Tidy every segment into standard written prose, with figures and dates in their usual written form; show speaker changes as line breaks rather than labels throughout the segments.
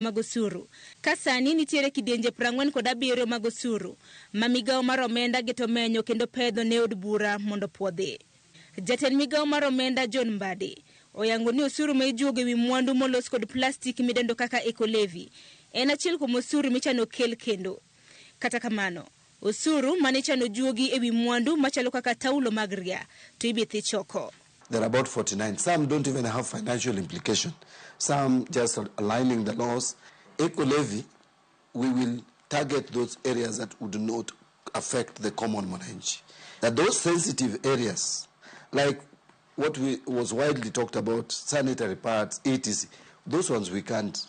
mag osuru. Kasani nitiere kidienje 47 mag osuru ma migawo mar omenda geto menyo kendo pedho ne od bura mondo puodhi. Jatend migawo mar omenda John Mbadi oyango ni osuru ma ijuogo ewi mwandu molos kod plastik midendo kaka eco-levy en achiel kuom osuru michano kel kendo. Kata kamano, osuru mane chano juogi ewi mwandu machalo kaka taulo mag ria to ibithi choko.
There are about 49. Some don't even have financial implication. Some just aligning the laws. Eco-levy, we will target those areas that would not affect the common mwananchi. That those sensitive areas, like what was widely talked about, sanitary pads, etc., those ones we can't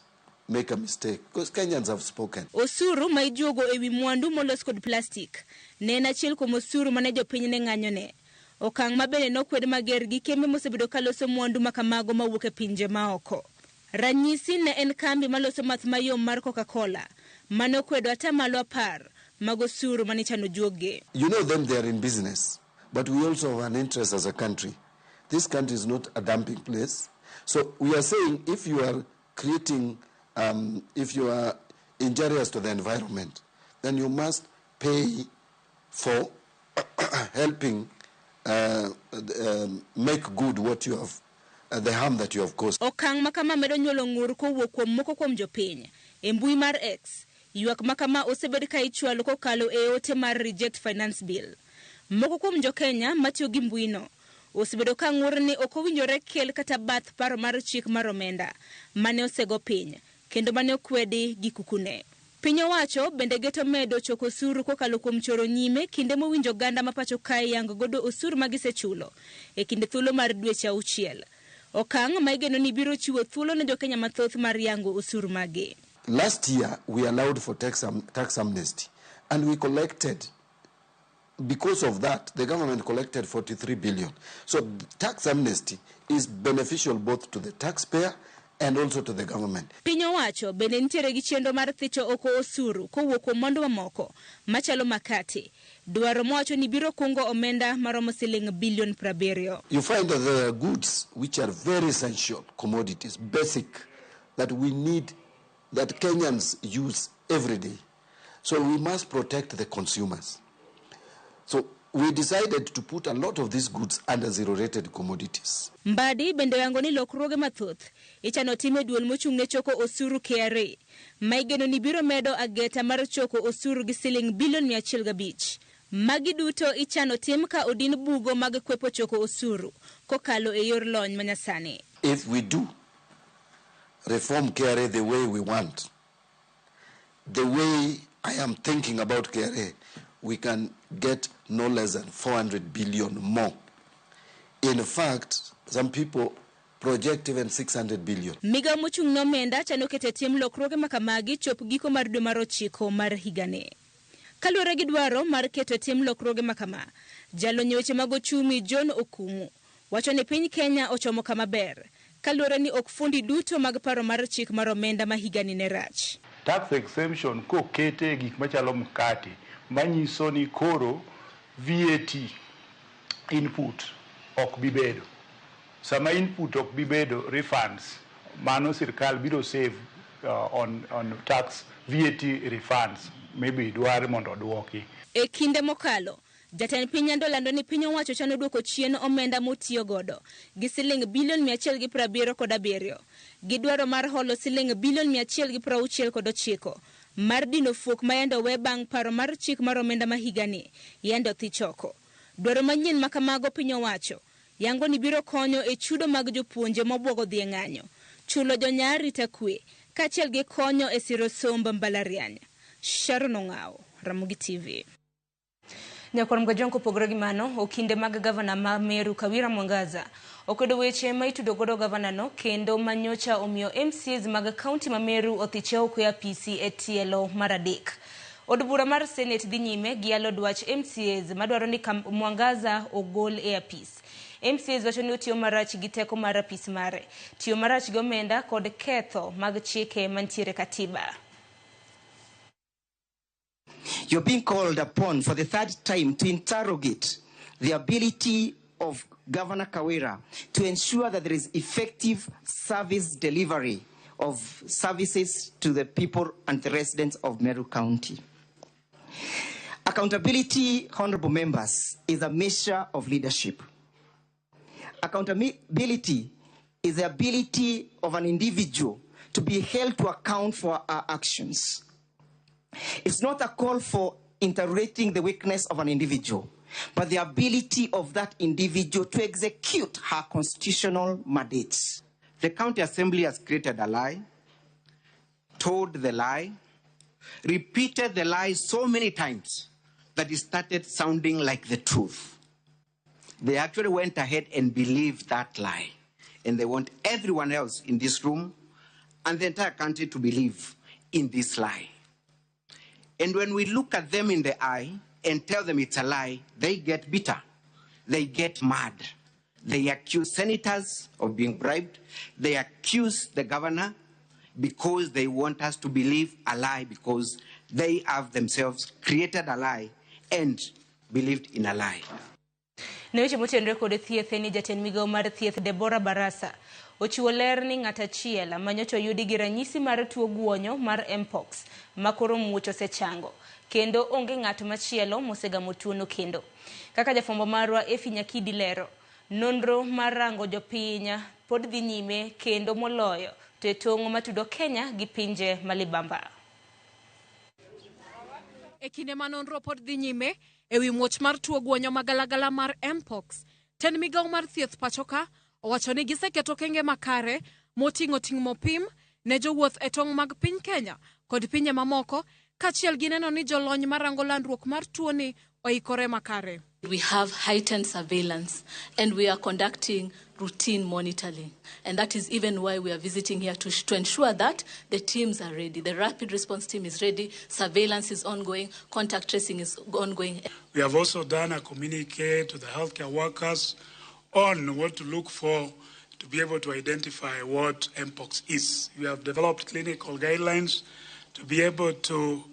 make a mistake because Kenyans have spoken.
Osuru ma ijuogo ewi mwandu molos kod plastik ne en achiel kuom osuru mane jopiny ne ng'anyone. Okang' mabende nokwed mager gi kembe mosebedo kaloso mwandu makamago mawuok e pinje maoko. Ranyisi ne en kambi maloso math mayom mar Coca-Cola mane okwedo atamalo 10 mag osuru mane chano juoge.
You know them, they are in business, but we also have an interest as a country. This country is not a dumping place. So we are saying if you are creating, if you are injurious to the environment, then you must pay for helping make good what you have, the harm that you have caused.
Okang' makama medo nyuolo ng'ur kowuok kuom moko kuom jopiny. E mbui mar X, ywak makama osebed ka ichwalo kokalo e ote mar reject finance bill. Moko kuom jokenya matiyo gi mbuino osebedo ka ng'ur ni ok owinjore kel kata bath paro mar chik mar omenda mane osego piny kendo mane okwedi gi kukune. Piny owacho bende geto medo choko osuru kokalo kuom choro nyime kinde mowinjo ganda mapacho kae yango godo osuru magisechulo e kinde thuolo mar dweche 6. Okang' ma igeno ni biro chiwo thuolo ne jokenya mathoth mar yango osuru magi.
Last year we allowed for tax amnesty and we collected. Because of that, the government collected 43 billion. So tax amnesty is beneficial both to the taxpayer and also to the government.
Piny owacho bende nitiere gi chenro mar thicho oko osuru kowuok kuom mwandu mamoko machalo makate. Dwaro mowacho ni biro kungo omenda maromo siling bilion 70.
You find that there are goods which are very essential commodities, basic, that we need, that Kenyans use every day. So we must protect the consumers. So we decided to put a lot of these goods under zero-rated commodities.
Mbadi bende yango ni lokruoge mathoth ichano time duol mochung' ne choko osuru KRA ma igeno ni biro medo ageta mar choko osuru gi siling bilion 105. Magi duto ichano tim ka odin bugo mag kwepo choko osuru kokalo e yor lony manyasani.
If we do reform KRA the way we want, the way I am thinking about KRA, we can get no less than 400 billion more. In fact, some people project even 600 billion.
Miga mochung' nomenda chano kete tim lokruoge makamagi chop giko mar dwe mar 9 mar higani. Kaluwore gi dwaro mar keto tim lokruoge makama, jalony weche mag ochumi John Okumu wacho ni piny Kenya ochomo kama ber kaluwore ni ok fundi duto mag paro mar chik mar omenda ma higani ne rach.
Tax exemption ko kete gik machalo mkate manyiso ni koro VAT input ok bibedo. Sama input ok bibedo, refunds mano sirkal biro save on tax VAT refunds maybe dware mondo duoki.
E kinde mokalo jatend piny andolando ni piny owacho chano duoko chien omenda motiyo godo gi siling bilion 177 gi dwaro mar holo siling bilion 169 mar dino fuok mayando we bang' paro mar chik mar omenda ma higani yando thi choko. Dwaro manyien makamago piny owacho yango ni biro konyo e chudo mag jopuonje mobwogo dhi ng'anyo, chulo jonyar rita kwe kaachiel gi konyo e siro somb mbalariany. Sharon Ong'ao, Ramogi TV. Nyakor mgajonko pogore gi mano, okinde mag gavana ma Meru Kawira Mwangaza okwedo weche ma itudo godo gavana no kendo manyocha omiyo MCAs mag kaunti ma Meru othicheo kwa PC e tielo mar adek. Od bura mar Senate dhi nyime gi yalo dwach MCAs madwaro ni Mwangaza ogol e apis. MCAs wacho ni otiyo marach gi teko mar apis mare, tiyo marach gi omenda kod ketho mag chike mantiere katiba.
You're being called upon for the third time to interrogate the ability of Governor Kawira to ensure that there is effective service delivery of services to the people and the residents of Meru County. Accountability, honorable members, is a measure of leadership. Accountability is the ability of an individual to be held to account for our actions. It's not a call for interrogating the weakness of an individual, but the ability of that individual to execute her constitutional mandates.
The County Assembly has created a lie, told the lie, repeated the lie so many times that it started sounding like the truth. They actually went ahead and believed that lie. And they want everyone else in this room and the entire country to believe in this lie. And when we look at them in the eye and tell them it's a lie, they get bitter. They get mad. They accuse senators of being bribed. They accuse the governor because they want us to believe a lie, because they have themselves created a lie and believed in a lie.
Neweche motenre kod thieth ni jatend migao mar thieth Deborah Barasa ochiwo ler ni ng'at achiel manyocha oyudi gi ranyisi mar tuo guonyo mar mpox makoro muoch osechango kendo onge ng'at machielo mosegamo tuono kendo. Kaka jafwambo marwa Efi Nyakidi lero, nonro mar rango jopiny pod dhi nyime kendo moloyo to tong' matudo Kenya gi pinje malibamba.
E kinde ma nonro pod dhi nyime ewi muoch mar tuo guonyo magalagala mar mpox, ten migao mar thieth pachoka owacho ni giseketo kenge makare moting'o timo pim ne jowuoth e tong' mag piny Kenya kod pinje mamoko kachiel gi neno ni jolony marango landruok mar tuo ni oikore makare.
We have heightened surveillance and we are conducting routine monitoring. And that is even why we are visiting here to ensure that the teams are ready. The rapid response team is ready, surveillance is ongoing, contact tracing is ongoing.
We have also done a communique to the healthcare workers on what to look for to be able to identify what mpox is. We have developed clinical guidelines to be able to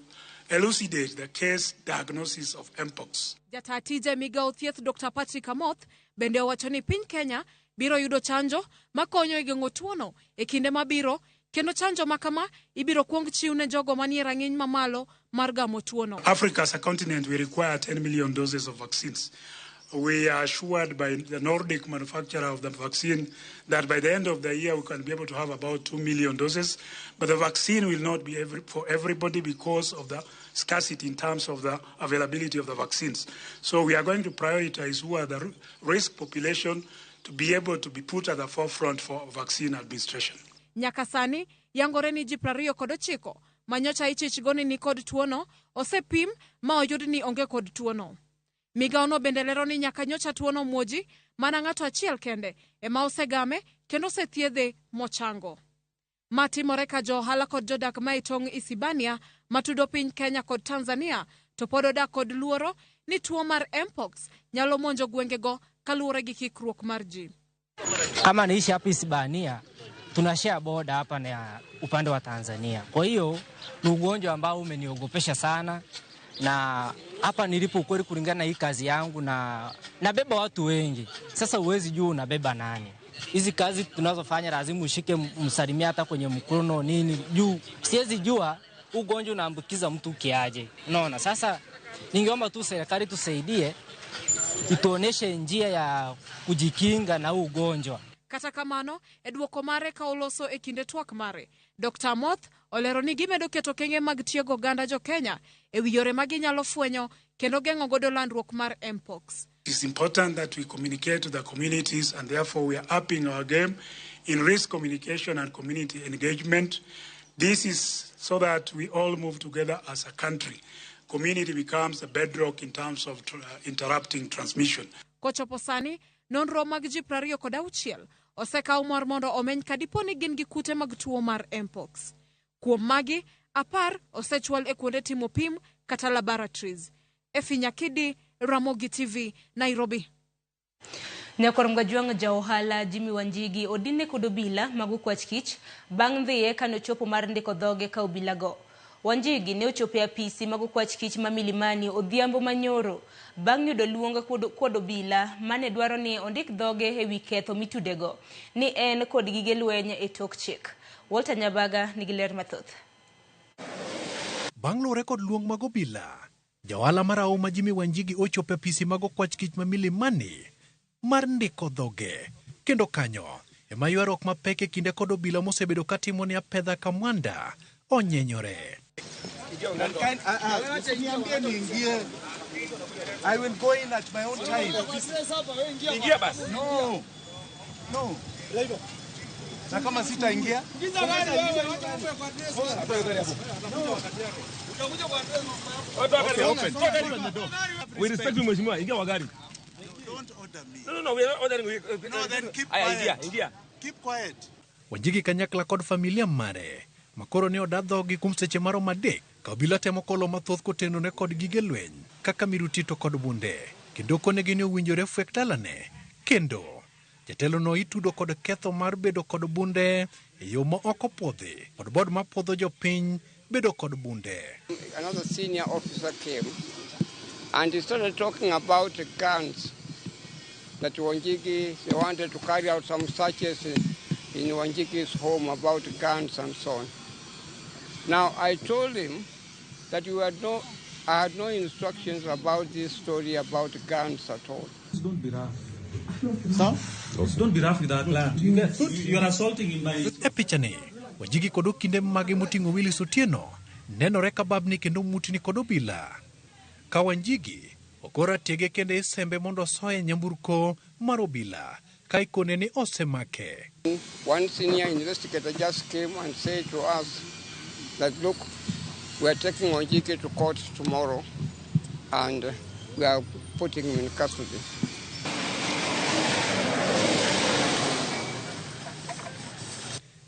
elucidate the case diagnosis of mpox.
Jatatije migao thieth Dr. Patrick Amoth bende owacho ni piny Kenya biro yudo chanjo makonyo e geng'o tuono e kinde mabiro, kendo chanjo makama ibiro kuong chiw ne jogo manie rang'iny mamalo mar gamo tuono.
Africa as a continent, we require 10 million doses of vaccines. We are assured by the Nordic manufacturer of the vaccine that by the end of the year we can be able to have about 2 million doses. But the vaccine will not be for everybody because of the scarcity in terms of the availability of the vaccines. So we are going to prioritize who are the risk population to be able to be put at the forefront for vaccine administration.
Nyakasani, yangore ni ji 29 manyocha ichich goni ni kod tuono osepim ma oyud ni onge kod tuono. Migao no bende lero ni nyaka nyocha tuono muoji mana ng'ato achiel kende ema osegame kendo osethiedhe mochango. Matimore ka johala kod jodak ma itong' Isibania matudo piny Kenya kod Tanzania to pod odak kod luoro ni tuo mar mpox nyalo monjo gwengego kaluwore gi kikruok mar ji.
Kama naishi hapa Isibania, tunashare boda hapa na upande wa Tanzania. Kwa hiyo ni ugonjwa ambao umeniogopesha sana, na hapa nilipo kweli kulingana na hii kazi yangu na nabeba watu wengi. Sasa uwezi jua unabeba nani. Hizi kazi tunazofanya lazima ushike msalimia hata kwenye mkono nini juu siwezi jua ugonjwa unaambukiza mtu kiaje. Unaona, sasa ningeomba tu serikali tusaidie, ituoneshe njia ya kujikinga na ugonjwa.
Kata kamano, edwoko mare ka oloso e kinde twak mare, Dr. Amoth olero ni gimedo keto kenge mag tiego ganda jo Kenya e wi yore ma ginyalo fwenyo kendo geng'o godo landruok mar mpox.
It is important that we communicate to the communities, and therefore we are upping our game in risk communication and community engagement. This is so that we all move together as a country. Community becomes a bedrock in terms of interrupting transmission.
Kochopo sani, nonro mag ji 26 osekaw mar mondo omeny kadipo ni gin gi kute mag tuo mar mpox. Kuom magi, 10 osechwal e kuonde timo pim kata laboratories. Efi Nyakidi, Ramogi TV, Nairobi.
Nyakorom Juang Jaohala Jimmy Wanjigi odine kod obila mag kwach kich bang' dhiye kano chopo mar ndiko dhoge ka obila go. Wanjigi ne ochopo e apisi mag kwach kich ma Milimani odhiambo manyoro bang' yudo luonga kod obila mane dwaro ni ondik dhoge e wi ketho mitudego ni en kod gige lweny e tok chik. Walter Nyabaga nigi ler mathoth.
Bang' lure kod luong mag obila, johala marahuma Jimmy Wanjigi ochopo e pisi mag okwach kich ma Milimani mar ndiko dhoge. Kendo kanyo ema ywaruok mapek e kinde kod obila mosebedo katimo ni apedha Kamwanda onyenyore.
I will go in at my own time. No. Na kama sitaingia
we respect you, Mheshimiwa. Ingia kwa gari.
Don't order me.
No, we are not ordering.
No, then keep quiet.
Ingia.
Keep quiet.
Wanjigi kanyakla kod familia mare makoro ne odadhogi kuom seche maromo adek ka obila temo kolo mathoth kotenone kod gige lweny kaka mirutito kod bunde kendo konegi ni owinjore fwek dalane. Kendo jatelo no itudo kod ketho mar bedo kod bunde e yo ma ok opwodhi kod bod ma puodho jopiny bedo kod bunde.
Another senior officer came and he started talking about guns that Wanjigi, they wanted to carry out some searches in Wanjigi's home about guns and so on. Now, I told him that I had no instructions about this story about guns at all.
Don't be rough. Stop. Don't be rough with our client. You are assaulting in my...
E pichani, Wanjigi kod okinde mage moting'o Willis Otieno nenore ka babni kendo mutni kod obila. Ka Wanjigi okora tege kende sembe mondo soye nyamburko mar obila ka ikone ni osemake.
One senior investigator just came and said to us that, look, we are taking Wanjigi to court tomorrow and we are putting him in custody.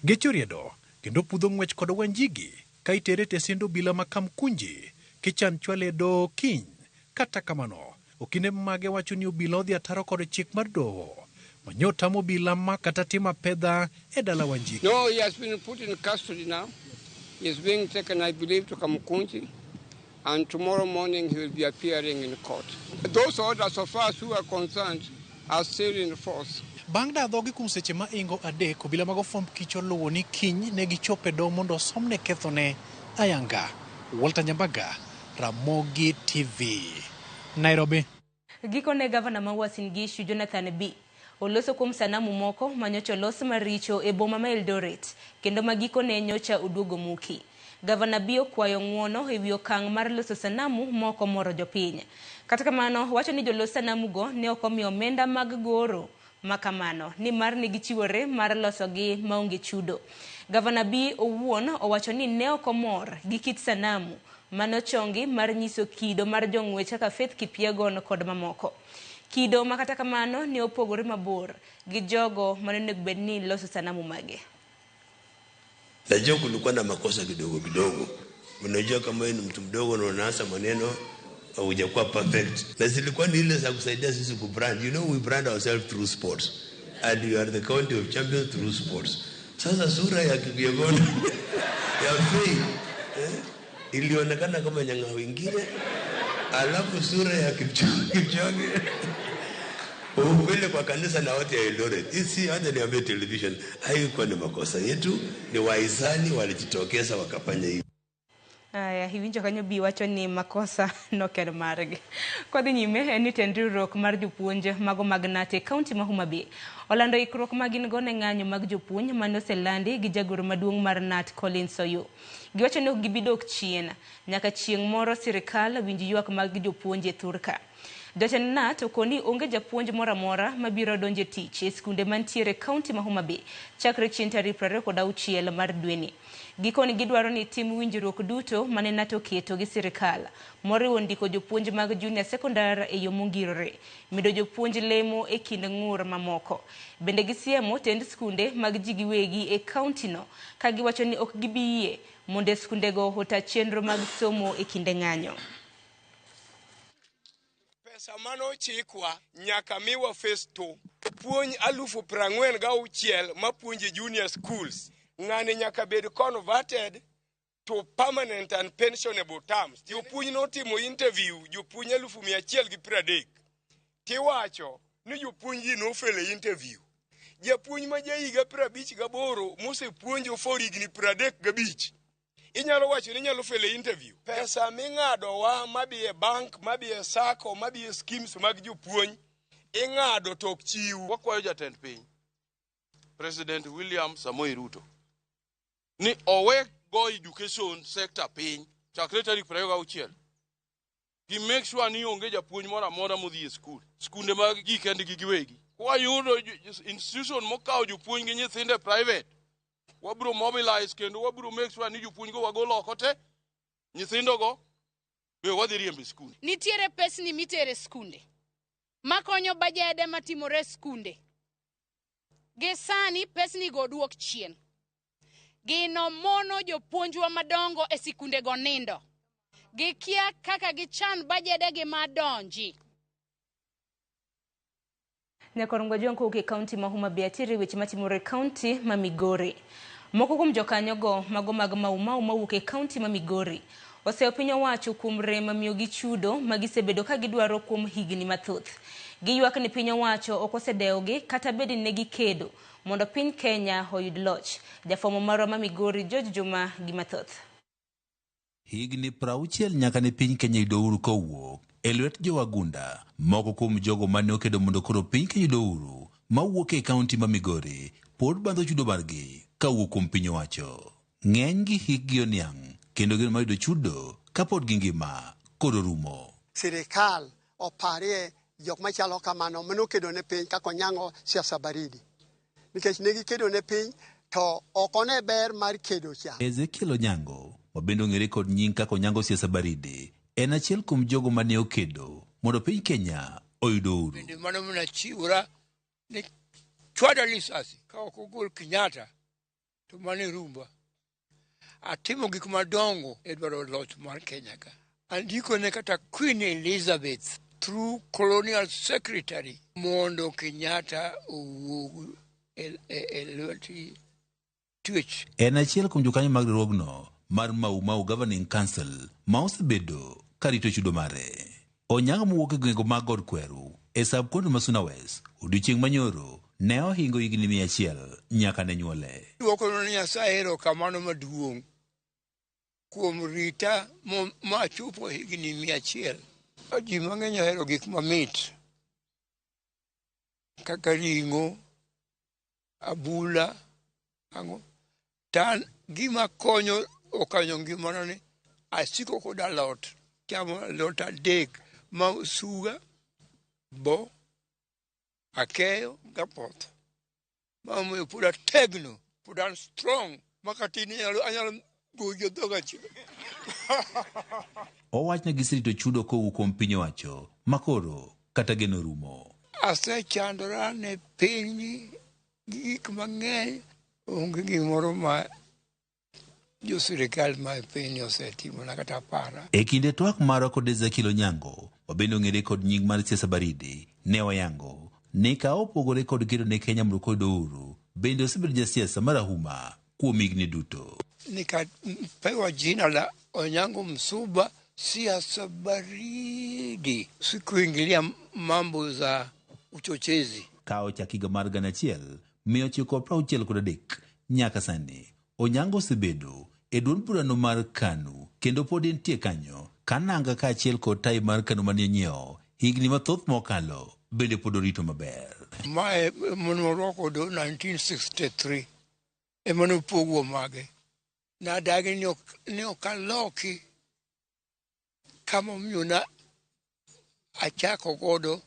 Gechoriedo kendo pudho ng'wech kod Wanjigi ka itere tesend obila ma Kamkunji kichan chwale do kiny. Kata kamano, okinde mage wacho ni obila odhi ataro kod chik mar doho manyotamo obila ma kata timo apedha e dala Wanjigi.
No, he has been put in custody now. He is being taken, I believe, to Kamkunji, and tomorrow morning he will be appearing in court. Those orders, so far as we are concerned, are still in force.
Bang' dadhogi kuom seche ma ingo adek, obila mag ofwamb kich oluwo ni kiny ne gichopo e doho mondo osomne kethone ayanga. Walter Nyabaga, Ramogi TV, Nairobi.
Gikone gavana ma Uasin Gishu Jonathan B oloso kuom sanamu moko manyocha olos maricho e boma ma Eldoret kendo magikone nyocha oduogo muki. Gavana B okwayo ng'uono e wi okang' mar loso sanamu moko moro jopiny. Kata kamano, wacho ni jolos sanamu go ne ok omiyo omenda mag goro makamano ni mar ni gichiwore mar losogi maonge chudo. Gavana B owuon owacho ni ne ok omor gi kit sanamu manochongi mar nyiso kido mar jong'wech kaka Faith Kipyegon kod mamoko. Kido makata kamano ne opogore mabor gi jogo manonego bed ni loso sanamu mage.
Najua kulikuwa na makosa kidogo kidogo. Unajua kama wewe ni mtu mdogo na unaanza maneno hujakuwa perfect. Na zilikuwa ni ile za kusaidia sisi kubrand. You know, we brand ourselves through sports. And you are the county of champions through sports. Sasa sura ya Kipyegon ya Faith ilionekana kama nyanga wengine, alafu sura ya Kipchoge upele kwa kanisa na watu ya Eldoret. Isi hata niambie television, haikuwa ni makosa yetu, ni wahisani walijitokeza wakafanya hivi.
Aya, hiwinjo kanyo B wacho ni makosa noken margi. Kodhi nyime ni tendruok mar jopuonje mago magnate county ma Homa Bay olando ikruok magin go ne ng'anyo mag jopuonj manoselandi gi jagoro maduong' mar NAT Collins Soyo. Giwacho ni ok gibidok chien nyaka chieng' moro sirikal winj ywak mag jopuonje Thurka. Jatend NAT okoni onge japuonj moro amora mabiro donje tich e skunde mantiere county ma Homa Bay chakre chieng' tarik 26 mar dweni. Gikoni gidwaro ni tim winjruok duto mane NAT oketo gi sirikal moriwo ndiko jopuonj mag junior secondary e yo mongirore, medo jopuonj lemo e kind ng'ur mamoko. Bende gisiemo tend skunde mag ji giwegi e county no ka giwacho ni ok gibiyie mondo skundego ota chenro mag somo e kinde ng'anyo.
Pesa mano chikwa nyaka miwa phase 2. Puonj 46,000 mapuonje junior schools. Ng'ani nyaka bed converted to permanent and pensionable terms. Jopuonj notimo interview jopuonj 130,000. Tiwacho ni jopuonj nofele interview. japuonj ma jahiga 58 mosepuonjo for higni 35 inyalo wacho ni nyalo fele interview. Pesa ming'ado wa mabi e bank, mabi e sako, mabi e schemes mag jopuonj ing'ado tok chiw.
Wakwayo jatend piny President William Samoei Ruto ni owe go education sector piny chakre tarik 26 gi make sure ni onge japuonj moro amora modhi e skul. Skunde mag gi kendgi giwegi. Wayudo institution mokawo jopuonj gi nyithinde private. Wabro mobilize kendo wabro make sure ni jopuonj go wagolo oko te. Nyithindo go be wadhi riembe skul.
Nitiere pesni mitere skunde makonyo bajede matimore skunde. Gi sani pesni go duok chien. Gino mono jopuonjwa madongo e sikunde go nindo. Gikia kaka gichan bajede gi madonji.
Nyakorongo jonko ke kaunti ma Homa Bay atiri weche matimore kaunti ma Migori. Moko kuom jokanyogo mago mag Mau mawuok e kaunti ma Migori oseo piny owacho kuom rem miyo gi chudo magisebedo ka gidwaro kuom higni mathoth. Giywak ni piny owacho ok osedewogi kata bedi ne gikedo mondo piny Kenya oyud loch. Jafomo marwa ma Migori George Juma gi mathoth.
Higni 60 nyaka ne piny Kenya yudo uhuru kowuok e lwet jowagunda. Moko kuom jogo mane okedo mondo koro piny Kenya yudo uhuru mawuok e kaunti ma Migori pod bandho chudo margi kawuok kuom piny owacho. Ng'eny gi hikgi oniang' kendo gin mayudo chudo kapod gingima koro rumo.
Sirikal oparie jok machalo kamano manokedo ne piny kako nyango siasa baridi. Nikech negi kedo ne piny to okone ber mar kedo cha.
Ezekiel Onyango mabende ong'ere kod nying kako nyango siasa baridi en achiel kuom jogo mane okedo mondo piny Kenya oyudo uhuru.
Bende mano mnachiwra ni chwada lisasi ka ok ogol Kenyatta to mane rumba. Atimo gik madongo e dwaro loch mar Kenya ka. Andiko ne kata Queen Elizabeth through colonial secretary mondo Kenyatta owuog e lweti twitch.
En achiel kuom jokanyo mag riwruogno mar Mau Governing Council ma osebedo karito chudo mare. Onyango mowuok e gwenge mag God Kweru e sab kuonde ma Suna West odiochieng' manyoro ne ohingo higni 100 nyaka ne nyuole.
Duoko ni Nyasaye erokamano maduong' kuom rita ma chopo higni 100. Ji mang'eny ohero gik mamit kaka ring'o, abula, ang'o. Tan gima konyo okanyo ngimana ni asiko kod alot. Chamo alot adek ma suga, bo, akeyo, gapoth. Mamo put a tegno, put a strong. Makatini anyalo goyo dhoga chido.
Owachna gisirito chudo kowuok kuom piny owacho makoro kata geno rumo.
Asechandora ne piny gik mang'eny onge gimoro ma jo sirikal ma piny osetimo na kata para.
E kinde twak maro kod Ezekiel Onyango wabende ong'ere kod nying mar siasa baridi ne oyango ni ka opogore kod kedo ne Kenya mondo koyud uhuru bende osebedo jasiasa marahuma kuom higni duto.
Nikapewa jina la Onyango Msuba, siasa baridi, sikuingilia mambo za uchochezi.
Kao chakiga mar 1963 nyaka sani Onyango osebedo e duond burano mar KANU kendo pod entie kanyo kananga ka achiel kod tai mar KANU mane nyiewo higni mathoth mokalo bende pod orito maber.
Mae monoroko do 1963 emano pogo mage na dagi ni okaloki kama mnyuna achako godo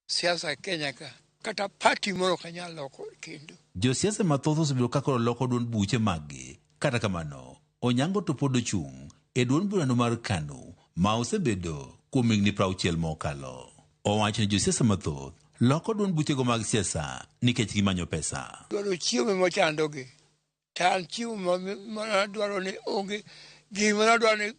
siasa Kenya ka kata party moro kanyalo loko kendo.
Josiasa mathoth osebedo kakoro loko duond buche maggi. Kata kamano Onyango to pod ochung' e duond burano mar KANU ma osebedo kuom higni 60 mokalo. Owacho ni josiasa mathoth loko duond buchego mag siasa nikech gimanyo pesa.
Dwaro chiemo mochandogi. Tan chiemo mana dwaro ni onge gima dwaro ni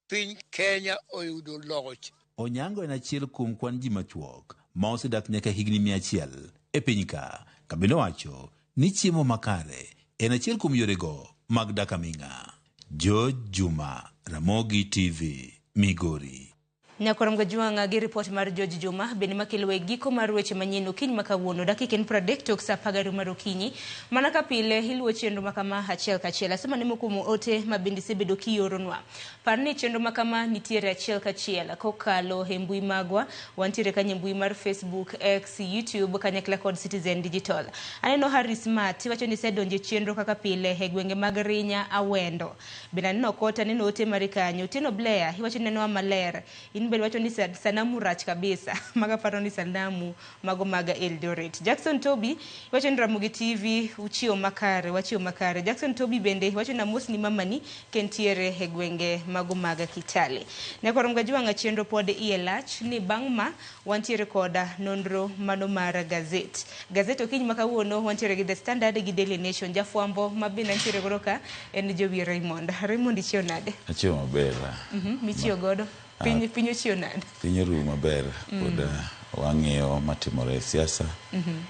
piny Kenya oyudo loch.
Onyango en achiel kuom kwan ji machuok ma osedak nyaka higni 100 e piny ka. Kabino wacho ni chiemo makare en achiel kuom yorego mag dak aming'a. George Juma, Ramogi TV, Migori.
Nyakoro mgajuanga gi report mar George Juma bende makelo giko mar weche manyien okinyi makawuono dakika 30 tok saa 10 mar okinyi mana ka pile iluwo chenro makama achiel kachiel asema ni mokumo ote mabindi sebedo kioronwa parni chenro makama nitiere achiel kachiel kokalo e mbui magwa wantiere kanye mbui mar Facebook, X, YouTube kanyakla kod Citizen Digital. Aneno Harris Mati wacho ni sedonje chenro kaka pile e gwenge mag Rinya Awendo bina nino kota nino ote marikanyo Tino Blair wacho neno maler bel wacho ni sanamu rach kabisa maga paro ni sanamu mago maga Eldoret. Jackson Toby wacho ni Ramogi TV wachio makare Jackson Toby bende wacho na mos ni mamani kentiere e gwenge mago maga Kitale. Ne koronga juanga chenro pod ielach ni bangma wantiere koda nonro mano mara gazet okinyi makawuono wantiere gi The Standard gi Daily Nation jafwambo mabina ntiere goroka en Jobi Raymond ichio nade
achio mabela
michio godo pinyo chionad
pinyo ru maber koda wang'eyo matimore siasa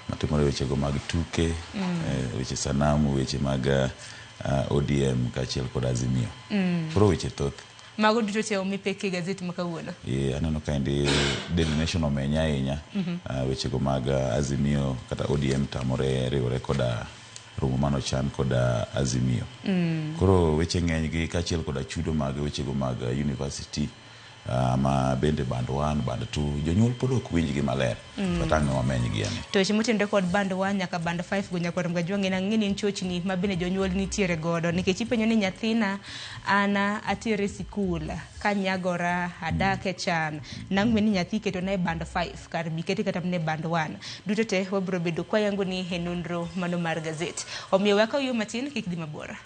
matimore wechego mag tuke weche sanamu weche mag ODM kachiel kod Azimio pro weche thoth
mago duto te omipeke gazeti makawuono
aneno kaendi Daily Nation omenya ahinya wechego mag Azimio kata ODM tamore riwore koda romo mano chan koda Azimio koro weche ng'eny gi kachiel koda chudo mag wechego mag university ma bende band 1 band 2 jonyuol pod ok winj gi maler patang'e wameny gi ane
to weche motende kod band 1 nyaka band 5 go nyaka rom gajuange na ng'eni en chochni ma bende jonyuol nitiere godo nikech ipenyo ni nyathina ana atiere sikul kanyagora adake chan nang'we ni nyathi keto na e band 5 kar biketi kata ne band 1 duto te wabro bedo kwa yangu ni henondro mano mar gazet omiyo waka yo matin kik di mabora.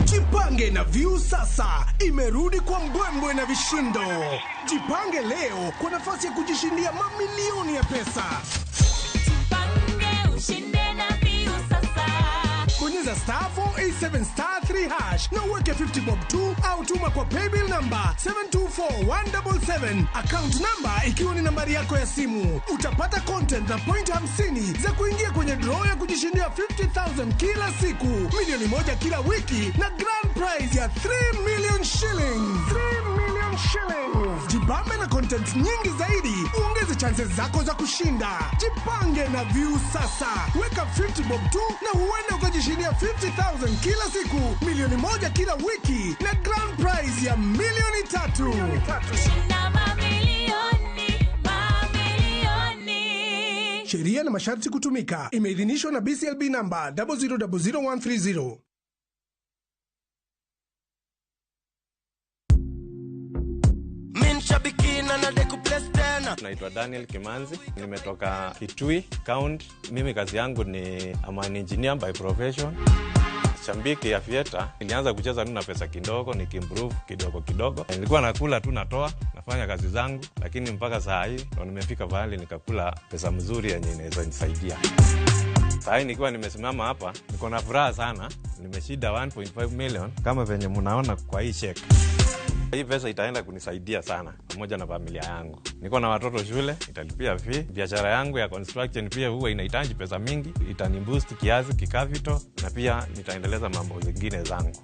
Jipange na View sasa imerudi kwa mbwembwe na vishindo. Jipange leo kwa nafasi ya kujishindia mamilioni ya pesa.
Jipange ushinde na View sasa.
Bonyeza *487*3# na uweke 50 bob tu au tuma kwa paybill number 724177 account number ikiwa ni nambari yako ya simu. Utapata content na point 50 za kuingia kwenye draw ya kujishindia 50,000 kila siku, milioni moja kila wiki na grand prize ya 3 million shillings. 3 million shillings. Jibambe na content nyingi zaidi, uongeze chances zako za kushinda. Jipange na View sasa. Weka 50 bob tu na huenda ukajishindia 50,000 kila siku, milioni moja kila wiki na grand prize ya milioni 3.
Shinda mamilioni.
Sheria na masharti kutumika. Imeidhinishwa na BCLB number 0000130.
Naitwa Daniel Kimanzi, nimetoka Kitui County. Mimi kazi yangu ni an engineer by profession. Shambiki ya Fieta, nilianza kucheza na pesa kidogo, nikimprove kidogo. Nilikuwa nakula tu natoa, nafanya kazi zangu, lakini mpaka saa hii ndo nimefika mahali nikakula pesa mzuri yenye inaweza nisaidia. Saa hii nikiwa nimesimama hapa, niko na furaha sana. Nimeshinda 1.5 million kama venye mnaona kwa hii check. Hii pesa itaenda kunisaidia sana pamoja na familia yangu. Niko na watoto shule, italipia fee. Biashara yangu ya construction pia huwa inahitaji pesa mingi, itaniboost kiasi kikapital na pia nitaendeleza mambo zingine zangu.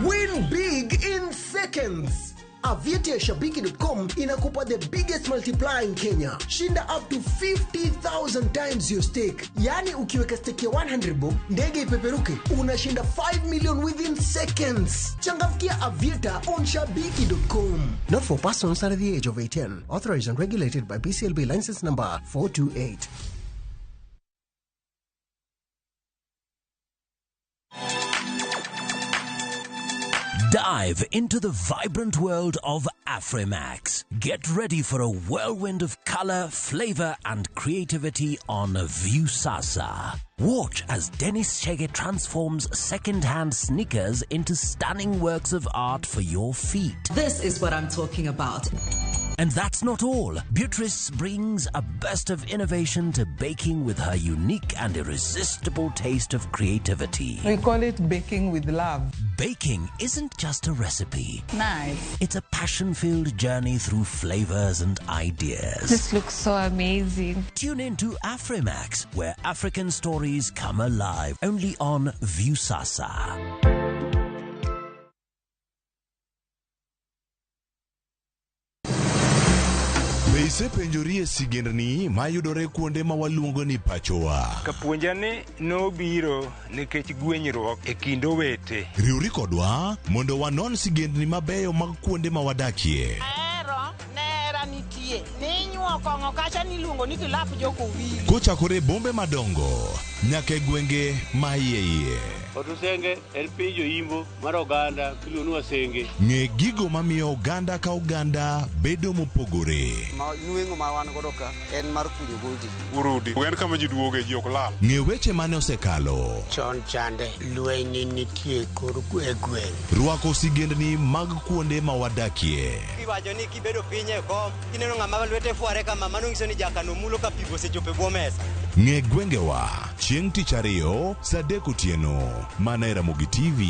Win big in seconds.
Aviator ya Shabiki.com inakupa the biggest multiplier in Kenya. Shinda up to 50,000 times your stake. Yani ukiweka stake ya 100 bob, ndege ipeperuke, unashinda 5 million within seconds. Changamkia Aviator on Shabiki.com. Not for persons under the age of 18. Authorized and regulated by BCLB license number 428.
Dive into the vibrant world of Afrimax. Get ready for a whirlwind of color, flavor, and creativity on Viusasa. Watch as Dennis Chege transforms second-hand sneakers into stunning works of art for your feet.
This is what I'm talking about.
And that's not all. Beatrice brings a burst of innovation to baking with her unique and irresistible taste of creativity.
We call it baking with love.
Baking isn't just a recipe.
Nice.
It's a passion-filled journey through flavors and ideas.
This looks so amazing.
Tune in to Afrimax, where African stories come alive, only on Viusasa.
Be isepenjori e sigendni mayudore kuonde ma waluongo ni pachowa.
Kapuonjani nobiro nikech gwenyruok e kind owete.
Riwri kodwa mondo wanon sigendni mabeyo mag kuonde ma wadakie.
Nitie ninyuo kongo kacha niluongo ni kilap joko wili.
Kochakore bombe madongo nyaka gwenge ma iye.
Otusenge en piny joimbo mar oganda miluongo ni Wasenge.
Ng'e gigo mamiyo oganda ka oganda bedo mopogore.
Nueng'o ma wan godo ka en mar kunyo goji.
Urudi en kama ji duoge ji ok lal. Ng'e weche mane osekalo.
Chon chande lweny nitie kor gweng'.
Rwako sigendni mag kuonde ma wadakie.
Iwacho ni kibedo piny e kom kineno ng'ama lwete fuare kama mano nyiso ni jakano mulo ka pigo sechope bwo mesa.
Ng'e gwengewa chieng' tich ariyo saa 3 otieno mana e Ramogi TV.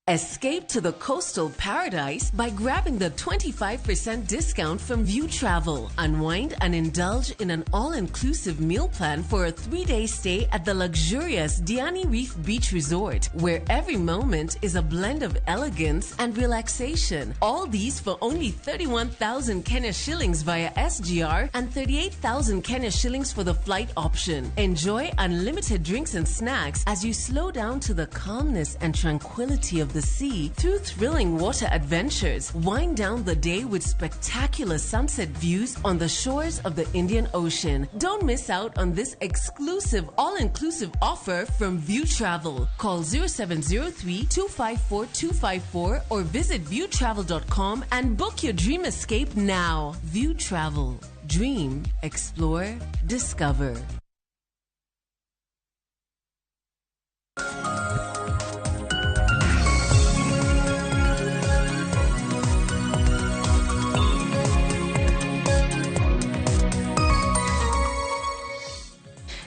Escape to the coastal paradise by grabbing the 25% discount from View Travel. Unwind and indulge in an all-inclusive meal plan for a 3-day stay at the luxurious Diani Reef Beach Resort, where every moment is a blend of elegance and relaxation. All these for only 31,000 Kenya shillings via SGR and 38,000 Kenya shillings for the flight option. Enjoy unlimited drinks and snacks as you slow down to the calmness and tranquility of the sea through thrilling water adventures. Wind down the day with spectacular sunset views on the shores of the Indian Ocean. Don't miss out on this exclusive all-inclusive offer from View Travel. Call 0703-254-254 or visit viewtravel.com and book your dream escape now. View Travel. Dream, explore, discover.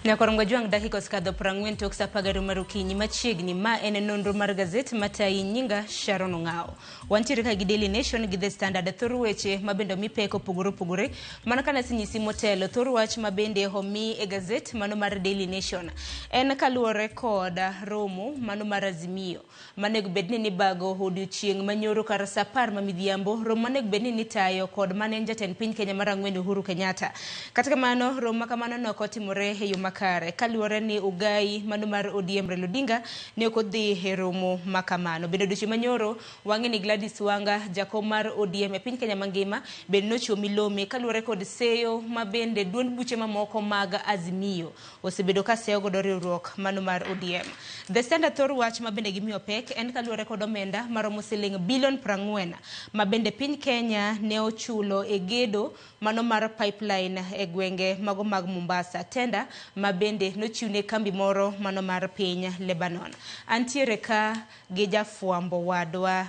Na korongo juang dakika skadho 40 tok sa pagaro marukinyi machiegni ma en nonro mar gazet matai nyinga Sharon Ongao. Wantiere ka gi Daily Nation gi The Standard thor weche mabendo mipeko pugure mana kana sinyisi motelo thor wach mabende homi e gazet mano mar Daily Nation. En kaluore kod romo mano mar Azimio manego bedni ni bago odiochieng manyoro kar sa 10 mamidhiambo romo manego bedni ni tayo kod manen jatend piny Kenya mar ang'wen Uhuru Kenyatta. Katika mano romo kamano nokotimore e yo kare kaluore ni ugai mano mar ODM Raila Odinga ne okodhi heromo makamano. Bende duchi manyoro wange ni Gladys Wanga jakom mar ODM e piny Kenya mangima bende nochiwo milome kaluore kod seyo mabende duond buche mamoko mag Azimio osebedo ka seyo godo riwruok mano mar ODM. The Standard thor wach mabende gimiyo pek en kaluore kod omenda maromo siling bilion 40 mabende piny Kenya ne ochulo e gedo mano mar pipeline e gwenge mago mag Mombasa tenda mabende nochiwne kambi moro mano mar piny Lebanon. Antiere ka gi jafuambo wadwa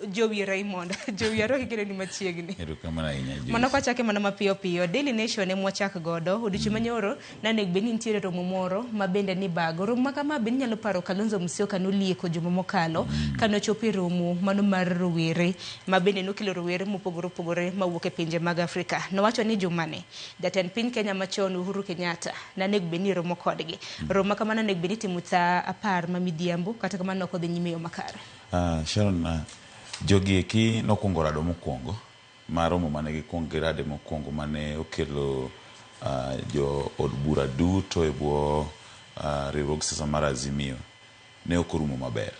Jowi Raymond. Jowi aro higire ni machiegni.
Erokamano ahinya Jowi.
Mana kwa chake mana mapiyo piyo. Daily Nation ne mwachak godo. Odichi manyoro na negbeni ntiere romo moro mabende ni bago. Romo makama bende nyalo paro Kalonzo Musyoka nolieko juma mokalo kano chopi romo mano mar rowere mabende nokelo rowere mopogore mawuok e pinje mag Afrika. Nowacho ni jumane jatend piny Kenya machon Uhuru Kenyatta na negbeni romo kodgi. Romo makama na negbeni timutsa 10 mamidhiambo kata kama nokodhi nyime yo makare.
Sharon, jogi eki nokwongo rado mokwongo maromo mane gikwongo rade mokwongo mane okelo jo od bura duto e bwo riwruog siasa mar Azimio ne okorumo maber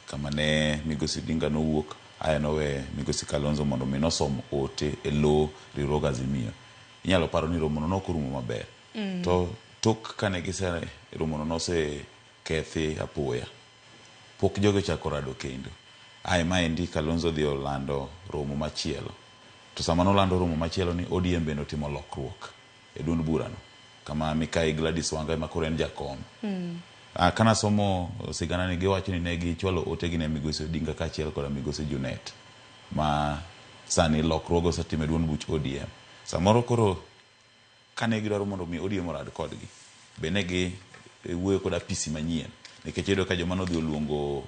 kama ne Migosi Odinga nowuok aya nowe Migosi Kalonzo mondo mi nosom ote e lo riwruog Azimio. Inyalo paro ni romo no okorumo maber to tok kane gise romo no nose kethi apoya pok jogo chako rado kendo. Ai maendi Kalonzo dhi olando romo machielo. To sama nolando romo machielo ni ODM bende otimo lokruok e duond burano. Kama Mikai Gladys Wanga makoro en jakom. Kana somo sigana ni giwacho ni ne gichwalo ote gi ne Migosi Odinga kaachiel kod Migosi Junet ma sani lokruogo osetime duond buch ODM. Samoro koro kane gidwaro mondo mi ODM orad kodgi, be ne gi wuoyo kod apisi manyien nikech iyudo ka joma nodhi oluongo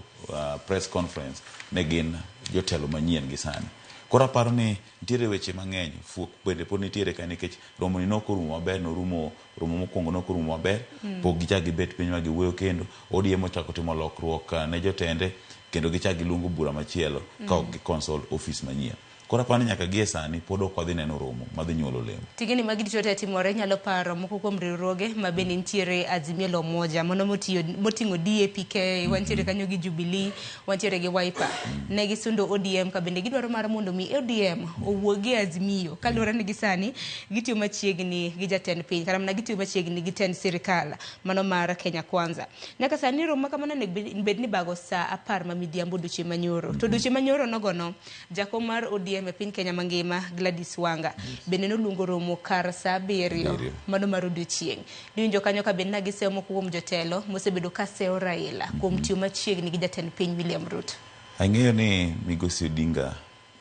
press conference ne gin jotelo manyien gi sani. Koro aparo ni nitiere weche mang'eny, fuok bende pod nitiere ka nikech romo ni nokorumo maber, romo mokwongo nokorumo maber, pok gichak gibet piny ma giwuoyo kendo, ODM ochako timo lokruok ne jotende kendo gichak giluongo bura machielo ka ok gikonsol ofis manyien. Koro aparo ni nyaka gie sani pod ok wadhi neno romo madhi nyuolo olemo.
Tigeni magi duto te timore, nyalo paro moko kuom riwruoge ma bende nitiere Azimio la Umoja mano moting'o DAP-K, wantiere kanyo gi Jubilee, wantiere gi Wiper. Ne gisundo ODM ka bende gidwaro mar mondo mi ODM owuogi e Azimio kaluwore ni gisani gitiyo machiegni gi jatend piny kata mana gitiyo machiegni gi tend sirikal mano mar Kenya Kwanza. Nyaka sani romo kamano ne bed ni bago sa 10 ma midhiambo duche manyoro. To duche manyoro nogono jakom mar ODM e piny Kenya mangima Gladys Wanga bende noluongo romo kar sa 7 mano mar odiochieng'. Niwinjo kanyo ka bende nagiseyo moko kuom jotelo mosebedo ka seyo Raila kuom tiyo machiegni gi jatend piny William Ruto.
Ang'eyo ni Migosi Odinga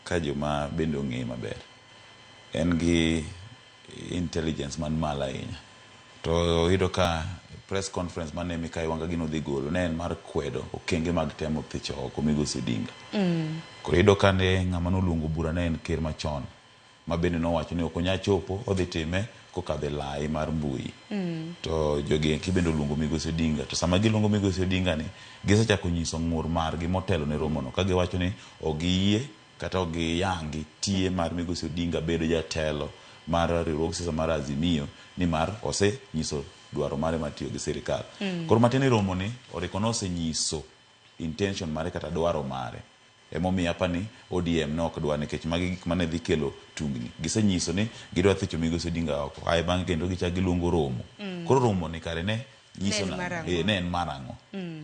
ka joma bende ong'eyo maber, en gi intelligence man malo ahinya. To iyudo ka press conference mane Mikai Wanga gino dhi golo ne en mar kwedo okenge mag temo thicho oko Migosi Odinga. Koro iyudo ka ne ng'ama noluongo bura ne en ker machon ma bende nowacho ni ok onya chopo, odhi time kokadho lai mar mbui. To jogi kibende oluongo Migosi Odinga, to sama giluongo Migosi Odinga ni gisechako nyiso ng'ur margi motelo ne romono ka giwacho ni ok giyie kata ok giyangi tie mar Migosi Odinga bedo jatelo mar riwruog siasa mar Azimio ni mar osenyiso dwaro mare mar tiyo gi sirikal. Koro matini romo ni oriko nosenyiso intention mare kata dwaro mare. Emomiyo apani ODM ne ok dwar nikech magi gik mane dhi kelo tungni. Gisenyiso ni gidwa thicho Migosi Odinga oko. Ae bang'e kendo gichak giluongo romo. Koro romo ni kare ne nyiso ne en marang'o.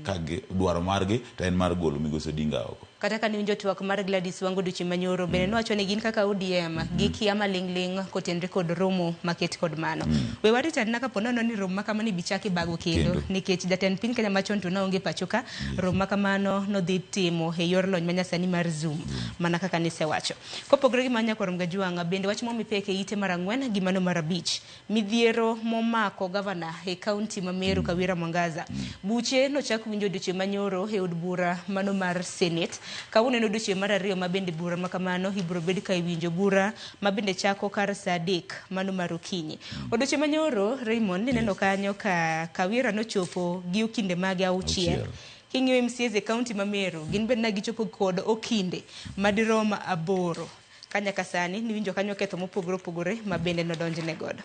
Ka dwaro margi to en mar golo Migosi Odinga oko.
Kata ka niwinjo twak mar Gladys Wanga duche manyoro bende nowacho ni gin kaka ODM gikia maling'ling kotenre kod romo maket kod mano. We warita naka ponono ni romo makamani bichaki bago kendo nikech jatend piny Kenya machon to naonge pachoka. Romo makamano no dhi timo e yor lony manyasani mar Zoom mana kaka nisewacho. Kopogore gi manya kwa Mgajwanga bende wach momipeke ite mar 4 gi mano mar 5 midhiero momako gavana e kaunti ma Meru Kawira Mwangaza. Buche no chako winjo duche manyoro e od bura mano mar Senate. Kawuono duche mar 2 mabende bura makamano ibro bed ka iwinjo bura mabende chako kar sa 3 mano mar okinyi. Oduche manyoro Raymond neno kanyo ka Kawira no chopo gi okinde mage 6. King'yo MCAs e kaunti ma Meru gin bende na gichopo kod okinde madiroma 8. Kanya kasani niwinjo kanyo ketho mopogore mabende nodonjne godo.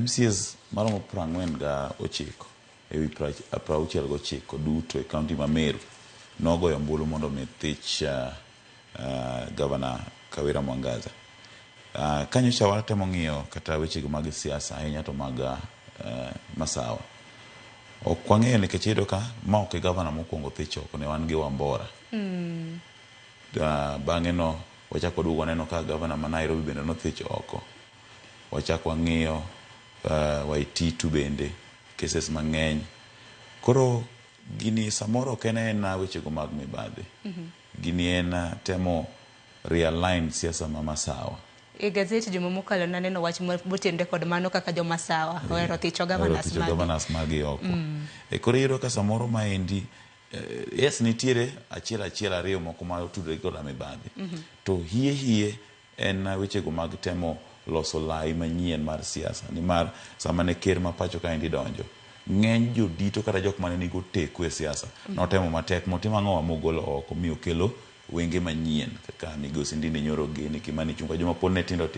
MCAs maromo 49 ewi 69 duto e kaunti ma Meru nogoyo ombulu mondo mithich Governor Kawira Mwangaza. Kanyo cha watemo ng'iyo kata wechego mag siasa ahinya to mag masawa. Ok wang'eyo nikech iyudo ka ma ok governor mokwongo thich oko, ne wan gi Wambora. Bang'e no wachako duogo neno ka governor ma Nairobi bende nothich oko. Wachako wang'iyo Waititu bende cases mang'eny. Koro gini samoro kene en wechego mag mibadhi. Gini en temo realign siasa ma masawa.
E gazeti juma mokalo naneno wach motende kod mano kaka joma sawa ohero thicho governors
magi oko. Koro iyudo ka samoro maendi yes nitiere achiel 2 moko ma otudore kod mibadhi. To hie en wechego mag temo loso lai manyien mar siasa. Ni mar sama ne ker ma pacho ka endi donjo, ng'eny jodito kata jok mane nigo teko e siasa notemo matek motimo ang'owa mogolo oko mi okelo wenge manyien kaka Migosi Ndindi Nyoro Gini, Kimani Ichung'wa, joma pod ne tindo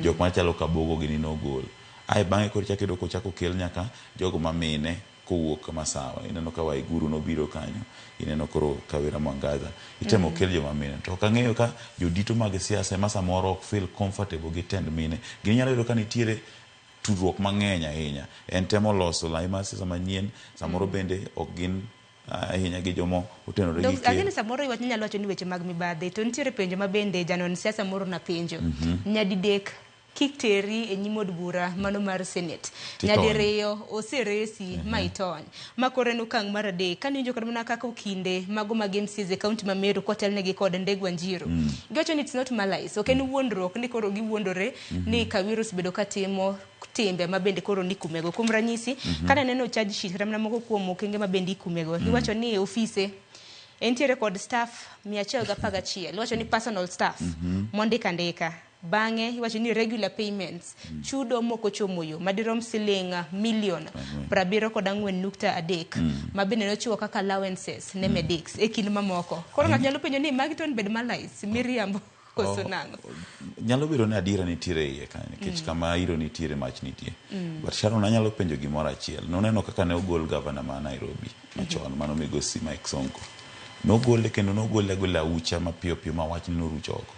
jok machalo Kabogo gini nogol. Ae bang'e koro chako yudo kochako kel nyaka jogo mamine kowuok masawa. Ineno ka Waiguru nobiro kanyo, ineno koro Kawira Mwangaza itemo kel joma mine. To kang'eyo ka jodito mag siasa ema samoro ok feel comfortable gi tend mine. Gini nyalo yudo ka nitiere tudruok mang'eny ahinya. En temo loso lai mar siasa manyien, samoro bende ok gin ahinya gi jomo otenore gi
ker. Lakini samoro iwach nyalo wacho ni weche mag mibadhi to nitiere penjo mabende janon siasa moro na penjo. Nyadidek kik teri e nyim od bura mano mar Senate.
Titony.
Nyadiriyo oseresi ma itony. Ma koro en okang' mar adek. Kane winjo kod mana kaka okinde mago mag MCs e kaunti ma Meru kotelnegi kod Ndegwa Njiru. Giwacho ni it's not malice. Ok en wuondruok ni koro giwuondore ni Kawiro osebedo katimo timbe ma bende koro nikumego. Kuom ranyisi, kane neno charge sheet kata mana moko kuom okenge ma bende ikumego. Iwacho ni ofise entiere kod staff 111. Iwacho ni personal staff mondika ndika. Bang'e iwacho ni regular payments chudo moko chomoyo madirom siling million 74.3 ma bende nochiwo kaka allowances ne medics e kind mamoko. Koro ng'ato nyalo penjo ni magi ton bed malais miriambo koso nango.
Nyalo bedo ni adira nitiere iye kanyo nikech kama iro nitiere mach nitie. But Sharon anyalo penjo gimoro achiel. Noneno kaka ne ogol gavana ma Nairobi machon mano migosi Mike Sonko. Nogole kendo nogole gola ucha mapiyo piyo ma wach ni norucho oko.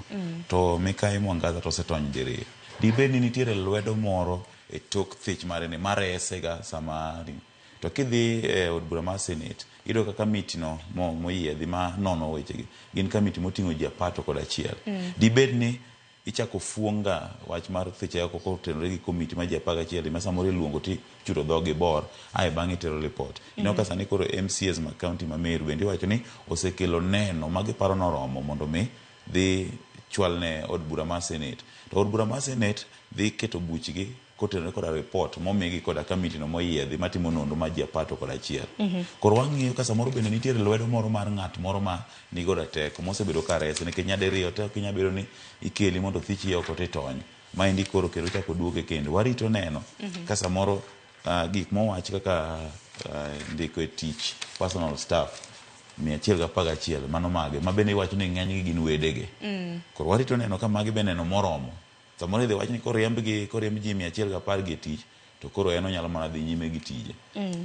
To Mikai Mwangaza to setony diriyo. Dibed ni nitiere lwedo moro e tok thich mare ne maresega samari. To kidhi od bura mar Senate, ido kaka kamiti no moyiedhi ma nono wechegi. Gin kamiti moting'o ji 11. Dibed ni ichako fuonga wach mar thiche yako kotenore gi komiti ma ji 11 ma samoro iluongo ti chuto dhoge bor ae bang'e tero report. Ino ka sani koro MCs ma county ma Meru bende wacho ni osekelo neno ma giparo noromo mondo mi dhi chwalne od bura mar Senate. To od bura mar Senate dhi keto buchgi kotenore koda report momigi koda kamiti no moyiedhi matimo nonro ma ji 11. Koro wang'iyo ka samoro bende nitiere lwedo moro mar ng'at moro ma nigo rateko mosebedo ka rese nikech nyadiriyo te ok nyalo bedo ni ikeli mondo thichi oko titony. Ma indi koro kendo chako duoge kendo. Warito neno ka samoro gik mowach kaka ndiko e tich personal staff 111 mano mage ma bende iwacho ni ng'enygi gin wedege. Koro warito neno ka magi bende neno moromo. Samoro idhi wach ni koriemb ji 110 gi tich to koro en onyalo mana dhi nyime gi tije.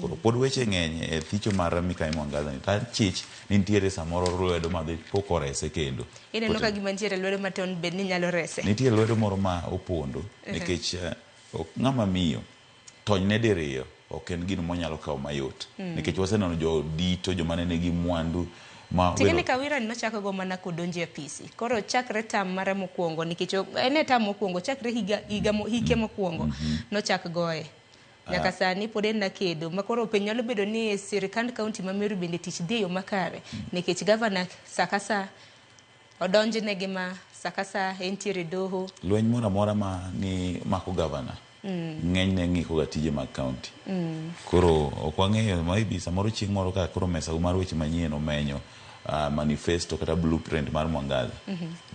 Koro pod weche ng'eny e thicho mar Mikai Mwangaza ni ta chich ni nitiere samoro lwedo ma dhi poko rese kendo.
Ineno ka gima nitiere lwedo maton bed ni nyalo rese.
Nitiere lwedo moro ma opondo nikech ng'ama miyo tony ne diriyo ok en gino monyalo kawo mayot. Nikech waseneno jo dito joma ne nigi mwandu
Tigene Kawira ni nochako go mana kodonje apisi. Koro chakre tam mara mokwongo nikech ene tam mokwongo chakre hike mokwongo nochak goye. Nyaka sani pod en nakedo. Makoro piny nyalo bedo ni sirikand kaunti ma Meru bende tich dhi yo makare nikech gavana sakasa odonjne gi ma sakasa entiere doho.
Lweny moro amora ma ni mako gavana ng'enyne ng'iko ga tije mag kaunti. Koro ok wang'eyo maybe samoro chieng' moro ka koro mesa mar weche manyien omenyo manifesto kata blueprint mar Mwangaza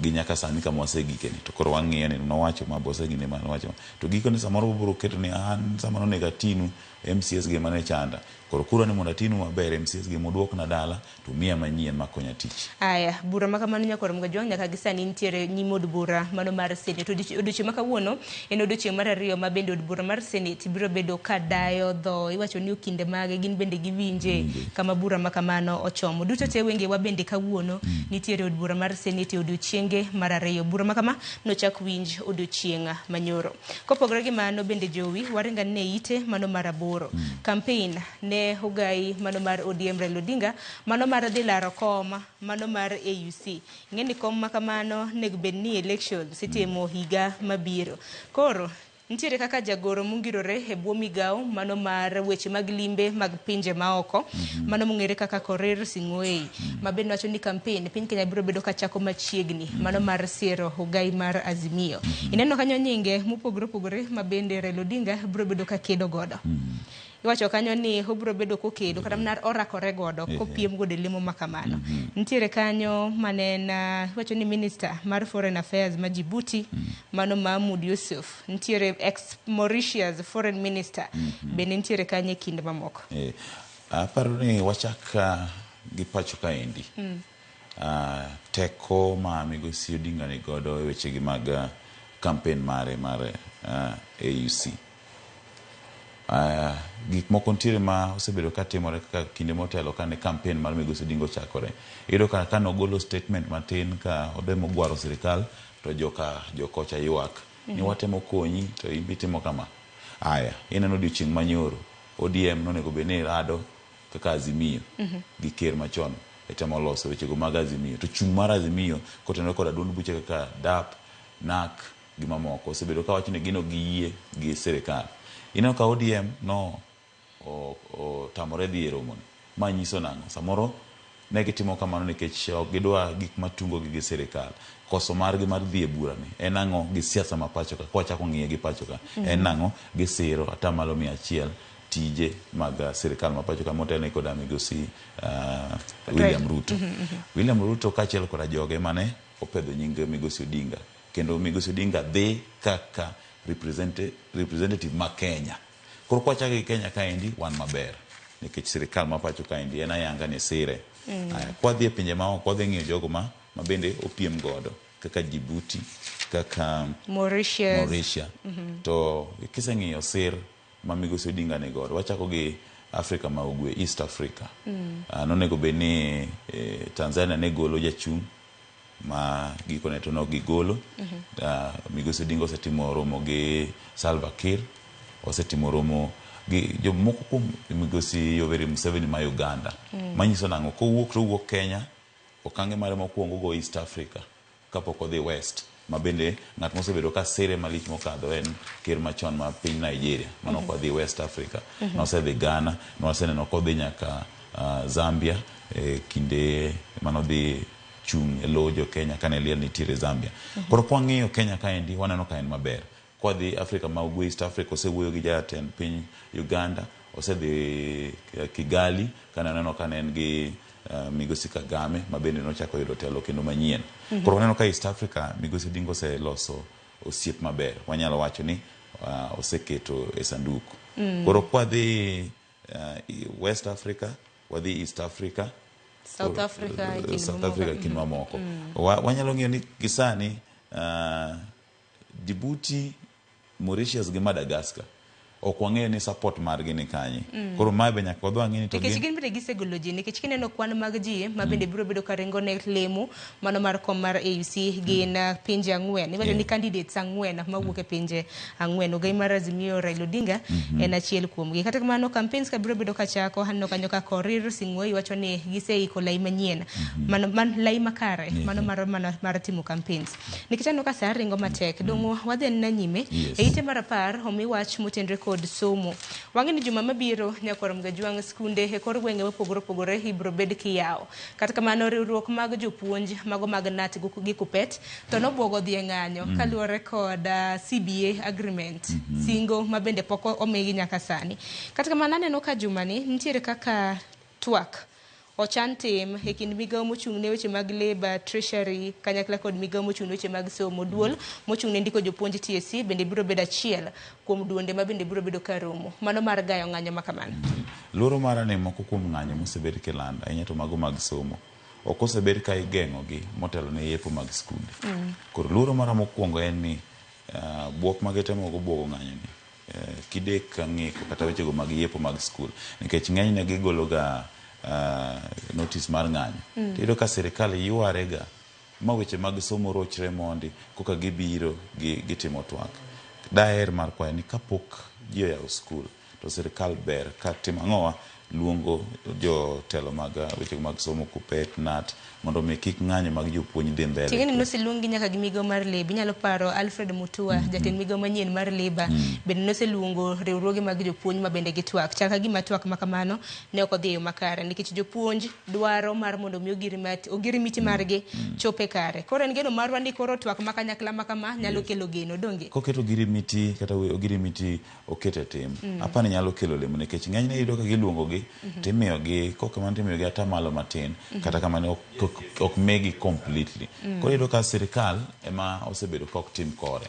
gi nyaka sani kama wasegikeni to koro wang'iyo ni nowacho ma bose gine ma nowacho to giko ni samoro biro keto ni an samoro negatinu MCS gi mane chanda koro kuro ni mondo atinu maber MCS gi moduok na dala to miya manyien makonya tich.
Aya bura makamano nyakoro mgajong nyaka gisani nitiere nyimod bura mano mar Senate odiochieng' makawuono en odiochieng' mar ariyo ma bende od bura mar Senate biro bedo kadayo dho iwacho ni okinde mage gin bende giwinje kama bura makamano ochomo duto te wenge wa bende kawuono nitiere od bura mar Senate odiochienge mar ariyo bura makama nochak winj odiochieng' manyoro. Kopogore gi mano bende jowi waringa ne ite mano mar aboro campaign ne Hugai mano mar ODM Raila Odinga mano mar dhi laro koma mano mar AUC ng'eni kom makamano nego bed ni election sitimo higa mabiro. Koro nitiere kaka jagoro mungirore e bwo migawo mano mar weche mag limbe mag pinje maoko mano mung'ere kaka Korir Sing'oei ma bende wacho ni campaign piny Kenya biro bedo ka chako machiegni mano mar siero Hugai mar Azimio. Ineno kanyo nyinge mopogore opogore ma bende Raila Odinga biro bedo ka kedo godo. Iwacho kanyo ni obiro bedo kokedo kata mnar orakore godo kopiem godo lemo makamano. Nitiere kanyo manena iwacho ni minister mar foreign affairs ma Djibouti mano Mahmoud Yusuf. Nitiere ex Mauritius foreign minister bende nitiere kanyo kinde mamoko.
Aparo ni wachaka gi pacho kaendi. Teko ma migosi Odinga ni godo e weche gi mag campaign mare AUC. Gik moko ntiere ma osebedo ka timore kaka kinde motelo kane campaign mar migosi Odinga chakore. Iyudo ka nogolo statement matin ka odemo gwaro sirikal to jokocha ywak ni watemo konyi to ibitimo kama. Aya ineno odiochieng' manyoro ODM nonego bene rado kaka Azimio gi ker machon etemo loso weche go mag Azimio to chung' mar Azimio kotenore kod duond buche kaka DAP, NAK gimamoko osebedo ka wacho ni gino giyie gi sirikal. Ineno ka ODM no otamore dhi e romo ni. Ma nyiso nang'o? Samoro ne gitimo kamano nikech ok gidwa gik matungo gi sirikal. Koso margi mar dhi e bura ni en ang'o gi siasa ma pacho ka kwachako ng'iye gi pacho ka en ang'o gisiro atamalo 100 tije mag sirikal ma pacho ka motelo kod migosi William Ruto. William Ruto kaachiel kod joge mane opedho nying migosi Odinga, kendo migosi Odinga dhi kaka representative ma Kenya. Koro kwachako gi Kenya kaendi wan maber nikech sirikal ma pacho kaendi en ayanga ni sire. Kwa dhi e pinje maoko wadhi ng'iyo jogo ma bende opiem godo kaka Djibouti, kaka Mauritius. To kiseng'iyo sir ma migosi Odinga ne godo, wachako gi Afrika ma ugwe, East Africa. Nonego bed ni Tanzania ne golo jachung' ma gikone to no gigolo. Migosi Odinga osetimo romo gi Salva Kiir, osetimo romo gi jomoko kuom migosi Yoweri Museveni ma Uganda. Manyiso nang'o kowuok Kenya, okange mare mokwongo go East Africa kapok odhi West, ma bende ng'at mosebedo ka sire malich mokadho en ker machon ma piny Nigeria mano kodhi West Africa. Nosedhi Ghana, noseneno kodhi nyaka Zambia kinde manodhi chung' e lojo Kenya kane liel nitiere Zambia. Koro kwang'iyo Kenya kaendi waneno ka en maber. Kodhi Afrika ma ugwe, East Africa, osewuoyo gi jatend piny Uganda, osedhi Kigali kana neno ka en gi migosi Kagame ma bende nochako yudo telo kendo manyien. Koro waneno ka East Africa migosi Odinga oseloso osiep maber. Wanyalo wacho ni oseketo e sanduku. Koro kwadhi West Africa, wadhi East Africa,
South Africa
kendo mamoko. Wanyalo ng'iyo ni gisani Djibouti, Mauritius gi Madagascar ok wang'eyo ni support margi ni kanye. Koro mae be nyaka wadwa ng'eni to
nikech gin bende gisegolo ji nikech kineno kwan mag ji ma bende biro bedo ka ringo ne lemo mano mar kom mar AUC gin pinje 4. Iwacho ni candidates 4 mawuok e pinje 4. Ogai mar Azimio Raila Odinga en achiel kuomgi. Kata kamano campaigns ka biro bedo ka chako hanno kanyo ka Korir Sing'oei wacho ni giseiko lai manyien mano lai makare mano mar timo campaigns. Nikech anno ka sa ringo matek dongo wadhi na nyime e ite mar 10 omi wach motenre kod somo. Wang'e ni juma mabiro nyakorom ga juang' skunde e kor gwenge mopogore ibro bed kiyawo. Kata kamano riwruok mag jopuonj mago mag NAT gi Kupet to nobwogo dhi ng'anyo kaluwore kod CBA agreement singo ma bende poko omigi nyaka sani. Kata kamano aneno ka juma ni nitiere kaka twak ochan tim e kind migawo mochung' ne weche mag labor, treasury kanyakla kod migawo mochung' ne weche mag somo. Duol mochung' ne ndiko jopuonj TSC bende biro bedo achiel kuom duonde ma bende biro bedo ka romo mano mar gayo ng'anyo makamano.
Luoro mara ni moko kuom ng'anyo mosebed kilanda ahinya to mago mag somo ok osebed ka igeng'o gi motelo ne yepo mag skunde. Koro luoro mara mokwongo en ni buok magitemo go bwogo ng'anyo ni kidek ng'iko kata wechego mag yepo mag skul nikech ng'enyne gigolo ga notice mar ng'anyo. Tiyudo ka sirikal yware ga ma weche mag somo rochre mondi koka gibiro gitimo twak. Daher mar kwayo ni kapok ji oyawo skul to sirikal ber ka timo ang'owa luongo jotelo mag weche mag somo Kupet, NAT mondo mi kik ng'anyo mag jopuonj dhi mbele.
Tingeni noseluongi nyaka gi migawo mar Labor. Inyalo paro Alfred Mutua jatend migawo manyien mar Labor bende noseluongo riwruoge mag jopuonj ma bende gitwak. Chaka gima twak makamano ne ok odhi e yo makare nikech jopuonj dwaro mar mondo mi ogirimiti margi chope kare. Koro en geno marwa ni koro twak makanyakla makama nyalo kelo geno donge.
Koketo girimiti kata ogirimiti okete tim. Apani nyalo kelo lemo nikech ng'enyne iyudo ka giluongo gi timiyo gi kokamano timiyo gi atamalo matin kata kamano ok megi completely. Koro iyudo ka sirikal ema osebedo ka ok tim kore.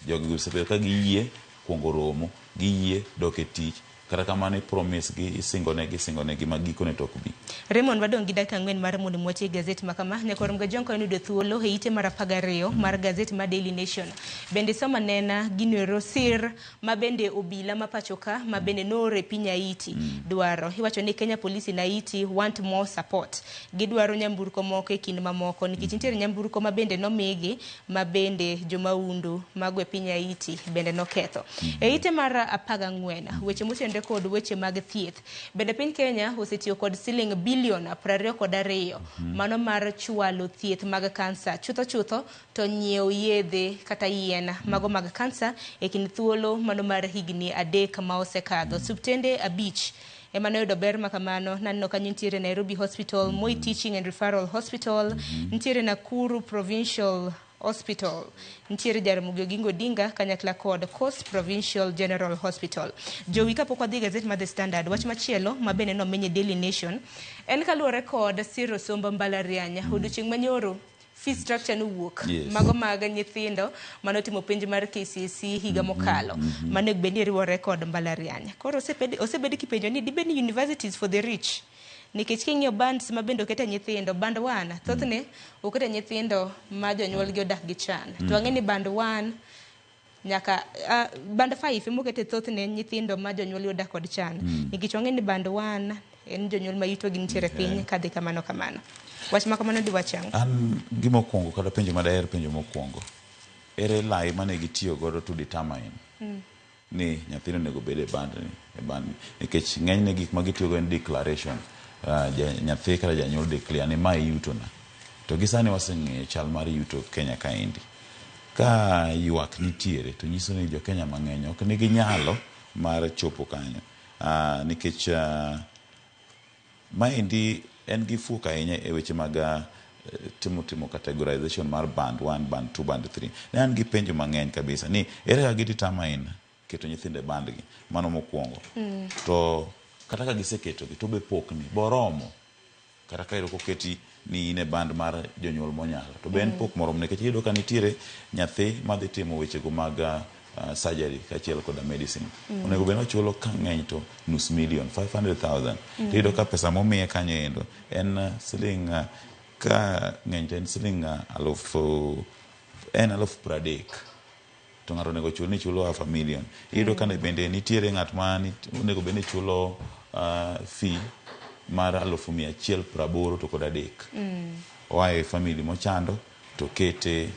Jogi osebedo ka giyie kuongo romo, giyie dok e tich kata kamano promise gi isingonegi magikone tok bi.
Raymond wadong gi dakika 4 mar mondo mwache gazeti makama nyakorom ga jonko en yudo thuolo e ite mar 12 mar gazeti ma Daily Nation. Bende soma nena ginero sir ma bende obila ma pachoka ma bende nore pinya iti dwaro. Iwacho ni Kenya Police na iti want more support. Gidwaro nyamburko moko e kind mamoko nikech nitiere nyamburko ma bende nomigi ma bende jomaundu magwe pinya iti bende noketho. E ite mar 14 weche motenre motenore kod weche mag thieth. Bende piny Kenya osetiyo kod siling bilion 22 mano mar chwalo thieth mag kansa. Chutho to nyiew yedhe kata yien mago mag kansa e kind thuolo mano mar higni 3 ma osekadho. Subtende 5 ema noyudo ber makamano. Nanno kanyo nitiere Nairobi Hospital, Moi Teaching and Referral Hospital, nitiere Nakuru Provincial Hospital, nitiere Jaramogi Oginga Odinga kanyakla kod Coast Provincial General Hospital. Jowi kapok wadhi gazet mar The Standard, wach machielo mabende nomenye Daily Nation en kaluwore kod siro somb mbalariany. Odiochieng' manyoro fee structure nowuok mago mag nyithindo manotimo penj mar KCSE higa mokalo mane bendi riwore kod mbalariany. Koro osebedi kipenjo ni dibed ni universities for the rich, nikech king'iyo bands ma bende okete nyithindo, band 1 thothne okete nyithindo ma jonyuol gi odak gi chan. To ang'e ni band 1 nyaka band 5 emokete thothne nyithindo ma jonyuol odak kod chan. Nikech ang'e ni band 1 en jonyuol ma yuto gi nitiere piny kadhi kamano. Wach makamano di wachango.
An gimo kwongo kada penjo madaher penjo mokwongo. Ere lai mane gitiyo godo to determine ni nyathino nego bede band ni. Nikech ng'enyne gik ma gitiyo go en declaration. Nyathi kata janyuol declare ni ma yuto na. To gisani waseng'eyo chal mar yuto Kenya kaendi. Ka ywak nitiere to nyiso ni jo Kenya mang'eny ok nigi nyalo mar chopo kanyo. Nikech maendi en gi fuok ahinya e weche mag timo categorization mar band 1, band 2, band 3. Ne an gi penjo mang'eny kabisa ni ere ka gidetermine keto nyithinde band gi mano mokwongo. To kata ka giseketo gi to be pokni boromo kata ka iroko keti ni ine band mar jonyuol monyalo to be en pok moromo, nikech iyudo ka nitiere nyathi madhi timo weche go mag surgery kachiel kod medicine. Onego beno chulo ka ng'eny to nus million, 500,000. Iyudo ka pesa momiye kanyo endo en siling ka ng'eny to en siling 30,000 to ng'ato onego chul ni chulo 500,000. Iyudo ka bende nitiere ng'at ma onego bende chulo fee mar 180 to kod 3. Oae family mochando to kete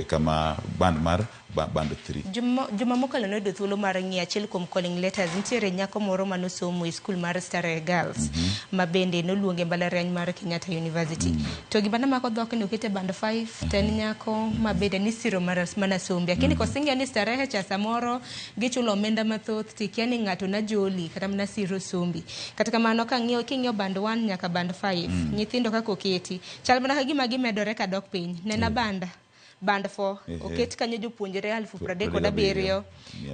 kama band mar band 3.
Juma mokalo noyudo thuolo mar ng'iyo achiel kuom calling letters. Nitiere nyako moro manosomo e skul mar Starehe Girls ma bende noluonge mbalariany mar Kenyatta University. To gima namako dhok ni okete band 5 ten nyako ma bende ni siro mana sombe. Lakini kosingia ni Starehe cha samoro gichulo omenda mathoth tikia ni ng'ato na joli kata mana siro sombi. Kata kamano king'iyo band 1 nyaka band 5 nyithindo kako keti chal mana gima gimedore ka dok piny. Nena band 4 oket kanyo jopuonjre 37,000,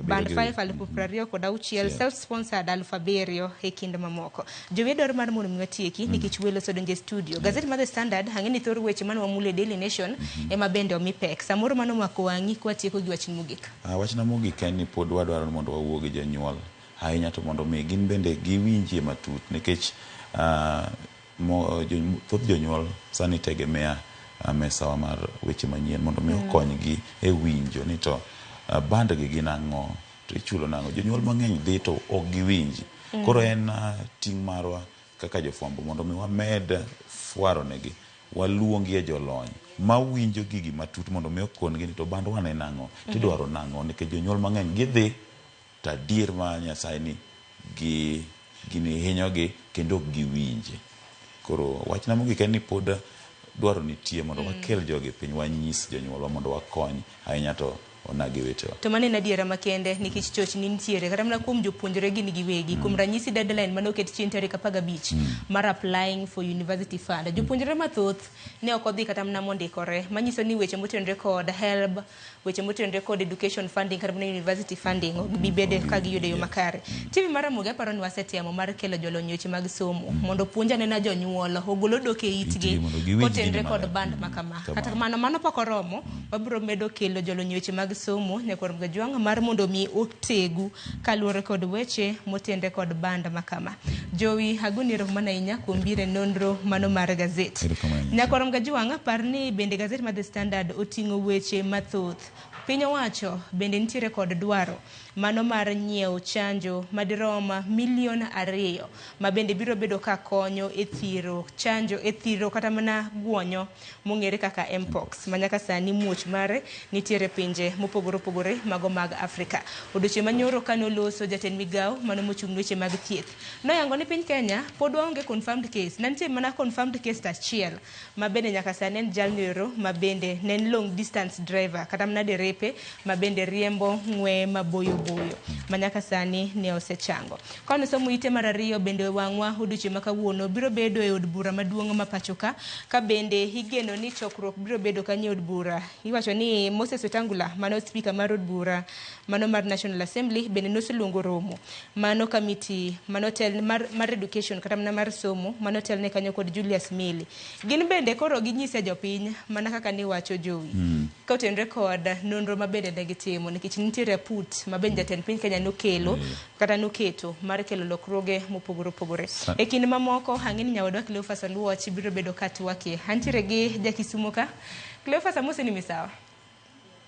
band 5 26,000, self sponsored 7,000 e kind mamoko. Jowiedor mar mondo miwatieki nikech welo sodonje studio. Gazet mar The Standard hang'eni thor weche mano wamule Daily Nation ema bende omipek. Samoro mano mako wang'i kwatieko gi wach mogik.
Wachna mogik en ni pod wadwaro mondo wawuo gi jonyuol ahinya to mondo mi gin bende giwinjie matut, nikech thoth jonyuol sani tegemea mesa mar weche manyien mondo mi okonygi e winjo ni to band gi gin ang'o to ichulo nang'o. Jonyuol mang'eny dhi to ok giwinji. Koro en ting' marwa kaka jofwambo mondo mi wamed fwaro negi, waluongi e jolony ma winjo gigi matut mondo mi okongi ni to band wane nang'o tidwaro nang'o, nikech jonyuol mang'eny gidhi to adier ma Nyasaye ni gini hinyogi kendo ok giwinje. Koro wachna mogik en ni pod dwaro nitie mondo wakel jogi piny wanyis jonyuolwa mondo wakony ahinya to onagi wetewa.
To mane nadiera makende nikech chochni nitiere kata mana kuom jopuonjre gin giwegi. Kuom ranyisi deadline mane oket chien tarik 15 mar applying for university fund. Jopuonjre mathoth ne ok odhi kata mana mondikore, manyiso ni weche motenore kod HELB, weche motenore kod education funding kata mana university funding bibede ka giyude yo makare. TV mar Ramogi aparo ni wasetemo mar kelo jolony weche mag somo mondo puonja ne na jonyuol ogolo doke itgi kotenore kod band makama. Kata kamano mano pok oromo, wabiro medo kelo jolony weche mag somo Nyakwar Mgajwang' mar mondo mi otegu kaluwore kod weche motende kod band makama. Jowi agoni rohmana inya kumbire nonro mano mar gazet. Nyakwar Mgajwang' par ni bende gazet mar The Standard oting'o weche mathoth. Piny owacho bende nitiere kod dwaro mano mar nyiewo chanjo madirom 2 milion ma bende biro bedo ka konyo e thiro kata mana guonyo mong'ere kaka mpox manyaka sani muoch mare nitiere pinje mopogore opogore mago mag Afrika. Odiochieng' manyoro kanoloso jatend migao mano mochung' weche mag thieth noyango ni piny Kenya pod onge confirmed case, nantie mana confirmed case achiel ma bende nyaka sani en jalnero ma bende nen long distance driver kata mana derepe ma bende riembo ng'we maboyo manyaka sani ne osechango. Kano somo ite mar ariyo bende wang'wa odiochieng' ma kawuono biro bedo e od bura maduong' ma pachoka ka bende igeno ni chokruok biro bedo kanyo od bura. Iwacho ni Moses Wetangula mano speaker mar od bura mano mar National Assembly bende noseluongo romo mano committee mano tel mar education kata mana mar somo mano tel ne kanyo kod Julius Mili. Gin bende koro ginyise jopiny mana kaka ni wacho Jowi ka otenre kod nonro ma bende negitimo nikech nitiere raput ma bende jatend piny Kenya nokelo kata noketo mar kelo lokruoge mopogore opogore. E kinde mamoko hang'ini nyawadwa Cleophas Oluoch biro bedo katwake antiere gi jakisumo ka Cleophas Amose ni misawa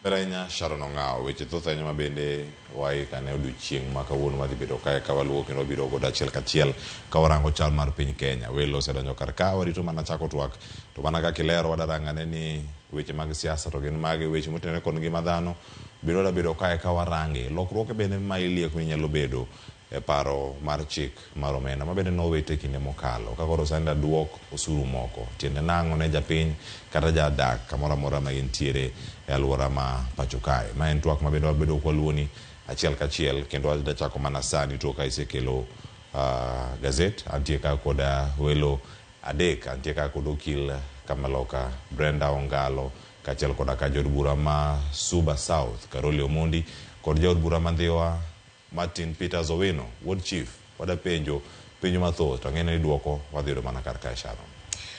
Berainya Sharon Ong'ao weche thoth ahinya ma bende waikane odiochieng' ma kawuono madhi bedo kae ka waluwo kendo wabiro godo achiel kachiel ka warango chal mar piny Kenya. Welo osedonjo kar ka warito mana chako twak to mana kaka ilero wadarangane ni weche mag siasa to gin mage weche motenore kod ngima dhano biro da bedo kae ka warange lokruoge bende ma ilieko nyalo bedo e paro mar chik mar omenda ma bende nowete kinde mokalo ka koro sanda duok osuru moko tiende nang'o ne japiny kata jadak kamoro amora ma gintiere e alwora ma pacho kae. Ma en twak ma bende wabedo kwaluoni achiel kachiel kendo wadhi chako mana sani to ka isekelo gazet antie ka koda welo adek antie ka kod okil Kamaloka Brenda Ongalo kachiel koda ka jod bura ma Suba South Karoli Omondi kod jod bura ma Dhiwa Martin Peters Owino Ward Chief wada penjo mathoth to ng'ene ni duoko wadhi yudo mana kar kae Sharon.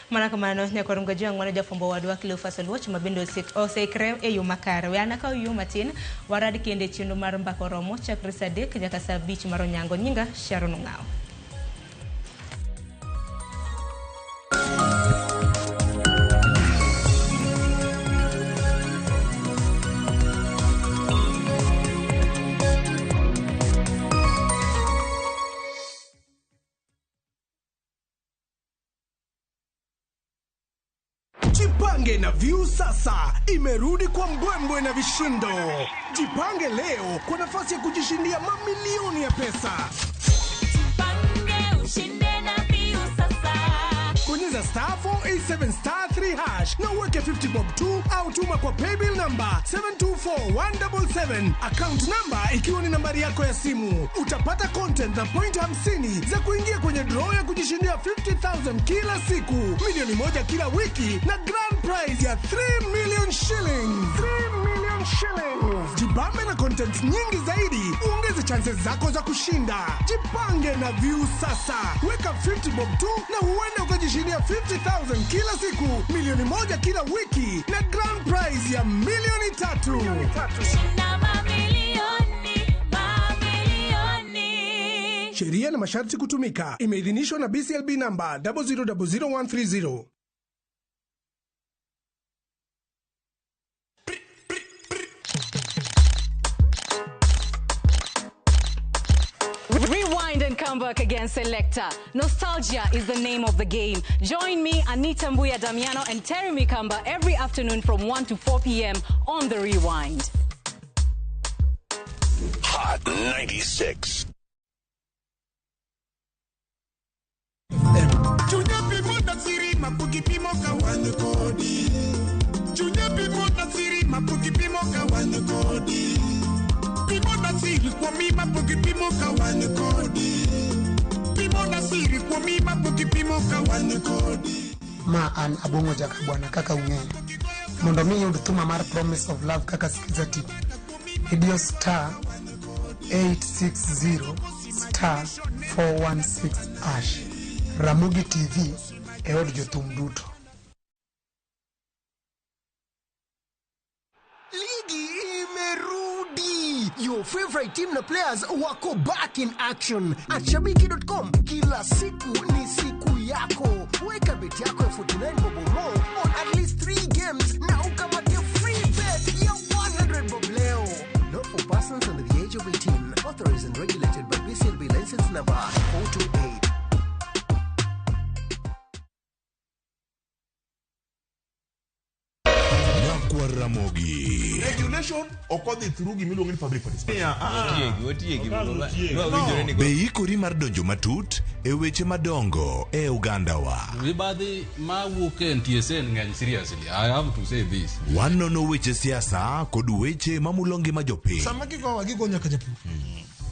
Mana kamano nyakoro mgaji wangu wana jafumbo wadwa Cleophas Oluoch mabendo oseikre e yo makare we anaka yo matin warad kende chenro mar mbako romo chakre saa 3 nyaka saa 5 mar onyango. Nyinga Sharon Ong'ao.
Jipange na View sasa imerudi kwa mbwembwe na vishindo. Jipange leo kwa nafasi ya kujishindia mamilioni ya pesa.
Jipange ushinde na View sasa.
Bonyeza *487*3# na uweke 50 bob tu au tuma kwa paybill number 724177 account number ikiwa ni nambari yako ya simu. Utapata content na point 50 za kuingia kwenye draw ya kujishindia 50,000 kila siku, milioni 1 kila wiki na grand prize ya 3 million shillings. 3 million shillings. Jibambe na content nyingi zaidi, uongeze chances zako za kushinda. Jipange na View sasa. Weka 50 bob tu na huenda ukajishindia 50,000 kila siku, milioni 1 kila wiki na grand prize ya milioni 3.
Shinda mamilioni.
Sheria na masharti kutumika. Imeidhinishwa na BCLB number 0000130.
Rewind and come back again, Selector. Nostalgia is the name of the game. Join me, Anita Mbuya Damiano and Terry Mikamba every afternoon from 1 to 4 p.m. on The Rewind.
Hot 96.
Ma an abongo jaka bwana kaka ung'eyo mondo mi yud thuma mar Promise of Love kaka sikiza tip idio *860*416# Ramogi TV e od jothum duto.
Your favorite team na players wako back in action at shabiki.com. Kila siku ni siku yako. Weka bet yako ya 49 bob more on at least 3 games na ukamate free bet ya 100 bob leo. Not for persons under the age of 18. call number 428.
Ramogi.
Regulation okodhi through gimiluongo ni public participation.
Be ikori mar donjo matut e weche madongo e Uganda wa.
Mibadhi ma wuok e NTSA ng'eny seriously. I have to say this.
Wanono weche siasa kod weche mamulo ngima jopiny.
Sama gigo nyaka japur.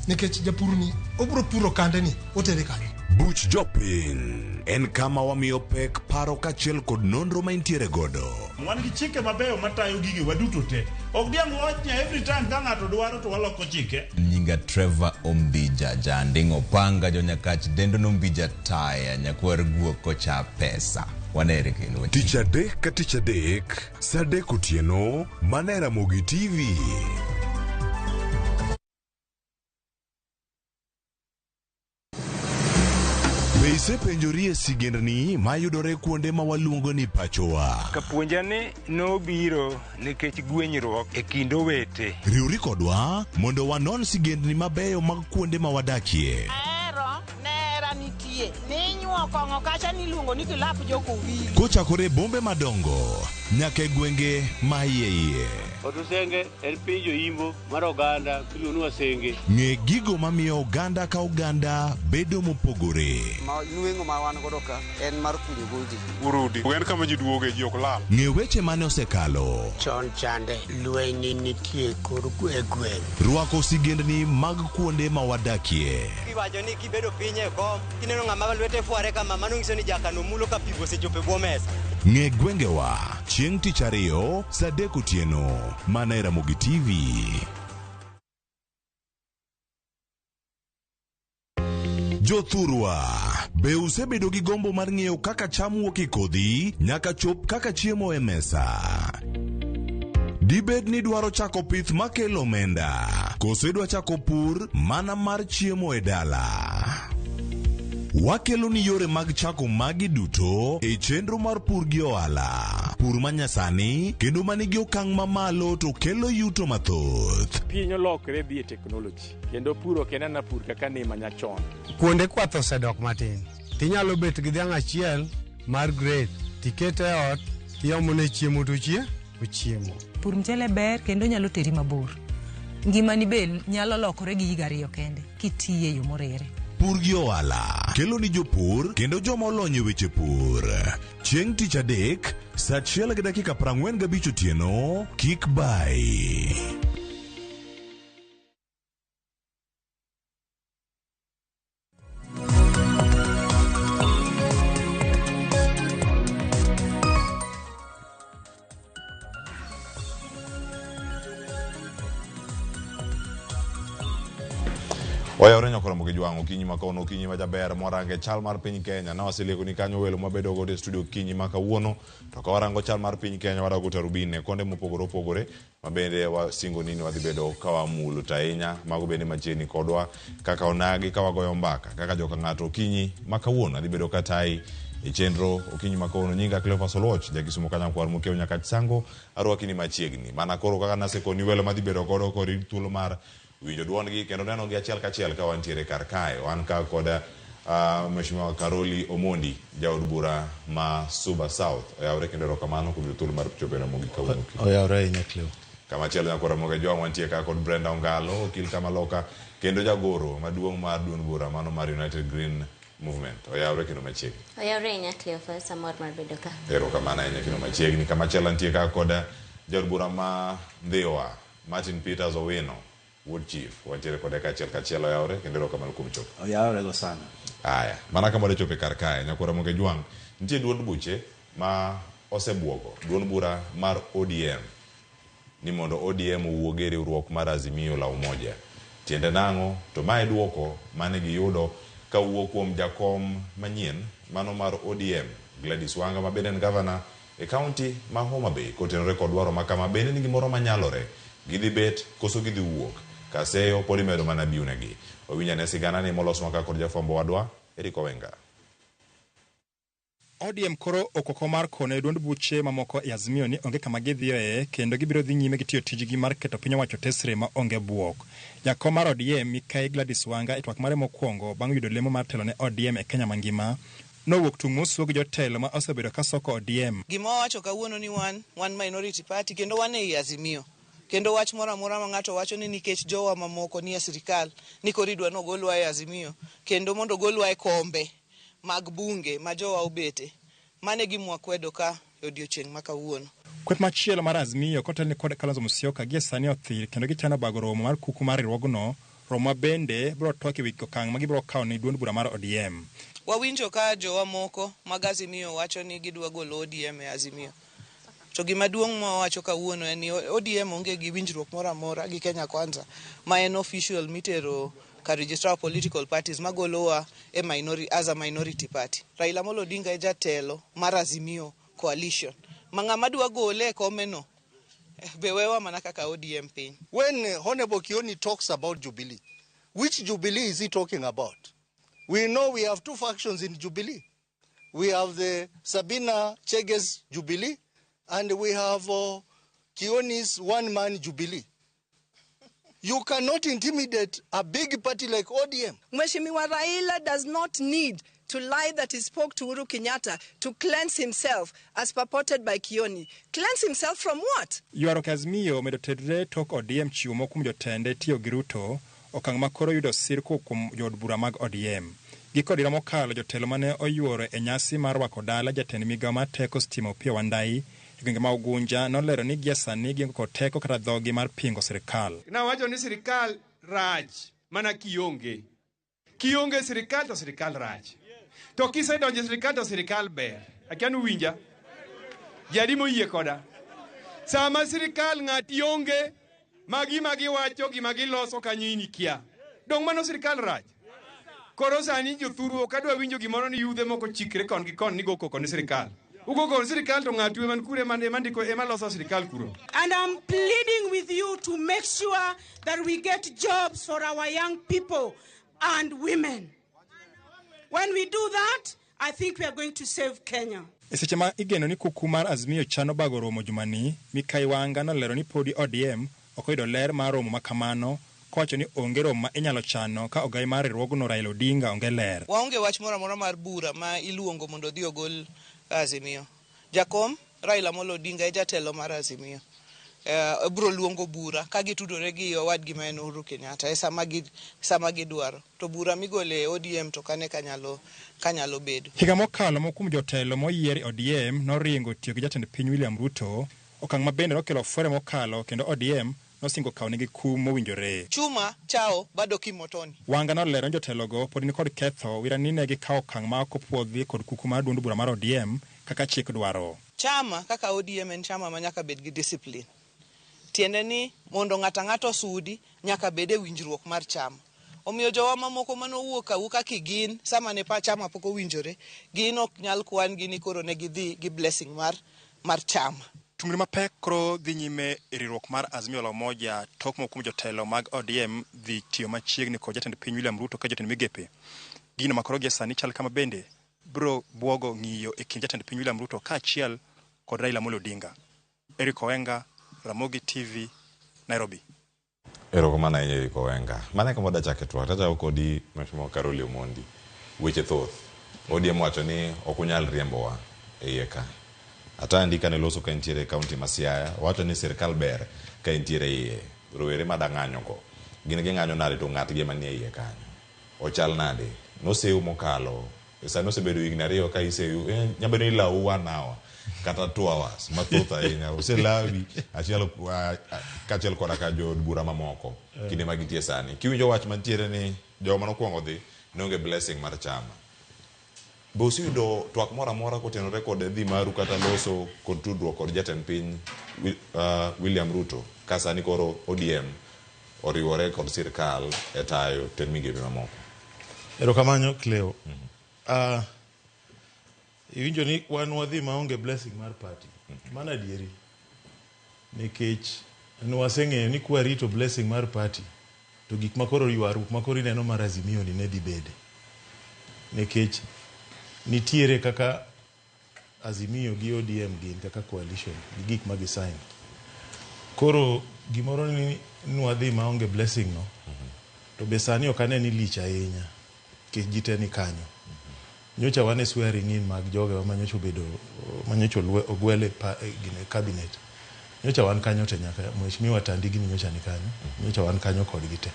Nikech japur ni obro puro kande ni otere kare.
Buch jopiny en kama wamiyo pek paro kachiel kod nonro ma intiere godo.
Wan gi chike mabeyo matayo gigi waduto te. Ok diang' wachnya every time ka ng'ato dwaro to waloko chike.
Nyinga Trevor Ombija jandingo panga jo nyakach dendo nombija taya nyakwar guok kocha pesa. Wanere kendo.
Tich adek ka tich adek, saa 3 otieno, mana Ramogi TV. Isepenjori sigendni mayudore kuonde ma waluongo ni pachowa.
Kapuonjani nobiro nikech gwenyruok e kind owete.
Riwri kodwa mondo wanon sigendni mabeyo mag kuonde ma wadakie.
Nera nitie. Ninyuo kong'o kacha niluongo ni kilap jokowili.
Kochakore bombe madongo nyaka e gwenge ma iye.
Otusenge en piny joimbo mar oganda miluongo ni Wasenge.
Ng'e gigo mamiyo oganda ka oganda bedo mopogore.
Nueng'o ma wan godo ka en mar kunyo goldi.
Urudi. En kama ji duoge ji ok lal.
Ng'e weche mane osekalo.
Chon chande lweny nitie kor e gweng'.
Rwako sigendni mag kuonde ma wadakie.
Kiwacho ni kibedo piny e kom, kineno ng'ama lwete fuare kama mano nyiso ni jakano mulo ka pigo sechope bwo mesa.
Ng'e gwengewa chieng' tich ariyo saa 3 otieno mana Ramogi TV. Jothurwa, be usebedo gi gombo mar ng'eyo kaka cham wuok e kodhi nyaka chop kaka chiemo e mesa? Dibed ni dwaro chako pith makelo omenda, koso idwa chako pur mana mar chiemo e dala? Wakelo ni yore mag chako magi duto e chenro mar pur gi ohala. Pur manyasani kendo manigi okang' mamalo to kelo yuto mathoth.
Piny olokre dhi e teknoloji kendo puro kenana pur kaka ni manyachon.
Kuonde kwath osedok matin. Tinyalo bet gi dhiang' achiel mar grade tikete e ot tiomone chiemo to ochiemo.
Pur mchele ber kendo nyalo teri mabor. Ngimani be nyalo lokore gi higa 2 kende kitiye yo morere.
Pur gi ohala kelo ni jopur kendo joma olony e weche pur. Chieng' tich adek saa 1:45 otieno, kik bai.
Wayore nyakora Ramogi jwang' okinyi makawono, okinyi majaber mwarange chal mar piny Kenya. Na wasilieko ni kanyo welo mabedo godo e studio okinyi makawuono. To ka warango chal mar piny Kenya wadago tarubine konde mopogore opogore mabende wasingo nini wadhi bedo ka wamulo tainya mago bende machiegni kodwa kaka onagi ka wagoyo mbaka kaka joka ng'ato. Okinyi makawuono adhi bedo katai e chenro okinyi makawuono. Nyinga Cleophas Oloch jakisumo kanyakwar mokeo nyaka Chisango arwakini machiegni mana koro kaka nasekoni welo madhi bedo godo kori thuolo mar winjo duondgi kendo neno gi achiel kachiel ka wantiere kar kae. Wan ka koda Mheshimiwa Karoli Omondi, jaod bura ma Suba South. Oyawre kendo erokamano kuom thuolo mar chopo Ramogi kawuono.
Oyawre nyaklew.
Kama chielo nyakora Ramogi jwang' wantie ka kod Brenda Ongalo, okil kama loka kendo jagoro maduong' mar duond bura mano mar United Green Movement. Oyawre kendo machiegni.
Oyawre nyaklew fa samor mar bedo ka.
Erokamano ahinya kendo machiegni. Kama chielo nitie ka koda jaod bura ma Ndhiwa, Martin Peters Owino, Wood Chief. Wantiere kode kachiel oyawre kendo erokamano kuom chopo.
Oyawre go sana.
Aya, mana kama chope kar kae nyakora Ramogi jwang' nitie duond buche ma osebuogo duond bura mar ODM ni mondo ODM owuog e riwruok mar Azimio la Umoja. Tiende nang'o? To mae duoko mane giyudo ka wuok kuom jakom manyien mano mar ODM Gladys Wanga ma bende en governor e county ma Homa Bay kotenore kod dwaro ma kama bende ni gimoro manyalore gidhi bet koso gidhi wuok kaseyo podi medo mana biunegi. Owinyane sigana ni molos maka kod jafwambo wadwa Eric Owenga.
ODM koro okoko mar kone duond buche mamoko e Azimio ni onge kama gidhiyoe kendo gibiro dhi nyime gi tiyo tijgi mar keto piny owacho tesre ma onge buok. Jakom mar ODM Mikai Gladys Wanga e twak mare mokwongo bang' yudo lemo mar telo ne ODM e Kenya mangima nowuok tung' mosuo gi jotelo ma osebedo ka soko ODM.
Gima wacho kawuono ni wan minority party kendo wan ei Azimio. Kendo wach moro amora ma ng'ato wacho ni nikech jowa mamoko ni e sirikal ni koridwa no golwa e Azimio kendo mondo golwa e kombe mag bunge ma jowa obete. Mane gimwa kwedo ka odiochieng' ma kawuono.
Kweth machielo mar Azimio kotel ni kod Kalonzo Musyoka gie sani othir kendo gichano bago romo mar kuku mar riwruogno, romo bende biro twak ewi okang' ma gibiro kawo ni duond bura mar ODM.
Wawinjo ka jowa moko mag Azimio wacho ni gidwa golo ODM e Azimio. To gima duong' ma wacho kawuono en ni ODM onge gi winjruok moro amora gi Kenya Kwanza ma en official mitero ka registrar of political parties magolowa e as a minority party. Raila Amolo Odinga e jatelo mar Azimio coalition. Mang'ama dwa gole e komeno bewewa mana kaka ODM piny.
When Honorable Kioni talks about Jubilee, which Jubilee is he talking about? We know we have two factions in Jubilee. We have the Sabina Chege's Jubilee and we have Kioni's one-man Jubilee. You cannot intimidate a big party like ODM.
Mheshimiwa Raila does not need to lie that he spoke to Uhuru Kenyatta to cleanse himself as purported by Kioni. Cleanse himself from what?
Ywaruok Azimio medo tedre tok ODM chiwo mokum jotende tiyo gi Ruto, okang' makoro yudo sir kuom jod bura mag ODM. Giko dira mokalo jotelo mane oyuoro e nyasi mar rwako dala jatend migawo mar teko stima Opiyo Wandayi e gwenge ma Ugunja nolero ni gie sani gionge kod teko kata dhogi mar pingo sirikal.
Nawacho ni sirikal rach mana kionge sirikal to sirikal rach. To kisedonjo sirikal to sirikal ber. Akia nuwinja. Jadi moyie koda. Sama sirikal ng'ati onge magi wacho gi magi loso kanyini kia. Dong mano sirikal rach. Koro sani jothuru kadwa winjo gimoro ni yudhe moko chikre kon gi kon ni go koko ni sirikal. Ugo kon sirikal to ng'atu eman kure mandiko ema loso sirikal kuro.
And I'm pleading with you to make sure that we get jobs for our young people and women. When we do that, I think we are going to save Kenya.
Eseche ma igeno ni kuku mar Azimio chano bago romo jumani, Mikai Wanga nolero ni podi ODM okoyudo ler mar romo makamano, kowacho ni onge romo ma inyalo chano ka ogai mar riwruogno Raila Odinga onge ler.
Waonge wach moro amora mar bura ma iluongo mondo odhi ogol Azimio. Jakom Raila Amolo Odinga e jatelo mar Azimio. Bro luongo bura ka gitudore gi owadgi ma en Uhuru Kenyatta sama gidwaro. To bura migole ODM to kane kanyalo bedo.
Higa mokalo mokum jotelo moyier ODM noringo tiyo gi jatend piny William Ruto, okang' ma bende nokelo fwere mokalo kendo ODM nosingo kawo negi kum mowinjore.
Chuma chao bado kimotoni.
Wanga nolero jotelogo pod ni kod ketho wira ni ne gikawo okang' ma kopuodhi kod kuku mar duond bura mar ODM kaka chik dwaro.
Chama kaka ODM en chama ma nyaka bed gi discipline. Tiende ni mondo ng'ato sudi nyaka bede winjruok mar chama. Omiyo jowa mamoko manowuok awuka kigin sama ne pa chama pok owinjore gin ok nyal kwan gi ni koro ne gidhi gi blessing mar chama.
Tumri mapek koro dhi nyime e riwruok mar Azimio la Umoja tok mokum jotelo mag ODM dhi tiyo machiegni kod jatend piny William Ruto ka jatend migepe. Gino makoro gie sani chal kama bende bro buogo ng'iyo e kind jatend piny William Ruto kaachiel kod Raila Amolo Odinga. Eric Owenga, Ramogi TV, Nairobi.
Erokamano ahinya Eric Owenga. Mane kama dachake twak tachawo kodi Mheshimiwa Karoli Omondi. Weche thoth. ODM wacho ni ok unyal riembowa e iye ka. Ata andika ne loso ka entiere kaunti ma Siaya, wacho ni sirikal ber ka entiere iye. Rowere madang'anyo go. Gin ging'anyo nade to ng'atgi manie iye kanyo. Ochal nade. Noseu mokalo. Esa nosebedo higni 2 ka iseu. Nyabedo ni lau 1 hour. Kata 2 hours. Mathoth ahinya. Oselawi kachiel koda ka jod bura mamoko. Kinde magitie sani. Kiwinjo wach mantiere ni joma nokwongo dhi nonge blessing mar chama. Bosi yudo twak mora mora kotenore kod dhi maru kata loso kod tudruok kod jatend piny William Ruto kasa ni koro ODM oriwore kod sirikal e tayo tend migepe mamoko.
Erokamano Cleo. Iwinjo ni wan wadhi maonge blessing mar party. Mana adieri. Nikech nwaseng'eyo ni kwarito blessing mar party to gik makoro ywaruok makoro ineno mar Azimio ni ne dhi bede. Nikech nitiere kaka Azimio gi ODM gin kaka coalition gi gik ma gisign. Koro gimoro ni nwadhi maonge blessing no, to be sani ok ane ni lich ahinya ke jite ni kanyo. Nyocha wane swearing in mag joge ma nyocha obedo manyocha ogwele gine cabinet. Nyocha wan kanyo te nyaka mheshimiwa Tandigi ni nyocha ni kanyo. Nyocha wan kanyo kod gite.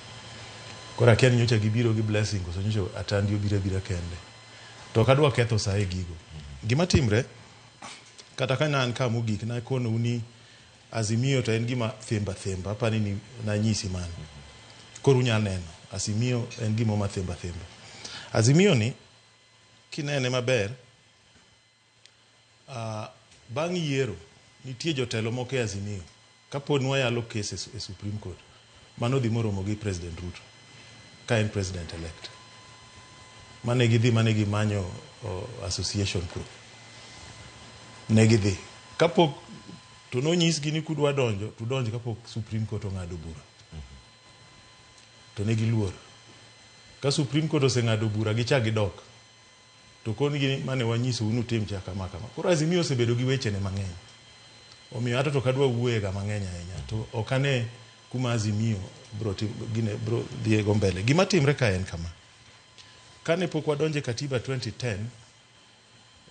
Kora ken nyocha gibiro gi blessing koso nyocha Atandi obira kende. To kadwa ketho sae gigo. Gima timre kata kana an kama mogik na kono uni Azimio to en gima themba pani ni na nyisi man. Koro unya neno Azimio en gima ma themba. Azimio ni kinene maber bang' yiero nitie jotelo moko e Azimio kapod nwayalo case e Supreme Court mano dhi moromo gi President Ruto ka en president elect mane gi manyo association group negidhi kapok to nonyisgi ni kudwa donjo to donjo kapok Supreme Court ong'ado bura to negiluor ka Supreme Court oseng'ado bura gichak gidok to konigi mane wanyiso unu tim cha kama koro Azimio osebedo gi weche ne mang'eny omiyo hata to kadwa wuoye ga mang'eny ahinya to okane kuma Azimio bro Diego mbele gima timre ka en kama kane pok wadonje katiba 2010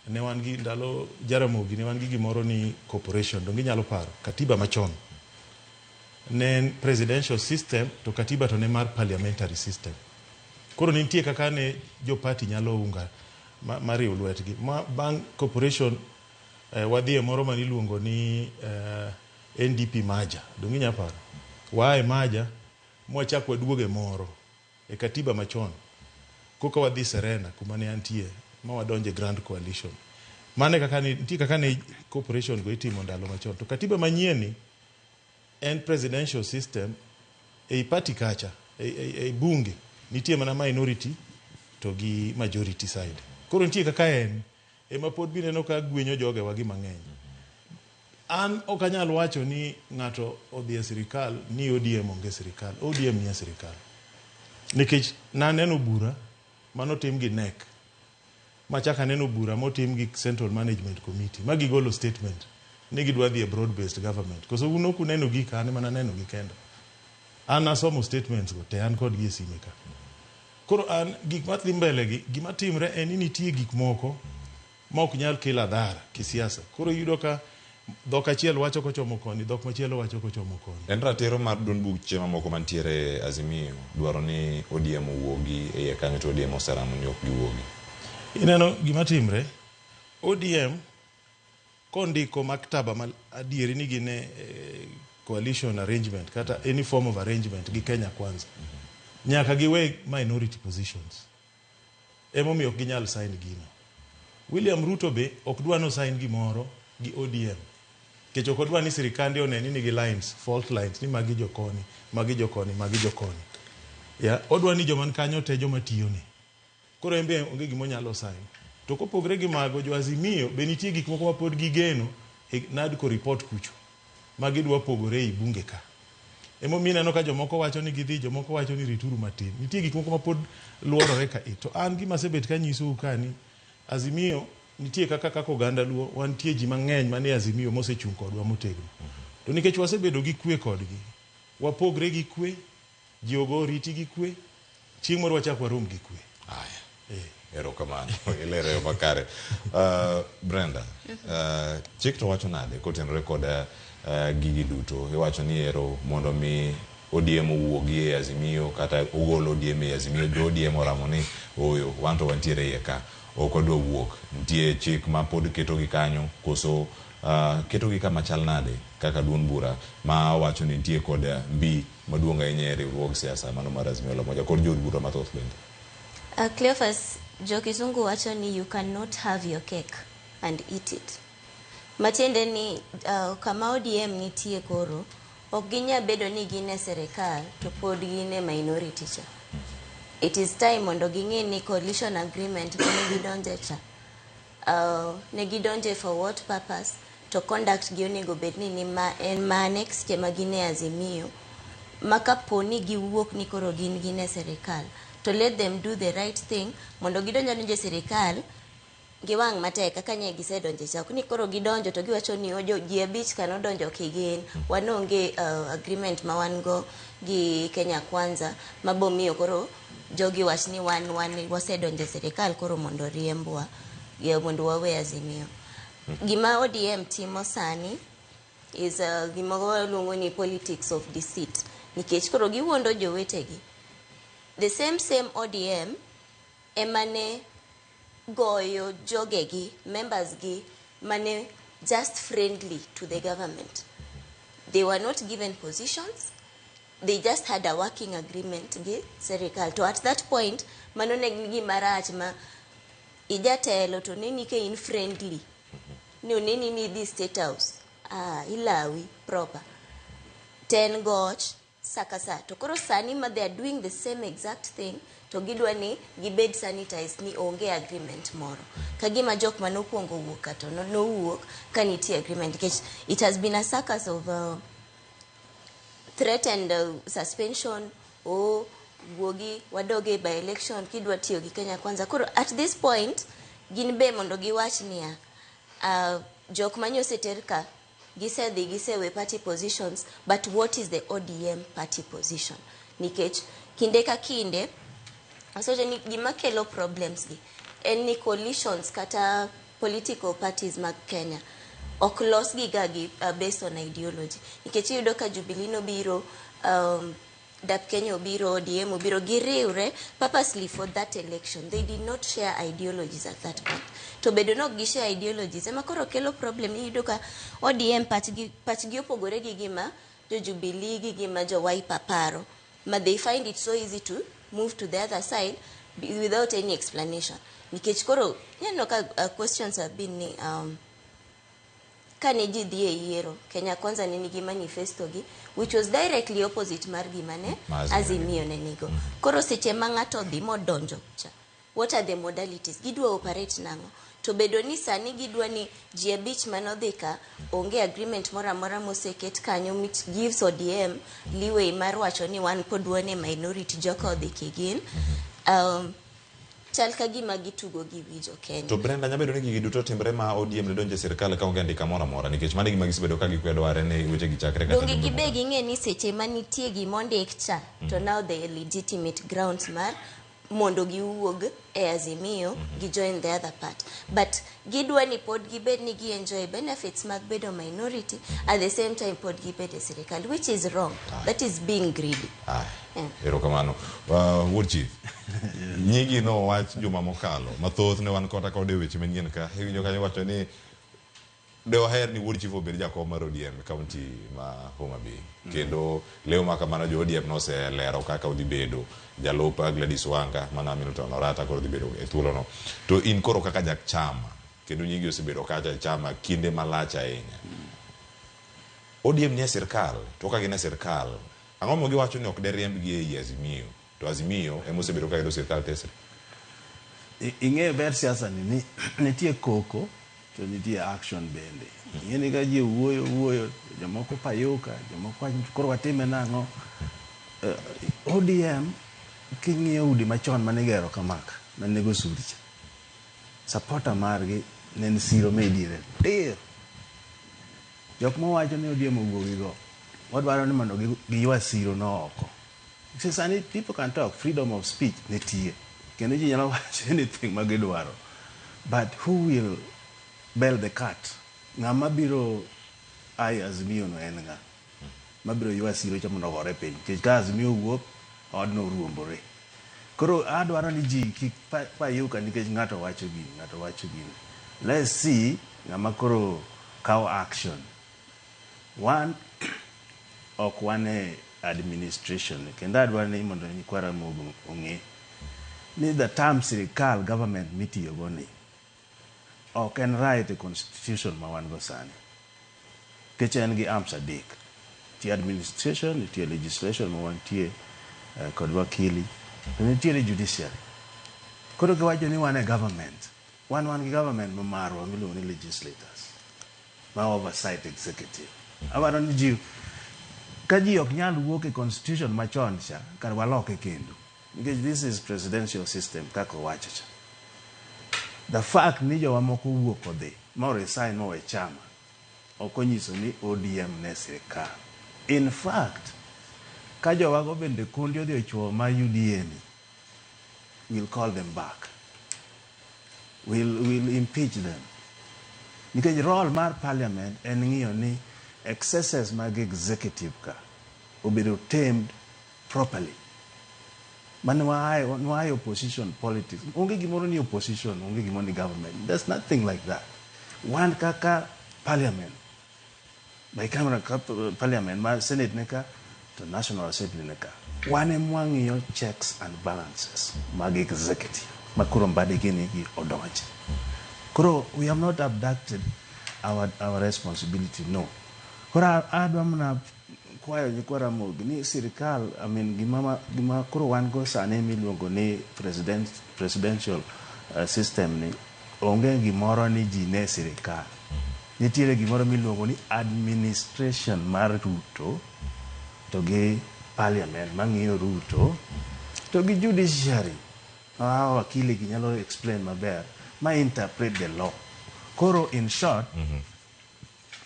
ne wan gi ndalo Jaramogi ne wan gi gimoro ni corporation dongi nyalo paro katiba machon ne presidential system to katiba to ne mar parliamentary system koro nitie kaka ne jo party nyalo unga mariw lwetgi bang' corporation wadhie moro mani luongo ni NDP maja dongi nya paro wae maja mwachak waduoge moro e katiba machon koka wadhi Serena kuma ne antie ma wadonje grand coalition mane kaka ne corporation go itimo ndalo machon to katiba manyieni en presidential system e party kacha e bunge nitie mana minority to gi majority side koro nitie kaka en ema pod bineno ka gwenyo joge wagi mang'eny an okanyal wacho ni ng'ato odhi e sirikal ni ODM onge sirikal ODM ni sirikal nikech naneno bura manotim gi NEC machaka neno bura motim gi Central Management Committee magi golo statement ni gidwa dhi e broad based government koso uno kuneno gi kane mana neno gi kenda an asomo statements go te an kod gi sime ka koro an gik madhi mbele gi gima timre en ni nitie gik moko ma ok nyal kelo adhara kisiasa koro yudo ka dhok achiel wacho kochomo koni dhok machielo wacho kochomo koni
en ratiro mar duond buche mamoko mantiere Azimio dwaro ni ODM owuogi e kanyo to ODM oseramo ni ok giwuogi
ineno gima timre ODM kondiko maktaba mal adieri ni gine coalition arrangement kata any form of arrangement gi Kenya Kwanza nyaka giwe minority positions emomiyo ok ginyal sign gino William Ruto be ok dwa no sign gimoro gi ODM kech ok odwa ni sirikande oneni ni gi lines fault lines ni magi jokoni ya odwa ni joman kanyo te joma tiyone koro embe onge gimo nyalo sign to kopogre gi mago jo Azimio be nitie gik moko mapod gigeno nad ko report kucho magi dwa pogore i bunge ka emomiyo neno ka jomoko wacho ni gidhi jomoko wacho ni rituru matin nitie gik moko mapod luorore ka to an gima sebet ka nyiso ukani Azimio nitie kaka oganda luo wantie ji mang'eny mane Azimio mosechung kodwa motegno to nikech wasebedo gi kwe kodgi wapogre gi kwe ji ogoriti gi kwe chieng' moro wachak warom gi kwe
erokamano ilere makare Brenda chik to wacho nade kotenore kod gigi duto iwacho ni ero mondo mi ODM owuogi e Azimio kata ogol ODM e Azimio jo ODM oramo ni oyo wanto wantiere iye ka ok odwa wuok nitie chik ma pod keto gi kanyo koso keto gi kama chal nade kaka duond bura ma wacho ni nitie kod mbi maduong' ahinya e riwruog siasa mano mar Azimio la Umoja kod jood bura mathoth bende
Cleophas jo kisungu wacho ni you cannot have your cake and eat it matiende ni kama ODM nitie koro ok ginya bedo ni gine serikal to pod gine minority cha it is time mondo ging'e ni coalition agreement ne gidonje cha ne gidonje for what purpose to conduct gi onego bed ni en next tema gine Azimio makaponi giwuok ni koro gine serikal to let them do the right thing mondo gidonja nje serikal giwang' matek kaka nye gisedonjo chako ni koro gidonjo to giwacho ni ojo ji abich kano donjo kigin wanonge agreement ma wan go gi Kenya Kwanza mabomiyo koro jogi wach ni wan wasedonjo sirikal koro mondo riembwa mondo wawe Azimio. Gima ODM timo sani is gima waluongo ni politics of deceit nikech koro giwuondo jowetegi. The same ODM emane goyo jogegi members gi mane just friendly to the government. They were not given positions. They just had a working agreement gi serikal. To at that point manone gi marach ma ijatelo to neni ke in friendly. No neni ni this state house. Ilawi proper. 10 goch sakasa. To koro sani ma they are doing the same exact thing. To gidwa ni gibed sanitized ni onge agreement moro. Kagima jok manokuongo wuok kato no wuok kaniti agreement. It has been a circus of threatened suspension or wogi wadoge by election kidwa tiyo gi Kenya Kwanza. Kuro at this point ginbe mondo giwach niya jok manyo seterka gisewe party positions, but what is the ODM party position? Nikech kinde ka kinde asoje ni gima kelo problems gi any coalitions kata political parties mag Kenya ok los gigagi based on ideology. Nikech yudo ka Jubilee no biro DAP Kenya obiro, ODM obiro, giriure purposely for that election. They did not share ideologies at that point. To bedo no gishare ideologies ema koro kelo problem. Yudo ka ODM pachgi opogore gi gima jo Jubilee gi gima jo Wiper paro, but they find it so easy to move to the other side without any explanation. Nikech koro ka questions have been ni kane ji dhie yiero Kenya Kwanza ne nigi manifesto gi which was directly opposite mar gima ne Azimio ne nigo. Koro seche ma ng'ato dhi modonjo cha, what are the modalities? Gidwa operate nango. To bedo ni sani gidwa ni ji abich manodhi ka onge agreement mora mora moseket kanyo which gives ODM leeway mar wacho ni wan pod wane minority joka odhi kigin. Chal ka gima gitugo gi wijo Kenya.
To Brenda nyabedo ni gigi duto timbre ma ODM ne donje sirkal ka onge andika mora mora nikech mane gima gisebedo ka gikwedo are ne weche gichakre kata
donge gibe ging'e ni seche manitie gimondik cha to now the legitimate grounds mar mondo giwuog e Azimio gi join the other part, but gidwa ni pod gibed ni gi enjoy benefits mag bedo minority at the same time pod gibed e sirkal, which is wrong. That is being greedy.
Erokamano. Wuod Chief nyigi no wach juma mokalo mathoth ne wan kota kode weche manyien ka winjo kanyo wacho ni de oher ni Wuod Chief obed jakom mar ODM county ma Homa Bay kendo leo ma kamano jo ODM no se lero kaka odhi bedo jalopa Gladys Wanga mana Milton Orata koro dhi bedo e thuolo no. To in koro kaka jak chama kendo nyigi osebedo kacha chama kinde malach ahinya. ODM ni sirkal to ka gine sirkal ang'o mo giwacho ni ok de riemb gi e Azimio to Azimio emo osebedo ka edo sirkal tesre.
Ing'e ber siasa ni nitie koko to nitie action bende. Ng'eni ka ji wuoyo jomoko payuka jomoko koro watime nang'o. ODM king'iyo udi machon manigero kamaka manego suricha supporter margi ne siro mediere dir jok mowacho ni ODM ogwogigo wadwaro ni mondo giywa siro no oko. Sani people can talk, freedom of speech netie kendo ji nyalo wacho anything magidwaro, but who will bail the cat? Ng'ama biro ai Azimio no en ng'a mabiro ywa siro cha mondo gore piny kech ka Azimio wuok odno ruombore. Koro adwaro ni ji kik payuka nikech ng'ato wacho gini. Let's see ng'ama koro kaw action. One ok wane administration kendo adwaro ni mondo nyikwara mogo ong'e ni the term sirikal government mitiyo go ni ok en right e constitution ma wan go sani kech en gi arms adek. Tie administration, tie legislation ma wantie kod wakili, nitie judiciary. Koro kiwacho ni wan e government, wan gi government ma marwa miluongo ni legislators ma oversight executive. Awaro ni ji ka ji ok nyal wuok e constitution machon cha kar waloke kendo because this is presidential system kako wacho cha. The fact ni jowa moko wuok odhi ma resign ma we chama ok onyiso ni ODM ne sirikal. In fact, ka jowa go bende kundi odhi ochuo ma UDA ni, we'll call them back. We'll impeach them. Because role mar parliament en ng'iyo ni excesses mag executive ka obedo tamed properly. Man why opposition politics? Onge gimoro ni opposition, onge gimoro ni government. There's nothing like that. One kaka parliament. By camera parliament, my senate neka to national assembly neka. One mwangiyo checks and balances. Mag executive. Makuro mbadi gini gi odonje. Kuro, we have not abducted our responsibility, no. Kura adwamna kwayo nyikwara mogi ni sirikal, I mean gima kuro wan go sane miluongo ni presidential system ni onge gimoro ni ji ne sirikal. Nitiere gimoro miluongo ni administration mar Ruto to gi parliament mang'iyo Ruto to gi judiciary. Wakili ginyalo explain maber ma interpret the law. Koro in short,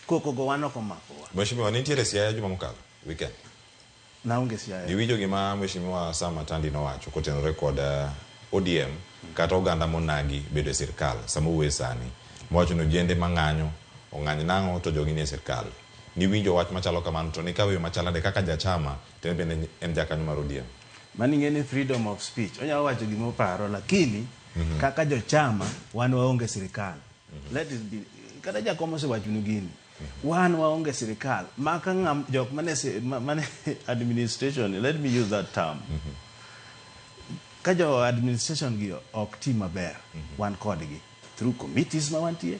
koko go wano komakowa.
Mheshimiwa, nitiere siaya juma mokalo weekend.
Naonge siaya.
Iwinjo gima Mheshimiwa Sam Atandi nowacho kotenore kod ODM kata oganda monagi bedo e sirkal sama uwe sani. Mowacho no jende mang'anyo ong'any nang'o to jogi nie sirkal. Niwinjo wach machalo kamano to nikawe machalade kaka jachama to bende en jakanyo mar ODM.
Mani ng'eni freedom of speech. Onyalo wacho gima oparo lakini kaka jochama wan waonge sirkal. Let it be. Kada jakomo se wacho gini. Wan waonge sirkal. Maka jok mane administration, let me use that term. Kajo administration gi ok ti maber. Wan kodgi through committees ma wantie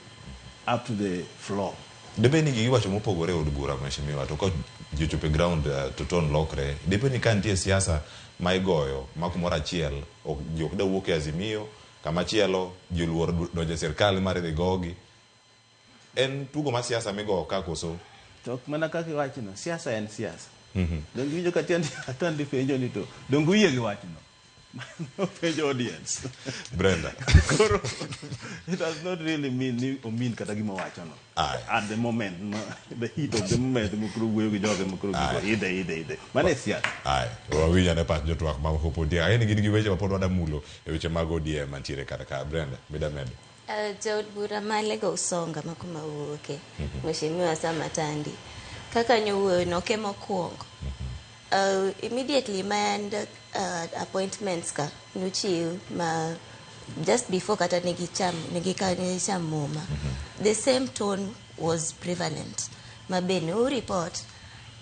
up to the floor.
Depende gi wacho mopogore od bura Mheshimiwa to ko jochope ground to ton lokre. Depende kan tie siasa ma igoyo ma kumora achiel ok jok da wuok e Azimio kama chielo joluor donje sirkal mar gogi. En tugo ma siasa migo ka koso.
To mana kaka wachino siasa en siasa. Dongo winjo ka atandi penjo ni to dongo yie gi wachno. No penjo audience.
Brenda.
It does not really mean kata gima wachono. At the moment, the heat of the moment, mukuru wuyo joge mukuru ide. Mane siasa.
Ai, wawinja ne pat jotwak ma hopodia. Ayen gin gi weche ma pod wada mulo e weche mag ODM mantiere kata ka Brenda. Medo.
Jaod bura malego usonga makuma wuoke. Mheshimiwa Sam Atandi. Kaka nyuwo no kemo kuongo. Immediately my appointments ka nuchi ma just before kata nigi moma. The same tone was prevalent. Mabene u report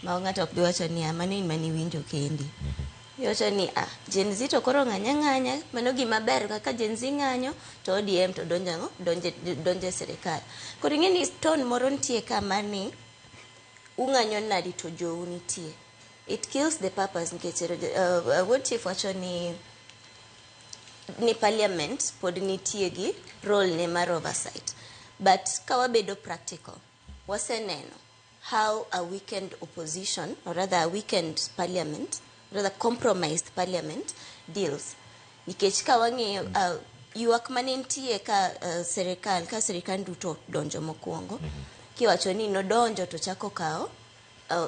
ma ng'ato ok biwacho ni mani winjo kendi. Yocho ni Gen Z to koro ng'anya mano gima ber kaka Gen Z ng'anyo to ODM to donje sirikal. Koro ng'eni tone moro nitie kama ni ung'anyo nadi to jou nitie. It kills the purpose nikech what chief wacho ni parliament pod nitie gi role ne mar oversight. But kawabedo practical, waseneno how a weakened opposition, or rather a weakened parliament, rather compromised parliament deals. Nikech kawang'eyo ywak mane nitie ka sirikal duto donjo mokwongo, kiwacho ni nodonjo to chako kao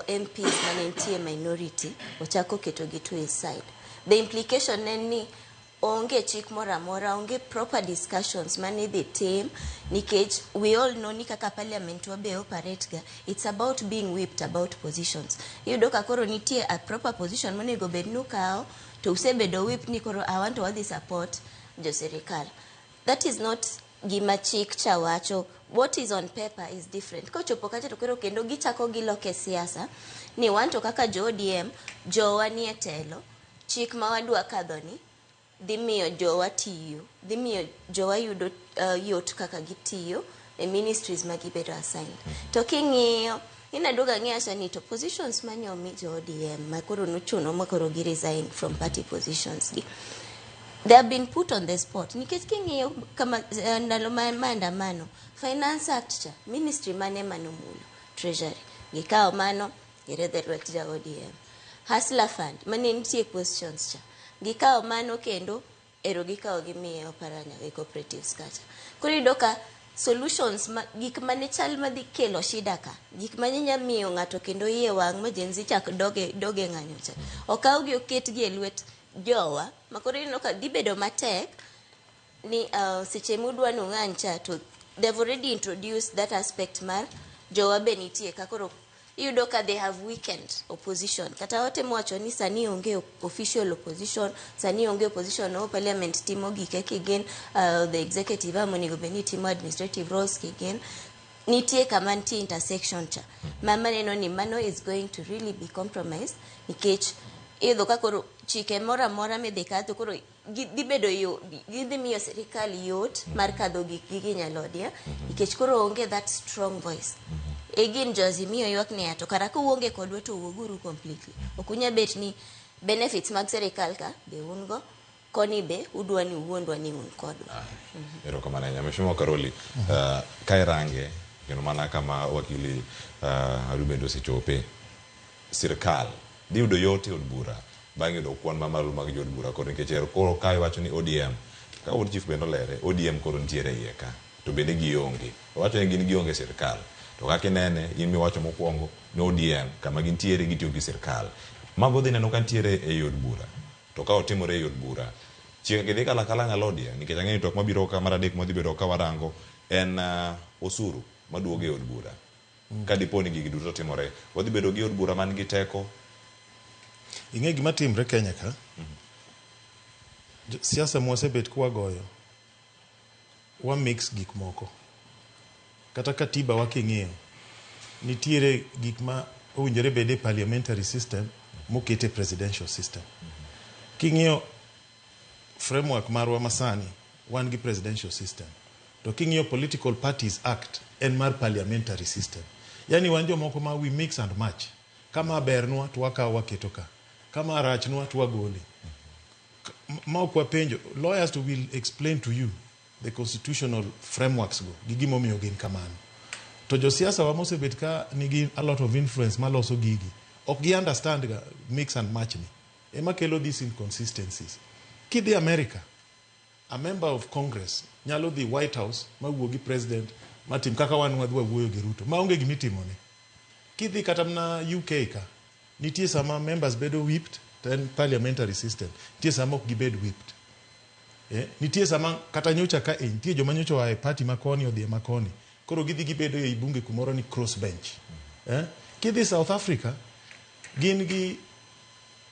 MPs mane nitie minority ochako keto gi to his side. The implication en ni onge chik moramora, onge proper discussions mane the team, nikech we all know ni kaka parliament wabe operate ga, it's about being whipped about positions. Yudo ka koro nitie a proper position mane go bed nukao to usebedo whip ni koro I want to all the support jo serikal. That is not gima chik chawacho. What is on paper is different. Kochopo kata to koro kendo gichako giloke siasa ni wanto kaka jo ODM jo wanie telo chik mawadwa kadhoni dhimiyo jowa tiyo, dhimiyo jowa yudo yot kaka gitiyo e ministries magibedo assigned. To king'iyo inaduoga ng'eya ni to positions manyomi jo ODM makoro nuchuno makoro gi resign from party positions. They have been put on the spot. Nikech king'iyo kama ndalo maandamano, Finance Act cha, ministry mane manumulo, Treasury. Gikao mano, giredhe lwet ja ODM. Hustler Fund, mane nitie questions cha. Gikao mano kendo, ero gikawo gimiye Oparanya e cooperatives kacha. Koro iyudo ka solutions gik mane chal madhi kelo shida ka, gik mane nya miyo ng'ato kendo iye wang' ma Gen Z chak doge ng'anyo cha, okawgi oketgi e lwet jowa, makoro ineno ka dhi bedo matek ni seche mudwa nung'any cha to they've already introduced that aspect mar jowa be nitie ka koro iyudo ka they have weakened opposition. Kata watemo wacho ni sani onge official opposition, sani onge opposition no parliament timo gike kigen the executive amonego beni timo administrative roles kigen, nitie kama nitie intersection cha. Mama neno ni mano is going to really be compromised nikech iyudo ka koro chike mora midhi kadho koro gibedo gidhi miyo sirikal yot mar kadho gigi nyalodia nikech koro onge that strong voice. Egin Azimio ywak ni ato kara ko uonge kodwa to wuoguru completely. Okunya bet ni benefits mag serikal ka be ungo koni be udwa ni uondwa ni un kodwa.
Ero kama na Mheshimiwa Karoli Kairange kino mana kama wakili Ruben Sechope serikal di udo yote od bura bangi do kwan mamalu mag jod bura koro nikech koro kai wacho ni ODM ka od chief bendo lere ODM koro ntiere yeka to bende gionge wacho ni gin gionge serikal to kake nene in mi wacho mokwongo no ODM kama gintiere gitiyo gi serikal mago dhi neno kantiere e yod bura to ka otimore e yod bura chieng' gidhi kala nyalodia nikech ang'eyo tok mabiro ka mar adek madhi bedo ka warango en osuru maduoge e yod bura ka diponi gigi duto timore wadhi bedo gi yod bura man gi teko.
Ing'e gima timre Kenya ka siasa mwasebet kwagoyo wa mix gik moko kata katiba waking'eyo nitiere gik ma owinjore bede parliamentary system mokete presidential system. King'eyo framework marwa masani wan gi presidential system to king'eyo political parties act en mar parliamentary system. Yani wan jomoko ma we mix and match, kama bernwa to wakawo waketo ka, kama rachnwa to wagole. Ma okwa penjo lawyers to will explain to you the constitutional frameworks go gigi momiyo gin kamano. To josiasa wa mosebet ka nigi a lot of influence maloso gigi ok gi understand ga mix and match ni ema kelo these inconsistencies. Kidhi America, a member of Congress nyalo dhi White House mawuo gi president matim kaka wan wadhi wuoyo gi Ruto maonge gimitimo ne. Kidhi kata na UK ka nitie sama members bedo whipped then parliamentary system nitie sama ok gibed whipped. Nitie sama kata nyocha ka nitie joma nyocha wae party makoni odhi makoni koro gidhi gibedo e bunge kumoro ni cross bench. Kidhi South Africa gin gi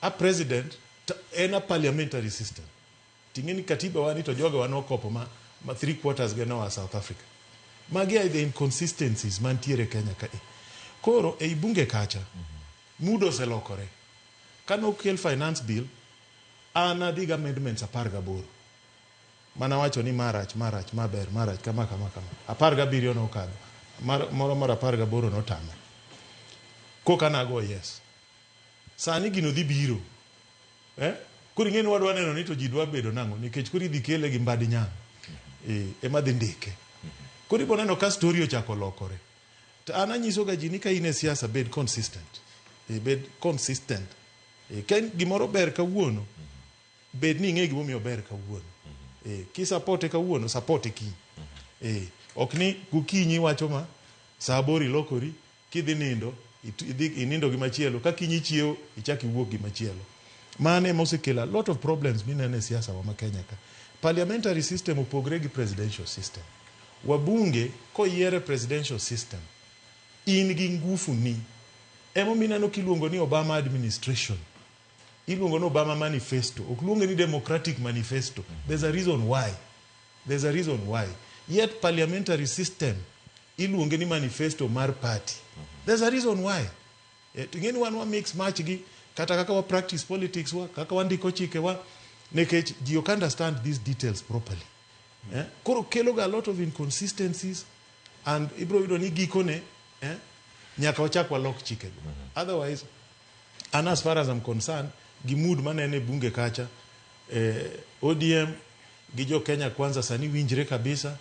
a president en a parliamentary system. Tingeni katiba wani to joga wanokopo ma 3/4 geno wa South Africa. Magi are the inconsistencies mantiere Kenya ka. Koro e bunge kacha mudo se lokore. Kano kel finance bill ana diga amendments 18. Mana wacho ni marach maber marach kama 17 no kadho. Moro 18 no tama. Koka nago yes. Sani gino dhi biro. Kuri ng'eni wadwa neno ni to ji dwa bedo nango nikech kuri dhi kele gi mbadi nyang. Ema dhi ndike. Kuri boneno ka story ochako lokore. To ana nyiso ga ji ni ka ine siasa bed consistent. Bed consistent. Ken gimoro ber kawuono bed ni ng'e gimomiyo ber kawuono. Ki support kawuono support ki. Ok ni gokinyi wacho ma saa 8 lokori kidhi nindo inindo gi machielo ka kinyi chiewo ichaki wuok gi machielo. Mane mosekela a lot of problems minene siasa wa Kenya ka. Parliamentary system opogre gi presidential system. Wabunge ko yiere presidential system in gi ngufu ni emo mineno kiluongo ni Obama administration, iluongo ni Obama manifesto, okluongo ni democratic manifesto. There's a reason why. Yet parliamentary system iluongo ni manifesto mar party. There's a reason why. Tingeni wa mix match gi kata kaka wa practice politics wa kaka wandiko chike wa nekech ji ok understand these details properly. Koro kelo ga a lot of inconsistencies and ibro yudo ni gikone nyaka wachak walok chike. Otherwise, and as far as I'm concerned, gi mood manene bunge kacha ODM gi jo Kenya kwanza sani winjre kabisa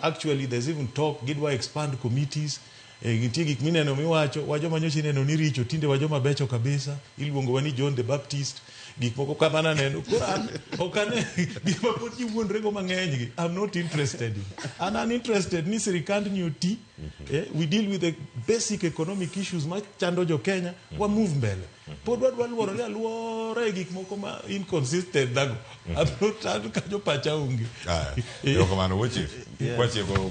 Actually, there's even talk, gidwa expand committees, gintie gik mineno miwacho, wajoma nyocha neno ni richo, tinde wajoma becho kabisa, iluongo wani John the Baptist, gik moko kamana neno. Koran, okane, gik mapod ji wuondrego mang'eny gi, I'm not interested in. And I'm interested ni sirikand ni oti, we deal with the basic economic issues ma chando jo Kenya, wa move mbele. Pod wadwa luorore aluora gik moko ma inconsistent dago. I'm not kajo pacha ungi.
Yoko mano weche.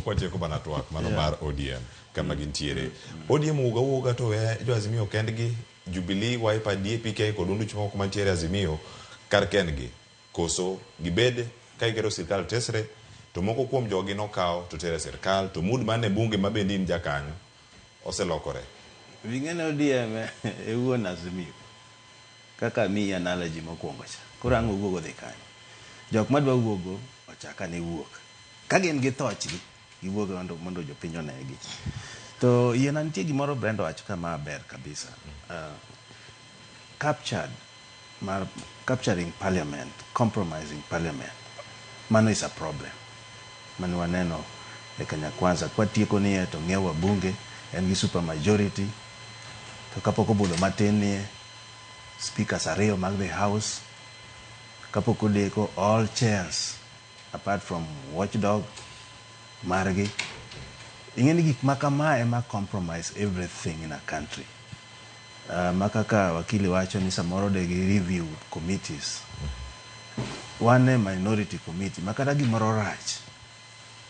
Kwache ko bana twak mano mar ODM kama gintiere. ODM uga to jo Azimio kendgi, Jubilee, Wiper, DAP kod undu chimo kuma tiere Azimio kar kendgi. Koso gibed ka igero sirkal tesre to moko kuom jogi nokawo to tere sirkal to mood mane bunge mabendi in jakanyo oselokore.
Vingene ODM e wuon Azimio kaka mi analogy mokwongo cha. Koro ang' wuogo dhi kanyo. Jok madwa wuogo ochaka ne wuok. Ka gin gi thochgi giwuogo mondo jopiny onegi. To yien nitie gimoro Brenda wacho kama ber kabisa. Capturing parliament, compromising parliament. Mano is a problem. Mano waneno e Kenya Kwanza kwa tieko ni to ng'iewo wabunge en gi super majority. To kapok obudho matin ni speakers ariyo mag the house. Kapok odeko all chairs apart from watchdog margi. Ingeni gik makama ema compromise everything in a country. Makaka wakili wacho ni samoro de review committees. One minority committee makata gimoro rach.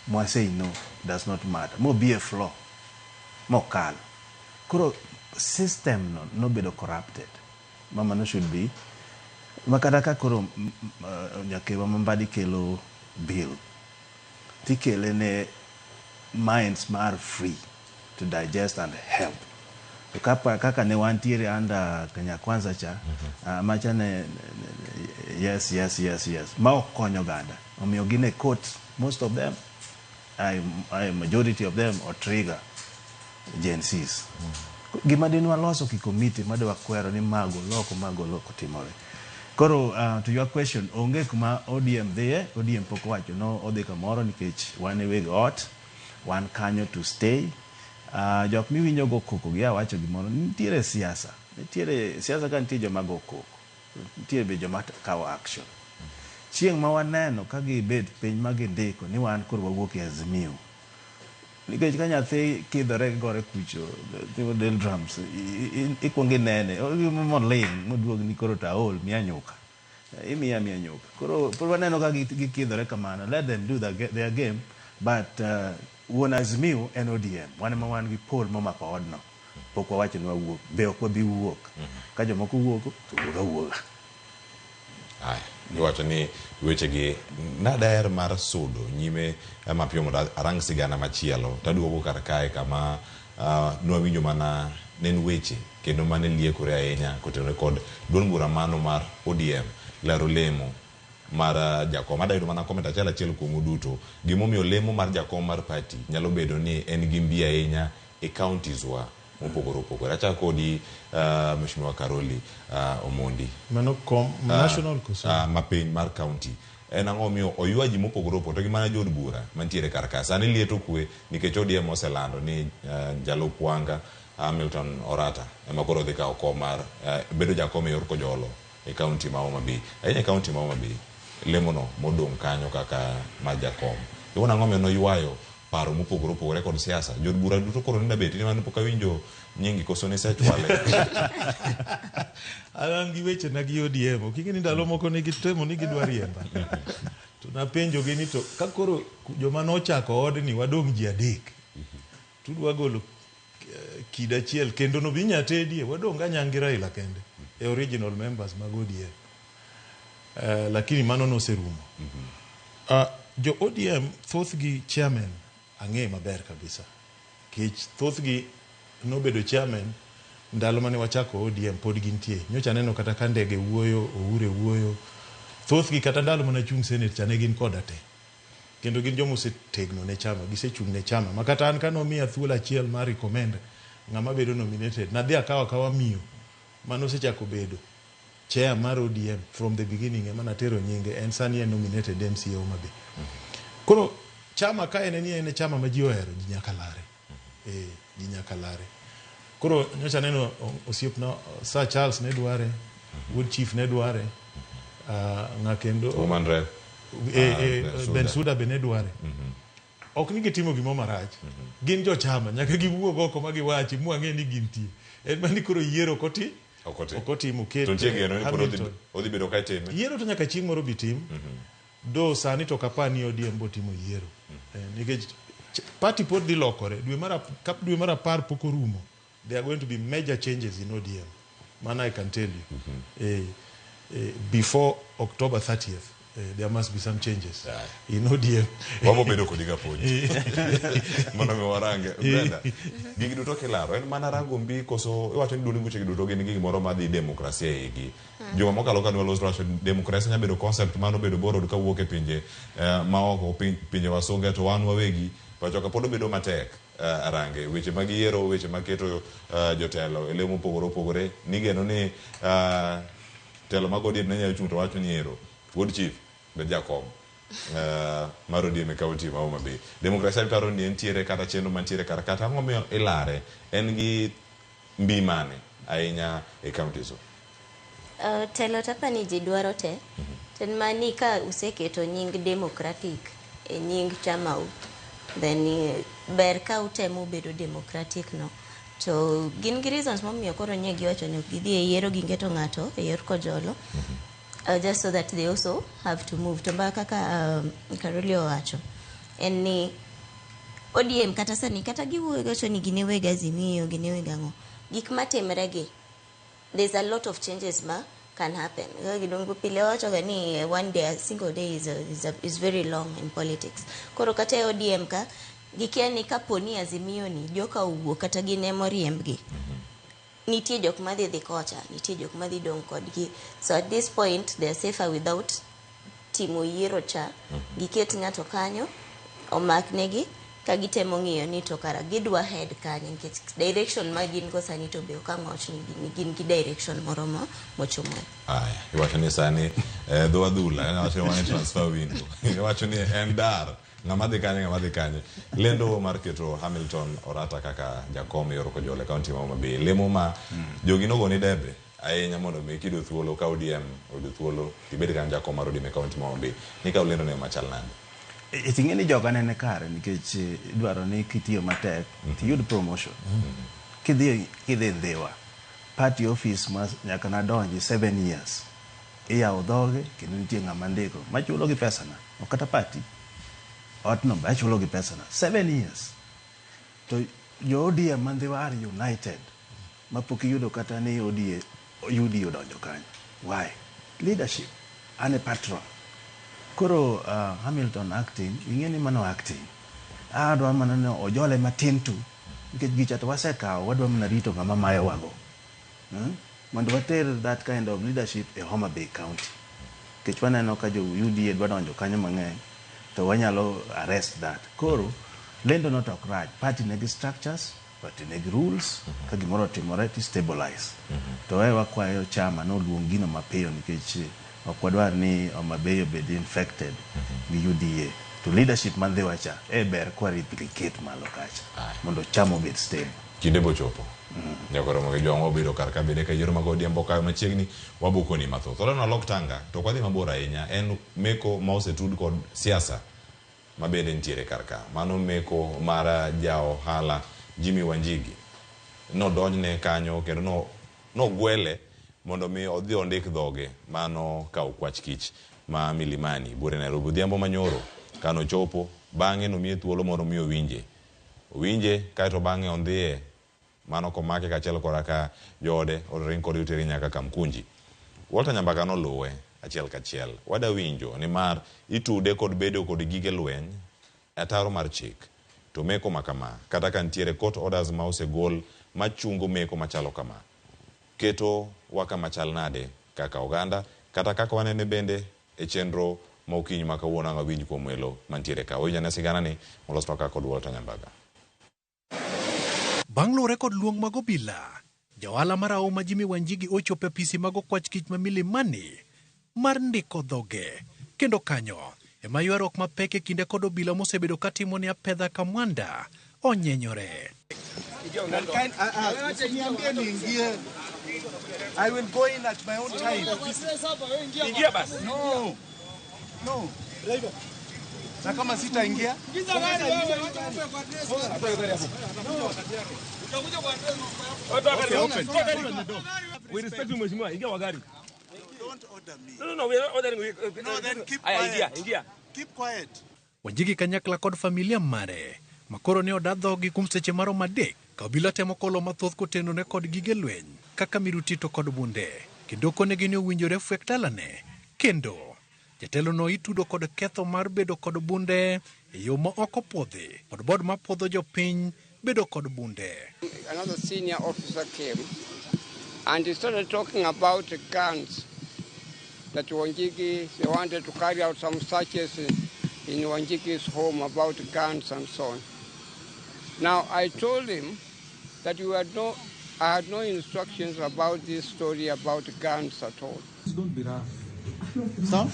Mo say no does not matter. Mo be a flaw. Mo kal. Kuro system no bedo corrupted. Mama no should be. Makata ka kuro nyake wamambadi kelo bill. Tikele ne minds are free to digest and help. Kaka ne wantiere under Kenya Kwanza cha macha ne yes. Ma okonyo ganda. Omiyo gine court most of them a majority of them or trigger Gen Zs. Gima dinwa loso ki committee madwa kwero ni mago loko timore. Koro to your question, onge kuma ODM there, ODM poko wacho no odhi kamoro nikech wan e weg ot, wan kanyo to stay. Jok miwinjo go koko gi wacho gimoro, nitiere siasa ka nitie joma go koko, nitiere be joma kawo action. Chieng' ma waneno ka gibed piny ma gindiko ni wan koro wawuok e Azimio. Nikech ka nyathi kidhore gore kucho, tiwo del drums, ikwongi nene, moling, moduog ni koro taol, miya nyuka. Imiya nyuka. Koro waneno ka gikidhore kamano, let them do their game, but wuon Azimio en ODM, wan ma wan gi pol momako odno. Pok wawacho ni wawuok, be ok wabi wuok. Ka jomoko wuok, to wuoga.
Iwacho ni wechegi nadaher mar sudo nyime mapiyo mondo arang sigana machielo taduogo kar kae kama nwawinjo mana nen weche kendo mane liekore ahinya kotenore kod duond bura mano mar ODM lero lemo mar jakom. Adayudo mana comment achiel kuom duto gimomiyo lemo mar jakom mar party nyalo bedo ni en gi mbi ahinya e counties wa mopogore. Acha kodi Mheshimiwa Karoli Omondi.
Mano national koso.
Mapiny mar county. En ang'o miyo oywaji mopogore to gi mana jod bura mantiere kar ka. Sani lieto kwe nikech ODM oselando ni Jalup Wanga Hamilton Orata ema koro dhi kawo kom mar bedo jakom e yor kojolo e county ma Homa Bay. Ahinya county ma Homa Bay lemono modong' kanyo kaka ma jakom. Iwona ang'o miyo noywayo paro mopogore kod siasa. Jod bura duto koro nda beti ni mano pok awinjo nyingi koso ne sechwale.
Alan gi weche na gi ODM. Oking'e ni ndalo moko ne gitemo ni gidwa riemba. To napenjo gi ni to ka koro joma nochako odni wadong' ji adek. Tudwa golo kid achiel kendo no binya tedie wadong' ga Nyangi Raila kende e original members mag ODM. Lakini mano no serumo. Jo ODM thothgi chairman ang'e maber kabisa. Kech thothgi nobedo chairman ndalo mane wachako ODM pod gintie. Nyocha neno kata ka Ndege wuoyo, Oure wuoyo. Thothgi kata ndalo mane chung senate chane gin koda te. Kendo gin jomo setegno ne chama, gisechung ne chama. Makata an kano miya thuolo achiel mar recommend ng'ama bedo nominated. Nadhi akawa miyo. Mano sechako bedo chair mar ODM from the beginning ema natero nyinge en sani en nominated MCA Homa Bay. Koro chama ka en chama ma ji ohero, ji nyaka lare. Ji nyaka lare. Koro nyocha neno osiepna Sir Charles ne dware, Wood Chief ne dware, ng'akendo
Woman Rep
Bensouda be ne dware. Ok ni gitimo gimo marach. Gin jo chama nyaka giwuog oko ma giwachi mwang'e ni gintie. En mani koro yiero koti okotimo ket.
To tiegeno ni koro odhi bedo ka time.
Yiero to nyaka chieng' moro bitim. Do sani to kapani ODM botimo yiero. Nikech party pod dhi lokore. Dwe mar apar pok orumo. There are going to be major changes in ODM. Man, I can tell you. Before October 30th. There must be some changes in ODM.
Wabo bedo kodiga ponyi. Mono me warange. Brenda, gigi duto kelaro. En mana rango mbi koso, iwacho ni dundi muche giduto gini gigi moro madhi demokrasia egi. Joma mokalo ka nwalo racho demokrasia nya bedo concept mano bedo boro duka wuoke pinje maoko pinje wasunge to wan wawegi. Pachoka podo bedo matek arange. Weche magiero, weche maketo jotelo. Ele mopogore. Nigeno ni telo magodi nanya uchungto wacho niero. Wood Chief, be Jacob, Marodi me county ma Homa Bay. Demokrasia paro ni entiere kata chendo mantiere kata ng'omiyo ilare en gi mbi mane ahinya e county so.
Telo tapa ni ji dwaro te. Ten mani ka useketo nying democratic e nying chamau. Then ber ka utemo bedo democratic no. To gin gi reasons momiyo koro nye giwacho ni gidhi e yiero gingeto ng'ato e yor kojolo. Just so that they also have to move. Tomba kaka Karoli owacho. En ni ODM kata sani kata giwuoyo ni ginewega Azimio, ginewega ng'o. Gik matimregi. There's a lot of changes ma can happen. Gidongo pile wacho ni one day, a single day is very long in politics. Koro kata ODM ka gikia ni kaponi Azimio ni joka uwo kata ginemo riembgi. Nitie jok madhi dhi kocha, nitie jok madhi dong kodgi. So at this point, they are safer without timo yiero cha. Giket ng'ato kanyo, omak negi, ka gitemo ng'iyo ni to kara gidwa head kanyo. Direction ma gin go sani to be okang'och ni gin gi direction moro mochomo.
Aya, iwacho ni sani dho adhula, iwacho ni transfer window. Iwacho ni en dar. Ng'ama dhi kanye. Lendo mar keto Hamilton orata kaka jakom yor kojole county ma Homa Bay. Lemo ma jogi nogo ni debe ahinya mondo mi kido thuolo ka ODM odo thuolo tibedi kan jakom mar ODM county ma Homa Bay. Ni ka lendo ne machal nade.
Iting'e ni joga nene kare nikech idwaro ni kitiyo matek tiyud promotion. Kidhi ndhiwa. Party office mas nyaka nadonji 7 years. Iyawo dhoge kendo nitie ng'ama ndiko machulo gi pesa na. Okata party. Otno bachulo gi pesa na 7 years. To jo ODM mandhiwa are united. Mapok yudo kata ni UD odonjo kanyo. Why? Leadership. Ane patron. Koro Hamilton acting, ingeni mano acting. Adwa mana ne ojole matin tu. Nikech gicha to wasekawo wadwa mana rito ng'ama mayo wago. Mondo water that kind of leadership e Homa Bay County. Nikech waneno ka jo UD dwa donjo kanyo mang'eny. To wanyalo arrest that. Koro, lendo not ok raj. Party negi structures, party negi rules, ka gimoro timore to stabilize. To wakwayo chama no luongino mapiyo nikech ok wadwar ni Homa Bay obed infected gi UDA. To leadership mandhi wacha, ber kwa replicate malo kacha. Mondo chama obed stable.
Kinde bochopo. Nyakoro mo jo ngo biro kar ka bede ka yiero mag ODM boka machiegni wabuko ni mathoth. Olano lok tanga to kwadhi mabor ahinya en meko ma osetud kod siasa mabede ntiere kar ka. Mano meko mara jao hala Jimmy Wanjigi. No donjne kanyo kendo no gwele mondo mi odhi ondik dhoge mano ka ukwach kich ma Milimani bure Nairobi. Odhiambo manyoro kano chopo bang'e no miye thuolo mondo mi owinje kaeto bang'e ondhiye mano komake kachiel koraka jode oring kod uteri nyaka Kamkunji. Walter Nyambaga no luwe achiel kachiel. Wada winjo ni mar itude kod bedo kod gige lweny ataro mar chik. To meko makama kata kan tiere court orders ma osegol machungo meko machalo kama. Keto waka machal nade kaka oganda kata kaka wanene bende e chenro ma okinyi ma kawuono anga winj kuom welo mantiere ka. Oja na sigana ni molos toka kod Walter Nyambaga.
Bang' lure kod luong mag obila, jawala marao ma Jimmy Wanjigi ochopo e pisi mag okwach kich ma Milimani mar ndiko dhoge. Kendo kanyo,
ema ywaruok mapek e kinde kod obila mosebedo katimo ni apedha kamwanda onyenyore.
I will go in at my own time. No. Na kama sitaingia?
We respect you, Mheshimiwa. Ingia wagari.
Don't order me.
No, we are ordering.
No, then keep
quiet.
quiet. Keep quiet.
Wanjigi kanyakla kod familia mare makoro ne odadhogi kuom seche maromo 3 ka obila temo kolo mathoth kotenone kod gige lweny kaka mirutito kod bunde kendo konegi ni owinjore fwek dalane kendo jatelo no itudo kod ketho mar bedo kod bunde e yo ma ok opwodhi kod bod ma podho jopiny bedo kod bunde.
Another senior officer came and he started talking about guns that Wanjigi, they wanted to carry out some searches in Wanjigi's home about guns and so on. Now, I told him that I had no instructions about this story about guns at all.
Don't be rough. Stop.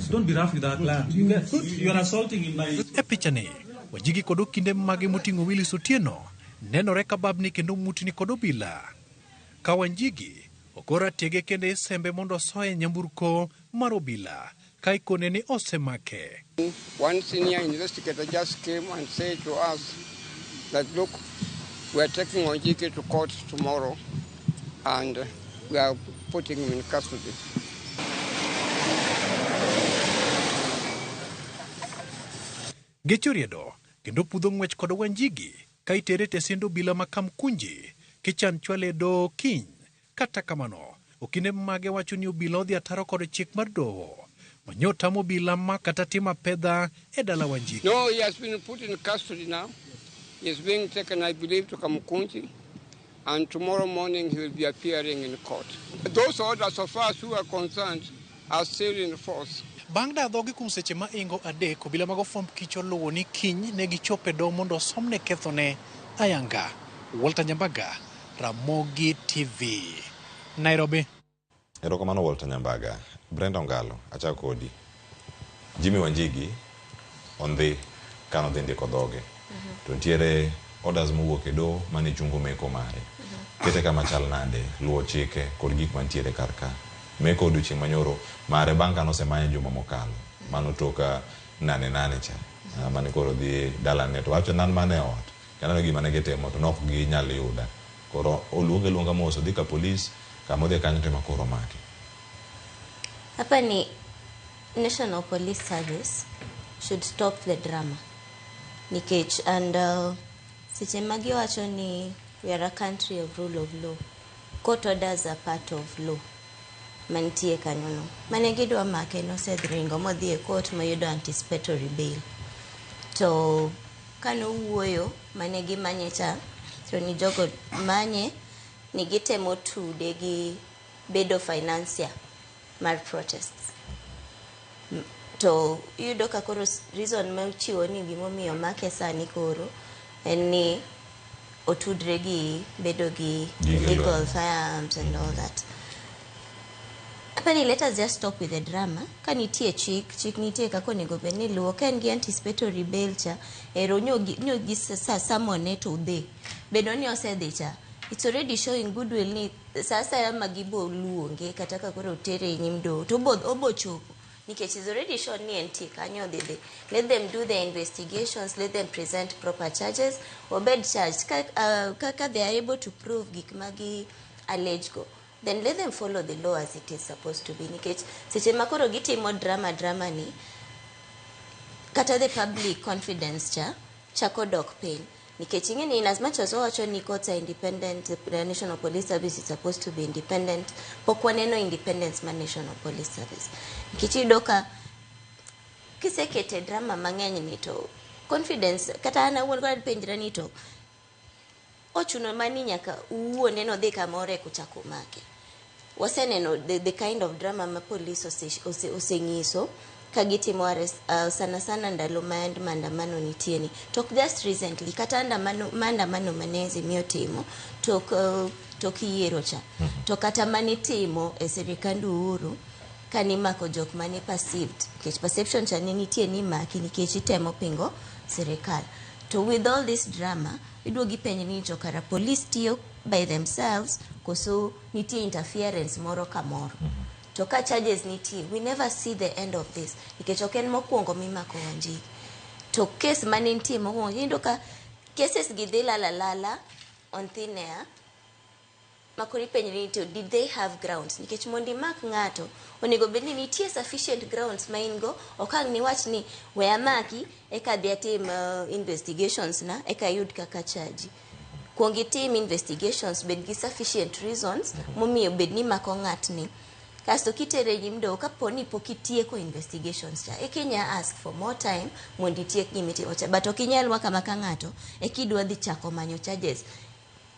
Don't be rough with our land. You are assaulting in my...
E pichani, Wanjigi kod okinde mage moting'o Willis Otieno nenore kababni kendo mutni kod obila. Ka Wanjigi ogora tege kende sembe mondo soe nyamburko mar obila ka ikone ni osemake.
One senior investigator just came and said to us that, look, we are taking Wanjigi to court tomorrow and we are putting him in custody.
Gechoriedo kendo pudho ng'wech kod Wanjigi ka itere tesendo obila ma Kamkunji kichan chwale do kiny. Kata kamano, okinde mage wacho ni obila odhi ataro kod chik mar doho manyotamo obila ma kata tima pedha e dala Wanjigi.
No, he has been put in custody now. He is being taken, I believe, to Kamkunji, and tomorrow morning he will be appearing in court. Those orders, so far as who are concerned, are still in force.
Bang' dadhogi kuom seche ma ingo 3, obila mag ofwamb kich oluwo ni kiny ne gichope do mondo somne kethone ayanga. Walter Nyambaga, Ramogi TV, Nairobi.
Erokamano Walter Nyambaga. Brenda Ongalo, achako kodi. Jimmy Wanjigi ondhi kano dhi ndiko dhoge. To ntiere orders mowuok e do mane chungo meko mare. Kete kama chal nade, luwo chike kod gik mantiere kar ka. Meko odiochieng' manyoro mare bang' kano osemanye juma mokalo. Mano toka 8 cha. Mane koro dhi dalane to wacho nan mane ot. Kanano gima ne gitemo to nok ginyal yuda. Koro oluonga mos odhi ka polis kama odhi kanyo tema koro make.
Hapa ni National Police Service should stop the drama. Nikech and seche magi wacho ni we are a country of rule of law. Court orders are part of law. Mantie kanyono. Mane gidwa make no sedringo modhi e court moyudo anticipatory bail. To kano wuoyo mane gimanye cha to ni jogo manye ni gitemo tude gi bedo financier mar protests. To yudo ka koro reason ma uchiwo ni gimomiyo make sani koro en ni otudre gi bedo gi illegal firearms and all that. Apani let us just stop with the drama. Ka nitie chik nitie kako nego beni luwo ken gi anticipatory bail cha ero nyogi samone to dhi. Bedo ni osedhi cha. It's already showing goodwill ni sasa ya magibo luonge kata ka koro tere nyimdo to obo chopo. Nikech is already shown ni enti kanyo dide. Let them do the investigations, let them present proper charges, obed charged. Kaka they are able to prove gik magi alleged go. Then let them follow the law as it is supposed to be. Nikech seche makoro gitimo drama ni kata the public confidence chako dok piny. Nikech ingeni in as much as wacho ni courts are independent, the National Police Service is supposed to be independent, pokwa neno independence man National Police Service. Nikech doka kisekete drama mang'eny ni to confidence kata ana wuon kwa penjra ni to ochuno mani nyaka uone no dhi kamore kuchako make. Waseneno the kind of drama ma police osenyiso kagitimo arrest sana ndalo maandamano nitieni. Tok just recently kata maandamano manezi miotimo tok yiero cha. To kata manitimo e sirikand Uhuru kanimako jok mane perceived nikech perception cha ni nitie ni maki nikech itemo pingo sirikal. To with all this drama, iduogi penjo ni to kara police tiyo by themselves koso nitie interference moro kamoro. To ka charges nitie, we never see the end of this. Nikech ok en mokwongo mimako Wanjigi. To case mane nitie mokwongo, indo ka cases gi dhi lala on thin air, makori penjo ni to did they have grounds? Nikech mondi mak ng'ato, onego bed ni nitie sufficient grounds ma in go, okang' ni wach ni we amaki, eka dhi atim investigations na, eka yud kaka charge. Kuongi team investigations bed gi sufficient reasons, momiyo bed ni mako ng'atni. Kasto kitere nyimdo kaponi pokitieko investigations cha Kenya ask for more time mondo itiek gimitimo cha but okinyal waka maka ng'ato ekidwa dhi chako manyo charges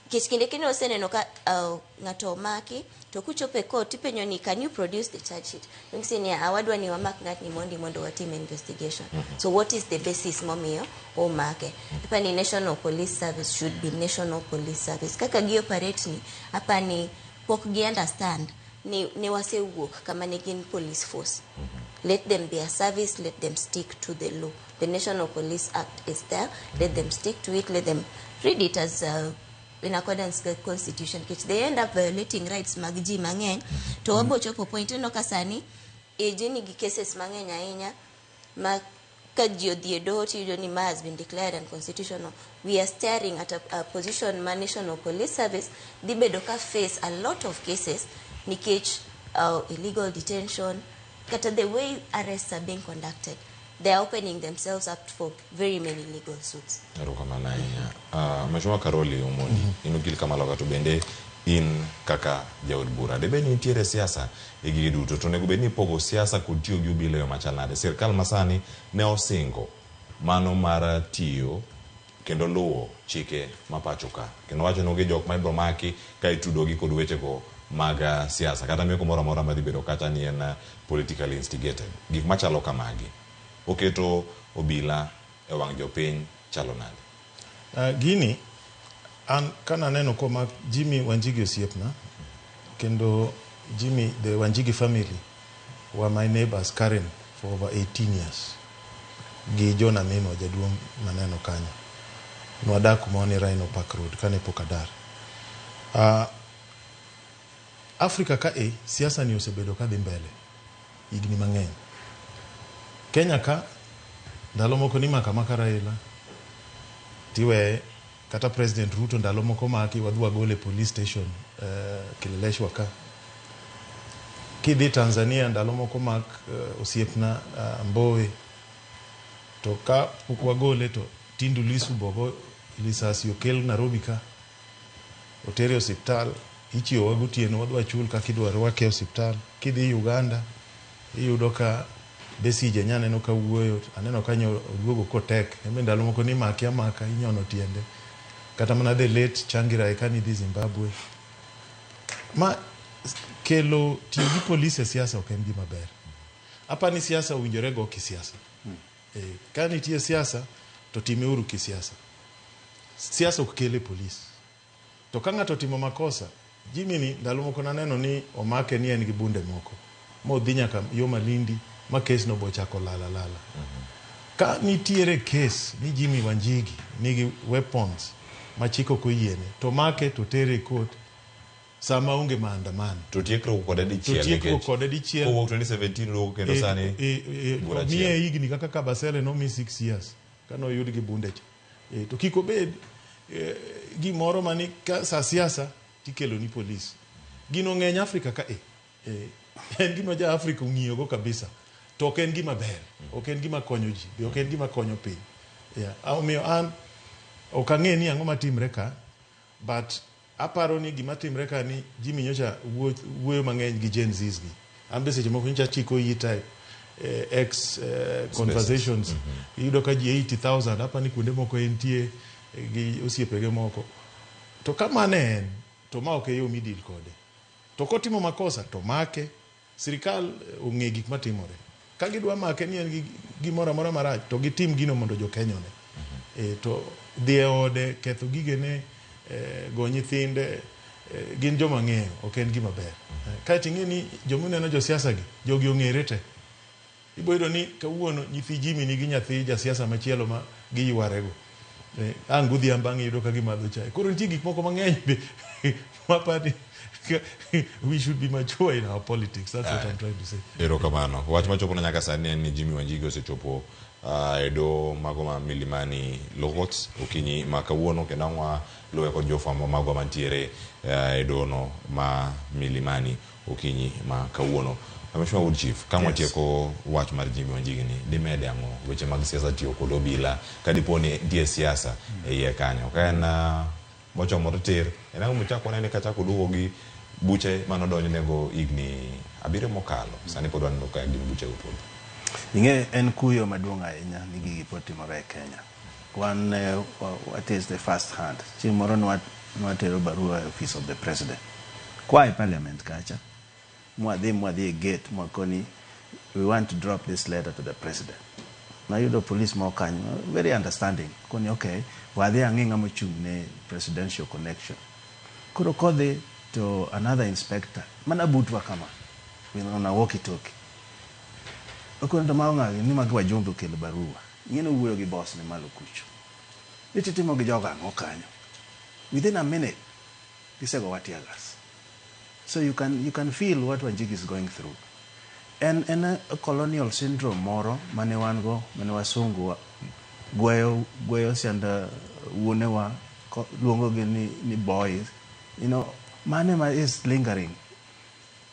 kinde kinde oseneno ka ng'ato maki to kuchope court ipenyo ni can you produce the charge sheet ngisini awadwa ni wamak ng'atni mondo watim investigation so what is the basis momiyo o make apani National Police Service should be National Police Service kaka gi operate ni apani pok gi understand ne wasewuok kama ne gin police force. Let them be a service, let them stick to the law. The National Police Act is there, let them stick to it, let them read it as in accordance with the Constitution. Which they end up violating rights magji mang'eny. To wabo chopo point no kasani, ejeni gi cases mang'eny ahinya, ma kaji odhie doho tiyudo ni ma has been declared unconstitutional. We are staring at a position ma National Police Service, di bedo ka face a lot of cases, nikech illegal detention, kata the way arrests are being conducted, they are opening themselves up for very many legal suits.
Mheshimiwa Karoli Omondi, inugil kama loga to bende in kaka jaod bura. Debe ni ntiere siasa igi duto to nego beni pogo siasa kod tiyo gi obila yo machalnade. Sirkal masani ne osingo mano mar tiyo kendo luwo chike mapacho ka. Kendo wacho noge jok ma ibro maki ka itudogi kod weche go maga siasa kata miyo kumora mora madhi bedo kata ni en politically instigated gik machalo kamagi oketo obila e wang' jopiny chalo nade
gini an kana neno koma Jimmy Wanjigi osiepna kendo Jimmy the Wanjigi family were my neighbors Karen for over 18 years gi Jona Mino jaduong' maneno kanyo nwadak moni Rhino Park Road kane pokadar Afrika ka siasa ni osebedo ka dhi mbele igni mang'eny Kenya ka ndalo moko ni maka Raila tiwe kata President Ruto ndalo moko maki wadhwa gole police station Kileleshwa ka kidhi Tanzania ndalo moko mak osiepna Mbowe to ka pokwa gole to Tundu Lissu bogo lisasi okel Nairobi ka otere hospital ichiwo wagotieno wadwa chul kaka idwaro wake hospital kidhi Uganda iyudo ka Besigye nyaneno ka wuoyo aneno kanyo duogo kotek embe ndalo moko ni maki amaka inyono tiende kata mana the late Changira ekani dhi Zimbabwe ma kelo tiyo gi polisi siasa ok en gima ber apa ni siasa owinjore go kisiasa kani tiyo siasa to time uru kisiasa siasa ok kele polisi to ka ng'ato timo makosa Jimmy ni ndalo moko naneno ni omake ni en gi bunde moko mo dhi nyaka yo Malindi ma case no bochako lala ka nitiere case ni Jimmy Wanjigi nigi weapons ma chiko koyiene to make to tere court sama unge maandamano
to tiekro kode dichiel kowuok 2017 lugo kendo sani
mie higni kaka Kabasele no mi 6 years kano yud gi bunde to kiko bed gimoro mani ka sa siasa tikelo ni police gino ng'eny Afrika ka en gima ja Afrika ung'iyo go kabisa to ok en gima ber ok en gima konyo ji be ok en gima konyo piny omiyo an ok ang'e ni ang'o matimre ka but aparo ni gima timre ka ni Jimmy nyocha wuoyo mang'eny gi Gen Zs gi an be seche moko nyocha chiko yi type X conversations iyudo ka ji 80,000 hapa ni kuonde moko entie gi osiepege moko to kama ne to ma ok yo midil kode to kotimo makosa to make sirikal ong'e gik matimore ka gidwa make ni en gi gimoro amora marach to gitim gino mondo jo Kenya ne to dhi e ode ketho gigene go nyithinde gin joma ng'eyo ok en gima ber ka ting'e ni jomuneno jo siasa gi jogi ong'ere te Iboyudo ni kawuono nyithi Jimmy nigi nyathi ja siasa machielo ma giywarego. Ang godhiambo bang' yudo ka gimadho chai. Koro nitie gik moko mang'eny be mapani we should be mature in our politics. That's what I'm trying to say.
Erokamano. Wach machopo na nyaka sani en ni Jimmy Wanjigi osechopo edo mago ma Milimani Logots okinyi ma kawuono kendo ang'wa luwe kod jofwambo mago mantiere edo no ma Milimani okinyi ma kawuono. Ameshwa Wood Chief, kama tieko wach mar Jimmy Wanjigi ni dimede ang'o weche mag siasa tiyo kod obila kadiponi die siasa iye kanyo. Kaen mocho motor en ang'o mchako nene kachako duogo gi buche manodonjo nego igni 7 mokalo. Sani pod wan ka gin buche utol.
Inge en kuyo maduong' ahinya ni gigi potimore e Kenya. What is the first hand? Chieng' moro nwatero barua e office of the president. Kwa e parliament kacha. Mwadhi gate mwakoni, we want to drop this letter to the president. Na yudo police mo kanyo, very understanding. Koni okay, wadhi ang'inga mochung' ne presidential connection. Kuro kodhi to another inspector. Mana butwa kama. On a walkie-talkie. Okoni to maonga ni magiwa jumbe okelo barua. Ng'ino wuoyo gi boss ne malo kucho. Ititimo gi joga ang'o kanyo. Within a minute, gisego watia gas. So you can feel what Wanjigi is going through. And a colonial syndrome moro mane wasungu gweyo sianda wuonewa luongo gi ni boys. You know, manema is lingering.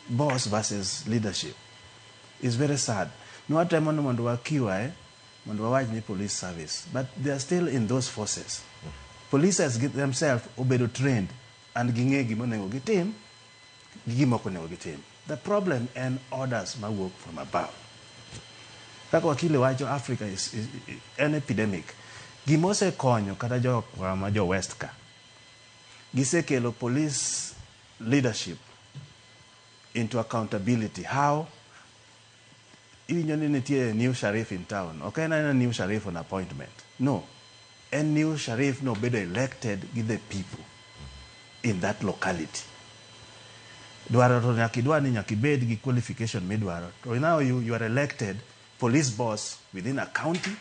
Boss versus leadership is very sad. No atemo no mondo wakiwa mondo wawach ni police service, but they are still in those forces. Police has themselves obedo trained and ginge gimonego gitim. The problem and orders my work from above. Kaka wakile wacho Africa is an epidemic. Gimose konyo kata jo West ka. Gisekelo police leadership into accountability. How? Even a new sheriff in town. Okay, not a new sheriff on appointment. No. A new sheriff no better elected with the people in that locality. Dwaro to nyakibed gi qualification midwaro. So now you are elected police boss within a county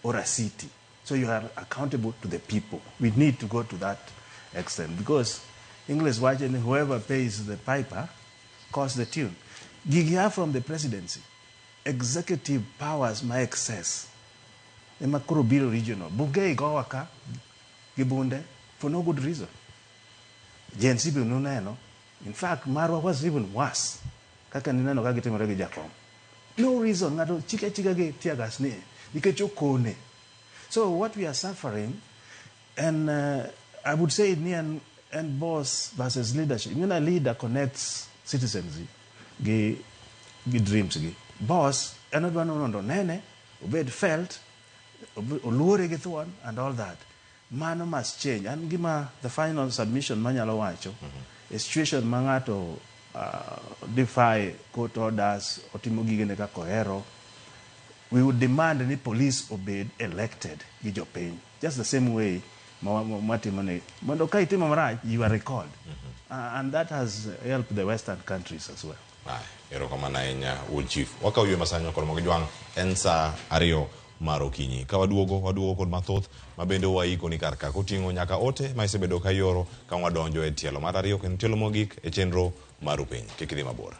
or a city. So you are accountable to the people. We need to go to that extent because English watching whoever pays the piper costs the tune. Gigia from the presidency. Executive powers my excess. Emakuru Biro regional. Buge igowaka gibunde for no good reason. JNC no. In fact, Marwa was even worse. Kaka ninano kagitimore gi Jakom. No reason ngato chika ge tiagas ni nikechokone. So what we are suffering, and I would say ni and boss versus leadership. A leader connects citizens gi dreams gi. Boss another one nene obed felt oluore gi thuon and all that. Mano must change. And gima the final submission manyalo wacho. A situation mangato defy court orders otimo gigene ka kohero. We would demand any police obeyed elected gi jopiny. Just the same way matimone mondo ka itimo marach you are recalled. And that has helped the western countries as well.
Erokamano ahinya Wood Chief. Waka uywe masanyo kod mogijwang en saa 2 mar okinyi. Ka waduogo kod mathoth mabende waiko ni karka koting'o nyaka ote ma isebedo ka yoro ka wadonjo e tielo mar 2 kendo tielo mogik e chenro mar piny. Kik idhi mabor.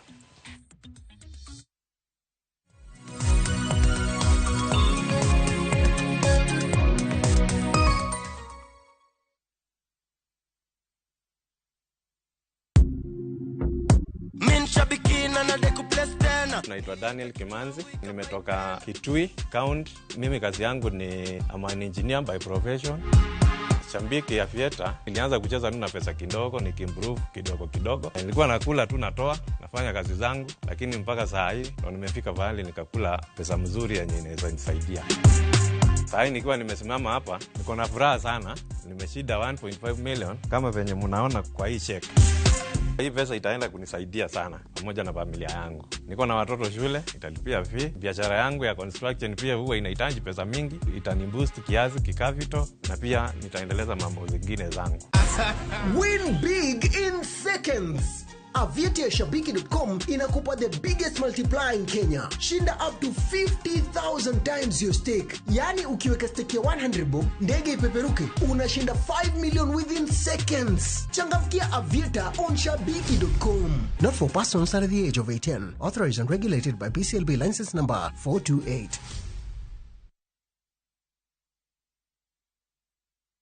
Naitwa Daniel Kimanzi, nimetoka Kitui County. Mimi kazi yangu ni an engineer by profession. Shambiki ya Fieta, nilianza kucheza tu na pesa kidogo, nikimprove kidogo. Nilikuwa nakula tu natoa, nafanya kazi zangu, lakini mpaka saa hii ndo nimefika pahali nikakula pesa mzuri yenye inaweza nisaidia. Saa hii nikiwa nimesimama hapa, niko na furaha sana. Nimeshinda 1.5 million kama venye mnaona kwa hii check. Hii pesa itaenda kunisaidia sana pamoja na familia yangu. Niko na watoto shule, italipia fee. Biashara yangu ya construction pia huwa inahitaji pesa mingi, itaniboost kiasi kikapital na pia nitaendeleza mambo zingine zangu.
Win big in seconds.
Avieta ya Shabiki.com inakupa the biggest multiplier in Kenya. Shinda up to 50,000 times your stake. Yani ukiweka stake ya 100 bob, ndege ipeperuke, unashinda 5 million within seconds. Changamkia Avieta on Shabiki.com. Not for persons under the age of 18. Authorized and regulated by BCLB license number 428.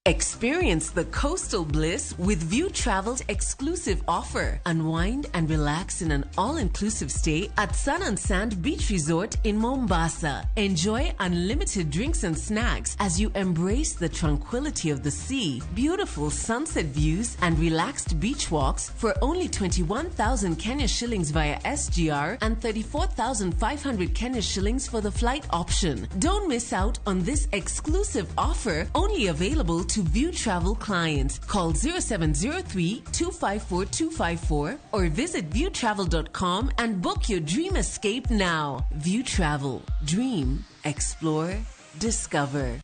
Experience the coastal bliss with View Travel's exclusive offer. Unwind and relax in an all-inclusive stay at Sun and Sand Beach Resort in Mombasa. Enjoy unlimited drinks and snacks as you embrace the tranquility of the sea, beautiful sunset views, and relaxed beach walks for only 21,000 Kenya shillings via SGR and 34,500 Kenya shillings for the flight option. Don't miss out on this exclusive offer, only available to View Travel clients. Call 0703-254-254 or visit viewtravel.com and book your dream escape now. View Travel. Dream. Explore. Discover.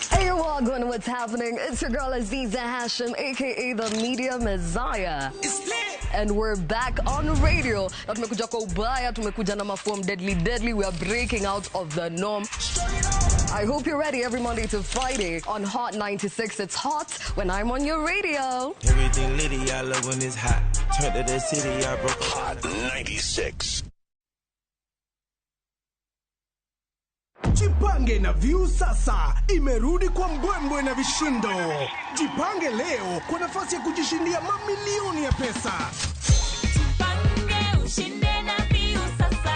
Hey, Wagwan, what's happening? It's your girl Aziza Hashim, aka the Media Messiah. And we're back on radio. Na tumekuja kwa ubaya, tumekuja na maform deadly. We are breaking out of the norm. I hope you're ready every Monday to Friday on Hot 96. It's hot when I'm on your radio.
Everything litty, I love when it's hot. Turn to the city, I broke Hot 96.
Jipange na View sasa imerudi kwa mbwembwe na vishindo. Jipange leo kwa nafasi ya kujishindia mamilioni ya pesa.
Jipange ushinde na View sasa.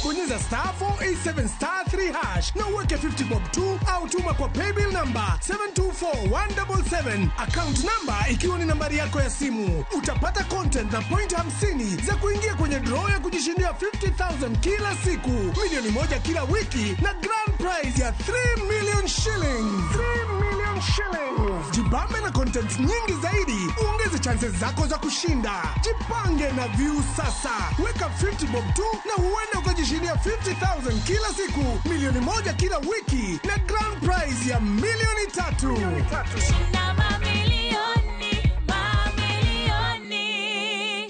Bonyeza *487*3# na uweke 50 bob tu au tuma kwa paybill number 724177. Account number ikiwa ni nambari yako ya simu. Utapata content na point 50 za kuingia kwenye draw ya kujishindia 50,000 kila siku, milioni moja kila wiki na grand prize ya 3 million shillings. 3 million shillings. Jibambe na content nyingi zaidi, uongeze chances zako za kushinda. Jipange na View sasa. Weka 50 bob tu na huenda ukajishindia 50,000 kila siku, milioni moja kila wiki na grand prize ya milioni 3.
Shinda mamilioni.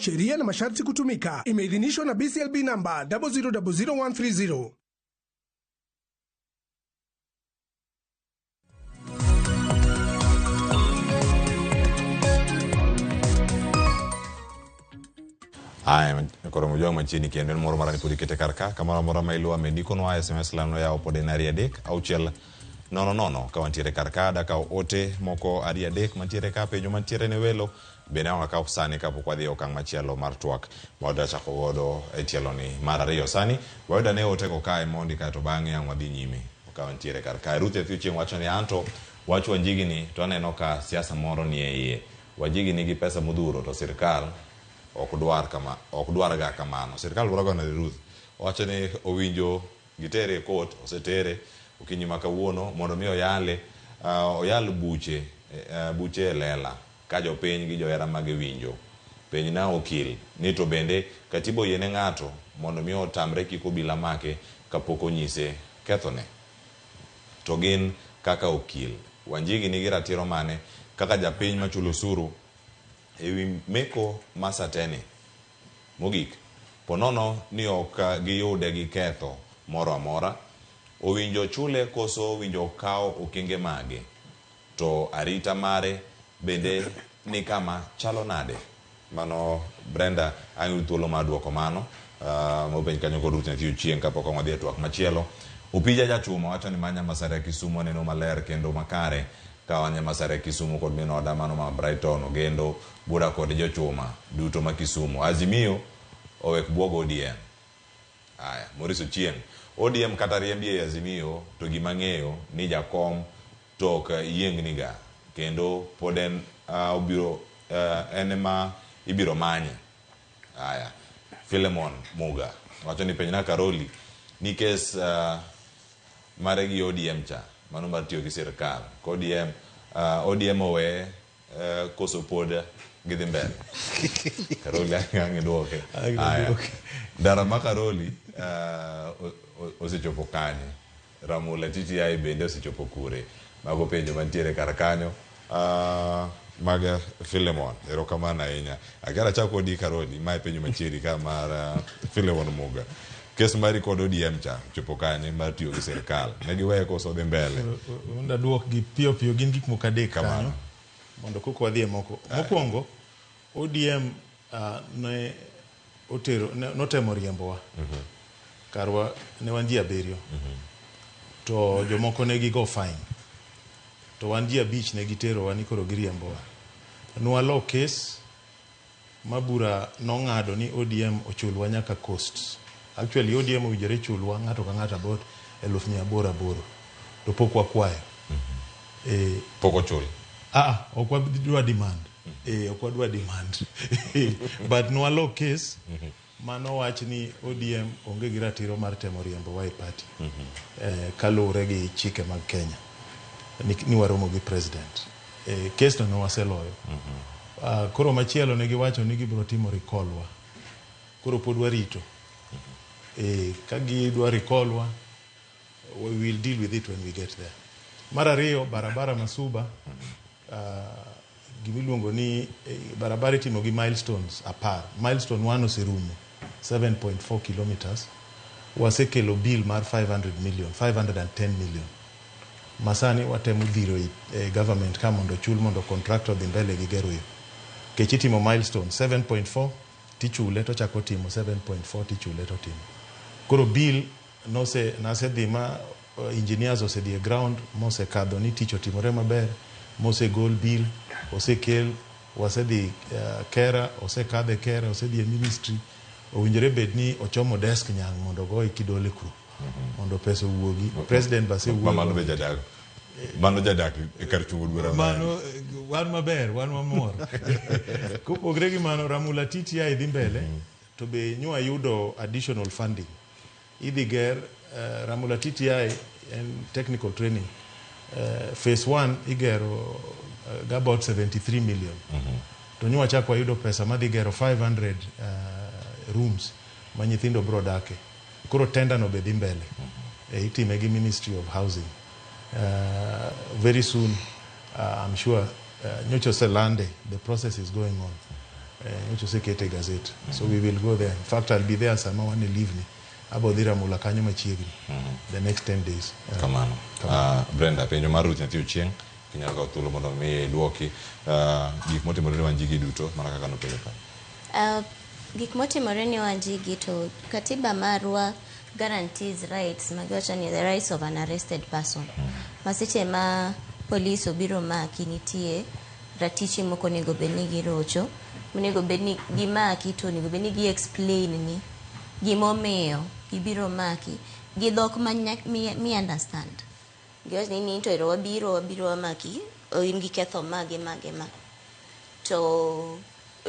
Sheria na masharti kutumika. Imeidhinishwa na BCLB number 0000130.
Aya, koro mujua machini kiendo moro mara ni pudikete karka kama moro mailu amendiko no SMS lano ya opodinari adek au chel no ka wantiere karka da ka ote moko ari adek mantiere ka penyo mantiere ne welo bene on ka sani ka pokwa dio kang machielo mar twak wada chako godo e tielo ni mar ariyo sani wada ne ote ko kai mondi ka to bange yang wadhi nyime ka wantiere karka rute future wacho ni anto wacho njigi ni to aneno ka siasa moro ni yeye wajigi ni gi pesa mudhuro to sirkal ok dwar ga kamano. Sirkal dwaro na Ruth wacho ni owinjo gitere court, osetere okinyi makawuono mondo mi oyal buche lela ka jopiny gi johera mag winjo piny na okil ni to bende katibo yene ng'ato mondo mi otamre kik obila make kapok onyise kethone to gin kaka okil Wanjigi nigi ratiro mane kaka japiny machulo osuru ewi meko masatene mogik ponono ni ok giyude gi ketho moro amora owinjo chule koso owinjo kao okenge mage to arita mare bende ni kama chalo nade mano Brenda anyu thuolo ma duoko mano mopenj kanyo kod Ruth Matthew Chieng kapok wadhi e twak machielo upija jachuma wacho ni manya Masare Kisumu neno maler kendo makare ka wanya Masare Kisumu kod minoda mano ma Brighton ogendo bura kod jochuma duto ma Kisumu Azimio owek buogo ODM. Aya Moriso Chieng ODM kata riembi Azimio to gima ng'eyo ni jakom tok yiengniga kendo poden obiro enema ibiro manye. Aya Philemon Muga wacho ni penyna Karoli ni kes mare gi ODM cha mano mar tiyo gi sirkal ODM owe koso pod gidhi mbele Karoli ang'e duoke. Aya Dara ma Karoli osechopo kanye, Ramula TTI bende osechopo kure. Mago penjo mantiere kar kanyo. Maga Philemon, erokamano ahinya. Agara chako di Karoli, mae penjo machiegni ka mar Philemon Muga. Kes mari kod ODM cha chopo kanye mar tiyo gi sirkal. Ne giweyo koso dhi mbele.
Onda duok gi piyo gin gik moko adek kanyo. Mondo koko wadhi moko. Mokwongo ODM ne otero notemo riembowa. Karwa ne wan ji 7. To jomoko ne gigo fine. To wan ji 5 ne gitero wa ni koro giriembowa. Nwalo kes mabura nong'ado ni ODM ochulwa nyaka cost. Actually ODM owinjore chulwa ng'ato ka ng'ato about 800 to pok wakwayo.
Pok ochul.
Ok wadwa demand. Ok wadwa demand. But nwalo kes mano wach ni ODM onge gi ratiro mar temo riembo wa e party. Kaluwore gi chike mag Kenya. Ni waromo gi president. Kes no waseloyo. Koro machielo ne giwacho ni gibiro timo recall wa. Koro pod warito. Ka gidwa recall wa, we will deal with it when we get there. Mara ariyo, barabara Masuba, gimiluongo ni barabara itimo gi milestones apar. Milestone 1 oserumo 7.4 kilometers. Wasekelo bill mar 510 million. Masani watemo dhiro government ka mondo chul mondo contractor dhi mbele gi gero yo. Kech itimo milestone 7.4 tichule to chako timo 7.4 tichule to timo. Koro bill nase dhi ma engineers ose dhi ground mose kadho ni tich otimore maber, mose gol bill, ose kel, wase dhi kera, ose kadhe kera, ose dhi ministry, owinjore bed ni ochomo desk nyang mondo go ikidole kru. Mondo pesa wuogi. President base wuogi.
Mano be jadak. Mano jadak e kar chungo dwara.
Mano wan maber, wan mamor. Kupogre gi mano Ramula TTI dhi mbele to be nywa yudo additional funding. Idhi ger Ramula TTI and technical training. Phase 1 igero about 73 million. To nywa chako yudo pesa madhi gero 500 rooms ma nyithindo bro dake. Koro tender no be dhi mbele. Itime gi Ministry of Housing. Very soon, I'm sure, nyocho se lande, the process is going on. Nyocho se kete gazette. So we will go there. In fact, I'll be there sama wane leave ni. Abo dhira mula kanyo machiegni. The next 10 days.
Kamano. Brenda, penjo mar Ruth Nyathi Ochieng, kinyalo kawo thuolo mondo mi duoki gik motimore ne Wanjigi duto mana kaka nopenjo ka.
Gik motimore ne Wanjigi to katiba marwa guarantees rights magiwacho ni the rights of an arrested person. Masiche ma police obiro maki nitie ratichi moko nego bedni girocho, nego bedni gimaki to nego bedni gi explain ni gimomiyo ibiro maki gi dhok mi understand. Giwacho ni to wabiro maki in gi ketho mage ma. To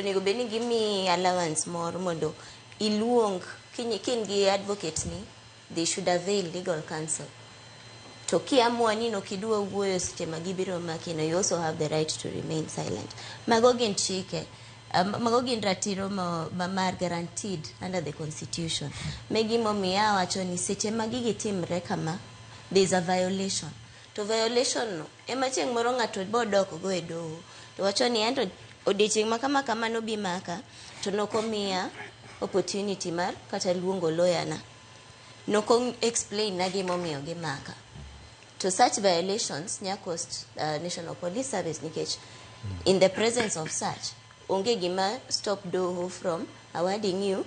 nego bedni gimi allowance moro mondo iluong kin gi advocate ni, they should avail legal counsel. To kiamua ni no kidua wuoyo seche ma gibiro maki no, you also have the right to remain silent. Mago gin chike, mago gin ratiro mar guaranteed under the constitution. Megi momiya wacho ni seche ma gigi timre kama, there is a violation. To violation no, ema chieng' moro ng'ato bodok go e doho. To wacho ni ento odiechieng' ma kama no bi maka, to nokomiya opportunity mar kata luongo lawyer na. Noko explain na gimomiyo gi maka. To such violations nya cost National Police Service nikech in the presence of such onge gima stop doho from awarding you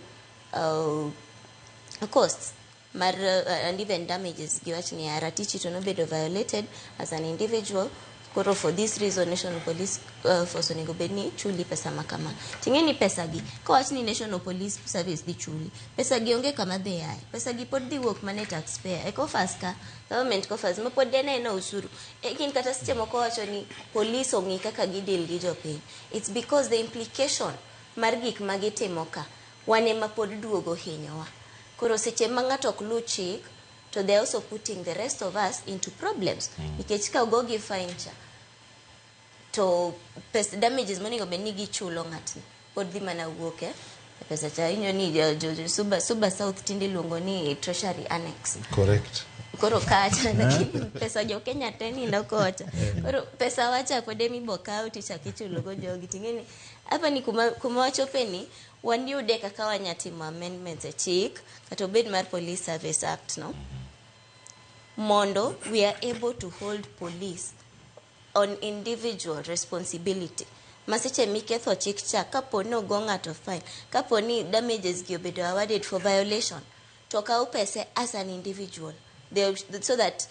costs mar and even damages. Giwacho ni ratichi to no bedo violated as an individual. Koro for this reason National Police Force onego bedni chuli pesa makama. Tingeni pesa gi kawach ni National Police Service di chuli. Pesa gi onge kama dhi ai. Pesa gi pod dhi work mane taxpayer. Eko faska government coffers ma pod dena ina usuru. Kin kata siche moko wacho ni police ongi kaka gidil gi jopiny. It's because the implication mar gik magitimo ka wane ma pod duogo hinyowa. Koro seche ma ng'ato ok lu chik, so they're also putting the rest of us into problems. Nikech ka ugogi fine cha to pesa damages monego bedni gichulo ng'atni pod dhi mana wuok pesa cha inyo ni Suba South tindi luongo ni Treasury Annex.
Correct.
Koro kacha lakini pesa jo Kenya teni ndokocha. Koro pesa wacha kwa demi bokao ticha kichu logo jogi tingeni. Hapa ni kumawacho peni waniude kaka wanyatimo amendments e chik kato bed mar Police Service Act no. Mondo we are able to hold police on individual responsibility. Masiche miketho chik cha kapo no go ng'ato fine. Kapo ni damages gi obedo awarded for violation. Toka upese as an individual. So that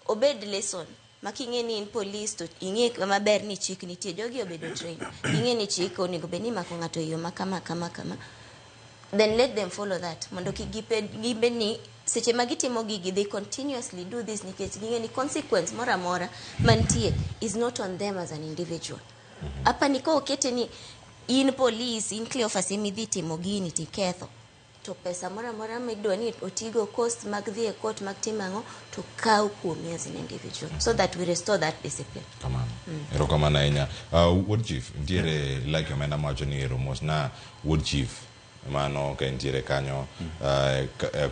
obed lesson makinge ni in police to inge maber ni chik nitie jogi obedo train inge ni chik onego beni mako ngato yo makama then let them follow that mondo gibe ni seche magitimo gigi they continuously do this nikech ginge ni consequence mora mantie is not on them as an individual. Hapa niko okete ni in police in Cleophas imidhitimo gini tiketho to pesa mora midwa ni otigo cost mag dhie court mag timango to kaw kuomi as an individual so that we restore that discipline.
Kamano. Ero kamana inya. Wood chief ndiere like omenda macho ni ero mos na wood chief mano ka ndiere kanyo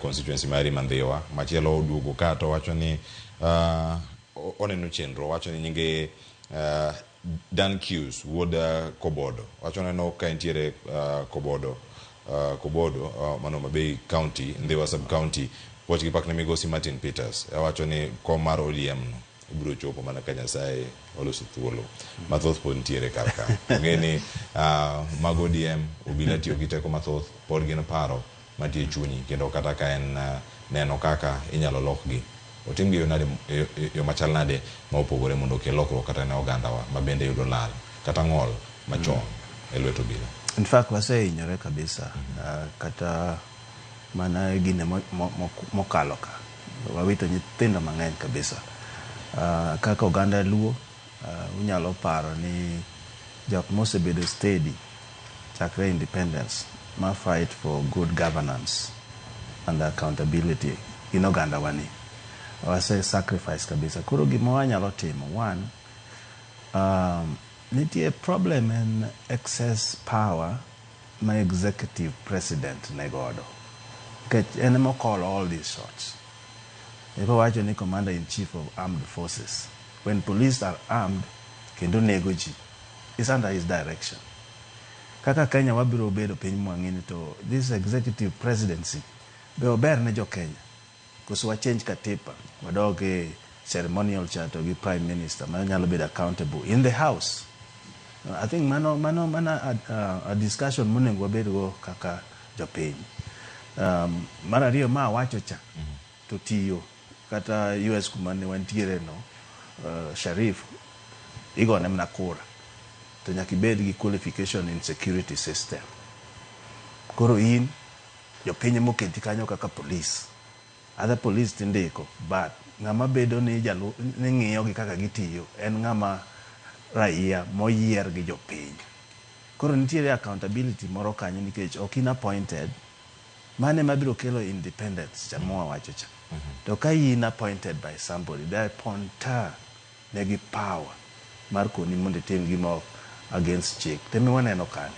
constituency mari Mandhewa machielo oduogo ka to wacho ni oneno chenro wacho ni nyinge Dan Hughes wood Kobodo wacho neno ka ndiere Kobodo Manoma Bay County Ndhewa sub county wach gipak ne migosi Martin Peters wacho ni kom mar ODM no ibiro chopo mana Kenya sai oloso thuolo mathoth pod ntiere karka ngeni mag ODM obila tiyo gi teko mathoth pod gin paro matie chunyi kendo kata ka en neno kaka inyalo lokgi otim gi yo machal nade ma opogore mondo ke lokruok kata ne oganda wa mabende yudo lal kata ng'ol machon e lweto bila.
In fact, wase inyore kabisa kata mana gine mokalo ka wawito nyithindo mang'eny kabisa kaka oganda Luo unyalo paro ni jok mosebedo steady chakre independence ma fight for good governance and accountability in oganda wani wase sacrifice kabisa kuro gima wanyalo timo one nitie problem in excess power my executive president negodo en call all these shots. Eko wacho ni commander in chief of armed forces when police are armed kendo negoji is under his direction. Kaka Kenya wabiro bedo piny mwang'ini to this executive presidency be ober ne jo Kenya kuso wa change katiba wadoge ceremonial chato gi prime minister ma nyalo bedo accountable in the house. I think a discussion monego wabed go kaka jopiny. Mara riyo ma wacho cha to tiyo kata US kumane wantiere no Sharif igone mna kura to nyaki bed gi qualification in security system. Koro in jopiny moketi kanyo kaka police other police tindiko but ngama bedo ni jalo ni ng'iyo gi kaka gitiyo en ngama raia moyier gi jopiny. Koro nitiere accountability moro kanyo nikech okina appointed mane mabiro kelo independence jamoa wacho cha to ka in appointed by somebody they ponta negi power mar koni mondo tim gima against chik temi waneno kani.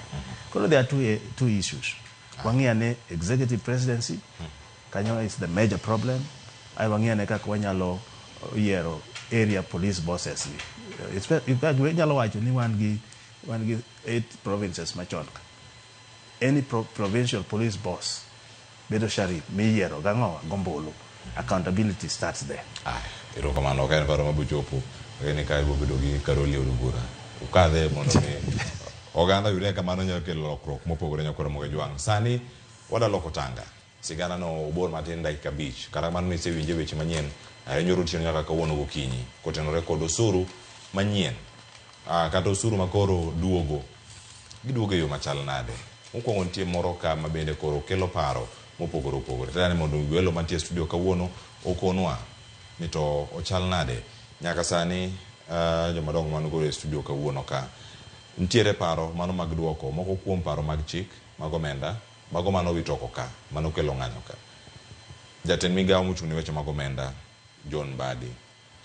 Koro there are two issues wang'ia ne executive presidency kanyo is the major problem ai wang'ia ne kaka wanyalo yiero area police bosses in fact wenyalo wacho ni wan gi 8 provinces machon any provincial police boss bedo Sharif miyiero gang'owa gombolo accountability starts there.
Ero kamano ka en paro mabuchopo ni kai bobedo gi Karoli Odugura ukadhe mondo mi oganda yure kamano nyalo kelo lokruok mopogore nyakoro moge jwang sani wada loko tanga sigana no bor matin dakika 5 kata man mise winje weche manyien nyoro tiyo nyaka kawuono gokinyi kotenore kod osuru manyien kata osuru makoro giduogo yo machal nade. Mokwongo nitie moro ka mabende koro kelo paro mopogore tani mondo welo mantie studio kawuono okonwa ni to ochal nade nyaka sani jomadongo man go e studio kawuono ka ntiere paro mano mag duoko moko kuom paro mag chik mag omenda mago mano witoko ka mano kelo ng'anyo ka. Jatend migawo mochung' ne weche mag omenda John Mbadi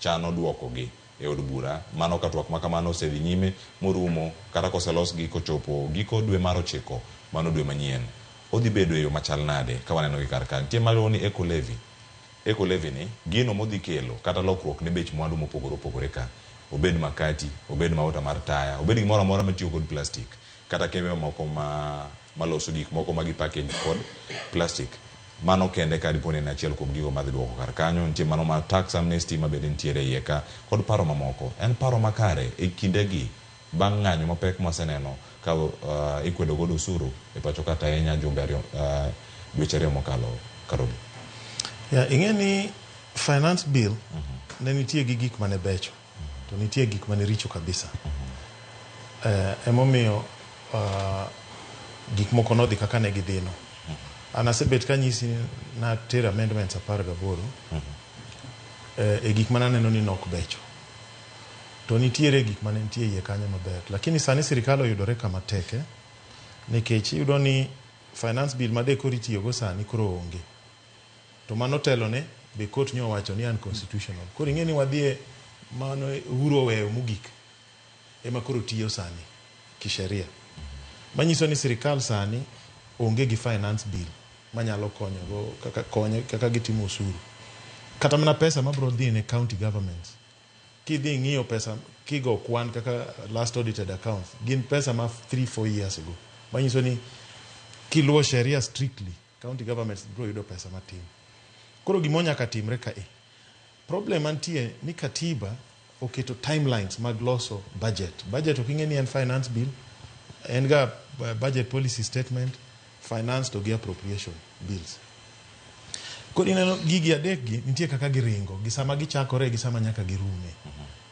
chano duoko gi e od bura mano ka twak makamano osedhi nyime morumo kata koselos gi kochopo giko dwe mar 9 mano dwe manyien odhi bedo e yo machal nade ka waneno gi kar ka nitie malo ni eco levy ni gino modhi kelo kata lokruok ne bech mwandu mopogore opogore ka obed makati obed mauta mar taya obed gimoro amora matiyo kod plastic kata kembe moko maloso gik moko magi package kod plastic mano kende ka dipone na achiel kuom gigo madhi duoko kar kanyo nitie mano ma tax amnesty mabende nitiere iye ka kod paro mamoko en paro makare e kindegi bang' ng'anyo mapek maseneno ka ikwedo godo usuru e pacho kata ahinya jumbe dweche ariyo mokalo Karoli.
Ing'e ni finance bill ne nitie gi gik mane becho to nitie gik mane richo kabisa. Emomiyo gik moko nodhi kaka ne gidhino. An asebet ka nyisi na tero amendments 18 e gik mananeno ni nok becho. To nitiere gik mane nitie iye kanyo maber. Lakini sani sirikal oyudore kama teke nikech iyudo ni finance bill made koro itiyogo sani koro onge. To mano telone be court nyo wacho ni unconstitutional. Koro ing'e ni wadhie mano Uhuru oweyo mogik ema koro tiyo sani kisheria. Manyiso ni sirikal sani onge gi finance bill manyalo konyo kaka gitimo usuru. Kata mana pesa mabro dhi ne county governments. Kidhi ng'iyo pesa kigo kwan kaka last audited accounts gin pesa ma 3-4 years ago. Manyiso ni kiluwo sheria strictly county governments bro yudo pesa matin. Koro gimonya katimre ka problem mantie ni katiba oketo timelines mag loso budget oking'e ni en finance bill en ga budget policy statement finance to gi appropriation bills. Koro ineno gigi adek gi nitie kaka giringo gi sama gichakore gi sama nyaka girume.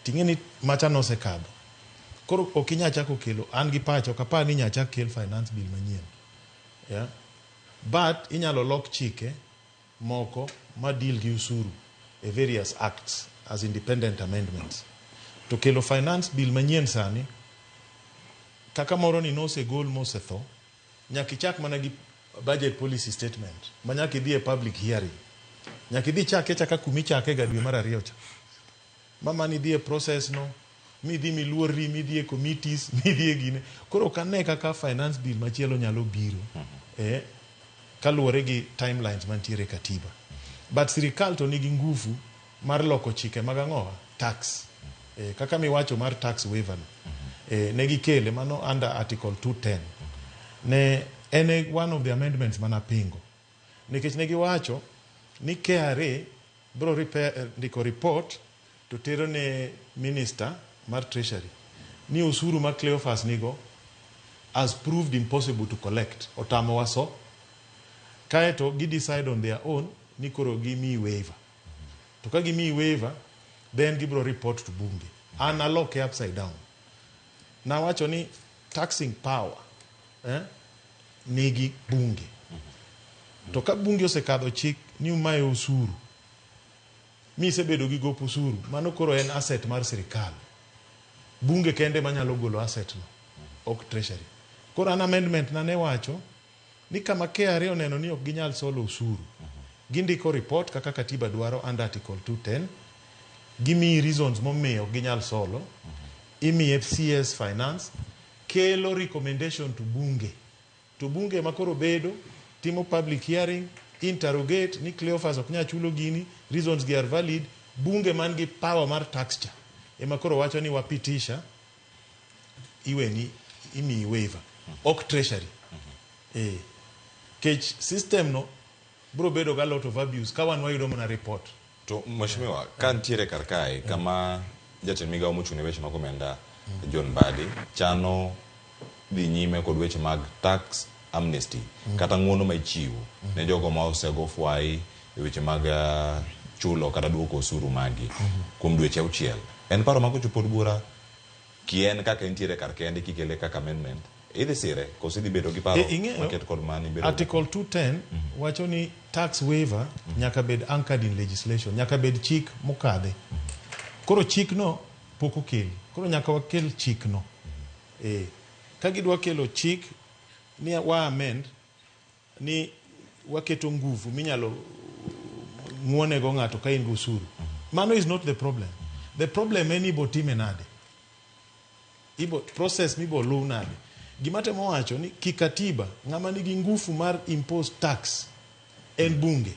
Ting'e ni macha no sekadho. Koro okinya chako kelo an gi pacho kapa ni nya chak kel finance bill manyien. Yeah. But inyalo lok chike moko ma deal gi usuru e various acts as independent amendments. To kelo finance bill manyien sani kaka moro ni nose gol mosetho nyaka chak mana gi budget policy statement manyaka idhi e public hearing nyaka idhi chake chaka kumi chake ga dwe mar 2 cha mama ni dhi e process no mi dhi miluori mi dhi e committees mi dhi e gine koro kane kaka finance bill machielo nyalo biro kaluwore gi timelines mantiere katiba. But sirikal to nigi nguvu mar loko chike mag ang'owa tax kaka miwacho mar tax waiver ne gikele mano under article 210 ne ene one of the amendments mana pingo nikech ne giwacho ni KRA bro ndiko report to tero ne minister mar treasury ni usuru ma Cleophas nigo has proved impossible to collect otamo waso kaeto gi decide on their own ni koro gimi waiver to ka gimi waiver then gibro report to bunge analoke upside down na wacho ni taxing power nigi bunge to ka bunge osekadho chik ni umayo usuru mi sebedo gi gop usuru mano koro en asset mar sirikal bunge kende manyalo golo asset no ok treasury. Koro an amendment na ne wacho ni kama KRA oneno ni ok ginyal solo usuru gindiko report kaka katiba dwaro under article 210 gimi reasons momiyo ginyal solo imi FCS finance kelo recommendation to bunge makoro bedo timo public hearing interrogate ni Cleophas ok nya chulo gini reasons gi are valid bunge man gi power mar tax cha ema koro wacho ni wapitisha iweni imi waiver ok treasury kech system no bro bedo ga lot of abuse ka wan wayudo mana report
to mheshimiwa kan tiere karkae kama jatend migawo mochung'ne weche mag omenda John Mbadi chano dhi nyime kod weche mag tax amnesty kata ng'uono ma ichiwo ne jogo ma osego fwai e weche mag chulo kata duoko osuru magi kuom dweche 6 en paro mag chopo bura kien kaka entiere karkende kikele kaka amendment idhi sire kosi dhi bedo gi paro maket kod mani bedo
article 210 wacho ni tax waiver nyaka bed anchored in legislation nyaka bed chik mokadhe koro chik no pok okel koro nyaka wakel chik no ka gidwa kelo chik ni wa amend ni waketo nguvu minyalo ng'wone go ng'ato ka in usuru mano is not the problem The problem en ibo time nade. Ibo process mibo lu nade. Gimate mowacho ni kikatiba ng'ama nigi ngufu mar impose tax en bunge.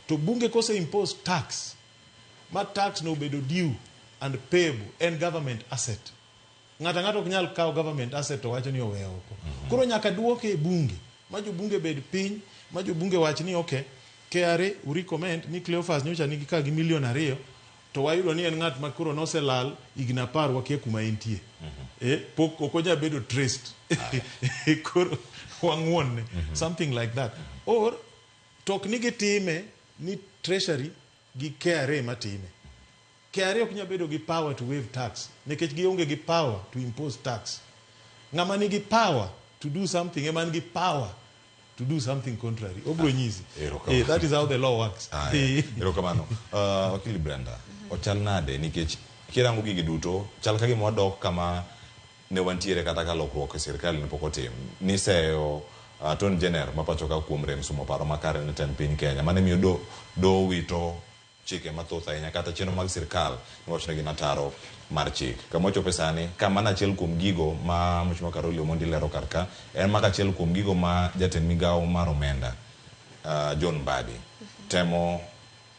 To bunge kose impose tax, ma tax no bedo due and payable en government asset. Ng'ato ok nyal kawo government asset to wacho ni oweyo oko. Koro nyaka duoke e bunge. Ma jo bunge bed piny, ma jo bunge wach ni okay, KRA we recommend ni Cleophas nyocha nigi ka gi $2 million to wayudo ni en ng'at ma koro noselal igna par wakia kuma entie. Pok okonya bedo traced. Koro wang'won something like that. Or tok nigi time ni treasury gi KRA matime. KRA ok nya bedo gi power to waive tax nikech gionge gi power to impose tax. Ng'ama nigi power to do something, ema nigi power to do something contrary. Obro nyisi. That is how the law works.
Erokamano. Wakili Brenda, ochal nade nikech kirango gigi duto chal ka gima wadok kama ne wantiere kata ka lokruok e sirkal ne pok otim. Niseyo Attorney General mapacho ka kuom rem sumo paro makare ne ten piny Kenya mane miyo do wito chike mathoth ahinya kata chenro mag sirkal niwachne gi nataro mar chik. Kama ochopo sani kama na achiel kuom gigo ma Mheshimiwa Karoli Omondi lero karka en maka achiel kuom gigo ma jatend migawo mar omenda John Mbadi temo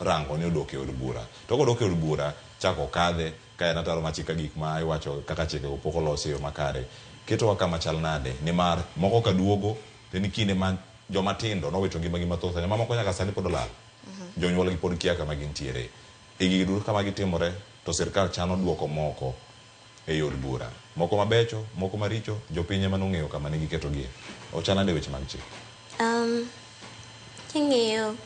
rango ni odok e od bura. To kodok e od bura chako kadhe ka en ataro machika gik ma iwacho kaka chike pok olosi yo makare. Keto kama chal nade ni mar moko ka duogo ni kinde man joma tindo no wito ngimagi mathoth ahinya mamoko nyaka sani pod olal. Jonyuol gi pod kia kama gintiere. Igi duto kama gitimore to sirkal chano duoko moko e yor bura. Moko mabecho, moko maricho, jopiny ema nong'eyo kama ne giketogie. Ochana de weche mag chik.
King'eyo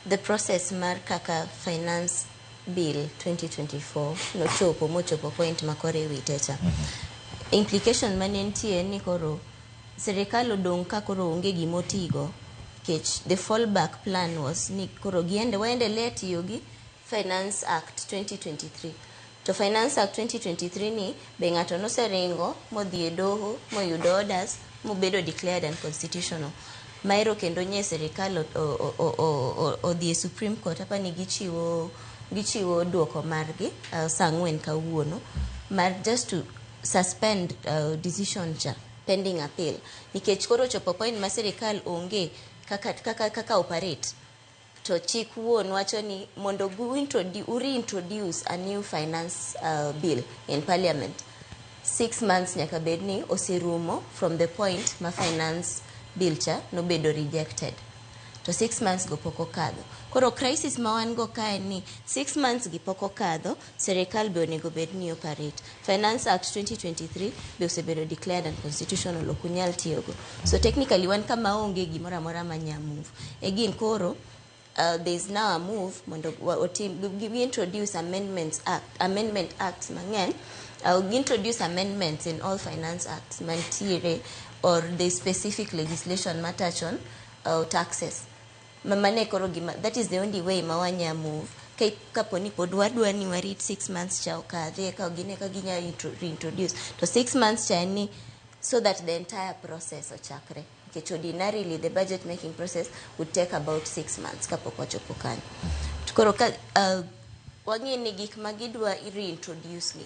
the process mar kaka finance bill 2024 nochopo mochopo point makore witecha. Implication manentie ni koro serikal odong ka koro onge gimotigo kech the fallback plan was ni koro waendelee tiyo gi Finance Act 2023. To Finance Act 2023 ni be ng'ato noseringo modhi e doho moyudo orders mobedo declared unconstitutional. Maero kendo nye serikal odhi e Supreme Court hapa ni gichiwo duoko margi sang'wen kawuono mar just to suspend decision cha pending appeal. Nikech koro chopo point ma serikal onge kaka operate. To chik wuon wacho ni mondo reintroduce a new finance bill in parliament 6 months nyaka bedni oserumo from the point ma finance bill cha nobedo rejected. To 6 months go poko kadho. Koro crisis ma wan go kae ni 6 months gi poko kadho, serikal be onego bedni operate. Finance Act 2023 be osebedo declared unconstitutional okunyal tiyogo. So technically wan kama onge gimora mora manya move. Again koro there is now a move mondo we introduce amendment acts mang'eny. We introduce amendments in all finance acts mantiere or the specific legislation matach on taxes. Mamane koro that is the only way mawanya move. Kaponi pod wadwa ni warit 6 months cha okadhe ka gine ka ginya reintroduce to 6 months cha ni so that the entire process ochakre. Ordinarily the budget making process would take about 6 months kapok wachopo kanyo. Koro wang'eni gik magidwa reintroduce ni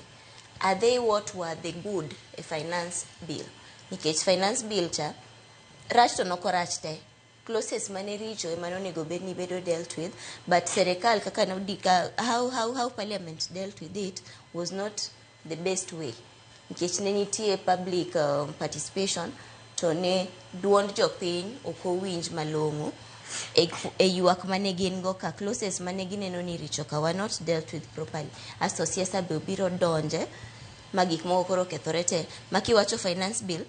are they what were the good a finance bill? Nikech finance bill cha rach to nokorach te. Clauses mane richo ema nonego bedni bedo dealt with, but serikal kaka nodika how parliament dealt with it was not the best way. Nikech ne nitie public participation to ne duond jopiny okowinj malong'o e ywak mane gin go ka clauses mane gineno ni richo ka were not dealt with properly. Asto siasa be obiro donje ma gik moko koro kethore te. Makiwacho finance bill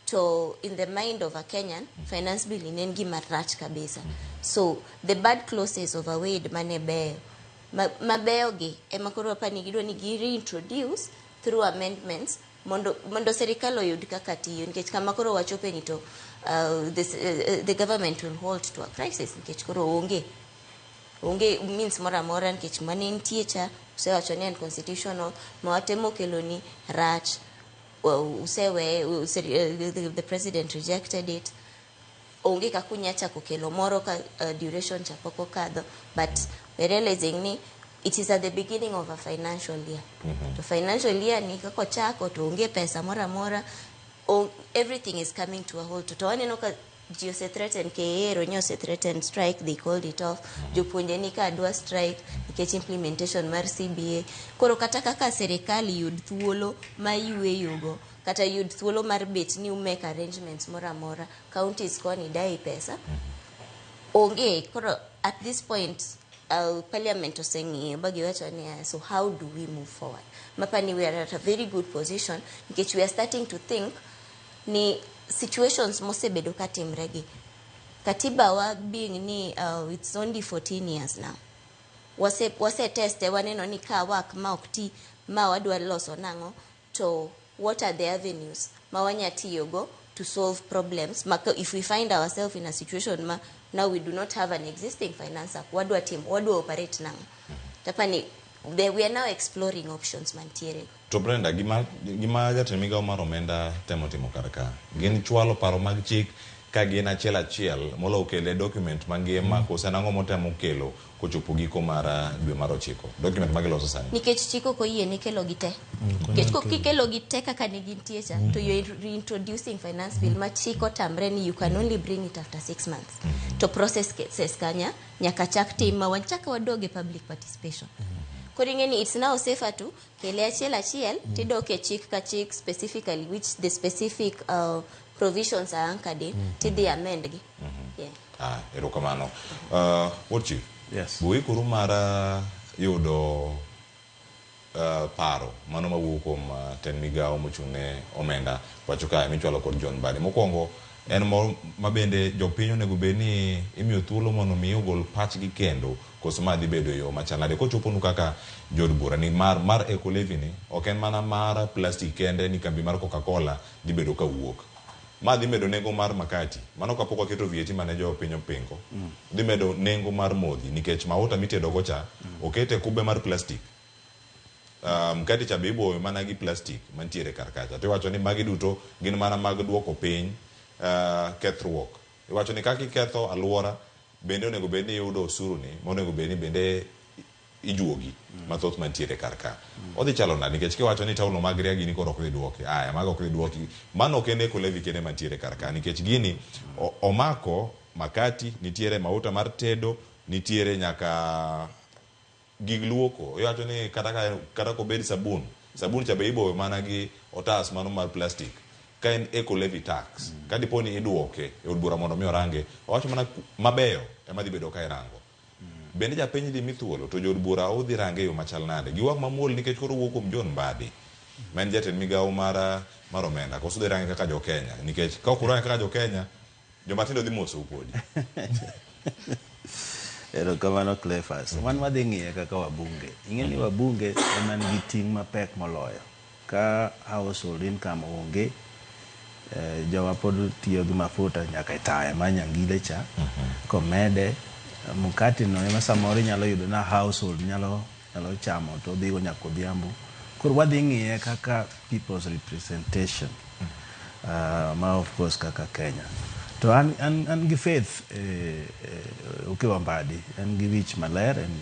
to in the mind of a Kenyan, finance bill inen gima rach kabisa. So the bad clauses overweighed mane beyo. Mabeyo gi ema koro pani gidwa ni reintroduce through amendments mondo serikal oyud kaka tiyo nikech kama koro wachope ni to the government will hold to a crisis nikech koro onge means mora nikech mane nitie cha usewacho ni unconstitutional mawatemo kelo ni rach the president rejected it. Onge kakunya cha kokelo moro ka duration cha poko kadho, but we're realizing ni it is at the beginning of a financial year. To financial year ni kako chako to unge pesa mora everything is coming to a halt. To one no ka Gio se threaten ke ronyo se threaten strike, they called it off. Jopunje ni ka adwa strike nikech implementation mar CBA. Koro kata kaka serikali yud thuolo ma yueyogo kata yud thuolo mar bet ni make arrangements mora counties koni dai pesa onge. Koro at this point parliament osengi bagi wacho ni so how do we move forward? Mapani we are at a very good position because we are starting to think ni situations mosebedo katimregi. Katiba wa being ni it's only 14 years now. Wase test waneno ni ka work ma okti ma wadwa loso nango to what are the avenues ma wanya tiyogo to solve problems. If we find ourselves in a situation now we do not have an existing finance act, wadwa operate nango. Tapani we are now exploring options mantiere.
To Brenda, gima jatend migao mar omenda temo karaka. Gin chwalo paro mag chik ka gin achiel molo kele document mangima kosa nango motemo kelo kochopo giko mar dwe mar 9. Document magiloso sani.
Nikech chiko ko yie nikelo gite. Nikech ko kikelo gite kaka ni gintie cha to you are reintroducing finance bill ma chiko tamre ni you can only bring it after 6 months. To process cases kanya nyaka chak tim ma wanchaka wadoge public participation. Koringeni it's now safer to kele achiel tidoke chik ka chik specifically which the specific provisions are anchored in to the amend gi. Yeah.
Erokamano. What you?
Yes.
Bui kuru mara yudo paro mano mawuok kuom ten migao mochung'ne omenda wacho kae michwalo kod John Mbadi. Mokwongo en mabende jopiny onego bed ni imiyo thuolo mondo mi ogol pachgi kendo koso ma dhi bedo yo machalade kochoponu kaka jod bura ni mar eco levy ni ok en mana mar plastic kende ni kambi mar Coca-Cola dhi bedo ka wuok. Ma dhi medo nengo mar makati. Mano kapok waketo VAT mane jo piny opingo. Dhi medo nengo mar modhi nikech mauta mitedo go cha okete kube mar plastic. Mkati cha bibo mana gi plastic mantiere karkacha. To iwacho ni magi duto gin mana mag duoko piny kethruok. Iwacho ni kaka iketho alwora bende onego bed ni yudo osuru ni monego bed ni bende ijuogi mathoth mantiere karka. Odhi chalo nade nikech kiwacho ni taulo mag ria gini koro ok dhi duoki. Mago ok dhi duoki. Mano ok en eco levy kende mantiere karka nikech gini omako makati, nitiere mauta mar tedo, nitiere nyaka gig luoko. Iwacho ni kata ko bed sabun cha be ibo mana gi otas mano mar plastic. Ka en eco levy tax ka diponi iduoke e od bura mondo mi orange owacho mana mabeyo ema dhi bedo ka irango. Bende japiny dhi mithuolo to jod bura udhi range yo machal nade giwak mamuol nikech koro wuok kuom John Mbadi men jatend migao mar omenda koso dhi range kaka jo Kenya nikech ka ok urange kaka jo Kenya joma tindo dhi moso upodi.
Erokamano Cleophas. Wan wadhi ng'iye kaka wabunge. Ing'eni wabunge ema nigi ting' mapek moloyo. Ka household income onge jowa pod tiyo gi mafuta nyaka itaya manyangile cha komede mukati no ema samoro nyalo yudo na household nyalo chamo to dhigo nyaka odhiambo. Koro wadhi ng'iye kaka people's representation ma of course kaka Kenya. To an gi faith ukiwa Mbadi an gi wich maler en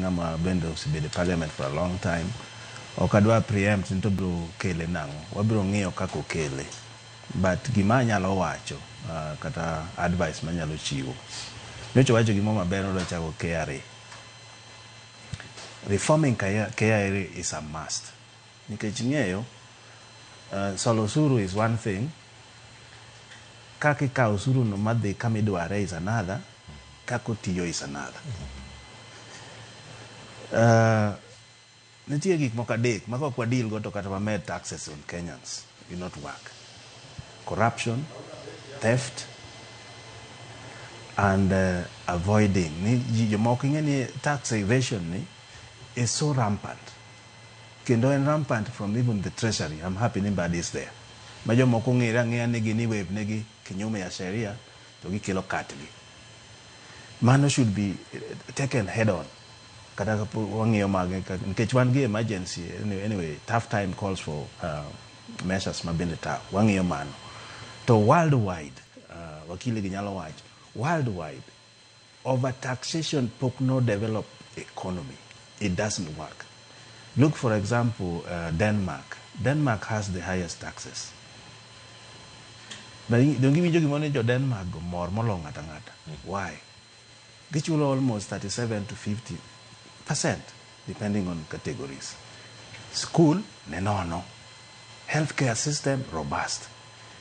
ng'ama bende osebedo parliament for a long time. Ok adwa preempt nito biro kele nango. Wabiro ng'iyo kaka okele. But gima nyalo wacho kata advice manyalo chiwo. Nyocho wacho gima maber odwa chako KRA. Reforming KRA is a must. Nikech ng'eyo solo osuru is one thing. Kaka ikawo osuru no madhi kama idware is another. Kaka otiyo is another. Nitie gik moko adek ma kok wadil go to kata wamed taxes on Kenyans will not work. Corruption, theft, and avoiding. Jomoko ing'eni tax evasion ni is so rampant. Kendo en rampant from even the treasury. I'm happy Mbadi is there. Ma jomoko ng'eya ni gini web negi kinyume ya sheria to gikelo katgi. Mano should be taken head on. Kata wang'iyo mage nikech wan gi emergency anyway tough time calls for measures mabende ta wang'iyo mano to worldwide wakili ginyalo wacho worldwide over taxation pok no develop economy it doesn't work. Look, for example, Denmark. Denmark has the highest taxes. But don't give me joking Denmark go more long at angata. Why? Get you almost 37 to 50%, depending on categories. School, no. Healthcare system, robust.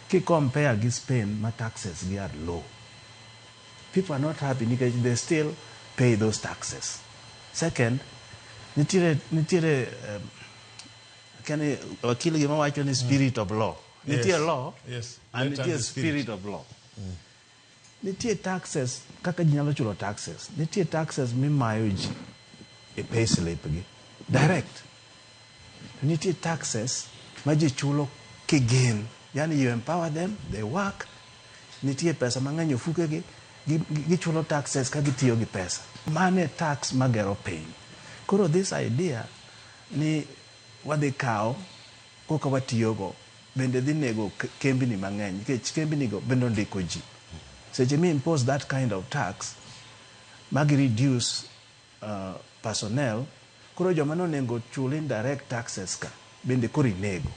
If compare with Spain, my taxes are low. People are not happy because they still pay those taxes. Second, nitire can kill you know the spirit of law. Nitire law,
yes,
and nitire spirit of law. Nitire taxes, kaka jinyalo chulo taxes. Nitire taxes mi mayoji e pay slip direct. Nitire taxes maji chulo kigen. Yani you empower them, they work. Nitire pesa mang'eny ofuke gi chulo taxes ka gitiyo gi pesa. Mane tax magero piny. Koro this idea ni wadhi kawo koka watiyogo bende dhi nego kembni mang'eny nikech kembni go bende ndiko ji. Seche mi impose that kind of tax magi reduce personnel, koro joma nonengo chul indirect taxes ka bende koro inego.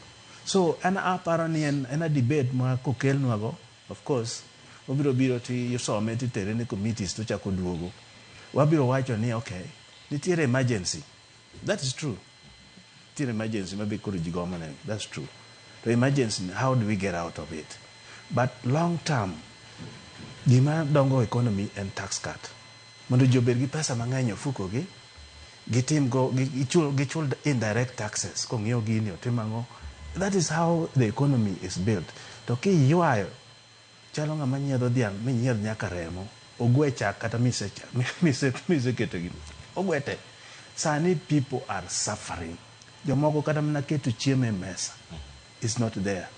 So an aparo ni en a debate ma kokelnwago, of course obiro biro ti yosome ti tere ne committees to chako duogo. Wabiro wacho ni okay, nitiere emergency. That is true. Nitiere emergency maybe koro jigomane. That's true. The emergency, how do we get out of it? But long term, gima dongo economy and tax cut. Mondo jobed gi pesa mang'eny ofuko gi gitim go gichul indirect taxes kong'iew gini otimango. That is how the economy is built. To ki ywayo chalo ng'ama nyiedho dhiang' minyiedh nyaka remo ogwe chak kata mise keto gini ogwete. Sani people are suffering. Jomoko kata mana keto chiemo e mesa is not there.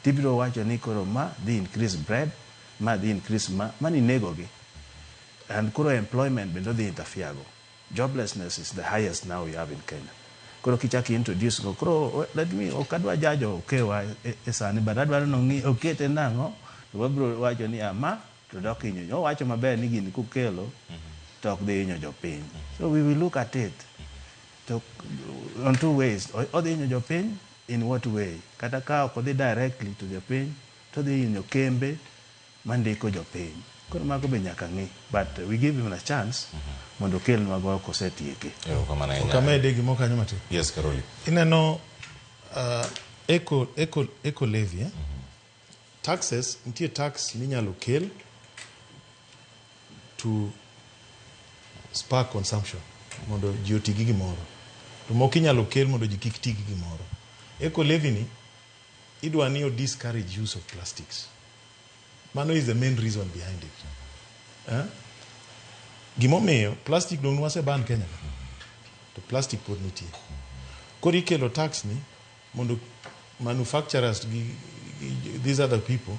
Tibiro wacho ni koro ma dhi increase bread, ma dhi increase mani nego gi. And koro employment bendo dhi interfere go. Joblessness is the highest now we have in Kenya. Koro kichaki introduce go koro let me okadwa jajo okewa sani but adwaro nongi okete nango to wabro wacho ni ama to dok inyo wacho maber ni gini kukelo to ok dhi inyo jopiny. So we will look at it to on two ways. Odhi inyo jopiny in what way? Kata ka ok odhi directly to jopiny to dhi inyo kembe mandiko jopiny. Koro mago be nyaka ng'i, but we give him a chance mondo kel mago kosetieke.
Okamede gimo kanyo mati.
Yes, Karoli.
Ineno eco levy, taxes, nitie tax minyalo kel to spark consumption mondo ji oti gi gimoro. To moko inyalo kel mondo ji kik ti gi gimoro. Eco levy ni idwa ni o discourage use of plastics. Mano is the main reason behind it. Gimomiyo plastic dong nwase ban Kenya. To plastic pod nitie. Koro ikelo tax ni mondo manufacturers these other people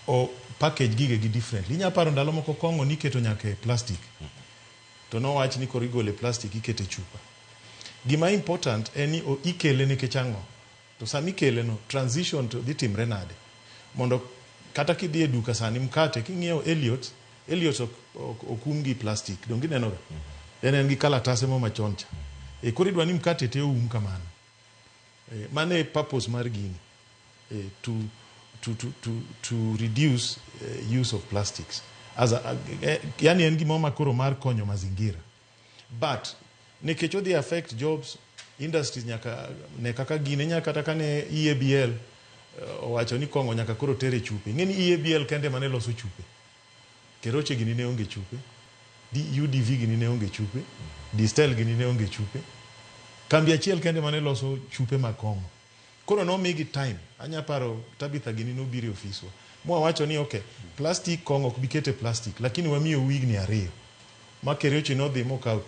or package gige gi differently. Inya paro ndalo moko kongo niketo nyaka plastic. To no wach ni koro igole plastic ikete chupa. Gima important eni o ikele nikech ang'o. To sami ikele no transition to dhitimre nade. Mondo kata kidhi e duka sani mkate king'iewo Elliot okum gi plastic dongi neno ga en gi kalatase mo machon cha koro idwa ni mkate te oum kamano mane purpose mar gini to reduce use of plastics as yani en gimo makoro mar konyo mazingira but nikech odhi affect jobs industries nyaka ne kaka gine nyaka kata kane EABL owacho ni kongo nyaka koro tere chupe. Ng'eni EABL kende mane loso chupe. Keroche gini ne onge chupe. UDV gini ne onge chupe. Distel gini ne onge chupe. Kambi achiel kende mane loso chupe ma kongo. Koro no migi time. Anya paro Tabitha gini no biri ofiswa. Mwa wacho ni okay, plastic kongo kubikete plastic. Lakini wamiyo wig ni ariyo. Ma keroche no dhi moka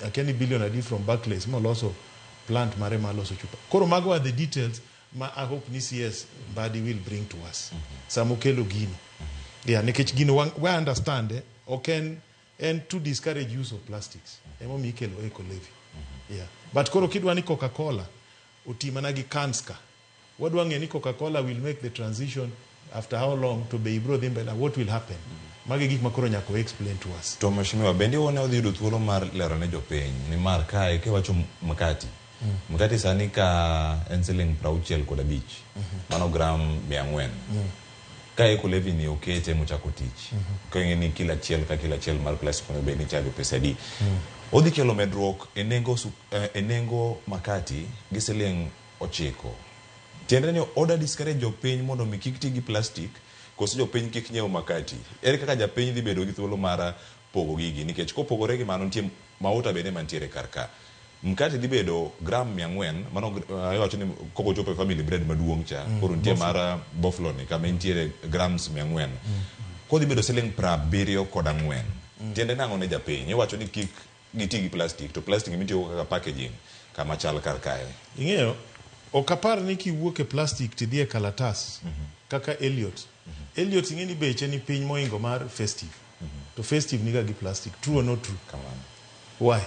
akeni billion adi from Barclays. Mo loso plant mare ma loso chupa. Koro mago are the details I hope NCS body will bring to us. Samukelo gini. Yeah, nikech gino we understand okay and to discourage use of plastics. Emo mikelo eco levy. Yeah. But koro kidwa ni Coca-Cola utimana gi kanska. Wadwa ng'e ni Coca-Cola will make the transition after how long to be bro mbele. What will happen? Magi gik makoro nyako explain to us.
To mheshimiwa bende one odhi yudo thuolo mar lero ne jopiny ni mar kae ke wacho mkati. Mkati sani ka en siling 65 mano gram 400. Kae kulevi ni okete mochako tich. Ka ngeni kila chiel mar plastic no be ni chago pesa di. Odhi kelo medruok enengo makati gi siling 9. Tiende ni order discourage jopiny mondo mi kik ti gi plastic koso jopiny kik nyiew makati. Ere kaka japiny dhi bedo gi thuolo mar pogo gigi nikech kopogore gi mano nitie mauta bende mantiere karka. Mkati dhi bedo gram 400 mano iwacho ni koko chopo family bread maduong' cha koro nitie mar Buffalo ni kama nitie grams 400. Kodhi bedo siling 74. Tiende nango ne japiny iwacho ni kik giti gi plastic to plastic mitiyo kaka packaging kama chal karkae.
Ing'eyo okapar ni kiwuok e plastic ti dhie kalatas kaka Elliot. Elliot ing'eni beche ni piny moingo mar festive. To festive niga gi plastic. True or not true?
Come on.
Why?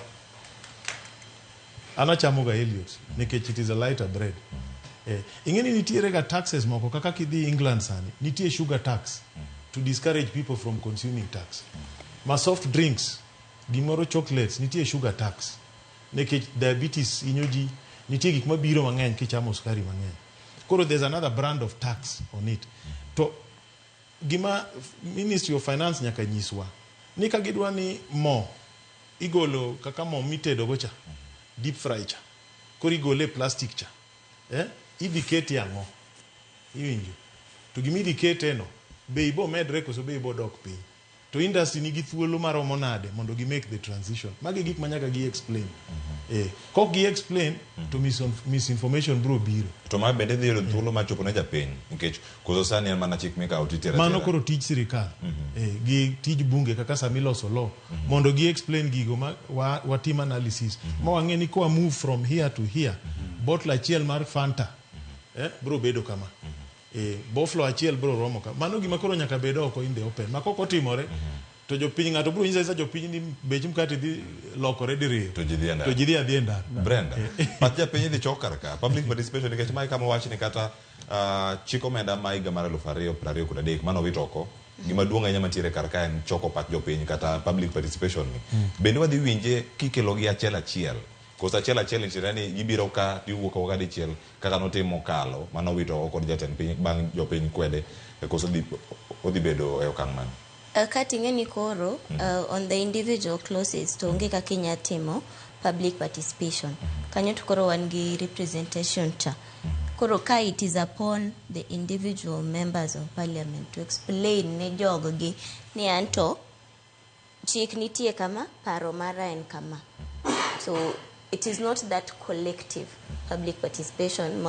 Anachamoga Elliot nikech it is a lighter bread. Ing'eni nitiere ga taxes moko kaka kidhi England sani. Nitie sugar tax to discourage people from consuming tax. Ma soft drinks, gimoro chocolates, nitie sugar tax. Nikech diabetes inyoji, nitie gik mabiro mang'eny kichamo sukari mang'eny. Koro there's another brand of tax on it. To gima Ministry of Finance nyaka nyiswa ni ka gidwa ni mo igolo kaka mo mitedo gocha deep fry cha koro igole plastic cha idhi keti ang'o iwinjo to gima idhi kete no bei bo medre koso bei bo dok piny to industry nigi thuolo maromo nade mondo gi make the transition magi gik manyaka gi explain kok gi explain to misinformation bro biro
to ma bende dhi thuolo machopo ne japiny nikech koso sani en mana chik mika otitera
mano koro tij sirikal gi tij bunge kaka samiloso law mondo gi explain gigo ma watim analysis ma wang'e ni koa move from here to here bottle achiel mar Fanta bro bedo kama Buffalo achiel bro romo ka mano gima koro nyaka bedo oko in the open makoko timore to jopiny ng'ato bro nyisa jopiny ni bech mkate dhi lokore diriyo
to ji
dhi adhienda
Brenda pat japiny dhi chokar ka public participation nikech mai kama wach ni kata chiko menda maiga mar 2023 mano wito oko gima duong' ahinya mantiere karka en choko pat jopiny kata public participation ni bende wadhi winje kikelo gi achiel kosa achiel nitiere ni gibiro ka iwuok ka dichiel kaka notimo kalo mano wito oko kod jatend piny bang' jopiny kwede koso odhi bedo e okang' mano
Kating'eni koro on the individual clauses to onge kaka inya timo public participation kanyo to koro wan gi representation cha koro ka it is upon the individual members of parliament to explain ne jogo gi ni anto chik nitie kama paro mara en kama so it is not that collective public participation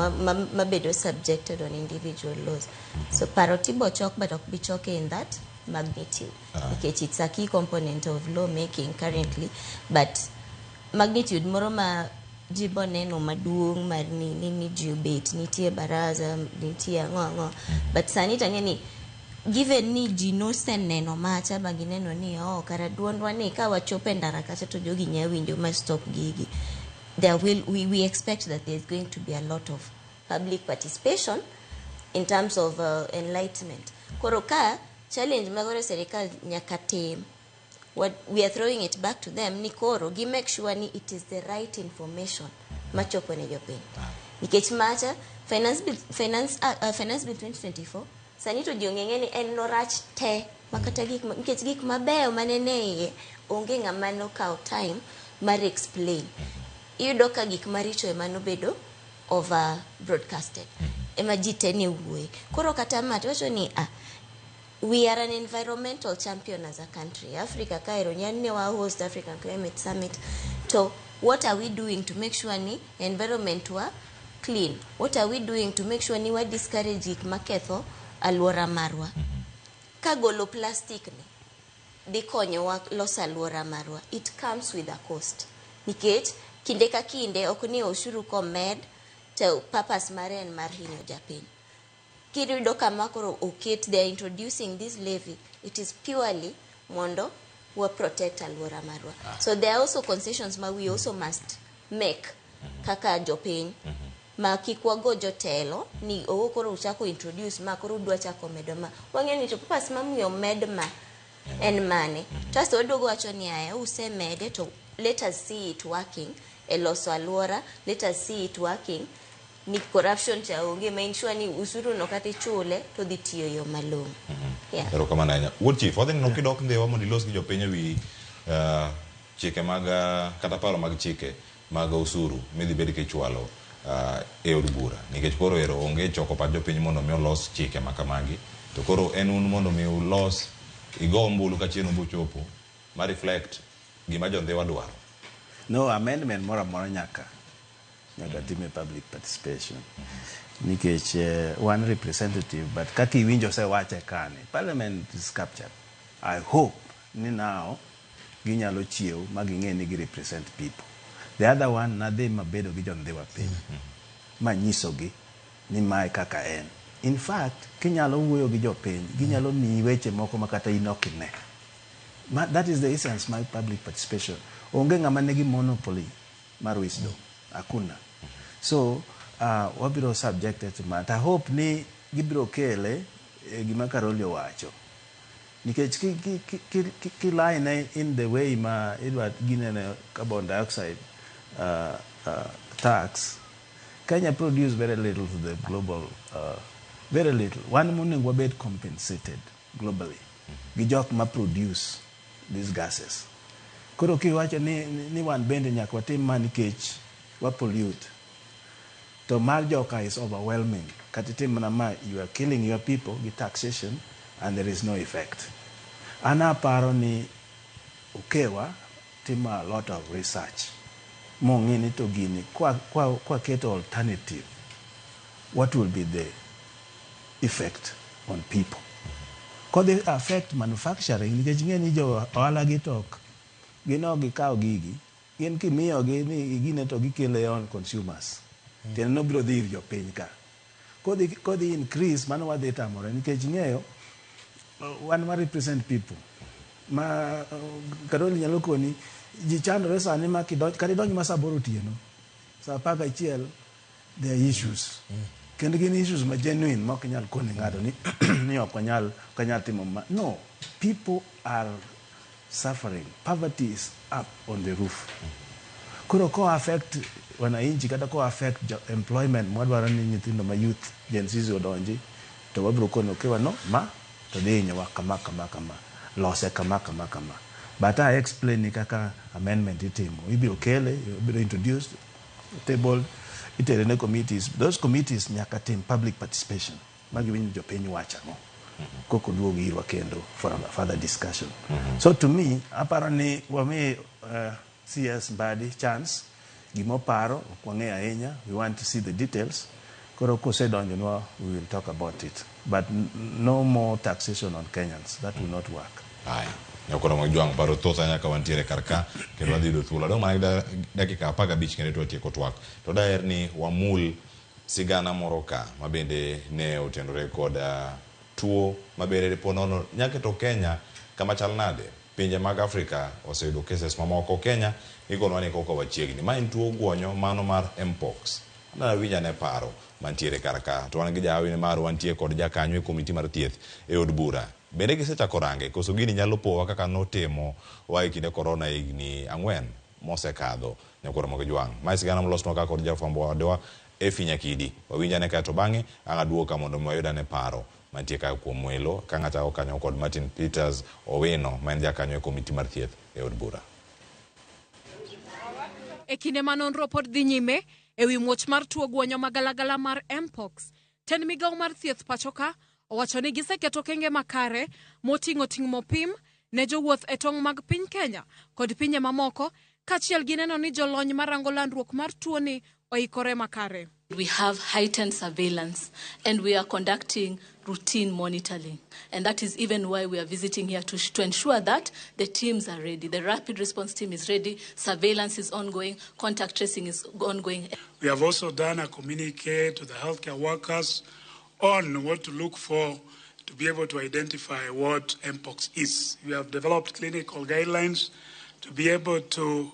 mabedo subjected on individual laws so paro tibo chok but ok be choke in that magnitude because it's a key component of law making currently but magnitude moro ma jibo neno maduong' mar ni jubet nitie baraza nitie ang'o but sani tang'eni given ni ji noseneno macha bagineno ni kara duondwa ni ka wachope ndara kacha to jogi nyawinjo ma stop gigi we expect that there's going to be a lot of public participation in terms of enlightenment koro ka challenge magore serikal nyaka tim what we are throwing it back to them ni koro gi make sure ni it is the right information machopo ne jopiny nikech macha finance bill 2024 sani to jiong'eng'e ni en norach te makata nikech gik mabeyo manene iye onge ng'ama nokawo time mar explain iyudo ka gik maricho ema nobedo over broadcasted ema ji te ne wuoye koro kata mati wacho ni we are an environmental champion as a country Africa kairo nyanne wa host African Climate Summit so what are we doing to make sure ni environment wa clean what are we doing to make sure ni wa discourage gik maketho alwora marwa kagolo plastic ni dhi konyo wa loso alwora marwa it comes with a cost nikech kinde ka kinde ok ni oshuru komed to purpose mare en mar hinyo japiny kirido kama koro oket they are introducing this levy it is purely mondo we protect alwora marwa so there are also concessions ma we also must make kaka jopiny ma kikwago jotelo ni koro uchako introduce ma koro dwa chako medo ma wang'e ni to purpose ma miyo med ma en mane. Just oduogo wacho ni aya usemede to let us see it working. Eloso aluora, let us see it working. Ni corruption cha onge ma ensure ni usuru no kati chule to dhi tiyo yo malong. Yeah.
Pero kama nanya. Would chief, wadhi no kidok ndewa mondi los gi jopiny wi chike mag kata paro mag chike mag usuru midhi bedi kichwalo e od bura. Nikech koro ero onge choko pa jopiny mondo mi olos chike makamagi. To koro en un mondo mi ulos igo mbulu ka chieno bochopo ma reflect gima jondhewa dwaro.
No amendment mora nyaka time public participation. Nikech one representative, but kaki winjo se wache kane. Parliament is captured. I hope ni now ginyalo chiew maging'e ni gi represent people. The other one na de mabedo gi jondhewa piny. Ma nyiso gi ni mae kaka en. In fact, kinyalo wuoyo gi jopiny, ginyalo miyi weche moko makata inokine. That is the essence of my public participation. Onge ng'ama nigi monopoly mar wisdom. Akuna. So, wabiro subjected to that. I hope ni gibiro kele gima Karoli wacho. Nikech ki line in the way ma Edward ginene carbon dioxide tax, Kenya produce very little to the global, very little. One morning we be compensated globally. Gijok ma produce these gases. Koro kiwacho ni wan bende nyaka watim nikech wa pollute. To marjoka is overwhelming. Katitim na you are killing your people with taxation and there is no effect. Ana paro ni ukewa tima a lot of research. Mongini to gini kwa keto alternative. What will be the effect on people? Could they affect manufacturing? Nikech ngeni jo ohala gitok. Gino gikao gigi. Gin kimiyo gine to gikele on consumers. Then no biro dhir jo piny ka. Kodi increase mano wadhi tamore nikech ng'eyo wan ma represent people. Ma Karoli nyalo koni ji chandore sani ma kidonj ma saboro tieno. Sa paga chiel there are issues. Kendo gin issues ma genuine ma ok nyal koni ng'ato ni ok nyal timo ma. No, people are suffering. Poverty is up on the roof. Kuro ko affect wananchi kata ko affect employment mwadwaro ni nyithindo ma youth Gen Z odonji to wabro kono kewa no ma to dhi wa kama lose kama. But I explain ni kaka amendment itimo. Ibiro kele, ibiro introduced, tabled, itere ne committees. Those committees nyaka tim public participation. Magi winjo jopiny wacha no. Koko duogo irwa kendo for further discussion. So to me, apparently wame CS Mbadi chance gimo paro kwange ahenya, we want to see the details. Koro kose donjo we will talk about it. But no more taxation on Kenyans. That will not work.
Aye. Nyakoro magjuang paro thosa nyaka wantiere karka kendo wadhi do thuolo. Dong mana dakika 15 kendo to tieko twak. To daher ni wamul sigana moro ka mabende ne otendore kod tuo mabere ponono nyaka to Kenya kama chal nade. Pinje mag Afrika oseyudo cases mamoko. Kenya igonwa ni koko wachiegni. Ma en tuo guonyo mano mar mpox. Na winja ne paro mantiere karka. To wan gi jahawi ne maro wantie kod jakanyo e komiti mar thieth e od bura. Bende gisechako range koso gini nyalo powa kaka notimo wa kinde corona higni 4 mosekadho. Nyakoro magjuang. Ma sigana mlosno ka kod jafwambo wadewa Efinya Kidi. Wawinja ne kato bange angaduoka mondo mwayuda ne paro mantie ka kuom mwelo ka ng'ata okanyo kod Martin Peters Owino ma en jakanyo e komiti mar thieth e od bura.
E kinde manonro pod dhi nyime ewi muoch mar tuo guonyo magalagala mar mpox, ten migawo mar thieth pachoka owacho ni giseketo kenge makare moting'o mopim ne jowuoth e tong' mag piny Kenya kod pinje mamoko kachiel gi neno ni jolony marango landruok mar tuo ni oikore makare.
We have heightened surveillance and we are conducting routine monitoring. And that is even why we are visiting here to ensure that the teams are ready. The rapid response team is ready, surveillance is ongoing, contact tracing is ongoing.
We have also done a communique to the healthcare workers on what to look for to be able to identify what mpox is. We have developed clinical guidelines to be able to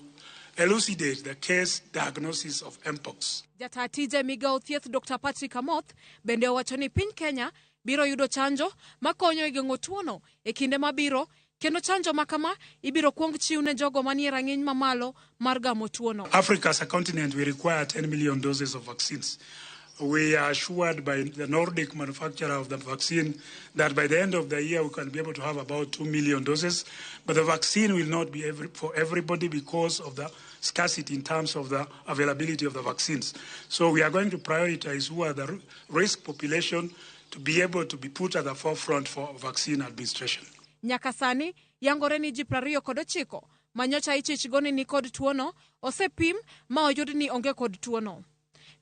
elucidate the case diagnosis of mpox.
Jatatije migawo thieth Dr. Patrick Amoth bende owacho ni piny Kenya biro yudo chanjo makonyo e geng'o tuono e kinde mabiro Kendo chanjo makama ibiro kuong chiw ne jogo manie rang'iny mamalo mar gamo tuono.
Africa as a continent, we require 10 million doses of vaccines. We are assured by the Nordic manufacturer of the vaccine that by the end of the year we can be able to have about 2 million doses. But the vaccine will not be for everybody because of the scarcity in terms of the availability of the vaccines. So we are going to prioritize who are the risk population to be able to be put at the forefront for vaccine administration.
Nyaka sani, yangore ni ji 29 manyocha ichichgoni ni kod tuono, osepim ma oyud ni onge kod tuono.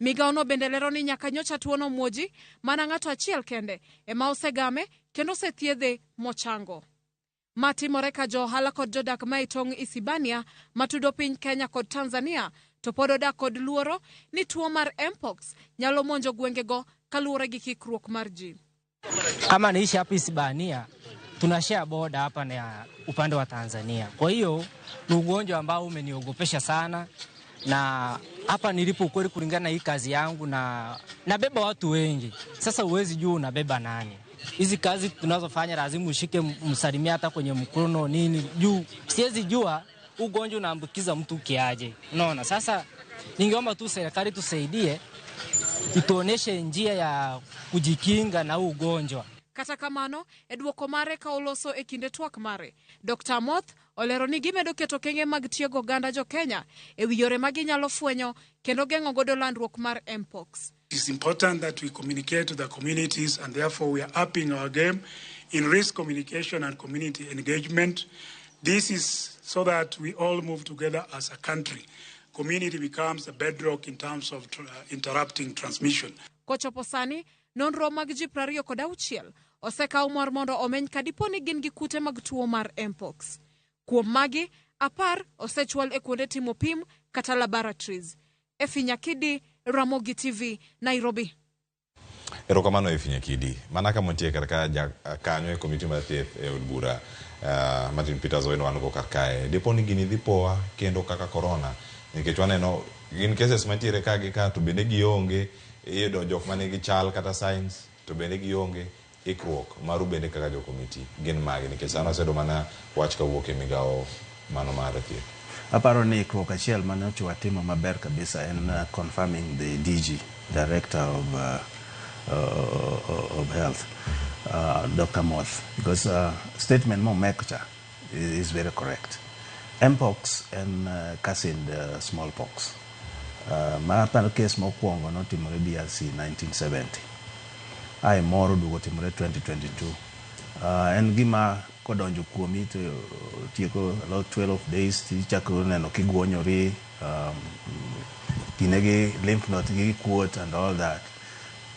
Migaono bende lero ni nyaka nyocha tuono muoji mana ng'ato achiel kende ema osegame kendo osethiedhe mochango. Matimore ka jo ohala kod jodak ma itong' Isibania matudo piny Kenya kod Tanzania to pod odak kod luoro ni tuo mar Mpox nyalo monjo gwengego kaluwore gi kikruok mar ji.
Kama naishi hapa Isibania, tunashare boda hapa na upande wa Tanzania. Kwa hiyo ni ugonjwa ambao umeniogopesha sana, na hapa nilipo ukweli kulingana na hii kazi yangu na nabeba watu wengi. Sasa uwezi juu unabeba nani. Hizi kazi tunazofanya lazima ushike msalimia hata kwenye mkono nini juu. Siwezi jua ugonjwa unaambukiza mtu kiaje. Unaona? Sasa ningeomba tu serikali tusaidie, ituoneshe njia ya kujikinga na ugonjwa.
Kata kamano, edwoko mare ka oloso e kinde twak mare. Dr. Moth olero ni gimedo keto kenge mag tiego ganda jo Kenya e wi yore magi nyalo fwenyo kendo geng'o godo landruok mar Mpox.
It is important that we communicate to the communities, and therefore we are upping our game in risk communication and community engagement. This is so that we all move together as a country. Community becomes the bedrock in terms of interrupting transmission.
Kochopo sani, nonro mag ji 26 osekaw mar mondo omeny kadipo ni gin gi kute mag tuo mar Mpox. Kuom magi, 10 osechwal e kuonde timo pim kata laboratories. Efinyakidi, Ramogi TV, Nairobi.
Erokamano Efinyakidi. Mana kama ntie katika kanyo e komiti mar thieth e od bura Martin Peters Owino wan go karkae. Dipo ni gini dhipowa kendo kaka corona. Nikech waneno gin cases mantiere ka gi ka to bende gionge iyudo jok mane gi chal kata science to bende gionge ikruok maru bende kaka jo komiti gin magi nikech sano osedo mana wach ka wuok e migao mano mar thieth.
Aparo ni ikruok achiel mane ochwa timo maber kabisa en confirming the DG, Director of Health, Dr. Moth, because statement mo mekcha is very correct. Mpox and cousin smallpox. Mapano case mokwongo notimore DRC 1970. Ai moro dugo timore 2022. En gima kodonjo kuomi to tieko about 12 days tichako neno kiguonyori, kinegi lymph node gi kuot and all that.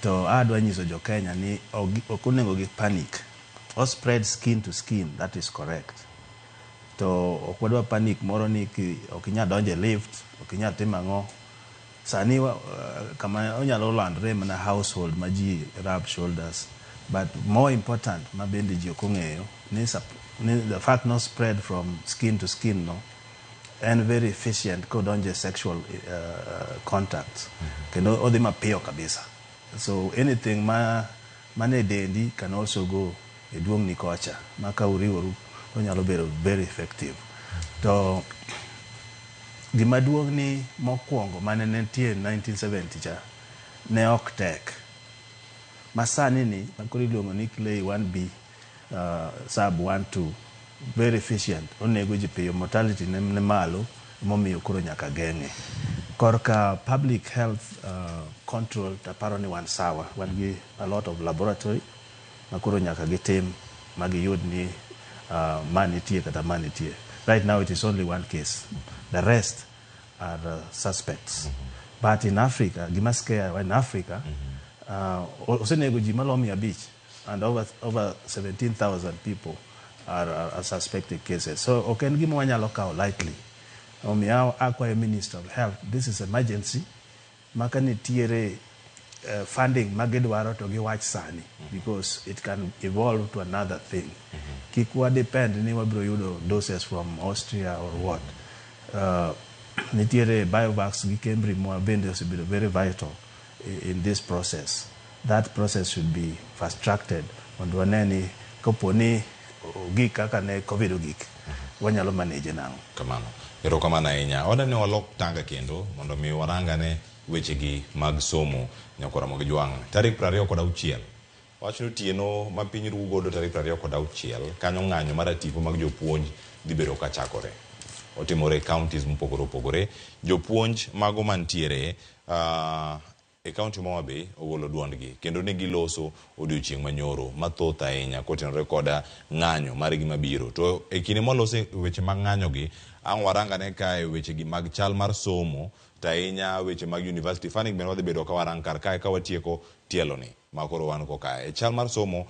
To adwa nyiso jo Kenya ni okunego gi panic. Or spread skin to skin, that is correct. To okwadwa panic moro ni okinya donje lift, okinya timango. Sani kama onyalo landre mana household maji rub shoulders. But more important, mabende ji okong'eyo ni the fact not spread from skin to skin no, and very efficient kodonje sexual contacts. Kendo odhi mapiyo kabisa. So anything mane dendi can also go eduong ni kocha. Maka uriworu onyalo bedo very effective. To gimaduong ni mokwongo mane nentie 1970 cha ne ok tek. Masani ni makori iluongo ni clay 1B sub 1-2 very efficient. Onego ji piyo, mortality ne malo momiyo koro nyaka geng'e. Korka public health control taparo ni wan sawa, wan gi a lot of laboratory makoro nyaka gitim magiyud ni manitie kata manitie. Right now it is only one case. The rest are suspects. But in Africa, Gimaskea in Africa, osenego ji malomi abich, and over 17,000 people are suspected cases. So oken gima wanyalo kao lightly. Omiao akwa Minister of Health, this is emergency. Maka nitiere funding magidwaro to giwach sani, because it can evolve to another thing. Kikwa depend ni wabro yudo doses from Austria or what. Nitiere Biovax gi Cambry mo bende osebedo very vital in this process. That process should be fast-tracked. Mondo waneni koponi gik kaka ne covid gik wanyalo manage nango
kamano erokamano ahinya odani walok tanga kendo mondo mi warangane wechegi mag somo nyakora mag jwang' tarik 26 wach notieno ma piny ru godo tarik 26 kanyo ng'anyo mar atipo mag jopuonj dhi bedo ka chakore otimore counties mopogore opogore jopuonj mago mantiere e kaunti ma Homa Bay ogolo duondgi kendo ne giloso odiochieng' manyoro mathoth ahinya kotenore koda ng'anyo margi mabiro to e kinde molose weche mag ng'anyogi ang' warangane kae wechegi mag chal mar somo to ahinya weche mag university funding bende wadhi bedo ka warang kar kae ka watieko tieloni makoro wan ko kae chal mar somo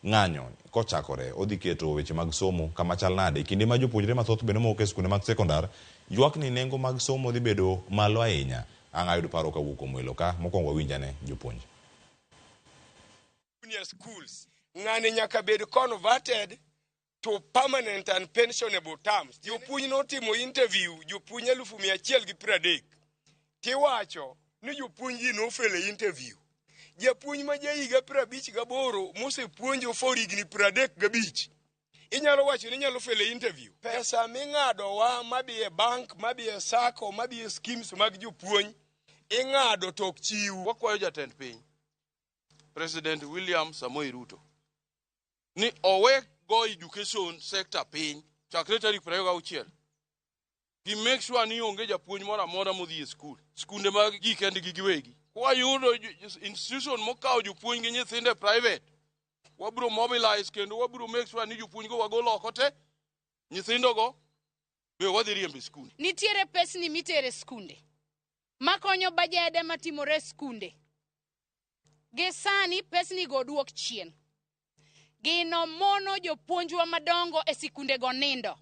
ng'anyo kochakore odhi keto weche mag somo kama chal nade kinde ma jopuonjre mathoth bende mowuok e skunde mag sekondar ywak ni nengo mag somo dhi bedo malo ahinya ang' ayudo paro kawuok kuom welo ka mokwongo winjane jopuonj.
Junior schools ng'ani nyaka bed converted to permanent and pensionable terms. Jopuonj notimo interview jopuonj 130 tiwacho ni jopuonj nofelo interview. Japuonj ma jahiga 58 mosepuonjo for higni 35 inyalo wacho ni nyalo felo interview. Pesa ming'ado wa mabi e bank, mabi e sako, mabi e schemes mag jopuonj ing'ado tok chiw.
Wakwayo jatend piny President William Samoei Ruto ni owe go education sector piny chakre tarik 26 gi make sure ni onge japuonj moro amora modhi e skul skunde mag ji kendgi giwegi. Wayudo institution mokawo jopuonj gi nyithinde private wabro mobilize kendo wabro make sure ni jopuonj go wagolo oko te nyithindo go be wadhi riembe skul.
Nitiere pesni mitere skunde makonyo bajede matimore skunde gi sani pesni go duok chien gino mono jopuonjwa madongo e sikunde go nindo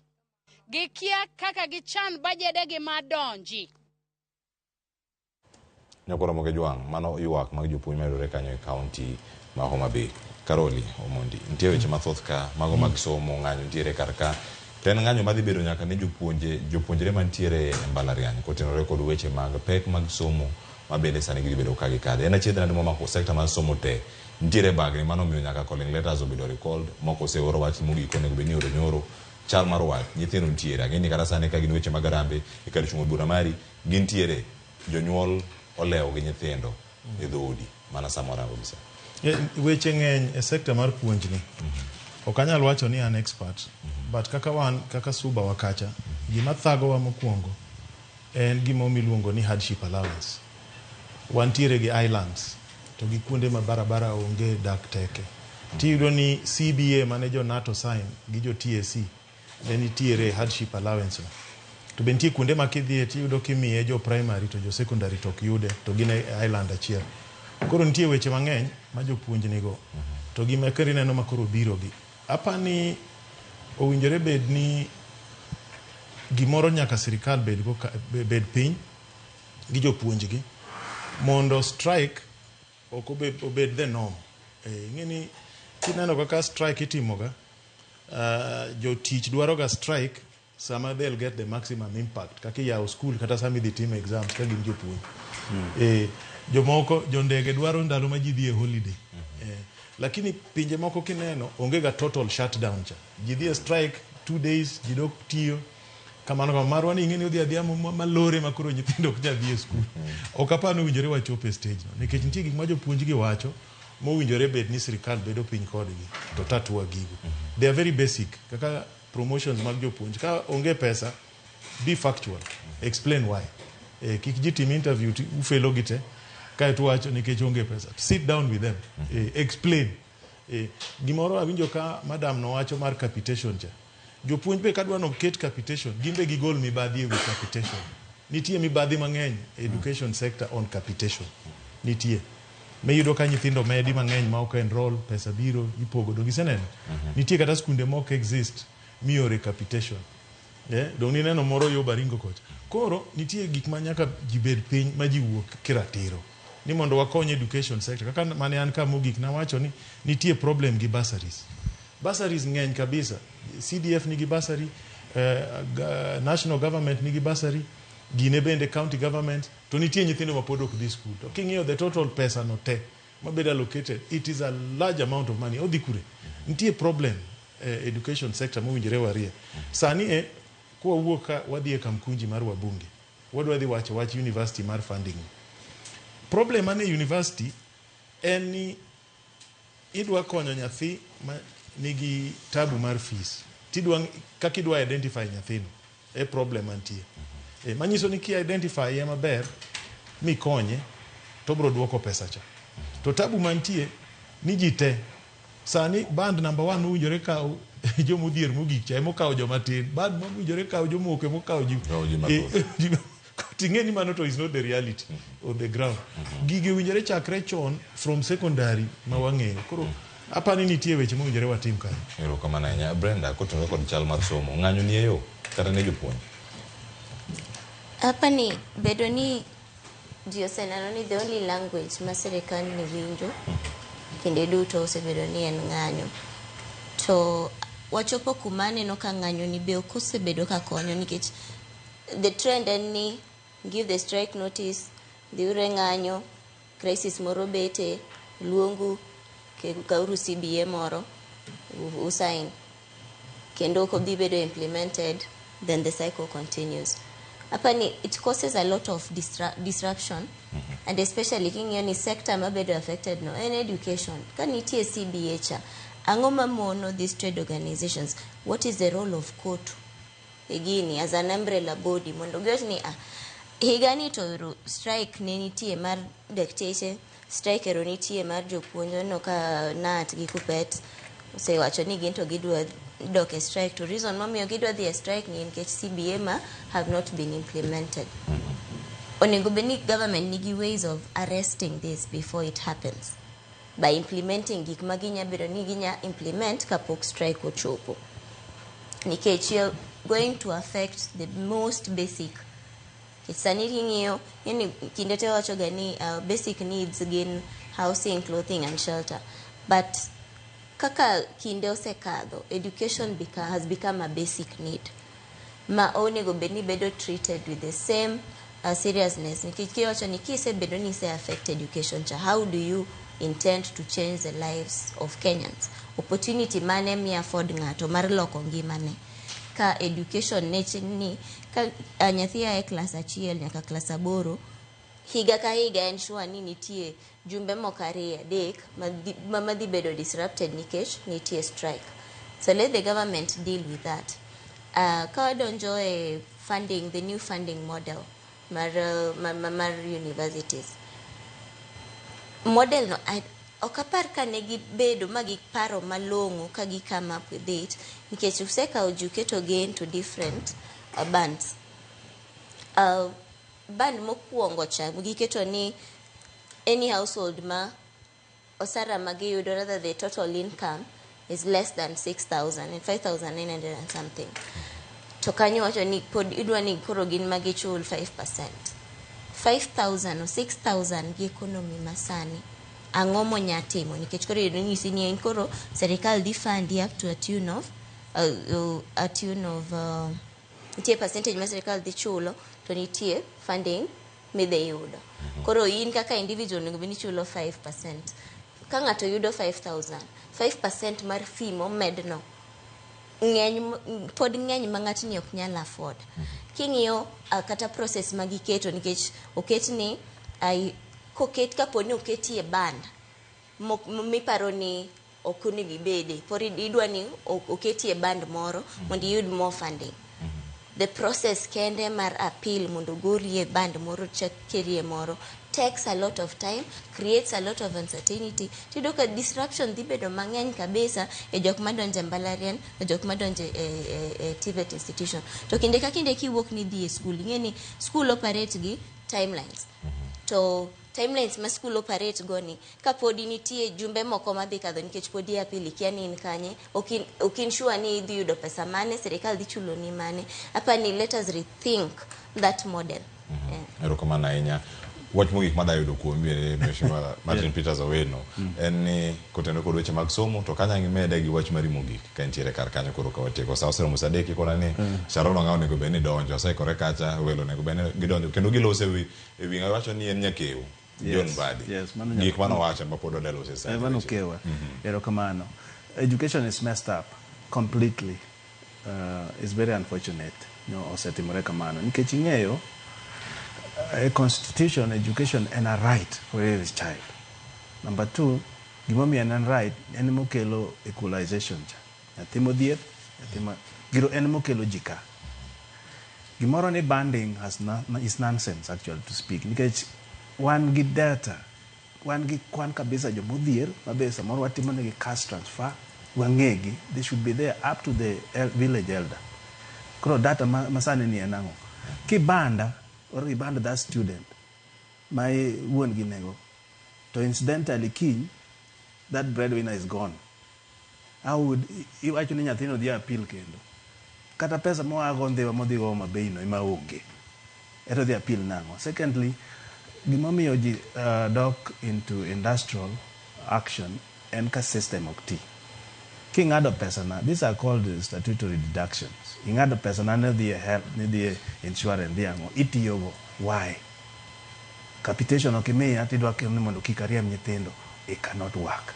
gikia kaka gichan bajede gi madonji.
Nyakora moge jwang' mano ywak mag jopuonj mayudore kanyo e kaunti ma Homa Bay. Karoli Omondi nitie weche mathoth ka mago mag somo ng'anyo nitiere kar ka to en ng'anyo madhi bedo nyaka ne jopuonjre mantiere e mbalariany kotenore kod weche mag pek mag somo ma bende sani gidhi bedo ka gikadhe. En achiedh nade momako sekta mar somo te nitiere bagni mano miyo nyaka calling letters obedo recalled moko oseoro wach mogik onego bed ni oro nyoro chal mar wach nyithindo nitiere ang'eni kata sani ka gin weche mag arambe e kar chung' od bura mari gintiere jonyuol olewo gi nyithindo e dhoodi mana samora kabisa.
Weche ng'eny e sekta mar puonjni ok anyal wacho ni an expert but kaka wan kaka Suba wakacha gima thagowa mokwongo en gima miluongo ni hardship allowance. Wantiere gi islands to gi kuonde ma barabara onge dak teke tiyudo ni CBA mane jo NATO sign gi jo TSC ne nitiere hardship allowance no. To be nitie kuonde ma kidhie tiyudo kimiye jo primary to jo secondary to ok yude to gin e island achiel. Koro nitie weche mang'eny ma jopuonj nigo to gima keri neno ma koro biro gi apani owinjore bed ni gimoro nyaka sirikal bed piny gi jopuonjgi mondo strike ok obed the norm. Ing'eni kineno kaka strike itimoga jotich dwaroga strike sama they'll get the maximum impact kaka yawo school kata sama idhi time exams ka gin jopuonj. Jomoko jondege dwaro ndalo ma ji dhi e holiday. Lakini pinje moko kineno onge ga total shutdown cha. Ji dhi e strike 2 days ji dok tiyo kamano kama marwa ni ing'eni odhi adhiya malore makoro nyithindo ok dhi e skul. Ok apani owinjore wachopo e stage no nikech nitie gik ma jopuonjgi wacho mowinjore bed ni sirikal bedo piny kodgi to tatua gigo. They are very basic kaka promotions mag jopuonj ka onge pesa be factual explain why. Kik ji tim interview ufelo gite kae tu wacho nikech onge pesa. Sit down with them. Explain. Gimoro awinjo ka madam no wacho mar capitation cha. Jopuonj be kadwa no ket capitation gimbe gigol mibadhi ewi capitation. Nitie mibadhi mang'eny education sector on capitation. Nitie. Meyudo ka nyithindo medi mang'eny ma ok enroll pesa biro ipogo do giseneno. Nitie kata skunde moko exist miore capitation. Dong ni neno moro yo Baringo kocha. Koro nitie gik ma nyaka ji bed piny ma ji wuok kiratiro ni mondo wakony education sector kaka mane an ka mogik na wacho ni nitie problem gi bursaries. Bursaries ng'eny kabisa. CDF nigi bursary, national government nigi bursary, gine bende county government to nitie nyithindo ma pod ok dhi school. To king'iyo the total pesa no te mabed allocated it is a large amount of money. Odhi kure. Nitie problem education sector mowinjore warie. Sani kwa wuoka wadhi e kamkunji mar wabunge. Wadwa dhi wacho wach university mar funding. Problem ane university en ni idwa konyo nyathi nigi tabu mar fees. Kaka idwa identify nyathino. Problem antie. Manyiso ni ki identify ya maber mikonye to bro duoko pesa cha. To tabu mantie ni jite. Sani band number 1 mowinjore kaw jomodhier mogik cha emokaw jomatin. Band mowinjore kaw jomoke mokaw ji. Tingeni mano to is not the reality on the ground. Gige winjore chakre chon from secondary mawang'eyo. Koro apani nitie weche mowinjore watim kae.
Erokamano ahinya. Brenda, kotenore kod chal mar somo, ng'anyo ni e yo kata ne jopuonj?
Apani bedo ni ji oseneno ni the only language ma sirikal ni winjo kinde duto osebedo ni en ng'anyo. To wachopo kuma aneno ka ng'anyo ni be ok osebedo ka konyo nikech the trend en ni give the strike notice, dhiure ng'anyo, crisis moro bete, luongu, kauru CBA moro, usain, kendo ok odhi bedo implemented, then the cycle continues. Apani, it causes a lot of disruption, and especially king'iyo ni sector mabedo affected no en education. Ka nitie CBA cha, ang'o mamono these trade organizations? What is the role of KOTU egini as an umbrella body mondo giwach ni higani to strike ne nitie mar dakteche, strike ero nitie mar jopuonjo no ka NAT gi KUPPET osewacho ni gin to gidwa dok e strike. To reason momiyo gidwa dhi e strike ni nikech CBA ma have not been implemented. Onego beni government nigi ways of arresting this before it happens by implementing gik ma ginya bedo ni ginya implement kapok strike ochopo. Nikech you're going to affect the most basic. Sani king'iyo yani kinde te wacho ga ni basic needs gin housing, clothing and shelter. But kaka kinde osekadho, education has become a basic need. Ma onego beni bedo treated with the same seriousness. Nikech kiwacho ni kise bedo ni se affect education cha, how do you intend to change the lives of Kenyans? Opportunity mane mi afford ng'ato mar loko ngimane. Ka education ni ka nyathi ae class 1 nyaka class 8 higa ka higa ensure ni nitie jumbe moko 2-3 ma madhi bedo disrupted nikech nitie strike. So let the government deal with that. Ka wadonjo e funding, the new funding model mar universities. Model no okapar ka ne gibedo ma giparo malong'o ka gi come up with it nikech useka ujuketo gain to different bands. Band mokwongo cha giketo ni any household ma osara ma giyudo, rather the total income is less than 6,000 and 5,900 and something. To kanyo wacho ni pod idwa ni koro gin ma gichul 5%. 5,000 or 6,000 gi economy masani. Ang'o monya timo nikech koro yudo nyisi ni en koro serikal di fund up to a tune of nitie percentage ma serikal di chulo to nitie funding midhi yudo. Koro in kaka individual nego bini chulo 5%. Ka ng'ato yudo 5,000, 5% mar fee momedno pod ng'eny ma ng'atni ok nyal afford. King'iyo kata process ma giketo nikech oket ni koket kaponi oketie band miparo ni okuni gibede por idwa ni oketie band moro mondo yud more funding. The process kende mar appeal mondo gorie band moro chekerie moro takes a lot of time, creates a lot of uncertainty. Tido ka disruption dhi bedo mang'eny kabisa e jok madonje mbalarian, e jok madonje e TVET institution. To kinde ka kinde kiwuok ni dhi e school, ing'eni school operate gi timelines. To timelines ma school operate goni ka podi nitie jumbe moko madhi kadho nikech podi apili kia ni in kanye okin sure ni idhi yudo pesa mane, serikal dhi chulo ni mane. Apani let us rethink that model.
Erokamano ahinya. Wach mogik madayudo kuom Mheshimiwa Martin Peters Owino en ni kotenore kod weche mag somo to kanya ngimede gi wach mari mogik ka ntiere kar kanyo koro ka watieko sa osero musadeki kona ni Sharon Ong'aw nego beni donjo osekore kacha welo nego beni gidonjo kendo gilose ewi wacho ni en nyakew John Badi gik mano wacho ma pod odelo se sa
mano kewa. Erokamano. Education is messed up completely. It's very unfortunate. Osetimore kamano. Nikech ing'eyo, a constitution, education, and a right for every child. Number 2, gimomi an right, en mokelo equalization cha. Nyathi modhier, giro en mokelo jika. Gimoro ni banding is nonsense actually to speak. Nikech wan gi data, wan gi kwan kabisa jo modhier, mabe samoro watimo negi cash transfer, wangegi, they should be there up to the village elder. Koro data masane ni enango. Ki banda, or ibanda that student, my wuon gi nego, to incidentally kiny, that breadwinner is gone. How would you actually nyathino dhi appeal kendo? Kata pesa mo ago ndhewa modhi go mabeino ima onge. Eto dhi appeal nango. Secondly, gimomiyo ji dok into industrial action en ka system ok ti. King'ado pesa na, these are called statutory deductions. Ing'ado pesa na ne dhi help, ne dhi insurance dhi ango, itiyogo. Why? Capitation okimiya tidwa kendo mondo kik ariemb nyithindo. It cannot work.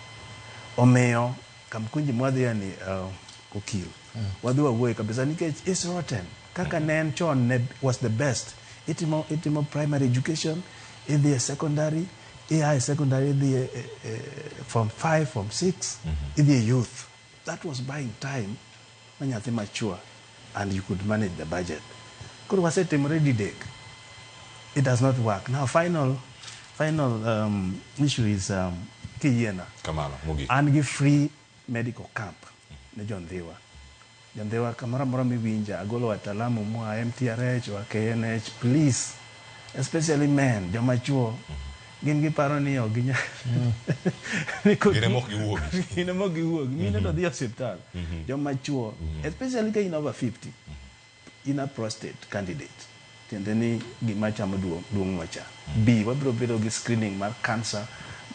Omiyo kamkunji mwadhi yani okil. Wadhi wawuoye kabisa nikech it's rotten. Kaka nen chon was the best. Itimo primary education, idhi secondary, high secondary, idhi from 5, from 6, idhi youth. That was buying time when you are mature and you could manage the budget. Could was it ready deck? It does not work. Now final issue is Kiyena.
Kamala Mugi.
And give free medical camp. Ne John Dewa. John Dewa kamara mora miwinja agolo wataalamu mwa MTRH or KNH, please, especially men, joma chuo. Gin gi paro ni oginya. Gine mo gi wuogi. Mine to dhi hospital. Joma chuo, especially ka in over 50. In a prostate candidate. Tiende ni gima chamo duong' macha. B, wabiro bedo gi screening mar cancer,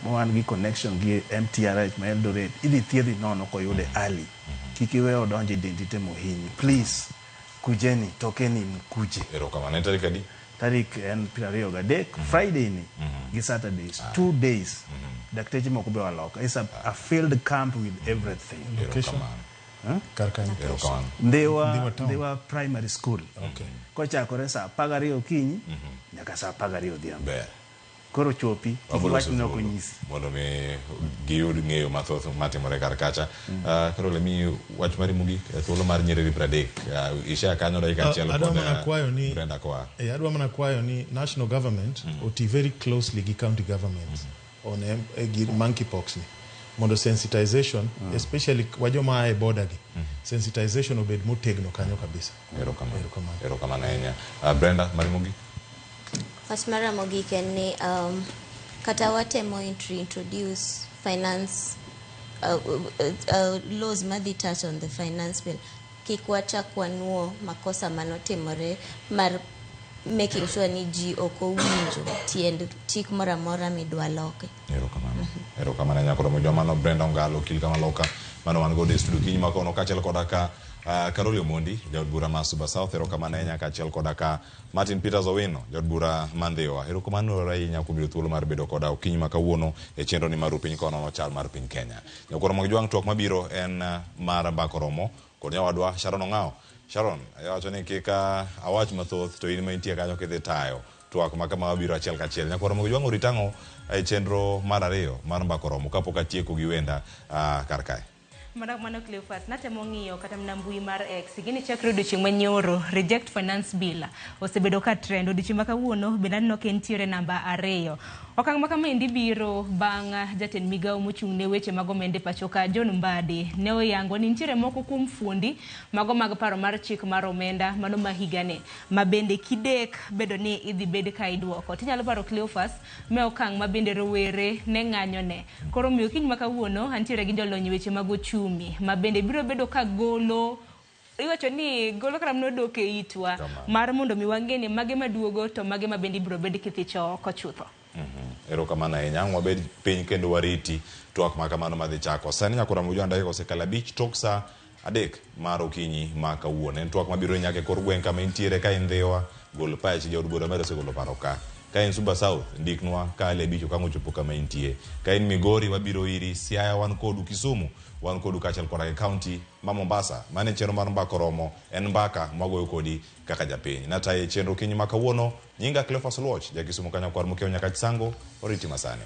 moan gi connection gi MTRH ma Eldoret. Idhi thiedhi nono koyude early. Kikiwe odonje identity mohinyi. Please, kujeni, tokeni mkuje.
Erokamano, tarik adi?
Tarik en 23 Friday ni gi Saturdays, 2 days. Dakteche moko be waloka. It's a field camp with everything.
Location?
They were primary school.
Okay.
Kochakore sa 12 okinyi nyaka sa 12 odhiambo. Koro chopi wach no konyisi.
Mondo me giyud ng'eyo mathoth matimore kar kacha. Koro lemi wach mari Mugi thuolo mar nyiriri 30. Isha kanyo dakika achiel kod Brenda Kwa.
Adwa mana kwayo ni national government oti very closely gi county government on monkeypox ni. Mondo sensitization, especially wajoma ae border gi. Sensitization obed motegno kanyo kabisa.
Erokamano ahinya. Brenda, mari Mugi.
Mara mogik en ni kata watemo introduce finance laws madhi touch on the finance bill. Kik wachak wanuo makosa manotimore mar making sure ni ji oko winjo tiend chik mora mora midwa loke.
Erokamano nyakoro mojoma no Brenda Ongalo kil kama loka mano wan go de studio kinyi makono kachel kodaka Karoli Omondi, Jaod Bura ma Suba South, erokamano ahinya kaachiel koda ka Martin Peters Owino, Jaod Bura Mandhiwa. Erokamano ahinya kuom biro thuolo mar bedo koda okinyi ma kawuono e chenro ni mar piny kono no chal mar piny Kenya. Nyakoro mag jwang' twak mabiro en mar Mbako Romo kod nyawadwa Sharon Ong'ao. Sharon, awacho ni kika awach mathoth to in ma intie kanyo kidhi tayo twak ma kama wabiro achiel kachiel. Nyakoro mag jwang' oritang'o e chenro mar ariyo mar Mbako Romo kapok atieko gi wenda kar kae.
Mano Cleophas, natemo ng'iyo kata mna mbui mar X, gini chakre odiochieng' manyoro, reject finance bill, osebedo ka trend, odiochieng' makawuono, bende aneno ka entiere namba 2. Okang' ma kama endi biro bang' jatend migao mochung' ne weche mag omenda pacho ka John Mbadi ne oyango ni nitiere moko kuom fuondi mago mag paro mar chik mar omenda mano ma higane ma bende kidek bedo ni idhi bed ka idwoko. Tinyalo paro Cleophas me okang' ma bende rowere ne ng'anyo ne. Koro miyo kiny makawuono antiere gi jolony weche mag ochumi ma bende biro bedo ka golo iwacho ni golo kram no doke itwa mar mondo mi wangeni mage maduogo to mage ma bende biro bed kithicho kochutho.
Erokamano ahinya wabed piny kendo wariti twak ma kamano madhi chako. Sani nyakoro mujwa ndai kosekala bich tok sa 3 mar okinyi ma kawuono. En twak mabiro nyake kor gweng' kama intiere ka indhiwa gol pachi Jaod Bura medo segolo paro ka Ka en Suba South ndiknwa kale bicho kango chopo kama intie. Ka en Migori wabiro iri, Siaya wan kodu, Kisumu wan kodu kachal kora county ma Mombasa. Mane chenro mar mbaka romo en mbaka magoyo kodi kaka japiny. Nataye chenro kinyi makawuono nyinga Cleophas Oluoch ja Kisumu kanya kwar mukeo nyaka Chisango oriti masane.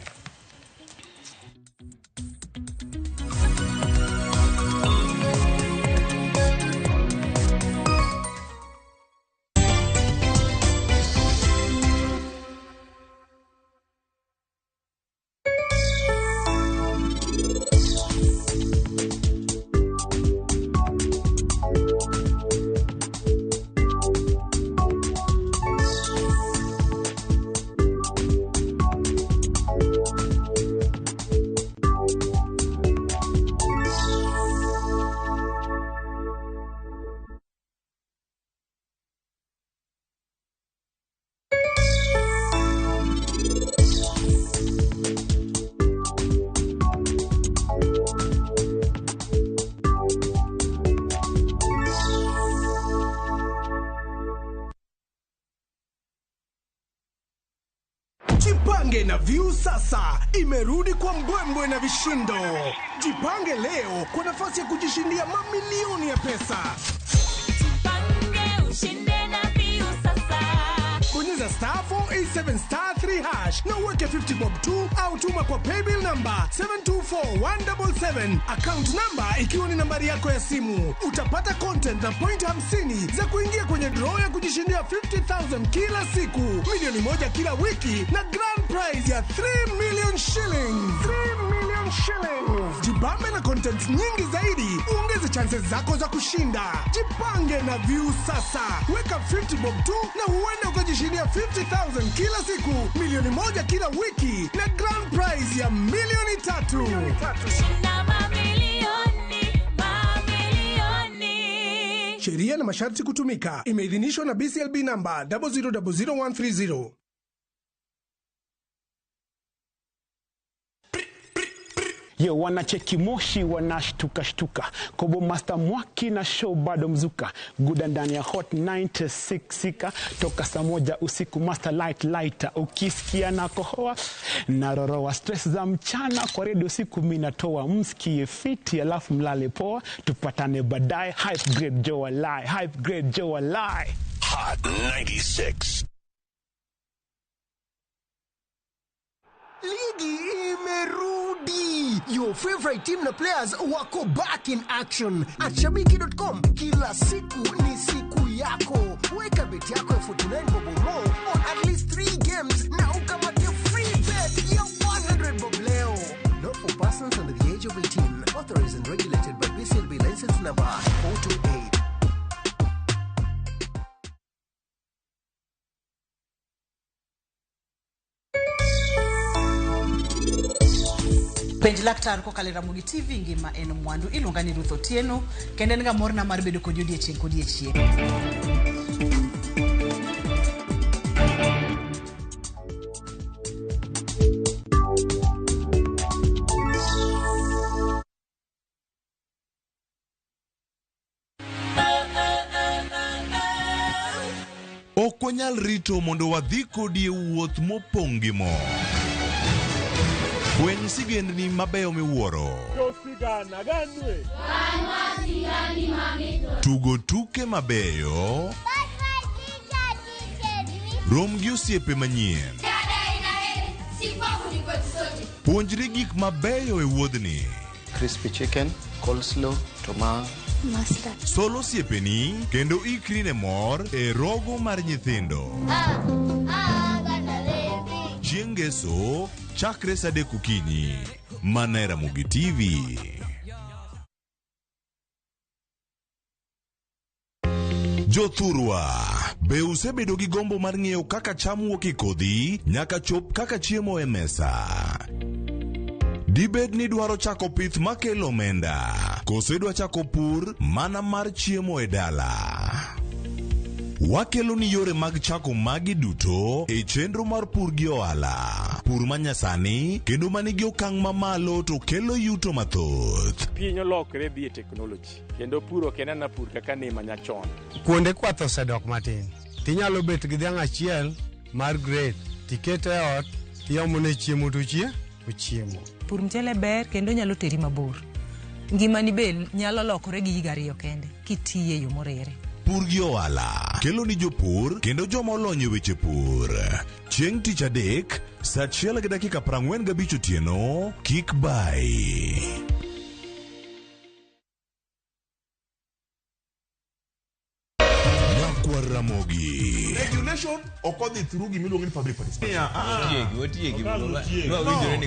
Jipange na View sasa imerudi kwa mbwembwe na vishindo. Jipange leo kwa nafasi ya kujishindia mamilioni ya pesa.
Jipange ushinde na View sasa.
Bonyeza *487*3# na uweke 50 bob tu au tuma kwa paybill number 724177, account number ikiwa ni nambari yako ya simu. Utapata content na point 50 za kuingia kwenye draw ya kujishindia 50,000 kila siku, milioni moja kila wiki na grand prize ya 3 million shillings. 3 million shillings. Jibambe na content nyingi zaidi, uongeze chances zako za kushinda. Jipange na View sasa. Weka 50 bob tu na huenda ukajishindia 50,000 kila siku, milioni moja kila wiki na grand prize ya milioni 3.
Shinda mamilioni, mamilioni.
Sheria na masharti kutumika. Imeidhinishwa na BCLB number 0000130.
Yo, wanacheki moshi wanashtuka Kobo Master Mwaki na show bado mzuka. Guda ndani ya Hot 96 sika. Toka saa 1 usiku Master Lighter. Ukisikia na kohoa na roroa stress za mchana. Kwa radio usiku minatoa msikie fiti alafu mlale poa. Tupatane baadaye. Hype grade Joe Alai. Hype grade Joe Alai.
Hot 96.
Ligi imerudi. Your favorite team na players wako back in action. At Shabiki.com, kila siku ni siku yako. Weka beti yako ya 49 bob more on at least 3 games na ukamate free bet ya 100 bob leo. Not for persons under the age of 18. Authorized and regulated by BCLB license number 428.
Penj laktar ko kalera mugi TV ngima en mwandu iluonga ni Ruth Otieno kendo en ga morna mar bedo kod odiechieng' kodiechieng'.
Okonyal rito mondo wadhi kodi e wuoth mopong' gi mo. Kwen sigendni mabeyo miwuoro. Tugo tuke mabeyo. Rom gi osiepe manyien. Puonjri gik mabeyo e wuodhni.
Crispy chicken, coleslaw, tomato, mustard.
Solo osiepeni kendo ikri ne mor e rogo mar nyithindo. Chieng' Ngeso chakre saa 3 okinyi mana e Ramogi TV. Jothurwa, be usebedo gi gombo mar ng'eyo kaka cham wuok e kodhi nyaka chop kaka chiemo e mesa? Dibed ni dwaro chako pith makelo omenda, koso idwa chako pur mana mar chiemo e dala? Wakelo ni yore mag chako magi duto e chenro mar pur gi ohala. Pur manyasani kendo manigi okang' mamalo to kelo yuto mathoth.
Piny olokre dhi e teknoloji kendo puro kenana pur kaka ne manyachon.
Kuonde kwath osedok matin. Tinyalo bet gi dhiang' achiel mar grade
tikete ot tiomone chiemo to ochiemo.
Pur mchele ber kendo nyalo teri mabor. Ngimani be nyalo lokore gi higa 2 kende kitiye yo morere.
Pur gi ohala kelo ni jopur kendo joma olony e weche pur. Chieng' tich adek, saa 1:45 otieno, kik bai. Ramogi.
Regulation okodhi through gimiluongo ni public participation.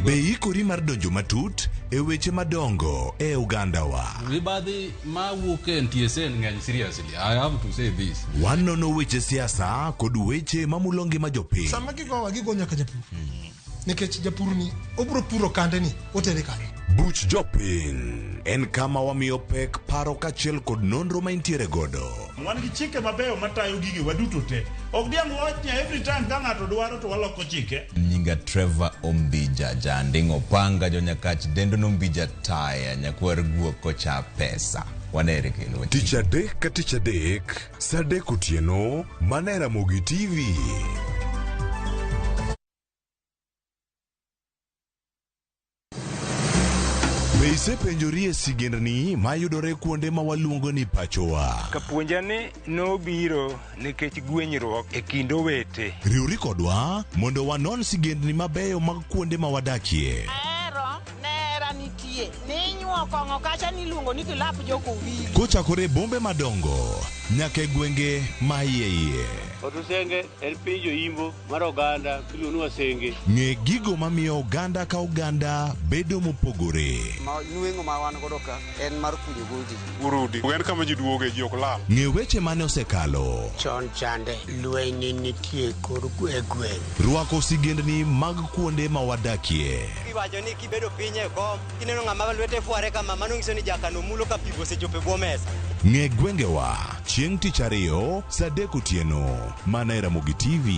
Be ikori mar donjo matut e weche madongo e Uganda wa.
Ribadhi ma wuok e NTSA ng'eny seriously. I have to say this.
Wanono weche siasa kod weche mamulo ngima jopiny.
Sama gigo nyaka japur. Nikech japur ni obro puro kande ni otere kare.
Buch jopiny en kama wamiyo pek paro kachiel kod nonro ma intiere godo.
Wan gi chike mabeyo matayo gigi waduto te. Ok diam wachnya every time ka ng'ato dwaro to waloko chike.
Nyinga Trevor Ombija jandingo panga jo Nyakach dendo nombija taya nyakwar guok kocha pesa. Wanere kelo.
Tich adek ka tich adek, saa 3 otieno, mana Ramogi TV. Be isepenjori e sigendni mayudore kuonde ma waluongo ni pachowa?
Kapuonjani nobiro nikech gwenyruok e kind owete.
Riwri kodwa mondo wanon sigendni mabeyo mag kuonde ma wadakie.
Nera nitie. Ninyuo kong'o kacha niluongo ni kilap jokowili.
Kochakore bombe madongo nyaka e gwenge ma iye.
Otusenge en piny joimbo mar oganda iluongo Wasenge.
Ng'e gigo mamiyo oganda ka oganda bedo mopogore.
Nueng'o ma wan godo ka en mar kunyo goldi.
Urudi. En kama ji duoge ji ok lal.
Ng'e weche mane osekalo.
Chon chande lweny nitie kor gweng'.
Rwako sigendni mag kuonde ma wadakie.
Iwacho ni kibedo piny e kom kineno ng'ama lwete fuare kama mano nyiso ni jakano mulo ka pigo sechope bwo mesa.
Ng'e gwengewa chieng' tich ariyo saa 3 otieno, mana Ramogi TV.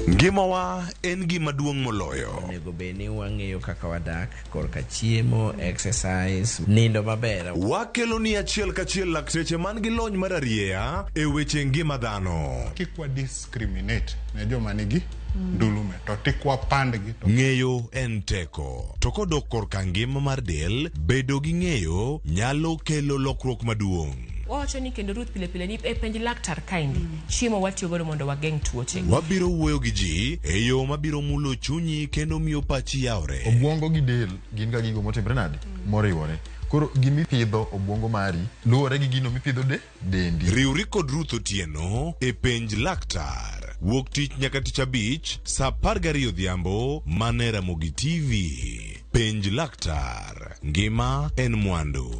Ngimawa en gima duong' moloyo.
Onego be ni wang'eyo kaka wadak, korka chiemo, exercise, nindo maber.
Wakelo ni achiel kachiel lakteche man gi lony mar arieya e weche ngima dhano.
Kikwa discriminate ne joma nigi ndulume to tikwa pandgi.
Ng'eyo en teko. To kodok korka ngima mar del, bedo gi ng'eyo nyalo kelo lokruok maduong'.
Wacho ni kendo Ruth pile ni e penj laktar kaindi chiemo watiyo godo mondo wageng' tuoche.
Wabiro wuoyo gi ji e yo mabiro mulo chunyi kendo miyo pachi yawre.
Obwongo gi del gin ga gigo motimre nade moriwore. Koro gimipidho obwongo mari luwore gi gino mipidho dendi.
Riwri kod Ruth Otieno e penj laktar. Wuok tich nyaka tich abich saa 12 odhiambo, mana Ramogi TV. Penj laktar. Ngima en mwandu.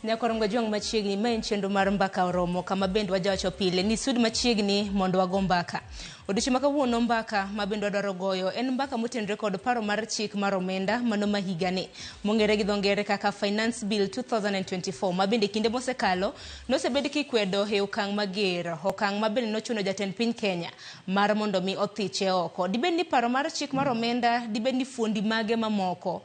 Nyakorongo jwang machiegni ma en chenro mar mbaka oromo kama bende wajawacho pile ni sud machiegni mondo wago mbaka. Odiochieng' kawuono mbaka ma bende wadwaro goyo en mbaka motenore kod paro mar chik mar omenda mano ma higani mong'ere gi dho ngere kaka Finance Bill 2024 ma bende kinde mosekalo nosebed kikwedo e okang' mager, okang' ma bende nochuno jatend piny Kenya mar mondo mi othiche oko. Dibed ni paro mar chik mar omenda, dibed ni fuondi mage mamoko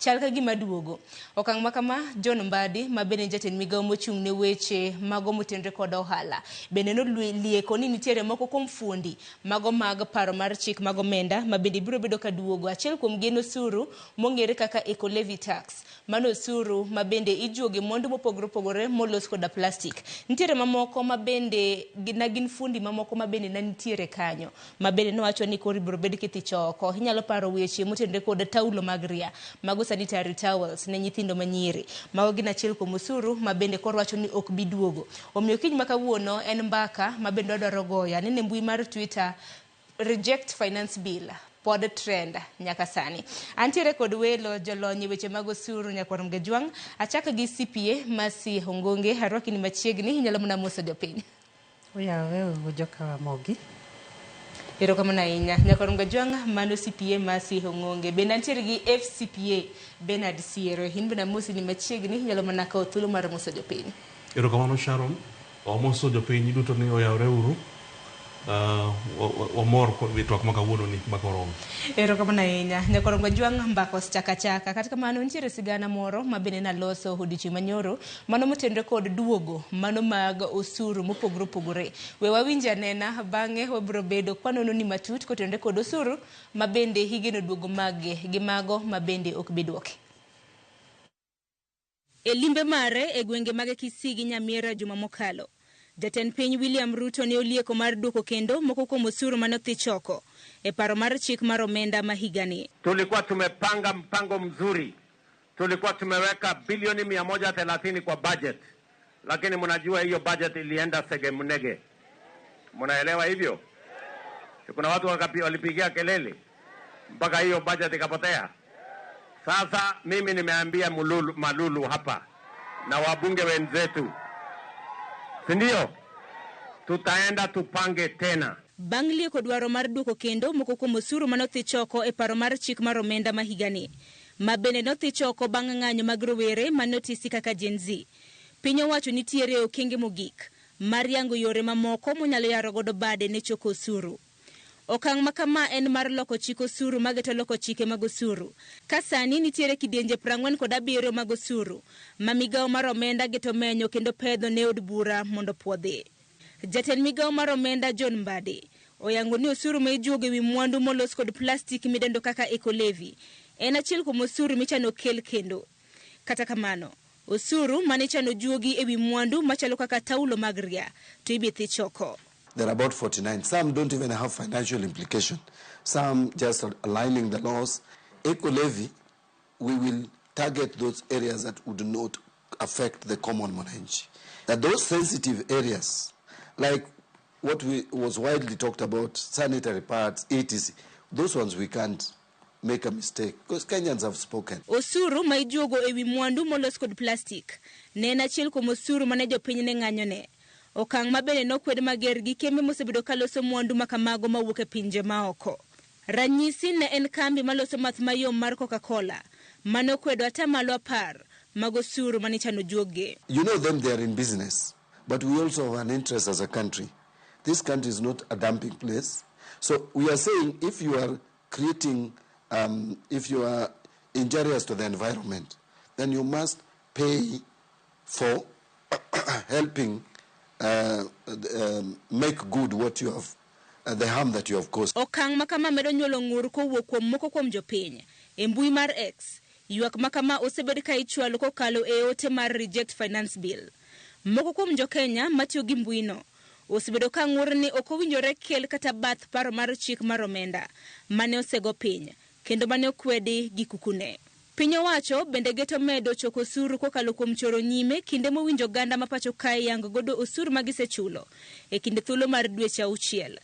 chal ka gima duogo. Okang' makama John Mbadi ma bende jatend migawo mochung' ne weche mago motenore kod ohala bende nolieko ni nitiere moko kuom fuondi mago mag paro mar chik mag omenda ma bende biro bedo ka duogo. Achiel kuom geno osuru mong'ere kaka eco levy tax, mano osuru ma bende ijuoge mondo mopogore opogore molos koda plastic. Nitiere mamoko ma bende gin fuondi mamoko ma bende nitiere kanyo ma bende nowacho ni koro biro bedo kithicho oko. Inyalo paro weche motenore kod taulo mag ria mago sanitary towels ne nyithindo manyiri mago gin achiel kuom osuru ma bende koro wacho ni ok biduogo. Omiyo kiny makawuono en mbaka ma bende wadwaro goyo. Anene mbui mar Twitter reject finance bill pod trend nyaka sani. Antiere kod welo jolony weche mag osuru nyakwar Mgejwang', achaka gi CPA Masi Hongonge, harwaki ni machiegni nyalo mna moso jopiny.
Oyawe ujoka mogi.
Ero kamana inya nyakwar Mgejwang' mano CPA Masi Hongonge. Bende antiere gi FCPA Bernard Siero, hin bena mosi ni machiegni nyalo mna ka thuolo mar moso jopiny.
Ero kamano Sharon, omoso jopiny duto ni oyawre uru. Omor vitwak makawuono ni makorom.
Ero kamana inya nyakwar Mgejwang' mbakos chaka katika mano ntiere sigana moro mabene na loso hodichi manyoro mano motendre kod duogo mano mag osuru mopogore. We wawinja nena bang'e wabro bedo kwanono ni matut kotendre kod osuru mabende higeno duogo mage gi mago mabende ok biduoke. Elimbe mare e gwenge mage Kisii Nyamira juma mokalo, Jatend piny William Ruto ne olieko mar duoko kendo moko kuom osuru manothi choko e paro mar chik mar omenda ma higani.
Tulikuwa tumepanga mpango mzuri, tulikuwa tumeweka bilioni 130 kwa budget, lakini mnajua hiyo budget ilienda segemnege. Mnaelewa hivyo? Kuna watu walipigia kelele mpaka hiyo budget ikapotea. Sasa mimi nimeambia Malulu hapa na wabunge wenzetu, sindio? Tutaenda tupange tena.
Bangli ko dwaro mar duoko kendo moko kuom osuru manothi choko e paro mar chik mar omenda ma higani. Mabende nothi choko bang' ng'anyo mag rowere manotisi kaka Gen Z. Piny owacho nitiere okenge mogik mar yango yore mamoko monyalo yaro godo bade ne choko osuru. Okang' makama en mar loko chik osuru mageto loko chike mag osuru. Kasani nitiere kidienje 47 mag osuru ma migawo mar omenda geto menyo kendo pedho ne od bura mondo puodhi. Jatend migawo mar omenda John Mbadi oyango ni osuru ma ijuogo ewi mwandu molos kod plastik midendo kaka eco-levy en achiel kuom osuru michano kel kendo. Kata kamano, osuru mane chano juogi ewi mwandu machalo kaka taulo mag ria to ibithi choko.
There are about 49. Some don't even have financial implication. Some just are aligning the laws. Eco-levy, we will target those areas that would not affect the common mwananchi. That those sensitive areas, like what was widely talked about, sanitary pads, etc., those ones we can't make a mistake because Kenyans have spoken.
Osuru ma ijuogo ewi mwandu molos kod plastik ne en achiel kuom osuru mane jopiny ne ng'anyone. Okang' mabende nokwed mager gi kembe mosebedo kaloso mwandu makamago mawuok e pinje maoko. Ranyisi ne en kambi maloso math mayom mar Coca-Cola manokwedo atamalo 10 mag osuru mane chano juoge.
You know them, they are in business, but we also have an interest as a country. This country is not a dumping place. So we are saying if you are creating, if you are injurious to the environment, then you must pay for helping make good what you have, the harm that you have caused.
Okang' makama medo nyuolo ng'ur kowuok kuom moko kuom jopiny. E mbui mar X, ywak makama osebed ka ichwalo kokalo e ote mar reject finance bill. Moko kuom jokenya matiyo gi mbuino osebedo ka ng'ur ni ok owinjore kel kata bath paro mar chik mar omenda mane osego piny kendo mane okwedi gi kukune. Piny owacho bende geto medo choko osuru kokalo kuom choro nyime kinde mowinjo ganda mapacho kae yango godo osuru magisechulo e kinde thuolo mar dweche 6.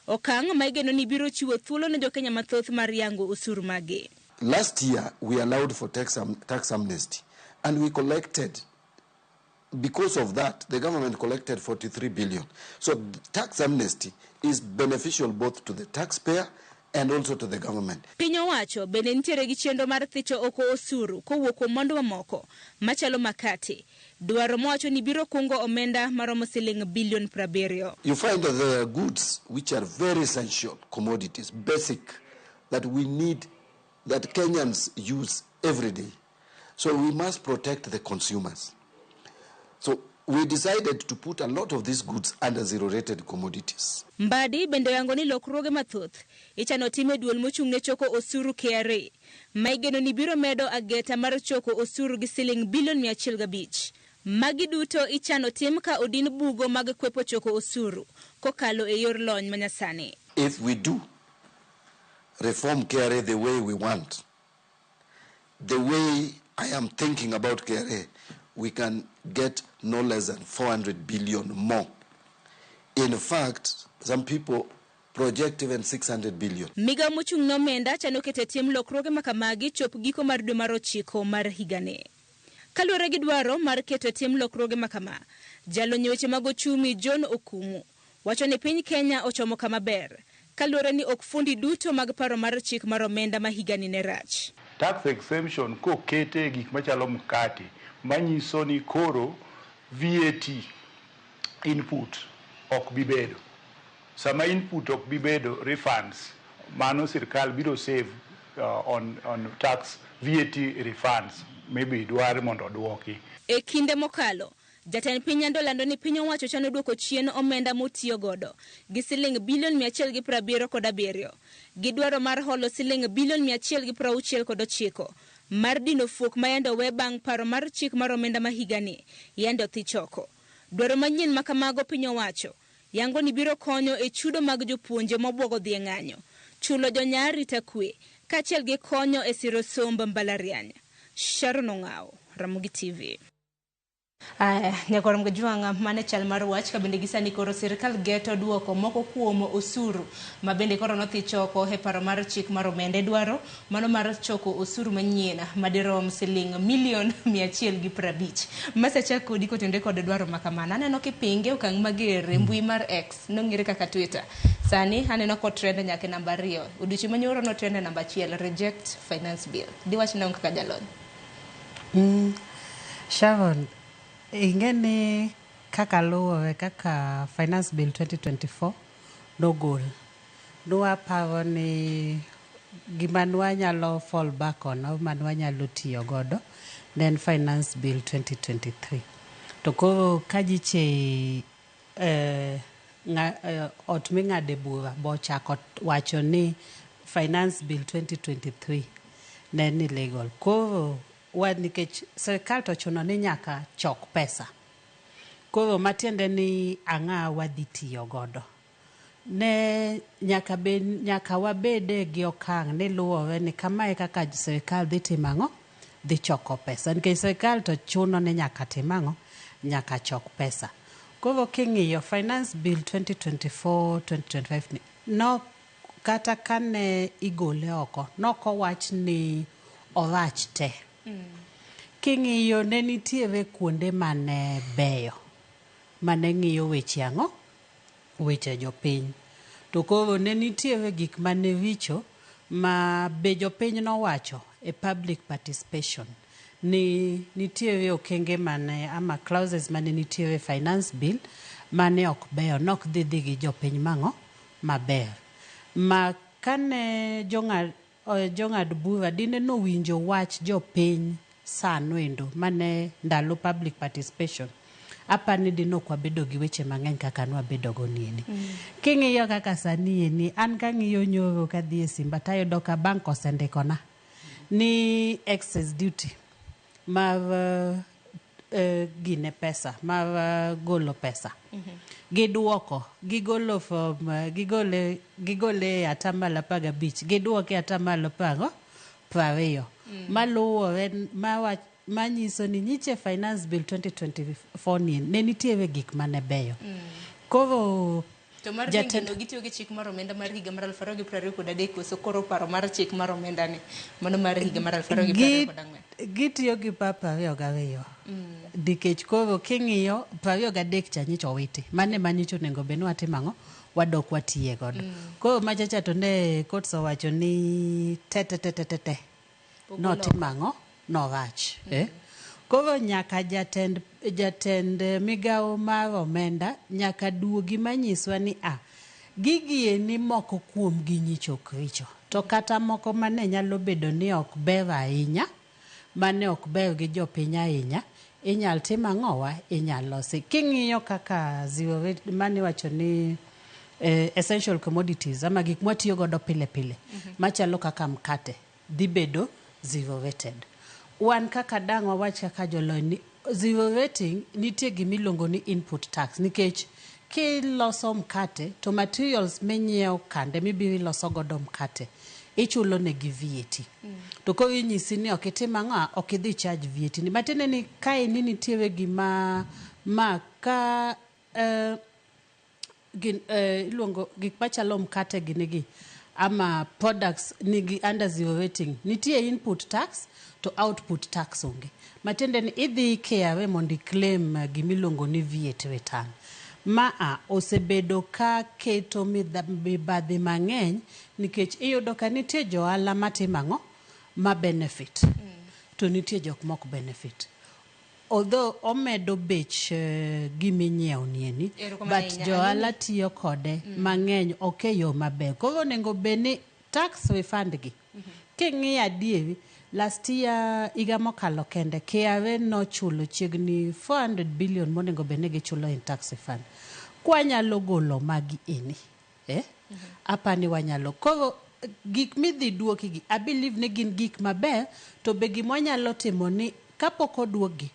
Okang' ma igeno ni biro chiwo thuolo ne jokenya mathoth mar yango osuru mage.
Last year we allowed for tax amnesty and we collected, because of that the government collected 43 billion. So tax amnesty is beneficial both to the taxpayer and also to the government.
Piny owacho bende nitiere gi chenro mar thicho oko osuru kowuok kuom mwandu mamoko machalo makate. Dwaro mowacho ni biro kungo omenda maromo siling bilion 70.
You find that there are goods which are very essential commodities, basic, that we need, that Kenyans use every day. So we must protect the consumers. So we decided to put a lot of these goods under zero-rated commodities.
Mbadi bende yango ni lokruoge mathoth ichano time duol mochung' ne choko osuru KRA ma igeno ni biro medo ageta mar choko osuru gi siling bilion 105. Magi duto ichano tim ka odin bugo mag kwepo choko osuru kokalo e yor lony manyasani.
If we do reform KRA the way we want, the way I am thinking about KRA, we can get no less than 400 billion more. In fact, some people project even 600 billion.
Miga mochung' nomenda chano kete tim lokruoge makamagi chop giko mar dwe mar 9 mar higani. Kaluwore gi dwaro mar keto tim lokruoge makama, jalony weche mag ochumi John Okumu wacho ni piny Kenya ochomo kama ber, kaluwore ni ok fundi duto mag paro mar chik mar omenda ma higani ne rach.
Tax exemption kokete gik machalo mkate manyiso ni koro VAT input ok bibedo. Sama input ok bibedo, refunds mano sirkal biro save on tax VAT refunds maybe dware mondo odwoki.
E kinde mokalo, jatend piny andolando ni piny owacho chano duoko chien omenda motiyo godo gi siling bilion 177 gi dwaro mar holo siling bilion 169 mar dino fuok ma yando we bang' paro mar chik mar omenda ma higani yando thi choko. Dwaro manyien makamago piny owacho yango ni biro konyo e chudo mag jopuonje mobwogo dhi ng'anyo, chulo jonyar rita kwe, kaachiel gi konyo e siro somb mbalariany. Sharon Ong'ao, Ramogi TV. Nyakorom Gajwanga mane chal mar wach ka bende gisani koro sirkal geto duoko moko kuom osuru ma bende koro nothi choko e paro mar chik mar omenda dwaro mano mar choko osuru manyien madirom siling milion 150. Masecha kodi kotende kod dwaro makamana aneno kipinge okang' mager e mbui mar X nong'ere kaka Twitter. Sani aneno ko trend nyaka namba 2 odiochieng' manyoro no trend namba 1 reject finance bill. Diwach na kaka jalony.
Sharon, ingeni kaka luwe kaka finance bill 2024 no goal. Nwa paro ni gimanwa nyalo fall back on au manwa nyalo tiyo godo then finance bill 2023. To koro kajiche ot ming'ade bura bochako wacho ni finance bill 2023 nen illegal. Koro nikech serikal to chuno ni nyaka chok pesa. Koro matiende ni ang'a wadhi tiyo godo. Ne nyaka wabede gi okang' ni luwore ni kamae kaka serikal dhi timang'o, dhi choko pesa. Nikech serikal to chuno ni nyaka timang'o, nyaka chok pesa. Koro king'iyo finance bill 2024-2025 ni no kata kane igole oko noko wach ni orach te. King'iyo ne nitiere kuonde mane beyo mane ng'iyo weche ang'o, weche jopiny. To koro ne nitiere gik mane richo ma be jopiny nowacho e public participation ni nitiere okenge mane ama clauses mane nitiere finance bill mane ok beyo, nok dhi gi jopiny mang'o maber. Ma kane jong'ad bura dine no winjo wach jopiny sano endo mane ndalo public participation apani dino kwa bedo gi weche mang'eny kaka nwa bedo go nieni. King'iyo kaka sani eni an kang'iyo nyoro kadhi e simba tayudo ka bank osendikona ni excess duty mar gine pesa mar golo pesa. Giduoko gigolo from gigole atamalo 15 giduoke atamalo 20 maluwore manyiso ni nyiche finance bill 2024 ni ne nitiere gik mane beyo. Koro
to mar jatendo gitiyo gi chik mar omenda mar higa mar 2023 so koro paro mar chik mar omenda ni mano mar higa mar 2024
gitiyo gi papa 22 dikech koro king'iyo 23 cha nyicho witi mane manyicho nego beno atimang'o wadok watiye godo. Koro machacha to ne courts owacho ni te no timang'o no rach. Koro nyaka jatend migao mar omenda nyaka duogi manyiswa ni gigie ni moko kuom gi nyicho kricho to kata moko mane nyalo bedo ni ok ber ahinya mane ok ber gi jopiny ahinya inyal timang'owa inyal losi. King'iyo kaka zero rate mane wacho ni essential commodities ama gik mwatiyo godo pile machalo kaka mkate dhi bedo zero rated. Wan kaka dang'wa wach kaka jolony zero rating nitie gimiluongo ni input tax nikech kiloso mkate to materials menyiew kande mibiro loso godo mkate ichulo ne gi VAT. To koro inyisi ni ok itimang'o ok idhi charge VAT ni matene ni kae ni nitiere gima ka iluongo gik machalo mkate ginigi ama products nigi under zero rating. Nitie input tax to output tax onge. Matiende ni idhi KRA mondo claim gimiluongo ni VAT return. Osebedo ka keto mibadhi mang'eny nikech iyudo ka nitie johala matimo ang'o ma benefit to nitie jok mok benefit. Although omedo bech giminyiewo nieni, but johala tiyo kode mang'eny yo maber. Koro onego beni tax refund gi. King'iyo adieri, last year iga mokalo kende KRA nochulo chiegni 400 billion monego bene gichulo in tax refund. Kwanyalo golo magi eni, apani wanyalo. Koro gik midhi duoki gi, I believe ni gin gik maber, to be gimwanyalo timo ni kapok oduogi,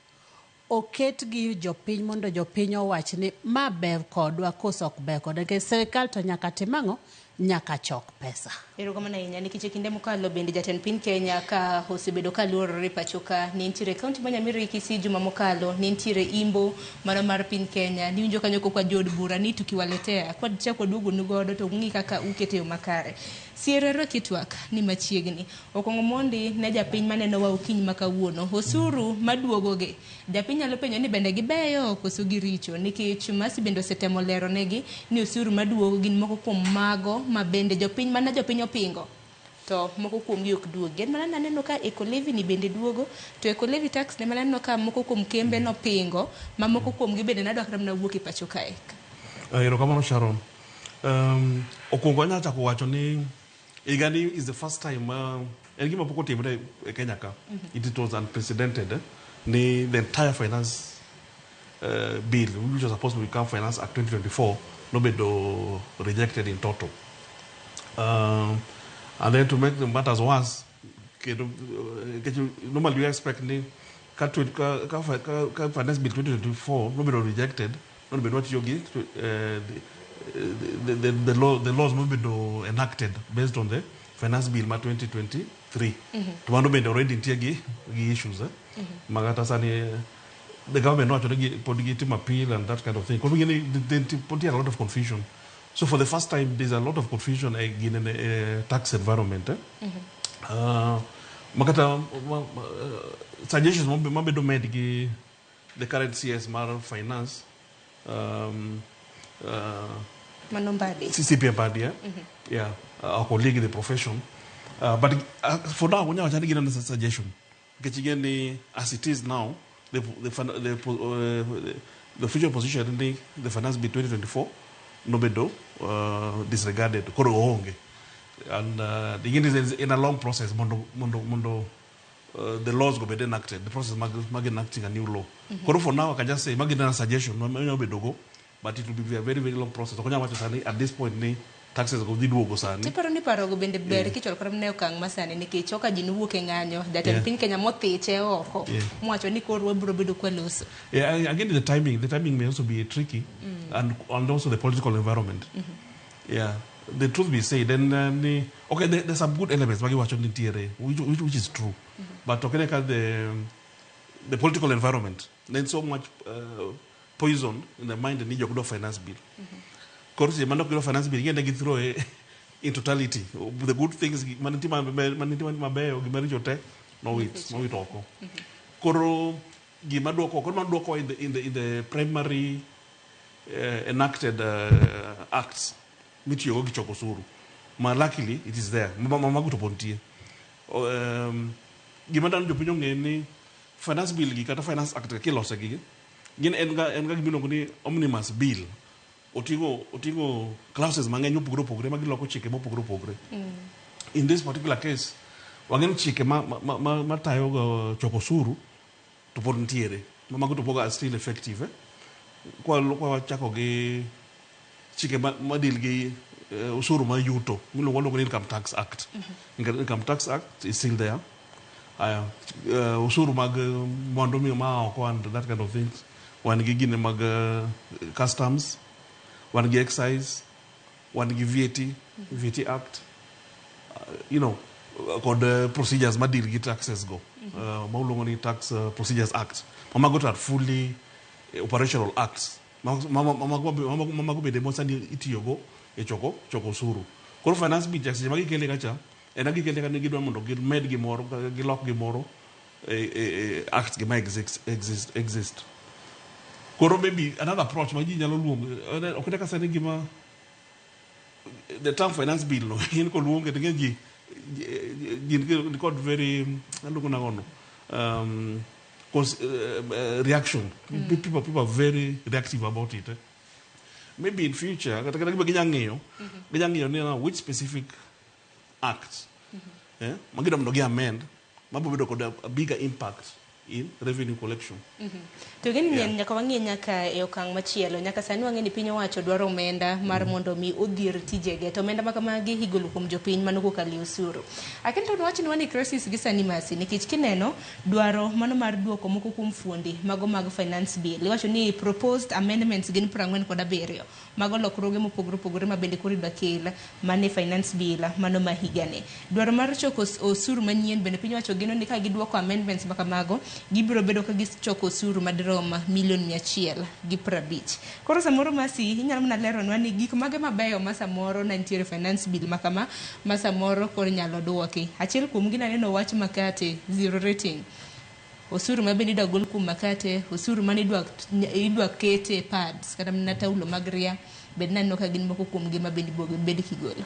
oket gi jopiny mondo jopiny owach ni ma ber kodwa koso ok ber kodwa. Ke serikal to nyaka timang'o, nyaka chok pesa.
Erokamano ahinya nikech kinde mokalo bende jatend piny Kenya ka osebedo ka luorore pacho ka ni ntiere kaunti ma Nyamira Kisii juma mokalo ni ntiere Imbo mano mar piny Kenya ni winjo kanyo kwa jod bura ni tukiwaletea kwa chako duogo nugodo to ng'i kaka ukete yo makare. Sierero kitwak ni machiegni okongo mondi ne japiny maneno wa ukiny makawuono osuru maduogoge japiny nyalo penjo ni bende gibeyo koso giricho nikech masi bende osetemo lero negi ni osuru maduogo gin moko kuom mago ma bende jopiny mana jopiny opingo to moko kuom gi ok duogo. Gen mana naneno ka eco-levy ni bende duogo to eco-levy tax ne mana naneno ka moko kuom kembe no pingo ma moko kuom gi bende nadwa kata mna wuok e pacho kae.
Erokamano Sharon. Okongo anya chako wacho ni Igani is the first time engima poko timre e Kenya ka. It was unprecedented. The entire finance bill which was supposed to become Finance Act 2024 no rejected in total. And then to make the matters worse, normally we expect the Finance Bill 2024 no rejected, no what you give the laws no be enacted based on the Finance Bill 2023. To one be already tiagi issues. Magata sani the government not to appeal and that kind of thing. They put a lot of confusion. So for the first time, there's a lot of confusion in the tax environment. Magata suggestions maybe do make the current CS Mar Finance. CCP Badi, yeah, our colleague in the profession. But for now, we're not getting a suggestion. Getting as it is now, the future position in the Finance Bill 2024, no bedo disregarded. And the in a long process, the laws go be enacted. The process mag enacting a new law. For now, I can just say, mag a suggestion, no bedo. But it will be a very, very long process. At this point, taxes go go sani.
Tiparo ni paro go bende ber kichol kram ne okang masani nikech oka jinu wuok e ng'anyo jatend piny Kenya mothiche oko mwacho ni korwa biro bedo kwa loso.
Yeah, again the timing may also be tricky and also the political environment. Yeah, the truth be said, then okay, there's some good elements which is true, but okay, the political environment, then so much poison in the mind and need your finance bill. Because the man finance bill, you can throw in totality. The good things, manitima mabe or gimariote, no it all. Koro gimadoko in the primary enacted acts. Mitio gichokosuru. Luckily it is there. Mamaguto pontie. Gimadan jopinyo ngeni finance bill gikata finance act kilosa gigi. Gin enga gibino kuni omnibus bill. Otingo clauses mang'eny opogore magiloko chike mopogore. In this particular case, wangen chike ma tayo chokosuru to pod ntiere. Mago to poga still effective. Kwa chako gi chike madil gi usuru ma yuto. Mulo Income Tax Act. Income Tax Act is still there. Usuru mag mondomi ma and that kind of things. One gigine mag customs, one gi excise, one gi VAT Act. Called the procedures ma deal gi taxes go. Maulongoni Tax Procedures Act. Mama got at fully operational acts. mama go bende mosani itiyogo e choko osuru. Koro finance bill tax ma gikele kacha en gikele ka gidwa mondo gimed gimoro gilok gimoro act gima exist. Koro maybe another approach ma ji nyalo luongo ok ka sani gima the term finance bill no in ko luonge de ji got very reaction. People are very reactive about it. Maybe in future, which specific acts, magidam no amend, mabobedo could a bigger impact in revenue collection.
To gini nyaka wangi nyaka e okang machielo nyaka sani wangi ni piny owacho dwaro omenda mar mondo mi odhier tijege to omenda makamagi higolo kuom jopiny mano kokalo osuru. Akento wacho ni wani crisis gi sani masi nikech kineno dwaro mano mar duoko moko kuom fuondi mago mag finance bill iwacho ni proposed amendments gin 47 mago lokruoge mopogore ma bende koro idwa kel mane finance bill mano ma higani. Dwaro mar choko osuru manyien bende piny owacho gino ni ka giduoko amendments makamago gibiro bedo ka gichoko osuru madirom $150,000,000. Koro samoro masi inyalo mana lero nwa ni gik mage mabeyo ma samoro nantiere finance bill makama ma samoro koro nyalo duoki. Achiel kuom gina neno wach makate zero rating. Osuru ma bende idwa gol kuom makate, osuru mane idwa kete pads kata mana taulo mag ria bende naneno ka gin moko kuom gima bende kigolo.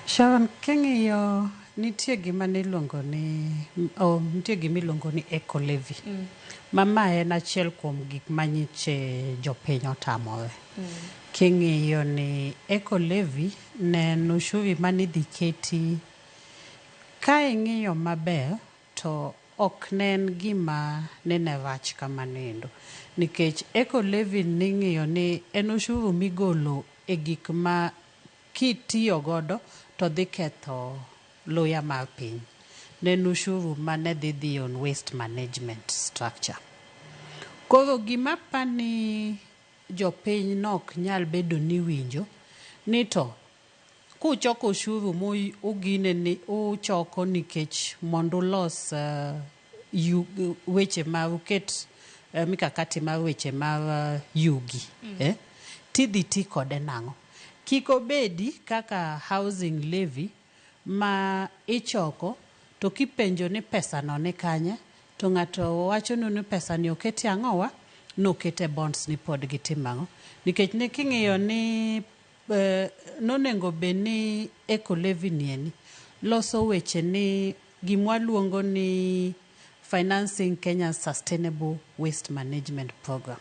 Sharon, king'iyo nitie gima niluongo ni eco levy. Mama en achiel kuom gik manyiche jopiny otamore. King'iyo ni eco levy ne en ushuru manidhi keti ka ing'iyo maber to ok ne en gima nene rach kamanendo. Nikech eco levy ning'iyo ni en ushuru migolo e gik ma kitiyo godo to dhi ketho loya mar piny. Nen ushuru mane dhi on waste management structure. Koro gima pani jopiny nok nyal bedo ni winjo ni to kuchoko ushuru ugine ni uchoko nikech mondo los weche ma uket mikakati mar weche mar yugi. Tidhi ti kode nang'o. Kiko bedi kaka housing levy ma ichoko to kipenjo ni pesa no ne kanye to ng'ato wacho ni pesa ni okete ang'owa nokete bonds ni pod gitimango nikech ne king'iyo ni nonengo beni eco levy ni loso weche ni gimwa luongo ni Financing Kenya Sustainable Waste Management Program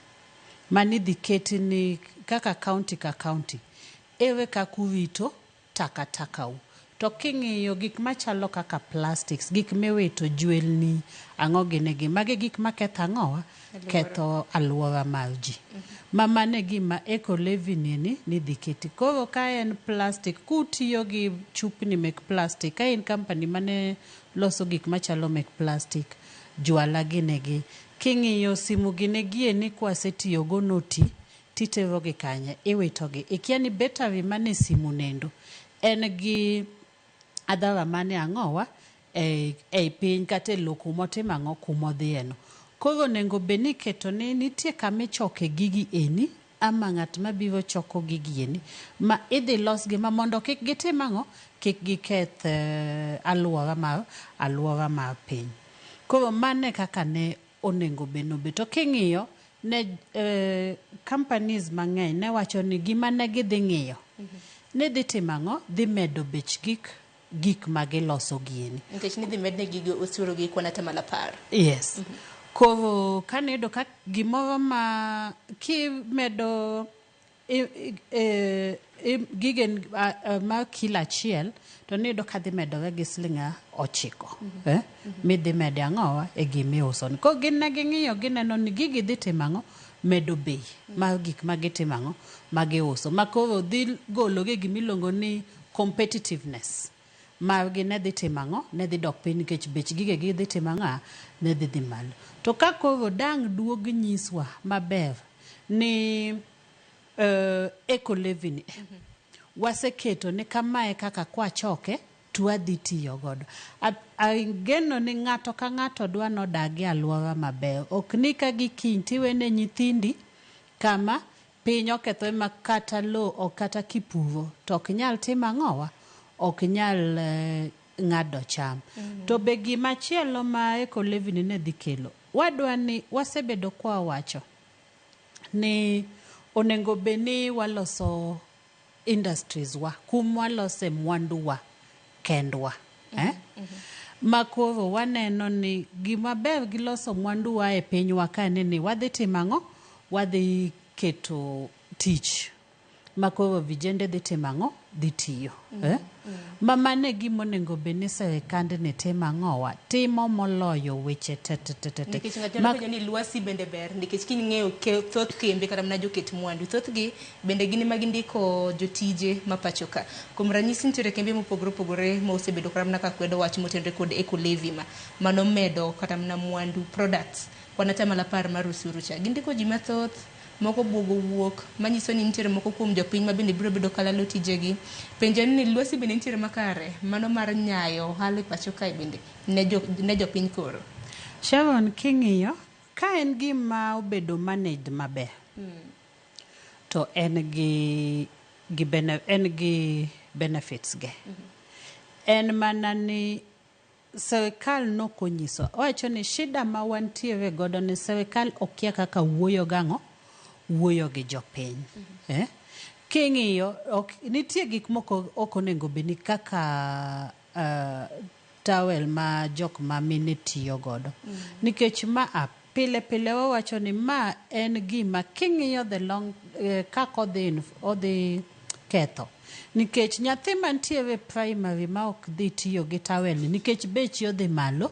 manidhi keti ni kaka county ka county ewe kakurito takataka u. To king'iyo gik machalo kaka plastics, gik miwito jwelni, ang'o ginegi, mage gik maketho ang'owa, ketho alwora mar ji. Mane gima eco levy ni dhi keti. Koro ka en plastic, kutiyo gi chupni mek plastic, ka en company mane loso gik machalo mek plastic, jwala ginegi. King'iyo simu ginegi ni kwasetiyo go noti, titero gi kanye, iwito gi. Ikia ni battery mane simu nendo, en gi adhara mane ang'owa piny kata loko motimo ang'o kumodhieno. Koro nengo beni keto ni nitie kame choke gigi eni ama ng'at mabiro choko gigi eni ma idhi los gi ma mondo kik gitim ang'o kik giketh alwora mar piny. Koro mane kaka ne onengo beno beto king'iyo ne companies mang'eny ne wacho ni gima ne gidhi ng'iyo ne dhi timang'o dhi medo bech gik ma giloso gieni.
Nikech ni dhi medne gigi osuru gi kwana tamala par.
Yes. Koro kanedo ka gimoro ma kimedo gigen ma kila achiel to nido ka dhi medore gi Sh9 midhi mede ang'owa e gimiuso. Ko gin ne ging'iyo gineno ni gigi dhi timang'o medo bei mar gik ma gitimang'o ma giuso. Ma koro dhi golo gi gimiluongo ni competitiveness mar gi ne dhi timang'o ne dhi dok piny nikech bech gige gi dhi timang'a ne dhi malo. To ka koro dang' duog nyiswa maber ni eco levy ni waseketo ni kamae kaka kwa choke tuadhi tiyo godo. Ageno ni ng'ato ka ng'ato dwa nodagi alwora maber. Ok ni ka gikiny tiwene nyithindi kama piny oketho ma kata lo o kata kipuro to ok nyal timo ang'owa, ok nyal ng'ado cham. To be gimachielo ma Ecolevy ne dhi kelo, wadwa ni wasebedo kwa wacho ni onego bed ni waloso industries wa walose mwandu wa kendwa. Makoro waneno ni gima ber gi loso mwandu wa e pinywa ka ni wadhi timang'o, wadhi keto tich. Makoro vijende dhi timang'o, dhi tiyo. Mamane gimo nego bed ni serikand ni timang'owa, timo moloyo weche tete.
Nikech ng'ato penjo ni lwasi bende ber, nikech king'eyo thoth kembe kata mana joket mwandu, thoth gi bende gin ma gindiko jotije ma pacho ka. Kuom ranyisi nitiere kembe mopogore opogore ma osebedo kata mana ka kwedo wach motenore kod Ecolevy mano medo kata mana mwandu products kwanata malapar mar usuru cha. Gindiko ji mathoth, moko buogo wuok, manyiso ni nitiere moko kuom jopiny ma bende biro bedo kalalo tijegi. Penjo ni lwasi bende nitiere makare, mano mar nyayo hali pacho kae bende ne jopiny koro.
Sharon, king'iyo ka en gima obedo managed maber, to en gi benefits ge. En mana ni serikal nokonyiso, wacho ni shida ma wantiere godo ni serikal okia kaka wuoyo gang'o, wuoyo gi jopiny. King'iyo nitie gik moko ok onego bed ni kaka towel ma jok ma mine tiyo godo. Nikech ma pile wawacho ni ma en gima king'iyo the long kako odhi ketho. Nikech nyathi mantiere primary ma ok dhi tiyo gi towel nikech bechi odhi malo,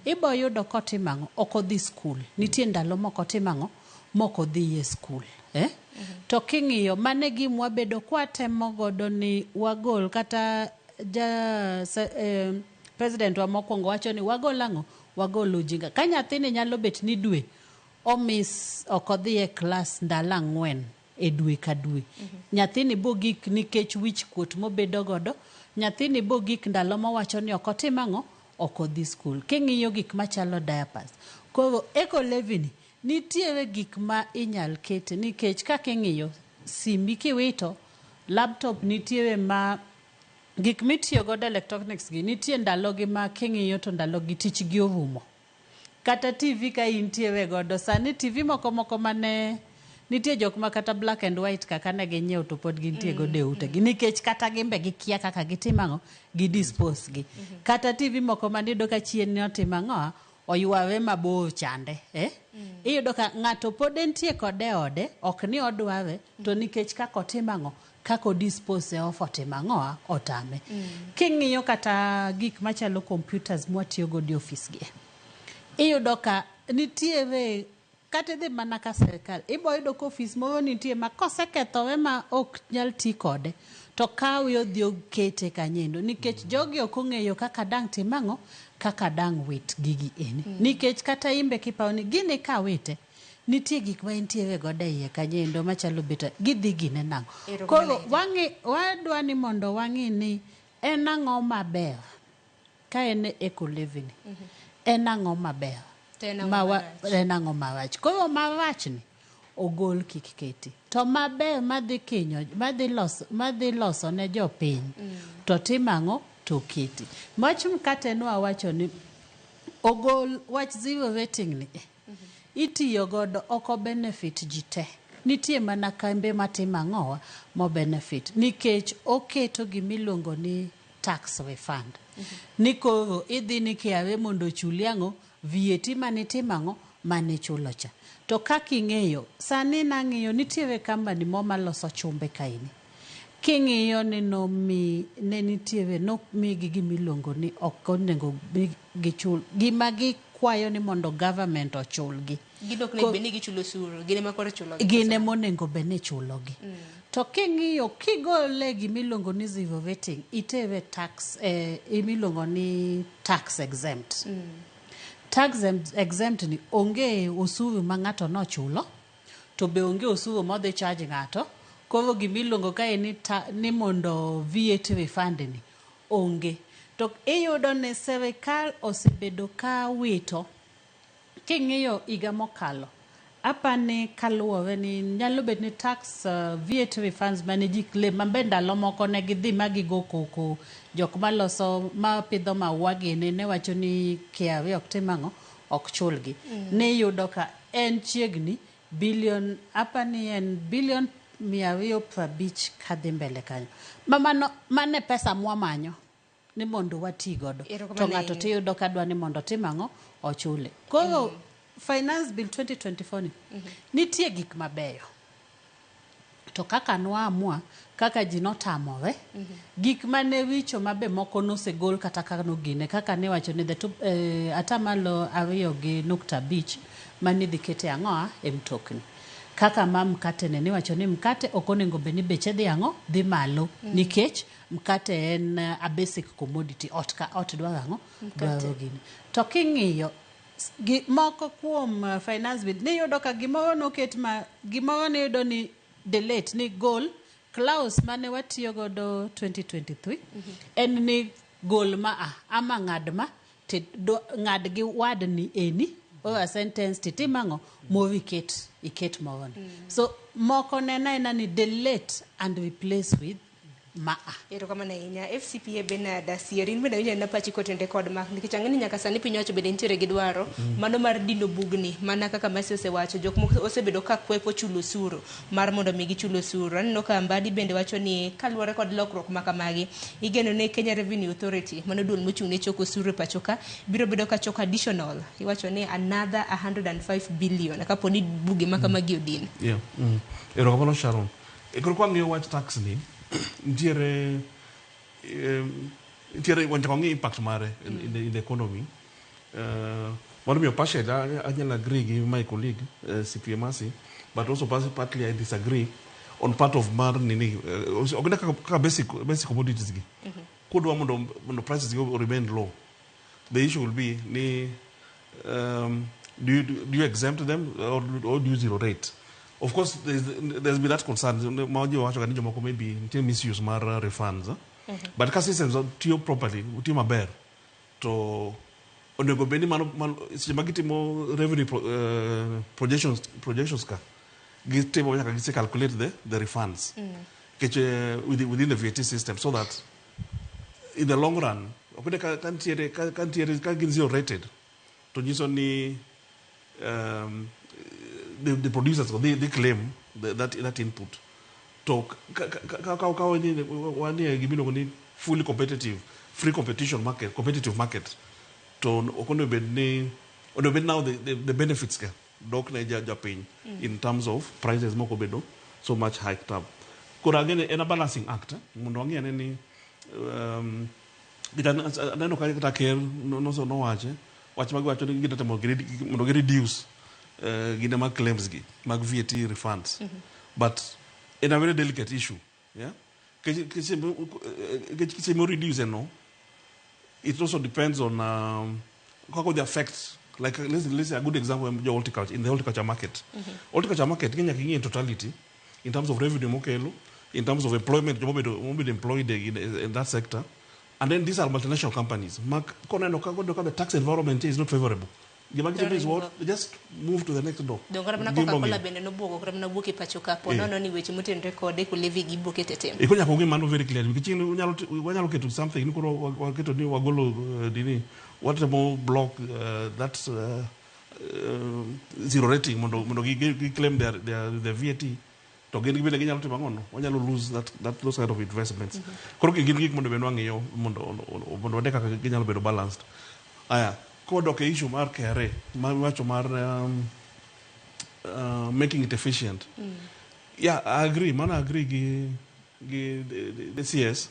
ibo yudo kotimang'o, ok odhi skul. Nitie ndalo moko timang'o, moko dhi e skul. To king'iyo mane gimwa bedo kwa temo godo ni wagol kata president wa mokwongo wacho ni wagol ang'o, wagol ujinga. Ka nyathini nyalo bet ni dwe omis ok odhi e klas ndalo 4 e dwe ka dwe. Nyathini bogik nikech wich kuot mobedo godo, nyathini bogik ndalo mowacho ni ok otimang'o, ok odhi skul. King'iyo gik machalo diapers. Koro Ecolevy ni nitiere gik ma inyal kete nikech kaka ing'iyo simbi kiwito, laptop nitiere ma gik mitiyo godo electronics gi nitie ndalo gi ma king'iyo to ndalo gi tich gi orumo. Kata TV ka intiere godo, sani TV moko mane nitie jok ma kata black and white kaka ne ginyiew to pod gintie godo e ute gi nikech kata gimbe gikia kaka gitimang'o, gi dispose gi. Kata TV moko manido ka chien ni otimang'o, oyuawe mabor chande. Iyudo ka ng'ato pod entie kode ode, ok ni odware, to nikech kaka otimang'o, kako dispose of otimang'o, otame. King'iyo kata gik machalo computers mwatiyo godo e office gi, iyudo ka nitiere kata dhi mana ka serikal, ibo yudo ka office moro nitie ma kosekethore ma ok nyal ti kode, to kawe odhi okete kanyendo nikech jogi ok ong'eyo kaka dang' timang'o, kaka dang' wit gigi eni. Nikech kata imbe kipaw ni gini ka wite, nitie gik ma intiere godo e iye kanyendo machalo beta gidhi gine nang'o. Koro wadwa ni mondo wang'i ni en ang'o maber ka en Ecolevy ni. En ang'o maber. En ang'o marach. Koro marach ni ogol kik keti. To maber madhi kinyo, madhi loso ne jopiny. To timang'o to keti. Mach mkate nwa wacho ni ogol wach zero rating ni. Itiyo godo oko benefit jite. Nitie mana kambe matimang'owa mo benefit. Nikech oketo gimiluongo ni tax refund. Nikoro idhi ni kiawe mondo chuliang'o, VAT manitimang'o, mane chulo cha. To kaking'eyo, sani nang'iyo nitiere company mo maloso chumbe kaini. King'iyo ni ne nitiere mi gimiluongo ni ok onego gichul. Gima gikwayo ni mondo government ochulgi.
Gidok ne beni gichulo suru, gine makore chulo gi.
Gine monengo bene chulogi. To king'iyo kigole gimiluongo ni zero rating, itere tax, imiluongo ni tax exempt. Tax exempt ni onge osuru ma ng'ato no chulo, to be onge osuru modhi charge ng'ato. Koro gimiluongo kae ni mondo VAT refund ni onge. To iyudo ni serikal osebedo ka wito, king'iyo iga mokalo, apani kaluwore ni nyalo bet ni tax VAT refunds mane ji claim mambe ndalo moko ne gidhi magigo koko jok maloso mapidho maua gini ne wacho ni KRA ok tim ang'o ok chulgi ne yudo ka en chiegni billion apani en billion 250 kadhi mbele kanyo mane pesa mwamanyo ni mondo wati godo to ng'ato tiyudo ka dwa ni mondo tim ang'o ochule koro Finance Bill 2024 ni nitie gik mabeyo to kaka noamua kaka ji notamore gik mane wicho mabe moko nosegol kata kano gine kaka ne wacho ni atamalo 2.5 mane dhi kete ang'oa e mtokni kaka mkate ne wacho ni mkate ok onego bed ni beche dhi ang'o dhi malo nikech mkate en a basic commodity ot dwaro ang'o dwaro gini to king'iyo moko kuom finance bill ni yudo ka gimoro noket ma gimoro ni yudo ni delete ni goal clause mane watiyo godo 2023 en ni goal ma ama ng'ad ma ng'ad gi wad ni eni or a sentence titimango movi iket moro so moko nena ni delete and replace with
Ero kama na inya FCPA Benada Sierin benda winya na pachi kotende kod mak nikech ang'eni nyaka sani piny owacho bende nitiere gi dwaro mano mar dino bugni mana kaka Masi osewacho jok moko osebedo ka kwepo chulo osuru mar mondo mi gichulo osuru aneno ka Mbadi bende wacho ni kaluwore kod lokruok ma kamagi igeno ne Kenya Revenue Authority mano duol mochung' ne choko osuru pachoka biro bedo ka choko additional iwacho ni another 105 billion kapo ni buge ma kamagi odin
Ero kama no Sharon kwa ng'iyo wach tax ni ntiere wanja kongi impact mare in the economy one of your passion I agree with my colleague CPA Masi but also partly I disagree on part of mar nini ogenda ka basic commodities gi kodwa mondo prices go remain low the issue will be ni do you exempt them or do you zero rate. Of course, there's been that concern. Maybe misuse mar refunds, but because systems tiyo properly, tiyo maber, to onego beni magiti mo revenue projections ka gite mo yaka gise calculate the refunds, within the VAT system, so that in the long run, kan zero rated, to jiso ni the producers they claim that input to fully competitive free competitive market to okono bedni now the benefits ka dok na japin in terms of prices moko bedo so much hiked up kora again in a balancing act mundo ngi aneni nano ka ker no so no wache magwacho ni gidata mo reduce gina mag claims gi mag VAT refunds but in a very delicate issue kese mo reduce no it also depends on how the effects like let's say a good example in the horticulture market horticulture market Kenya in totality in terms of revenue mokelo in terms of employment mo be employed in that sector and then these are multinational companies the tax environment is not favorable. Is what just move to the next door.
Dongara Coca-Cola bende no bogo kramna buke pachoka pono no ni weche muten record ko levi gi buke tetem.
Ikonya ko ngi mano very clearly because wanyalo keto something ni ko waketo ni wagolo dini what more block that's zero rating mondo gi claim their VAT to gen bende ginyalo timo ngono wanyalo lose that those kind of investments. Koro gin gik mondo beno ngiyo mondo deka ginyalo bedo balanced. Aya Kodok issue mar KRA, making it efficient. Yeah, I agree. I agree. The CS,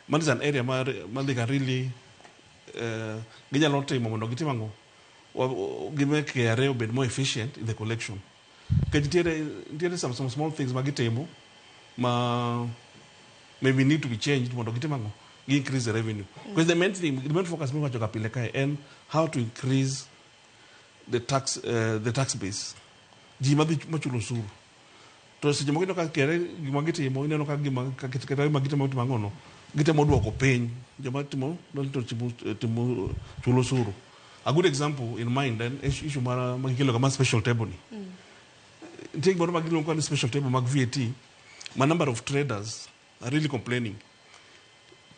man is an area man they can really get a lot of time. Give make KRA a bit more efficient in the collection. There some small things maybe need to be changed. Increase the revenue because the main focus and how to increase the tax base. Jimadi machulo suru. To se jamo ka kere gimagite mo ino ka gimagite magite mo mangono. Gite mo duoko peny. Jamati mo don to timu chulo suru. A good example in mind then issue mara magikelo kama special table ni. take more mag special table mag VAT, my number of traders are really complaining.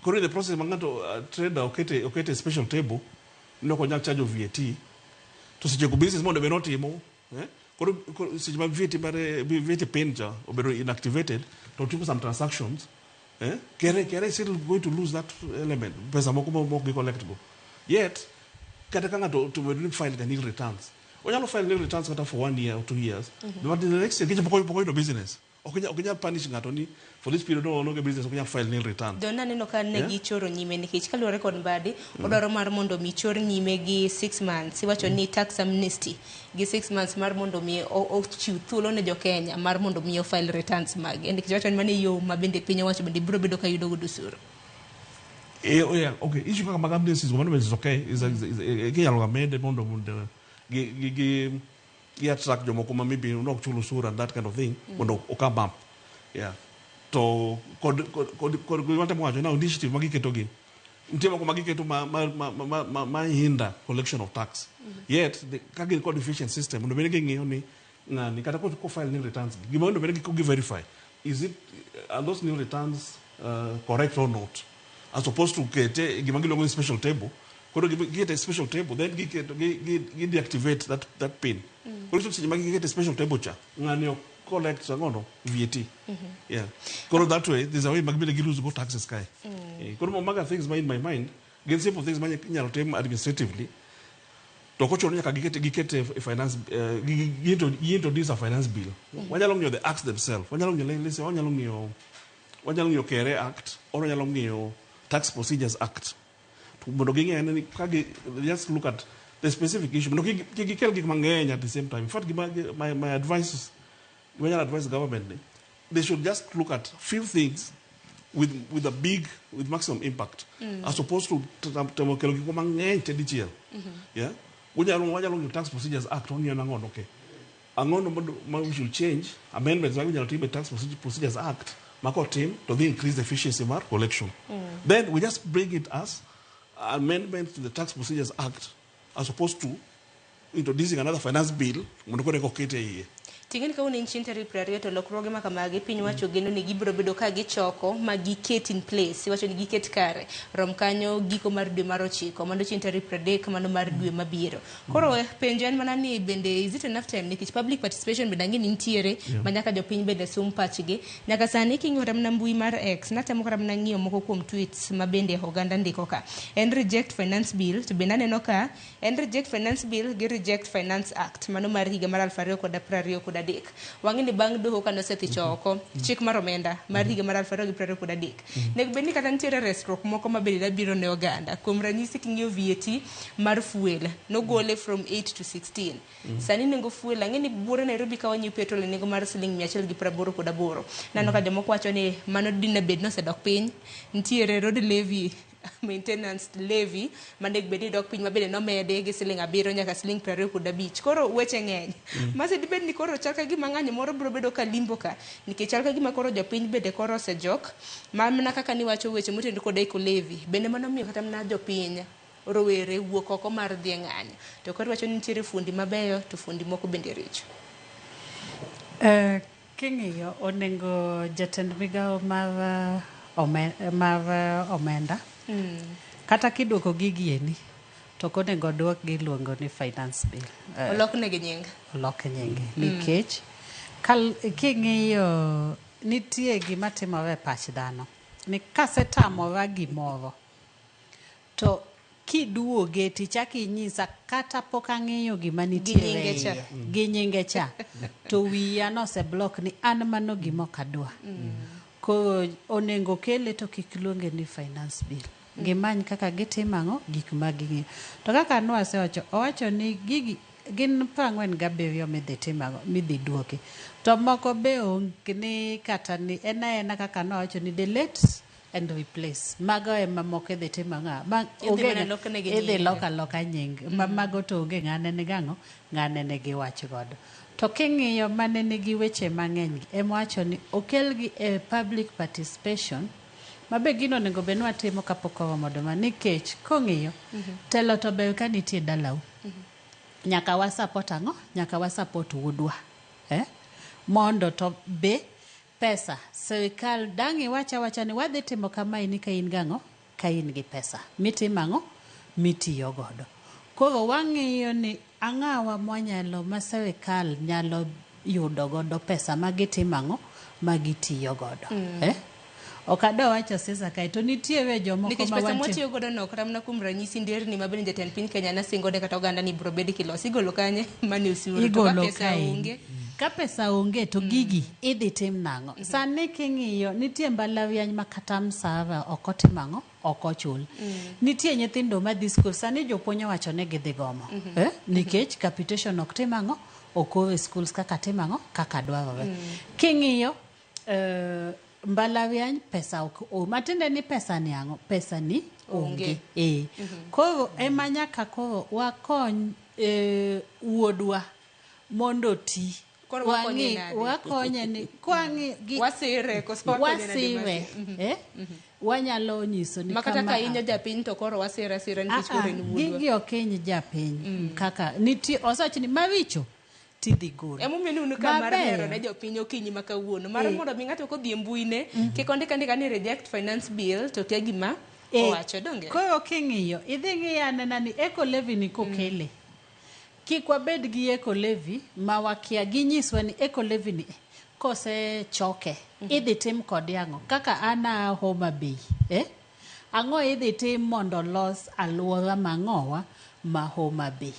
Kore the process mangato trader okete special table, no ko charge of VAT. To such a business model be not imo, kore such mag VAT bare VAT penja obero inactivated to do some transactions. Kere still going to lose that element. Pesa mo be collectible. Yet katakanga to file the nil returns. When you file nil returns for 1 year or 2 years, but the next year get poko business. Okinya punish ngatoni for this period no business okinya file nil return.
Dona neno kan ne gichoro nyime nikech kaluwore kod badi odwaro mar mondo mi chor nyime gi 6 months iwacho ni tax amnesty gi 6 months mar mondo mi ochiw thuolo ne jo Kenya mar mondo mi file returns mag nikech wacho ni mane yo mabende piny owacho bende biro bedo ka yudo go dusuru.
Okay, issue kaka mag amnesty is okay is Kenya lo amende mondo gi attract jomoko ma maybe no chulo sura and that kind of thing mondo okabam to kod wante mwacho na initiative magiketo gi ntemo ko magiketo ma hinda collection of tax yet the kagin code efficient system mondo bene ng'iyo ni ngani kata ko file nil returns gima mondo bene ko verify is it are those nil returns correct or not as opposed to kete gima ngilo special table kodo get a special table then get deactivate that pin also get a special table cha ngani collect ngono VAT kodo that way there's a way magbele lose go taxes kai kodo maga things in my mind get simple things manya nyalo tem administratively to ko chono nyaka get a finance introduce a finance bill wanyalo ng'yo the acts themselves wanyalo ng'yo wanyalo ng'yo Kere Act or wanyalo ng'yo Tax Procedures Act. Just look at the specific issue. At the same time. In fact, my advice is, when I advise the government, they should just look at few things with maximum impact, as opposed to yeah. When you Tax Procedures Act, okay. We should change amendments. When you Tax Procedures Act, team to increase the efficiency of our collection. Then we just bring it as amendment to the Tax Procedures Act as opposed to introducing another finance bill.
Tingeni ka unin chinteri prario to lokroge makamagi piny wacho geno ni gibro bedo ka gichoko magiket in place wacho ni giket kare rom kanyo giko mar dwe mar 9 mondo chinteri pradek mano mar dwe mabiro koro penjen mana ni bende is it enough time nikech public participation bende ngini ntiere manyaka jopiny bende sum pachgi nyaka sani king'ora na mbui mar X natemo kara na ng'iyo moko kuom tweets mabende oganda ndiko ka en reject finance bill to bende aneno ka en reject finance bill gi reject finance act mano mar higa mar 2020 wangini bang doho kano sethi choko chik mar omenda mar higa mar 2023 nek beni kata ntiere resruok moko mabedi biro ne oganda kuom ranyisi king'iyo VAT mar fuel no gole from 8 to 16 sani nengo fuel ang'eni buore Nairobi ka wanyi petrol nengo mar siling 188 nano ka jomoko wacho ni mano dine bed no sedok piny ntiere road levy maintenance levy mandeg bedi dok piny mabede no mede gi siling 7 nyaka siling 25 koro weche ng'eny mase dibed ni koro chalka gima ng'anyo moro bro bedo ka limbo ka nikech chalka gima koro jopiny bede koro sejok mana kaka ni wacho weche motendu kod eco levy bende mano miyo kata mna jopiny rowere wuok oko mar dhi ng'anyo to koro wacho ni nitiere fundi mabeyo to fundi moko bende richo
king'iyo onengo jatend migao mar omenda kata kiduoko gigieni to konego duok giluongo ni finance bill
oloknegi nying
nikech king'iyo nitie gima timore pach dhano ni kasetamora gimoro to kiduoge tichaki inyisa kata pok ang'eyo gima nitie gi nyinge cha to wiya noseblock ni an mano gima kadwa ko onengo kele to kik luonge ni finance bill gimany kaka gitimango gik maging'eyo to kaka nwase owacho ni gigi gin 47 midhi timango midhi duoke to moko be onge ni kata ni ena kaka nowacho ni delete and replace mago ema moko idhi timanga idhi loka nying mago to onge ng'ane gang'o ng'ane ne giwach godo to king'iyo mane nigi weche mang'eny emwacho ni okelgi e public participation mabe gino nego benwa timo kapok oromo doma nikech kong'iyo telo to be ka nitie dalau nyaka wa support ang'o nyaka wa support wuodwa mondo to be pesa sirikal dang' iwacha ni wadhi timo kamae ni ka in gang'o ka in gi pesa mitimang'o mitiyo godo. Koro wang'iyo ni ang'awa mwanyalo ma sirikal nyalo yudo godo pesa magitimang'o magitiyo godo. Okado wacho sisa kae to nitiere jomoko
nikech pesa motiyo godo no kata mana kuom ranyisi nderni ma bende jatend piny Kenya nasingode kata oganda ni biro bedo kilos igolo kanye mane osuru to ka pesa onge
ka pesa onge to gigi idhi tim nang'o. Sani king'iyo nitie mbalariany ma kata msara ok otimang'o ok ochul. Nitie nyithindo madhi skul sani jopuonj wacho ne gidhi gomo nikech capitation ok timang'o ok ore schools kaka timang'o kaka dwarore. King'iyo mbalariany pesa ok matinde ni pesa ni ang'o pesa ni onge. Koro ema nyaka koro wakony wuodwa mondo ti wakonye ni kwangi
wasire
wanyalo nyiso ni
kama ka inyo japiny to koro wasira nikech koro en wuodwa
gigi okiny japiny kaka nitie osachni maricho tidhi gol.
Emomiyo unu ka mar hero ne jopiny okinyi ma kawuono. Mar mondo mi ng'ato kodhi e mbuine kik ondika ni reject finance bill to tie gima owacho donge.
Koro king'iyo idhi ng'iyo anena ni eco levy ni kokele. Kik wabed gi eco levy ma wakia ginyiswa ni eco levy ni kose choke idhi tim kod ang'o kaka ana Homa Bay ang'o idhi tim mondo los aluora mang'owa ma Homa Bay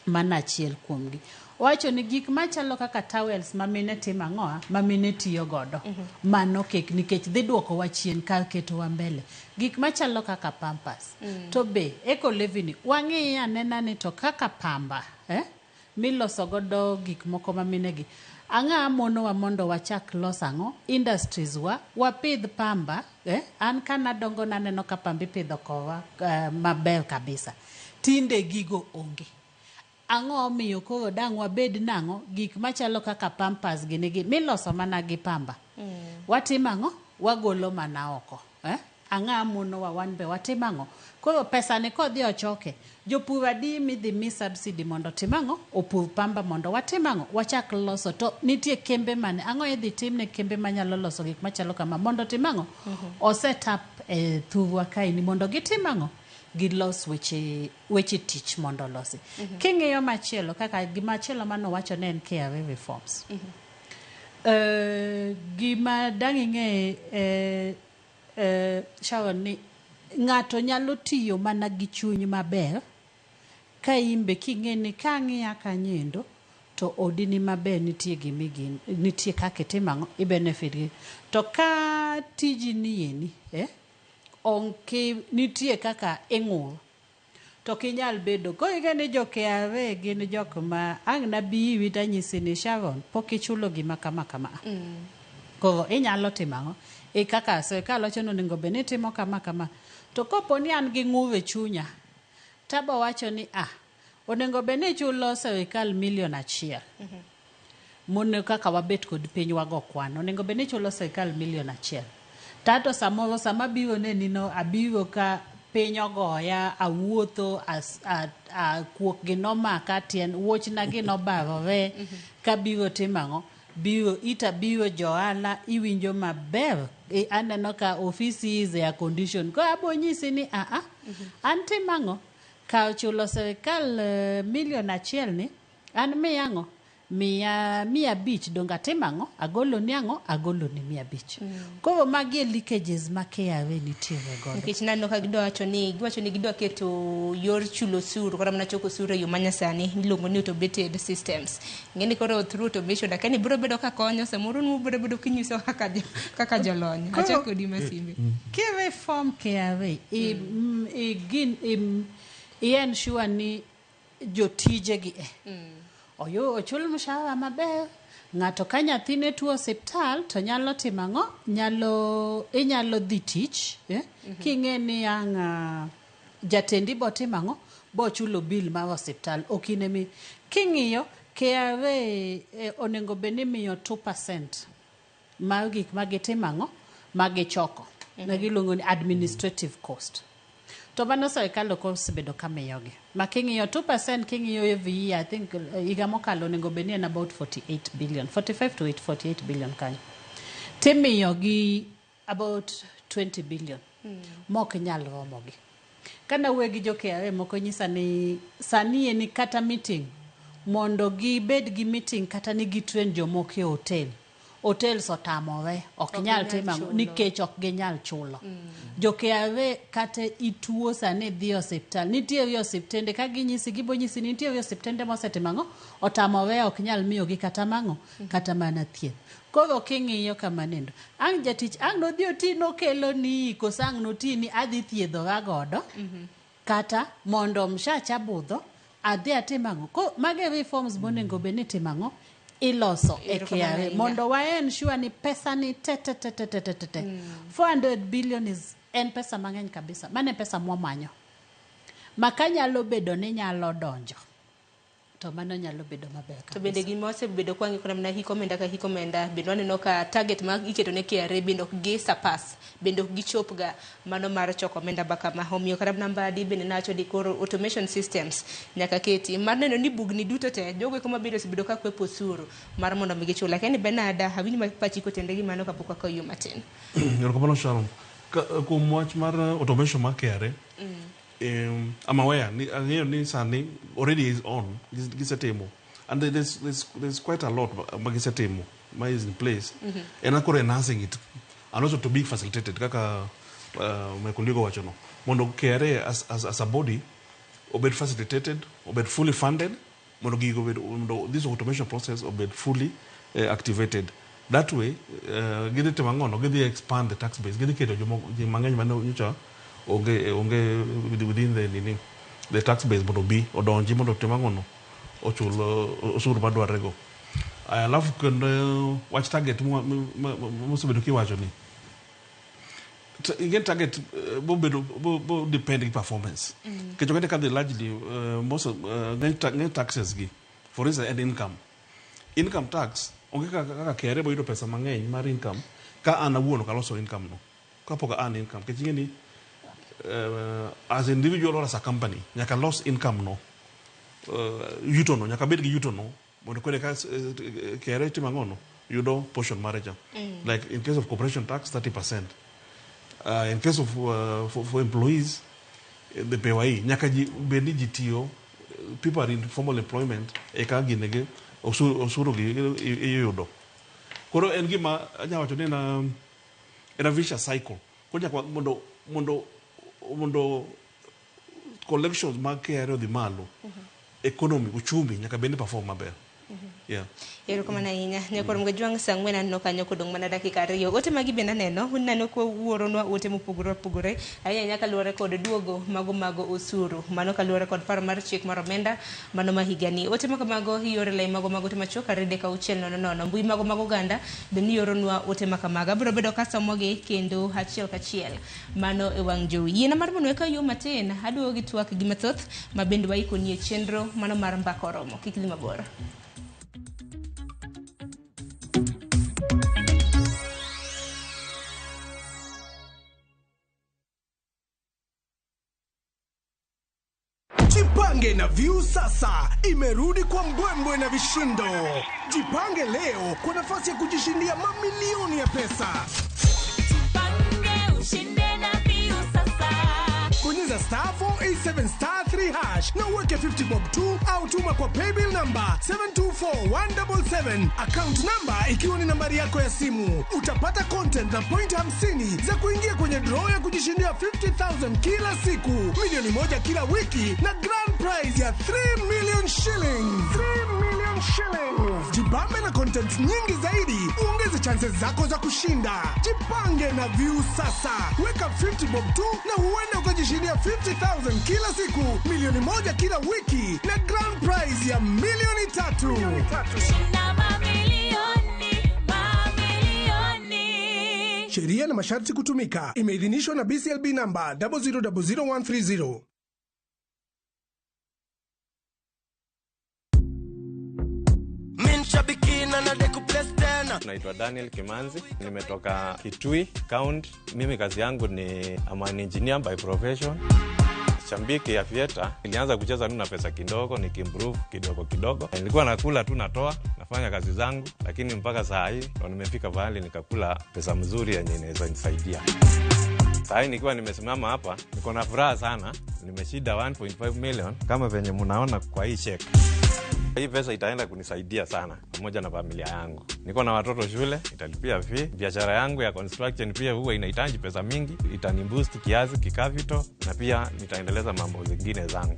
mana achiel kuomgi. Wacho ni gik machalo kaka towels mamine timo ang'oa mamine tiyo godo mano kek nikech dhi duoko wa chien kar keto wa mbele gik machalo kaka pampers to be eco levy ni wang'iya nena ni to kaka pamba miloso godo gik moko mamine gi ang'a mono wa mondo wachak los ang'o industries wapidh pamba an kana dongo naneno ka pamba ipidho kowa maber kabisa tinde gigo onge. Ang'o omiyo koro dang' wabed nang'o gik machalo kaka pampers gini miloso mana gi pamba watimang'o wagolo mana oko ang'a mono wa wan be watimang'o koro pesa ni kodhi ochoke jopur adi midhi mi subsidy mondo timang'o opur pamba mondo watimang'o wachak loso to nitie kembe mane ang'o idhi tim ne kembe manyalo loso gik machalo kama mondo timang'o osetap thurwa kaini mondo gitimang'o gilos weche tich mondo losi. King'iyo machielo kaka gimachielo mano wacho ne en KRA reforms. Gima dang' ing'e Sharon ni ng'ato nyalo tiyo mana gi chuny maber ka imbe king'e ni kang'iya kanyendo to odini maber nitie kaka itimang'o i benefit gi to ka tiji ni yeni onke nitie kaka ing'ur to kinyal bedo ko igene jo KRA gin jok ma ang' nabi wita nyisi ni Sharon pok ichulo gima kama koro inyalo timang'o kaka sirikal wacho ni onego bed ni timo kama to kopo ni an gi ng'ur e chunya tabo wacho ni onego bed ni chulo sirikal $1 million mondo kaka wabet kod piny wago kwan onego bed ni chulo sirikal $1 million tato samoro sama biro ne nino abiro ka piny ogoya awuotho kuok gi nomaka tien wuochna gi nobarore ka biro timang'o biro joala iwinjo maber aneno ka ofisi is air condition ko abo nyisi ni an timang'o ka chulo sirikal $1 million ni an miyang'o mia 500 donga timang'o agolo ni ang'o agolo ni 500 koro magi leakages ma KRA nitiere godo
nikech nano ka giwacho ni gidwa keto yor chulo suru kata mana choko suru yo manyasani miluongo ni automated systems ngeni koro through automation lakini biro bedo ka konyo samoro nu biro bedo kinyiso kaka jolony acha kodi masimbe
reform KRA yen sure ni jotije gi ochul mshahara maber ng'ato ka nyathine tuo hospital to nyalo timang'o inyalo dhi tich king'e ni jatendi bo timang'o bo chulo bill mar hospital okinemi king'iyo KRA onego bed ni miyo 2% mar gik magitimang'o magichoko giluongo ni administrative cost To mano serikal ok osebedo kamiyogi. Ma king'iyo 2% king'iyo every year, I think higa mokalo onego bedni en about 48 billion, 45 to 48 billion kanyo. Timiyogi about 20 billion. Mok nyal romogi. Kana wegi jo KRA moko nyisa ni sani ni kata meeting mondo gibed gi meeting kata ni gitrain jomoke hotel. Hotels otamore ok nyal timango nikech ok ginyal chulo. Jo KRA kata ituo sani dhi hospital. Nitie hospitende ka ginyisi gibonyisi nitie hospitende mosetimango otamore ok nyal miyo gi kata mango kata mana thieth. Koro king'iyo kamanendo. Ang jatich ang no dhi otino kelo ni kosang no tini adhi thiedho godo. Kata mondo mshacha budho adhi atimango. Ko mage reforms bonengo beni timango iloso KRA mondo waen sure ni pesa ni 400 billion is en pesa mang'eny kabisa. Mane pesa mwamanyo. Makanyalo bedo ni nyalo donjo. To mano nyalo bedo maber.
To bende gima osebedo kwangi kuna mna hikomenda ka hikomenda bendo aneno ka target mag iketo ne KRA bendo gi surpass bendo gi chopga mano mar choko omenda baka ma homiyo kata namba di bende nacho di koro automation systems nyaka keti mar neno ni bugni duto te jogo kuma bendo sibedo ka kwepo suru mar mondo mi gichula lakini benada hawini mapachi ko tende gimano kapoko ka yo matin.
Yorokobano Sharon ku much mar automation mar KRA I'm aware ni sani already is on gisetemo and there's quite a lot magisetemo is in place and I'm enhancing it and also to be facilitated kaka my colleague wachono mondo KRA as a body obed facilitated obed fully funded mondo this automation process obed fully activated that way gidi temangono gidi expand the tax base gidi kedo mang'eny mano nyocha within the tax base mondo bi odonji mondo temangono ochulo osuru madwarego alafu kendo watch target mosebedo kiwacho ni again target bo depending performance kecho kete ka largely most of taxes gi for instance and income tax onge kaka KRA boyudo pesa mang'eny mar income ka an awuon kaloso income no kapok an income kechinge ni as an individual or as a company nyaka loss income no yuto no nyaka bed gi yuto no mondo kore ka KRA timangono yudo portion manager like in case of corporation tax 30%. In case of for employees the PAYE nyaka bedi jitio people are in formal employment e ka ginege osuru gi yudo koro en gima anyawacho ni na a vicious cycle konya mondo collections mag KRA di malo economy uchumi nyaka bende perform maber. Yeah.
Yero kama na inya nyakor mgejwang sangwena no kanyo kodong mana dakika 2 ote magi benda neno hunano ko wuoro no ote mopogore aya nyaka luore kod duogo mago osuru mano ka luore kod par mar chik mar omenda mano mahigani ote mago yore lai mago temachoka rede ka uchel no mbui mago ganda beni yoro nwa ote makamaga bro bedo kasomoge kendo kachiel mano e wang jowi yena mar mono ka yo matin aduogi twak gi mathoth mabende waiko nie chenro mano mar mbakoromo kikli mabora.
Jipange na View sasa imerudi kwa mbwembwe na vishindo. Jipange leo kwa nafasi ya kujishindia mamilioni ya pesa.
Jipange ushinde na View sasa.
Bonyeza *487*3# na uweke 50 bob tu au tuma kwa paybill number 724177 account number ikiwa ni nambari yako ya simu. Utapata content na point 50 za kuingia kwenye draw ya kujishindia 50,000 kila siku, milioni 1 kila wiki na grand prize ya 3 million shillings. 3 million shillings. Jibambe na content nyingi zaidi, uongeze chances zako za kushinda. Jipange na View sasa. Weka 50 bob tu na huenda ukajishindia 50,000 kila siku, milioni 1 kila wiki na grand prize ya milioni 3.
Shinda mamilioni.
Sheria na masharti kutumika. Imeidhinishwa na BCLB number 0000130.
Naitwa Daniel Kimanzi, nimetoka Kitui County. Mimi kazi yangu ni I'm an engineer by profession. shambiki ya Aviator nilianza kucheza tu na pesa kidogo, nikimprove kidogo kidogo. Nilikuwa nakula tu natoa, nafanya kazi zangu, lakini mpaka saa hii ndo nimefika pahali nikakula pesa mzuri yenye inaweza nisaidia. Saa hii nikiwa nimesimama hapa, niko na furaha sana. Nimeshinda 1.5 million kama venye mnaona kwa hii check. Hii pesa itaenda kunisaidia sana pamoja na familia yangu. Niko na watoto shule, italipia fee. Biashara yangu ya construction pia huwa inahitaji pesa mingi, itaniboost kiasi kikapital, na pia nitaendeleza mambo zingine zangu.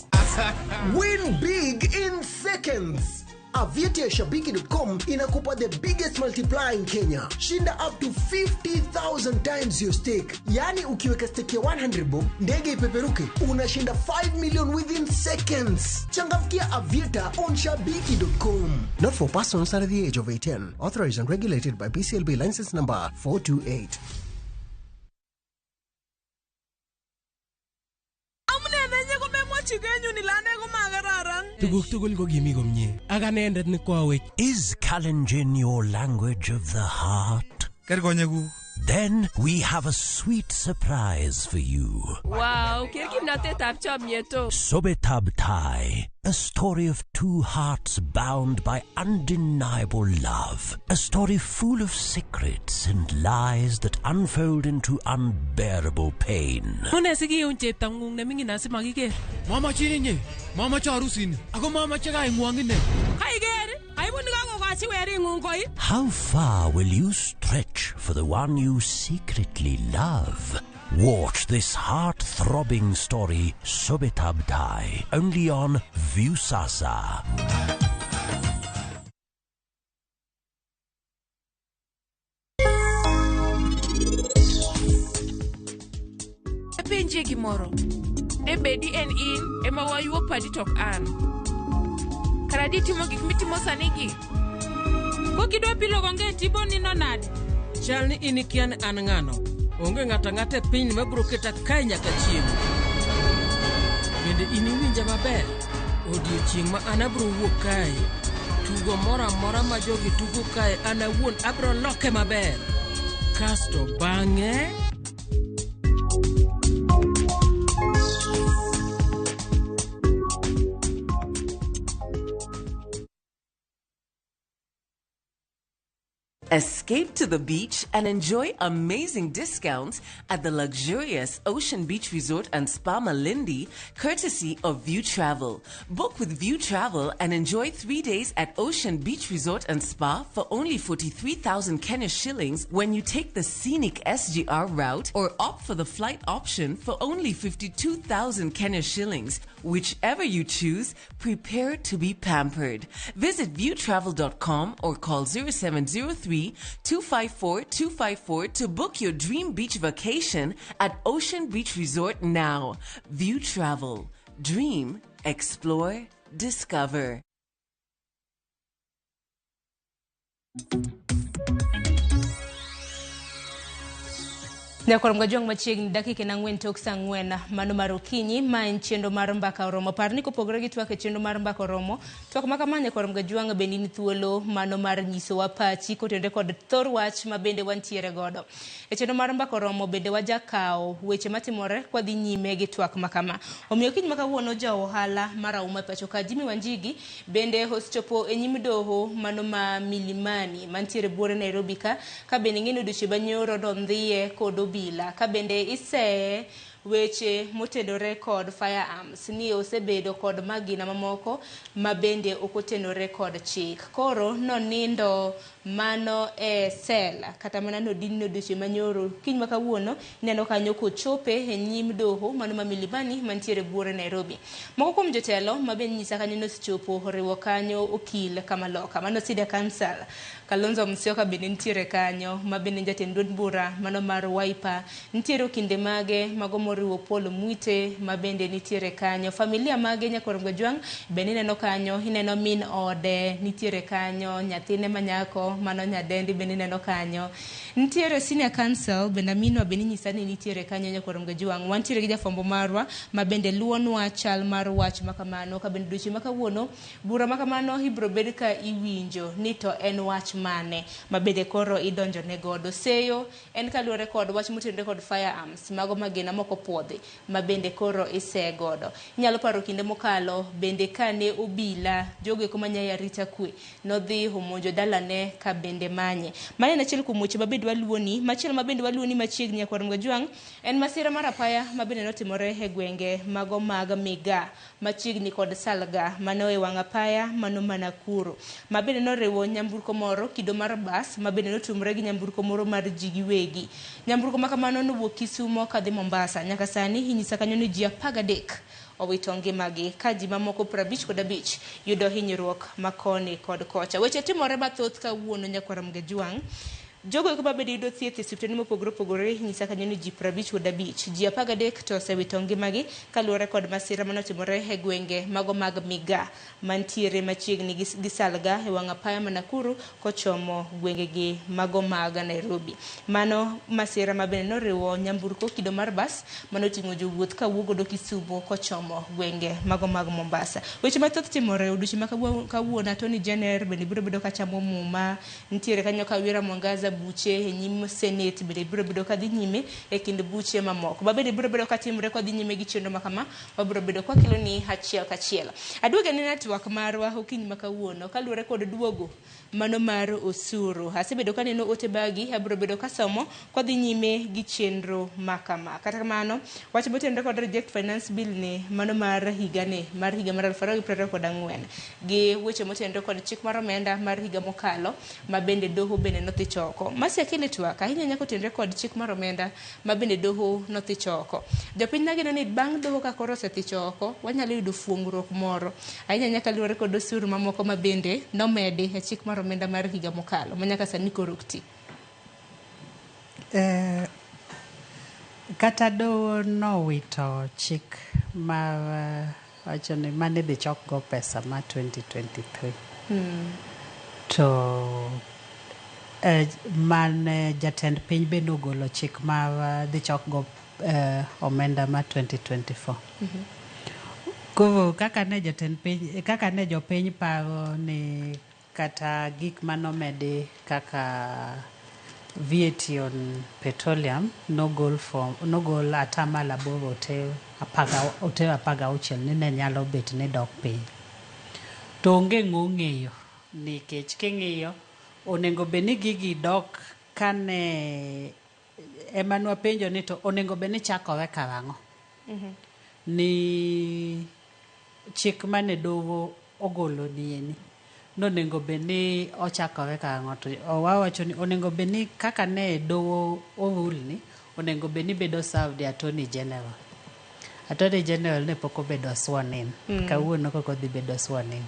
Win big in seconds. Aviator Shabiki.com inakupa the biggest multiplier in Kenya. Shinda up to 50,000 times your stake. Yani ukiweka stake ya 100 bob, ndege ipeperuke, unashinda 5 million within seconds. Changamkia Aviator on Shabiki.com. Not for persons under the age of 18. Authorized and regulated by BCLB license number 428.
Tuguk tugul ko kimi komye. Ak anendet ni kwawech.
Is Kalenjin your language of the heart? Then we have a sweet surprise for you.
Wow, kimnatetab chomyeto.
Sobetab Tai, a story of two hearts bound by undeniable love. A story full of secrets and lies that unfold into unbearable pain.
Mune sikiun cheptangung nemingin asimakiker. Mamache ninyi, mamache harusin, ako mamache kaingwong ine. Kaiker, aibun kakokachi weringung koi.
How far will you stretch for the one you secretly love? Watch this heart-throbbing story, Sobetab Tai, only on Viusasa.
Penje gimoro. Debedi en in ema wayuo padi tok an. Karadi timo gik mitimo sanigi.
Kokidwa pilo gonge tibo ni nonad. Chalni inikian an ngano. Onge ng'ata piny mabro keta kae nyaka chiemo. Bende iniwinja maber. Odiochieng' ma an abro wuok kae. Tugo mora mora ma jogi tugo kae an awuon abro loke maber. Kasto bang'e
Escape to the beach and enjoy amazing discounts at the luxurious Ocean Beach Resort and Spa Malindi, courtesy of View Travel. Book with View Travel and enjoy 3 days at Ocean Beach Resort and Spa for only 43,000 Kenya shillings when you take the scenic SGR route, or opt for the flight option for only 52,000 Kenya shillings. Whichever you choose, prepare to be pampered. Visit viewtravel.com or call 0703-254-254 to book your dream beach vacation at Ocean Beach Resort now. View Travel. Dream, explore, discover.
Nyakor mgajong machiegni dakika na ng'wen tok saa ng'wen mano mar okinyi ma en chenro mar mbaka oromo. Par ni kopogore gi twak e chenro mar mbaka oromo, twak ma kama nyakor mgajwang bende ni thuolo mano mar nyiso wa pachi kotenore kod thor wach ma bende wantiere godo. E chenro mar mbaka oromo bende wajakao weche matimore kwa dhi nyime gi twak ma kama. Omiyo kiny maka wuono ja ohala mar Auma pacho ka Jimmy Wanjigi bende hostopo e nyim doho mano ma Milimani mantiere buore Nairobi ka bende ng'eno duche banyoro ndhiye kod bila ka bende ise weche motenore kod firearms ni osebedo kod magina mamoko ma bende okotenore kod chik. Koro nonindo mano e sela kata mana no dinno duche manyoro kiny maka wuono neno kanyo kochope e nyim doho mano ma Milimani mantiere buore Nairobi. Moko kuom jotelo ma bende nyisa kanyo nosichopo riwo kanyo okil Kamaloka mano Sida Council Kalonzo Musyoka bende ntiere kanyo ma bende jatend duond bura mano mar Wiper ntiere kinde mage mago moriwo Paul Mwite ma bende nitiere kanyo. Familia mage nyakor mgajwang bende neno kanyo, ineno min ode nitiere kanyo, nyathine manyako mano nyadendi bende neno kanyo. Ntiere Senior Council bende minwa bende nyisa ni nitiere kanyo nyakor mgajwang. Wantiere gi jafwambo marwa ma bende luonwa chal mar wach makamano ka bende duche makawuono bura makamano ibro bed ka iwinjo ni to en wach mane mabende koro idonjo ne godo. Seyo en kaluwore kod wach motenore kod firearms mago magina moko puodhi mabende koro ise godo. Inyalo paro kinde mokalo bende kane obila jogo eko manyaya arita kwe nodhi omonjo dalane ka bende manye. Mane en achiel kuom weche mabende waluoni. Machielo mabende waluoni machiegni Nyakwar Mgajwang' en masira mar apaya mabende notimore e gwenge mago mag Miga machiegni kod Salga mano e wang' apaya mano Nakuru mabende noriwo nyamburko moro kido mar bas mabende notumre gi nyamburko moro mar ji giwegi. Nyamburko makamano nowuok Kisumo kadhi Mombasa. Nyaka sani inyisa kanyo ni ji 13 owito ngimagi ka ji mamoko 55 yudo hinyruok makoni kod kocha. Weche timore mathoth kawuono Nyakwar Mgajwang'. Jogo eko mabende yudo thieth e osiptende mopogore opogore nyisa kanyo ni ji 55 ji 13 to osewito ngimagi kaluwore kod masira manotimore e gwenge mago mag Miga mantiere machiegni gi Salga e wang' apaya ma Nakuru kochomo gwengegi mago mag Nairobi. Mano masira mabende noriwo nyamburko kido mar bas manoting'o jowuoth kawuok godo Kisumu kochomo gwenge mago mag Mombasa. Weche mathoth timore odiochieng' ma kawuono. Attorney General bende biro bedo kachamo muma. Nitiere kanyo Kawira Mwangaza buche e nyim Senate bende biro bedo kadhi nyime e kind buche mamoko. Bende biro bedo katimre kadhi nyime gi chenro makama wabiro bedo kwa kilo ni achiel kachiel. Aduoga ni network marwa okinyi makawuono kaluwore kod duogo mano mar osuru. Asebedo kaneno ote bagi abiro bedo kasomo kadhi nyime gi chenro makama. Kata kamano wach motenore kod reject finance bill ni mano mar higa mar 2024 gi weche motenore kod chik mar omenda mar higa mokalo mabende doho bende nothichoko. Masi akele twaka ahinya nyako tenre kod chik mar omenda mabende doho nothichoko. Jopiny nageno ni bang' doho ka koro osethichoko wanyalo yudo fuong'ruok moro ahinya nyaka luwore kod osuru mamoko mabende nomedi e chik mar omenda mar higa mokalo manyaka sani koro okti.
Kata doho nowito chik mar wacho ni mane dhi chokgo pesa ma 2023 to man jatend piny be nogolo chik ma dhi chokgo omenda ma 2024. Koro kaka ne jatend piny kaka ne jopiny paro ni kata gik manomedi kaka VAT on petroleum nogol atamalo 16 ni ne nyalo bet ni dok piny. To onge ng'ong'eyo nikech king'iyo onego bed ni gigi dok kane emanwa penjo ni to onego bed ni chakore karang'o. Ni chik mane doho ogolo nieni nonego bed ni ochakore karang'o to wawacho ni onego bed ni kaka ne doho orul ni onego bed ni bedo served the Attorney General. Attorney General ne pok obedo sworn in. Kawuono koko dhi bedo sworn in.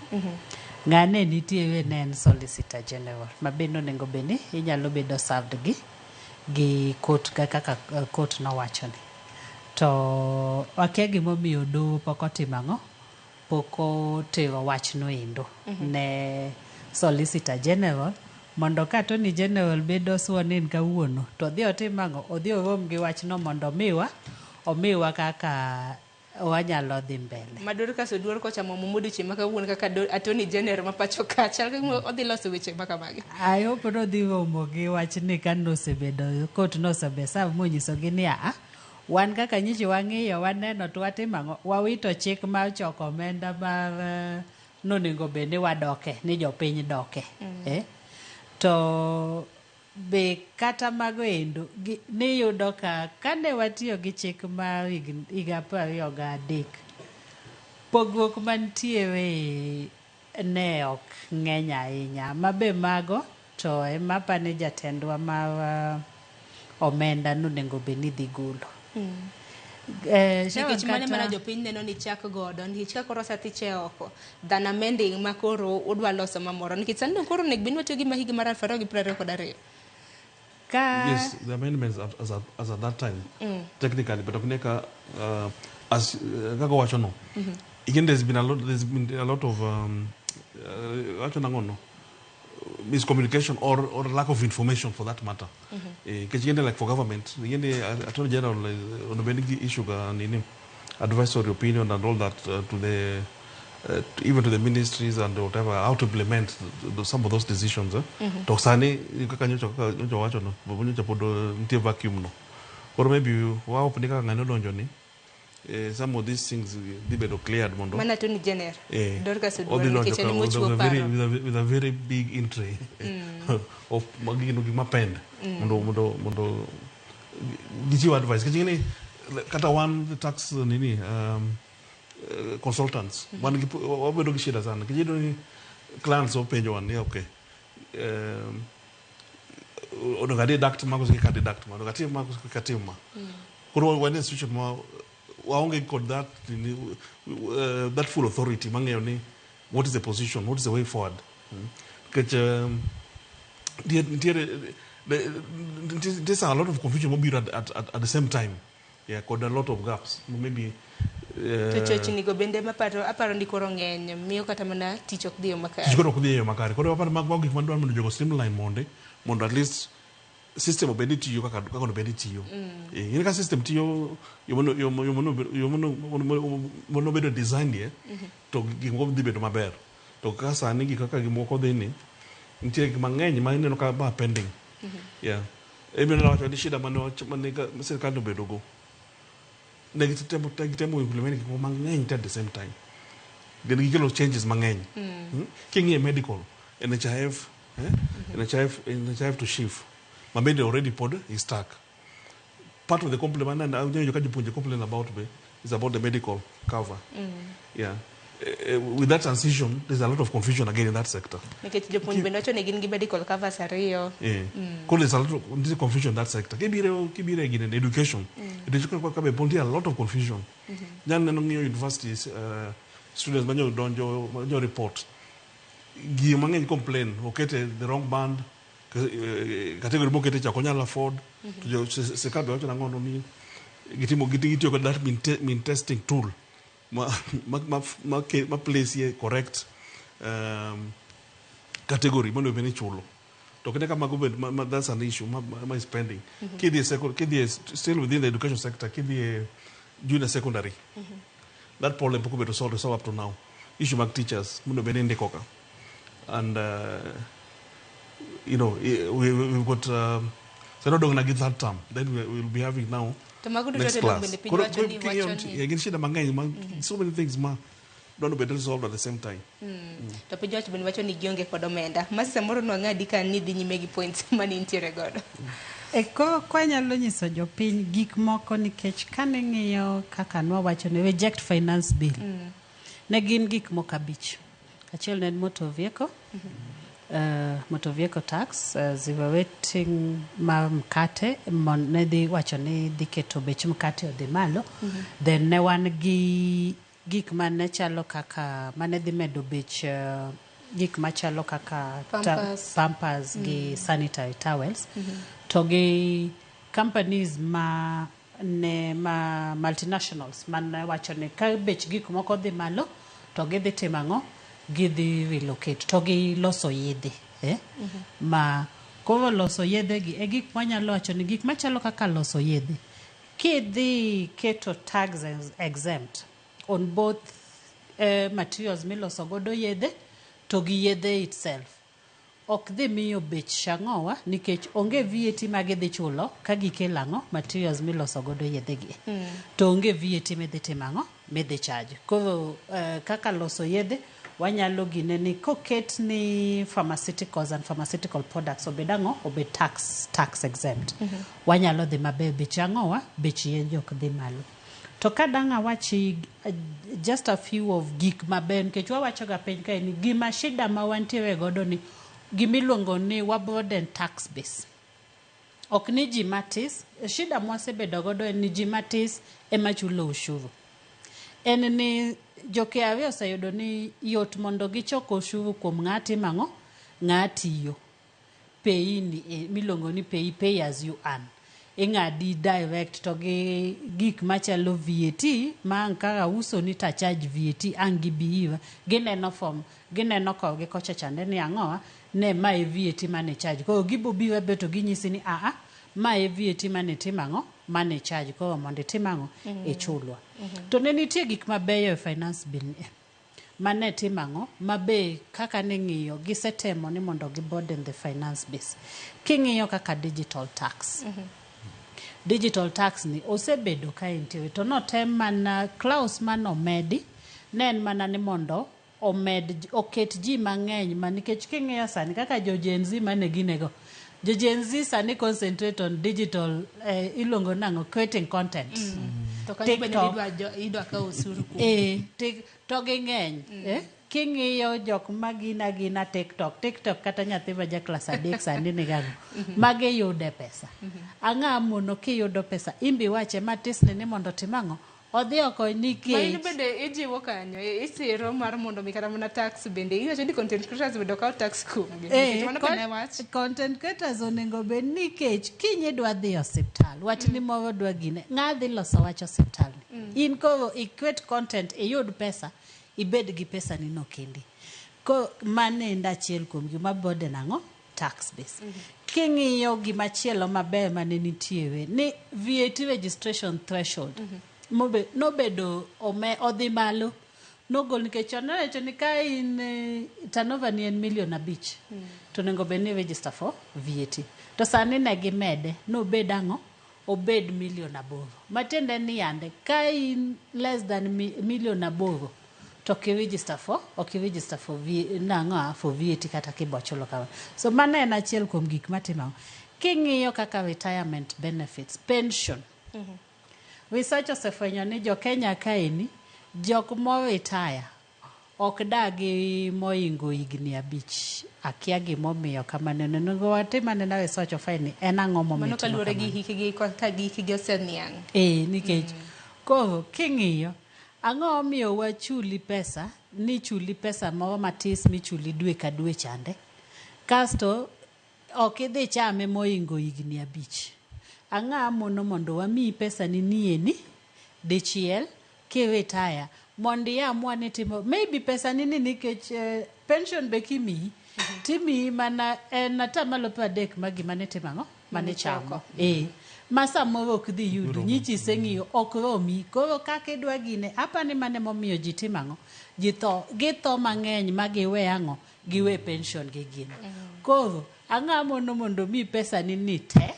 Ng'ane nitie ne en Solicitor General mabende onego bed ni inyalo bedo served gi court kaka court nowacho ni. To akia gimomiyo doho pok otimo ang'o pok otero wach no endo ne Solicitor General mondo ka Attorney General bedo sworn in kawuono to odhi otim ang'o odhi orom gi wach no mondo omiwa kaka wanyalo dhi mbele.
Maduri ka soduor ko chamo mumudu chima kawuono kaka Attorney General mapacho kacha odhi loso weche makamagi.
Ayo podo dhi romo gi wach ni kan nosebedo court nosebedo monyiso gi ni wan kaka nyichi wang'iyo waneno to watimo ang'o wawito chik mar choko omenda mar nonego bed ni wadoke ni jopiny doke. To be kata mago endo niyudo ka kane watiyo gi chik mar higa 23 pogruok mantiere ne ok ng'eny ahinya mabe mago to emapa ne jatendwa mar omenda nonego bed ni dhi golo.
Nikech mane mana jopiny neno ni chak godo nikech ka koro osathiche oko than amending ma koro udwa loso mamoro nikech sani koro nek bin watiyo gi mahiga mar 2022.
Yes, the amendments as at that time, technically, but as Gago Wachono, again, there's been a lot of miscommunication or lack of information for that matter. Because like for government, Attorney General on the issue advisory opinion and all that to the even to the ministries and whatever, how to implement some of those decisions. To sani kaka nyocho wacho no, nyocho podo ntie vacuum no. Or maybe wow punika ngano donjo ni. Some of these things they be cleared mondo.
Mana tu ni general. Dorcas
with a very big entry of magino pen. Mondo give you advice. Kajini kata one the tax nini consultants. One wabe dogi shida sana. Kajini ni clients of page one. Okay. Odogadi duct magos ki kadi duct ma. Odogadi magos ki kati ma. Kuro when institution ma waonge got that full authority mangeyo ni what is the position, what is the way forward. Because there's a lot of confusion at the same time. Yeah, got a lot of gaps. Maybe
to church ni go bende aparo ndiko rong'eny miyo kata mana tich ok dhiyo makare.
Tich ok dhiyo makare. Koro aparo mag gik mandwa mondo jogo streamline mondo at least system obedi tiyo kaka obedi tiyo. In ka system tiyo yo mono bedo design ye to gik moko dhi bedo maber. To ka sani gik kaka gimoko dhi ni nitie gik mang'eny ma ineno ka ba pending. Yeah. Ebe na wacho ni shida mane sirkal obedo go. Ne gitemo implement gik mang'eny at the same time. Then gikelo changes mang'eny. Kingi medical NHIF NHIF to shift. Mabende already pod is stuck. Part of the compliment and you can complain about me is about the medical cover. Yeah. With that transition, there's a lot of confusion again in that sector.
Because medical cover ariyo.
Yeah. There's a lot of confusion in that sector. Kibire again in education. Education a lot of confusion. Then universities students manyo report. Gimange complain, okay, the wrong band. Category mo kete chakonya la afford to sekabe wacho nangono ni gitimo ko that mean testing tool ma place ye correct category mono bene chulo to kene kama go that's an issue my spending kidi still within the education sector kidi junior secondary that problem poko beto solve up to now issue mag teachers mono bene ndekoka and you know, we've got so not going to get that term. Then we'll be having now next class. So many things don't be resolved at the same time.
To pinyo wacho bende wacho ni gionge kod omenda. Masa moro no ngadi kan ni dhi nyime gi points mani ntiere godo.
Eko kwanyalo nyiso jopiny gik moko nikech kane ng'iyo kaka nwa wacho ne reject finance bill. Ne gin gik moko abich. Achiel ne motor vehicle. Motor vehicle tax, they were waiting ma mkate monedi wacho ni diketo bech mkate odhi malo. Then ne wan gi gik mane chalo kaka mane dhi medo bech gik machalo kaka pampers gi sanitary towels. To gi companies ma multinationals man wacho ni ka bech gik moko dhi malo to gi dhi timango gidhi relocate to gi loso yedhe ma koro loso yedhe gi e gik manyalo wacho ni gik machalo kaka loso yedhe kidhi keto tax exempt on both materials miloso godo yedhe to gi yedhe itself ok dhi miyo bech shang'owa nikech onge VAT magidhi chulo ka gikelango materials miloso godo yedhe gi to onge VAT midhi timango midhi charge koro kaka loso yedhe wanyalo gine ni koket ni pharmaceuticals and pharmaceutical products obedango obed tax exempt wanyalo dhi maber bech ang'owa bech yedhe ok dhi malo to kadanga wachi just a few of gik maber nikech wawacho ga piny kae ni gima shida ma wantiere godo ni gimiluongo ni wabroaden tax base ok ni ji matis shida mwasebedo godo en ni ji matis ema chulo ushuru en ni jokiawe oseyudo ni yot mondo gichoko ushuru kuom ng'ati mang'o ng'atiyo pay ni milongo ni pay as you earn ing'adi direct to gi gik machalo VAT ma ankara uso ni ta charge VAT angi biiwa gineno ko gi kocha chande ni ang'owa ne mai VAT mane charge ko gibo biwa beto ginyisi ni mai VAT mane timango mane charge ko mondo timango e chulwa to ne nitie gik mabeyo e finance bill ni mane timang'o mabe kaka ning'iyo gisetemo ni mondo giburden the finance base. King'iyo kaka digital tax. Digital tax ni osebedo ka intiwe to notem mana Klaus manomedi ne en mana ni mondo oket ji mang'eny nikech king'iyo sani kaka jo Gen Z mane ginego. Jo Gen Z sani concentrate on digital ilongo nang'o creating content.
To kanyo bende idwa ka osuru kuom.
To ging'eny. King'iyo jok magina TikTok kata nyathi ma ja klas 3 sani nigago. Magi yude pesa. Ang'a mono kiyudo pesa imbi wache matisni ni mondo timang'o odhi oko nikech
Maino bende ijiwo kanyo isiro mar mondo mikata mana tax bende iwacho ni content creators bende kawo tax kuomgi.
Content creators onego bed nikech kinyi dwa dhi osiptal wach ni moro dwa gine ng'a dhi loso wach osiptal in ko ikwet content iyud pesa ibed gi pesa ni no kendi ko mane ndachiel kuom gima bode nang'o tax base. King'iyo gimachielo maber mane nitiere ni VAT registration threshold nobedo odhi malo nogol nikech onecho ni ka in turnover ni en $1 million to nego bed ni register for VAT to sani ne gimede nobed ang'o obed $1 million matiende ni yande ka in less than $1 million to register for for VAT kata kibochulo kawa. So mano en achiel kuom gik matimo. King'iyo kaka retirement benefits pension. Research osefwenyo ni jo Kenya kaeni jok mo retire ok dagi moingo higni 5. Akia gimomiyo kamano nego watimane na research ofeni en ang'o momiyo.
Mano kaluwore gi hikgi ka hikgi oseniang'.
Nikech koro king'iyo ang'o omiyo wachuli pesa ni chuli pesa moro matis michuli dwe ka dwe chande kasto ok idhi chame moingo higni 5. Ang'a mondo wamiyi pesa ni nieni dichiel kiretire mondo iamua ni timo maybe pesa ni nikech pension be kimiyi timiyi mana en atamalo 30 magi mane timang'o mane chamo masa moro ok dhi yudi nyichi seng'iyo ok romi koro kaka idwa gine apani mane momiyo ji timang'o githo mang'eny magiwe ang'o giwe pension gi gino koro ang'a mondo mi pesa ni te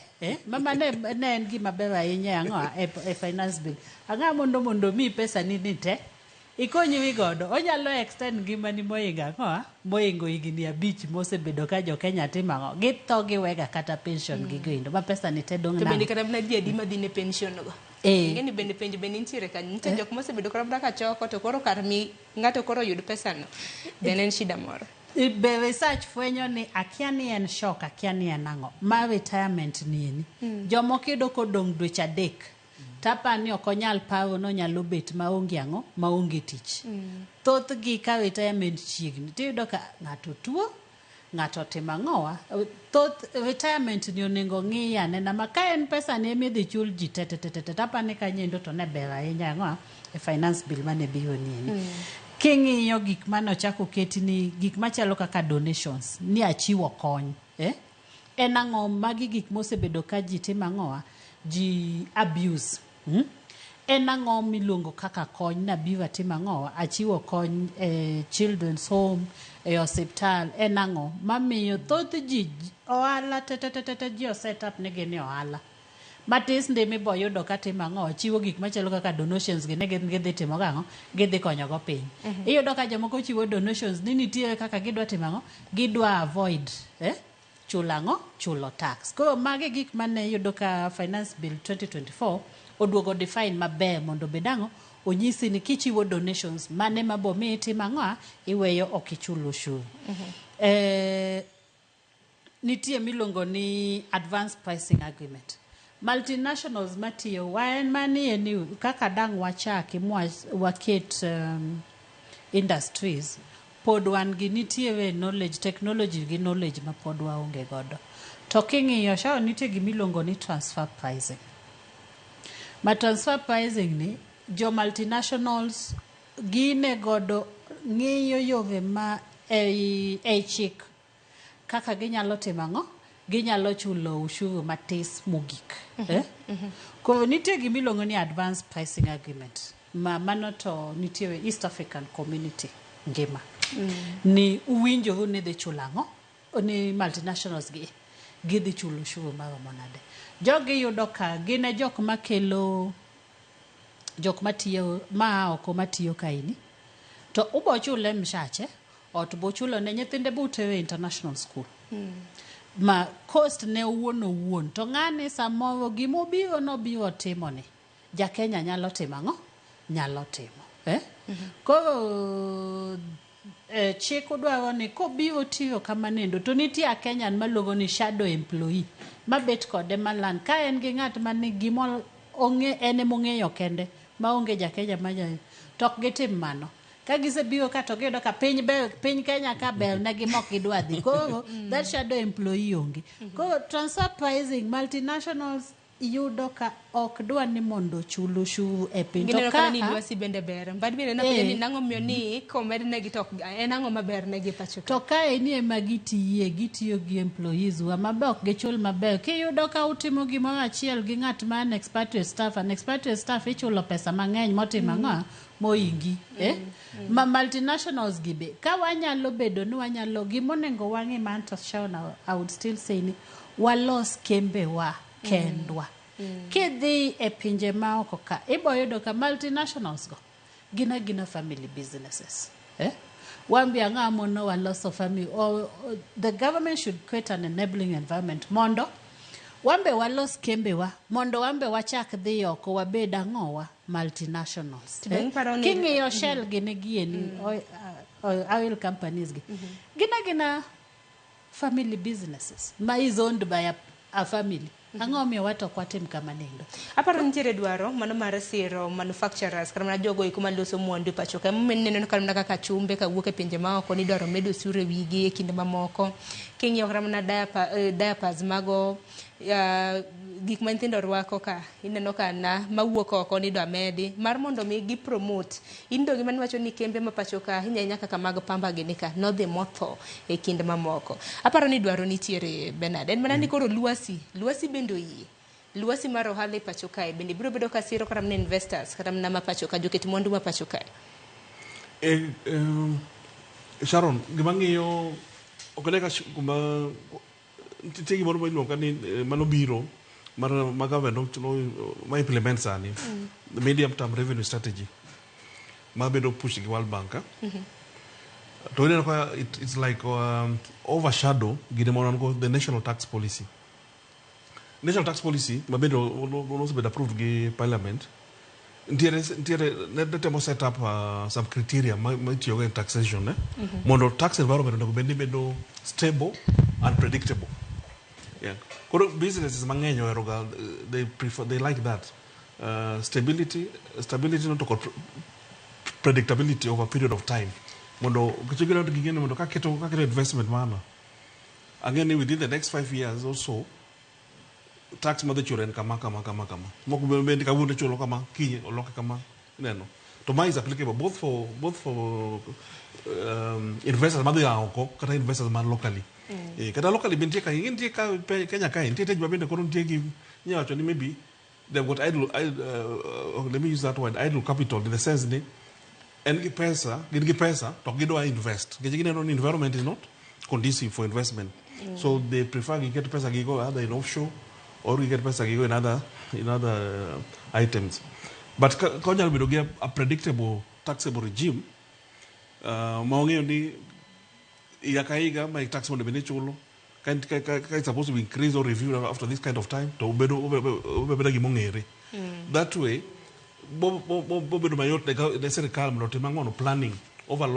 mama ne en gima ber ahinya ang'o e finance bill ang'a mondo mi pesa ni te ikonyi godo onyalo extend ngimani moingo higni 5 mosebedo ka jo Kenya timang'o githo giwega kata pension gi gindo ma pesa ni te dong'
to bende kata na ji adi madhi ne pension go ngeni bende penjo bende nitiere kanyo nitie jok mosebedo kata ka choko to koro kar mi ng'ato koro yud pesa no bende en shida moro.
Be research fwenyo ni akia ni en shock akia ni en ang'o ma retirement ni jomoko yudo kodong' dweche 3 tapa ni ok onyal paro no nyalo bet maonge ang'o maonge tich thoth gi ka retirement chiegni tiyudo ka ng'ato tuo ng'ato timo ang'owa thoth retirement ni onego ng'i ane na ka en pesa ni emidhi chul ji tapa ni kanyendo to ne ber ahinya ang'o e finance bill mane biro ni king'iyo gik mane ochako keti ni gik machalo kaka donations ni achiwo kony en ang'o magi gik mosebedo ka ji timo ang'owa ji abuse en ang'o miluongo kaka kony na biwa timo ang'owa achiwo kony children's home hospital en ang'o mamiyo thoth ji ohala ji set up ne gene ohala matis ndimi boyudo ka timo ang'o chiwo gik machalo kaka donations gi ne gidhi timo gang'o gidhi konyo go piny iyudo ka jomoko chiwo donations ni nitiere kaka gidwa timo ang'o gidwa avoid chulo tax koro magi gik mane yudo ka finance bill 2024 oduogo define maber mondo bedang'o onyisi ni kichiwo donations mane mabo mi timo ang'o iweyo ok ichulo ushuru nitie miluongo ni advanced pricing agreement multinationals matiyo waen manie ni kaka dang' wachaki waket industries pod wan gi nitiere knowledge technology gi knowledge ma pod waonge godo to king'iyo shao nitie gimiluongo ni transfer pricing ma transfer pricing ni jo multinationals gine godo ng'iyo yove ma e chik kaka ginyalo timo ang'o ginyalo chulo ushuru matis mogik koro nitie gimiluongo ni advanced pricing agreement ma mano to nitie East African Community ngima ni uwinjo ni dhi chulango ni multinationals gi dhi chulo ushuru maromo nade. Jogi yudo ka gine jok makelo jok matiyo ma oko matiyo kaini to ubo chule mshache ot bo chulo ne nyithinde butewe international school ma cost ne owuon to ng'ani samoro gimobiro nobiro timo ni ja Kenya nyalo timo ang'o nyalo timo koro chik udwaro ni kobiro tiyo kamanendo to nitie Kenyan maluongo ni shadow employee mabet kode malan ka en gi ng'at mani gimoro ene mong'eyo kende maonge ja Kenya maja tok gitim mano ka gisebiro ka to giyudo ka piny Kenya ka bel ne gimok gidwa dhi koro that shadow employee onge koro transfer pricing multinationals yudo ka ok dwa ni mondo chulu ushuru e piny
to ka ni lwasi bende ber mbad bende na piny nango miyo ni komed ne gi tok en ango maber ne gi pacho
to ka enie gitiyo gi employees wa mabok gichul maber kiyudo ka utimo gimoro achiel gi ng'at man expatriate staff ichulo pesa mang'eny motimo ang'o moingi ma multinationals gibe ka wanyalo bedo ni wanyalo gimonengo wang'e man to Sharon, I would still say ni walos kembe wa kendwa kidhi e pinje maoko ka iboyudo ka multinationals go gina family businesses wambi ang'amo no waloso family or the government should create an enabling environment mondo wambe walos kembe wa mondo wambe wachak dhi oko wabed ang'owa multinationals king'iyo Shell gine gieni oil companies gi gina family businesses ma is owned by a family ang'omiyo wato kwatim kama nendo
aparo nitiere dwaro mano mar siro manufacturers kama na jogo ikuma loso mwandu pacho ka men neno kama kaka chumbe ka wuok e pinje maoko ni dwaro medo sure wigi e kinde mamoko king'iyo kama na diapers mago gik ma nyithindo rwako ka ineno ka na mawuok oko ni dwa medi mar mondo mi gi promote indo gima niwacho ni kembe ma pacho ka hinya kaka mag pamba gini ka no dhi motho e kinde mamoko aparo ni dwaro nitiere Bernard en mana ni koro luasi bendo yie luasi mar ohala pacho ka bende biro bedo ka siro kata mne investors kata mna ma pacho ka joket mwandu ma pacho ka
Sharon gima ng'iyo okoleka kuma tigi moro ma iluongo ni manobiro mar government ma implement sani the medium term revenue strategy ma bedo push gi World Bank to ineno ka it's like overshadow gine mono the national tax policy ma bedo also bedo approved gi parliament ntiere ne temo set up some criteria ma itiyogo in taxation mondo tax environment onego bedo stable and predictable. Koro businesses mang'eny oheroga they like that stability not to predictability over a period of time mondo kichigiro gigene mondo kaketo investment mana again within the next 5 years or so tax madhe churen kama moko bende kawuono chulo kama kinyi oloke kama neno to ma is applicable both for investors madhe oko kata investors man locally kata locally bintie ka Kenya ka intie tejwa bende koro ntie gi nyawacho ni maybe they've got idle let me use that word idle capital in the sense ni en gi pesa to gidwa invest ngeje gineno ni environment is not conducive for investment so they prefer to get pesa gigo either in offshore or we get pesa gigo in other items but konyal bedo gi a predictable taxable regime maong'eyo ni iga my tax mondo bende chulo ka it's supposed to be increased or reviewed after this kind of time to bedo gimong'ere that way bo bedo mayot ne serikal mondo tim ang'ono planning over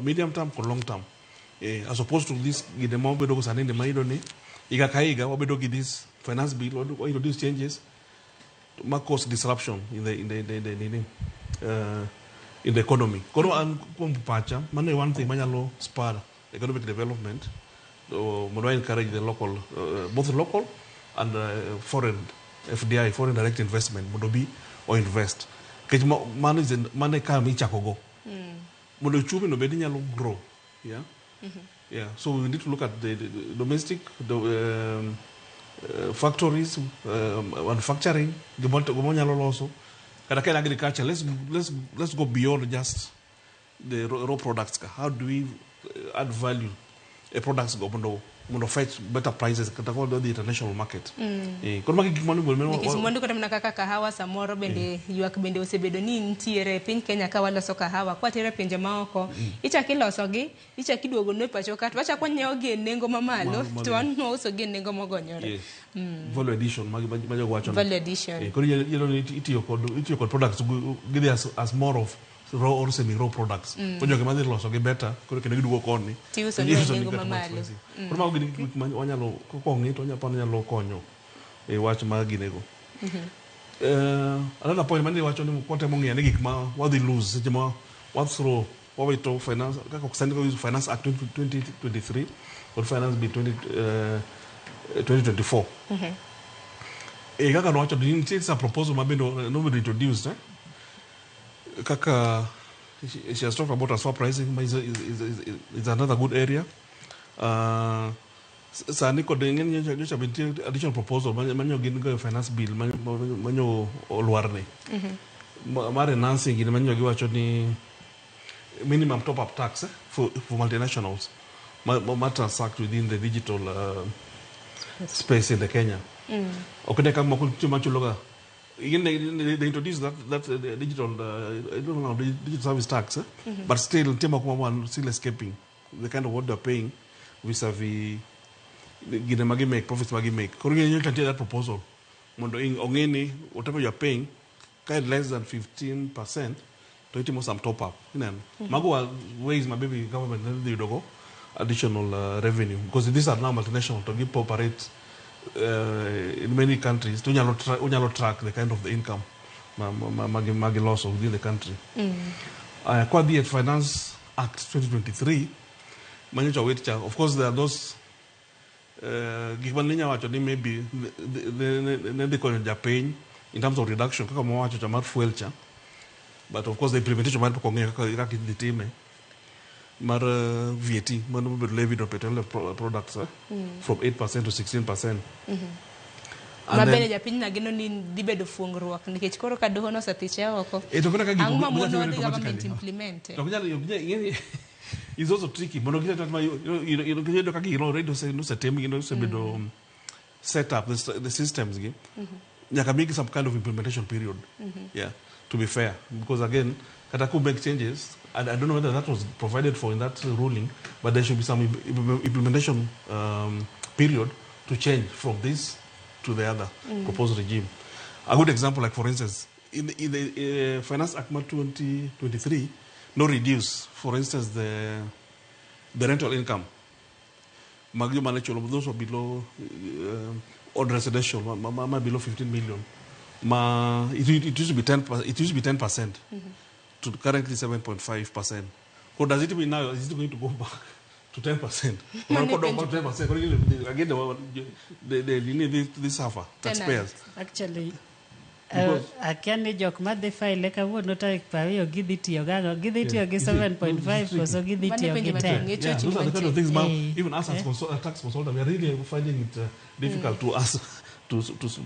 medium term or long term as opposed to this gide mo bedo sanende maido ni iga ka iga wabedo gi this finance bill or introduce changes ma cause disruption in the economy koro an kuom pacha mano one thing manyalo spur economic development mondo encourage the local both local and foreign FDI foreign direct investment mondo bi or invest kech mano ka mi chako go mondo chumi no bedi nyalo grow so we need to look at the domestic factories manufacturing gimo nyalo loso kata ka agriculture let's go beyond just the raw products ka. How do we add value a products go mondo fetch better prices kata ko the international market. Kono magi gimano bolmeno
nikech mwandu kata mana kaka kahawa samoro bende ywak bende osebedo ni ntiere piny Kenya ka waloso kahawa kwa tere pinje maoko ichaki loso gi ichaki duogo ne pacho kata wacha kwanyeo gi nengo mamalo to wan uso gi nengo mogonyore.
Value addition magi wacho
value addition.
Kono yelo ni itiyo kod products give as more of raw or semi raw products. Kono ke madhi loso gi better kono kendo giduogo koni
ti uso ni nengo mamalo.
Kono mago gik wanyalo kongi to nyalo konyo e wach magi nego. Another point mani wacho ni kote mongia ni gik ma wadhi lose seche ma what through what we talk finance kako kusani ko finance act 2023 or finance bill 2024. Kaka no wacho ni it's a proposal mabendo no be introduced kaka she has talked about transfer pricing is another good area. Sani ko dengan nyocha binti additional proposal manyo gin go finance bill manyo olwarne mare nansi gin manyo giwacho ni minimum top up tax for multinationals ma transact within the digital space in the Kenya. Okay, kama kuchuma chuloga again they introduced that digital I don't know digital service tax but still tema kuma one still escaping the kind of what they're paying vis-a-vis gine magi make profits magi make. Koringa you can take that proposal mondo ongeni whatever you're paying kind less than 15% to it some top up mago ways my baby government they do additional revenue because these are now multinational to give operate in many countries to unyalo track the kind of the income magi loss within the country. Kwa the Finance Act 2023 manyocha wetcha of course there are those given wacho ni maybe the konyo Japan in terms of reduction kaka mwacho cha fuel cha but of course the implementation man ko ngeka kaka the team mar VAT man be levied on petroleum products from 8% to 16%.
Mabene Japan na gino ni dibedo fuongruok nikech koro ka doho no satiche oko angma mono the government implement
is also tricky. Mono kita tatma you kaki already no setting you know sebedo set up the systems again. Nyaka make some kind of implementation period. Yeah, to be fair, because again kata could make changes. I don't know whether that was provided for in that ruling, but there should be some implementation period to change from this to the other proposed regime. A good example, like for instance, in the Finance Act 2023, no reduce, for instance, the rental income. Magyo management of those who are below on residential, below 15 million. It used to be 10%. It used to be 10%. To currently 7.5%. So does it mean now is it going to go back to 10%? Again, they need this suffer taxpayers.
Actually, akiani jok madhi file ka wuono tarik 20 gidhi tiyo gago gidhi tiyo gi 7.5 koso gidhi tiyo gi 10.
Yeah, those are the kind of things even us as tax consultant we are really finding it difficult to us to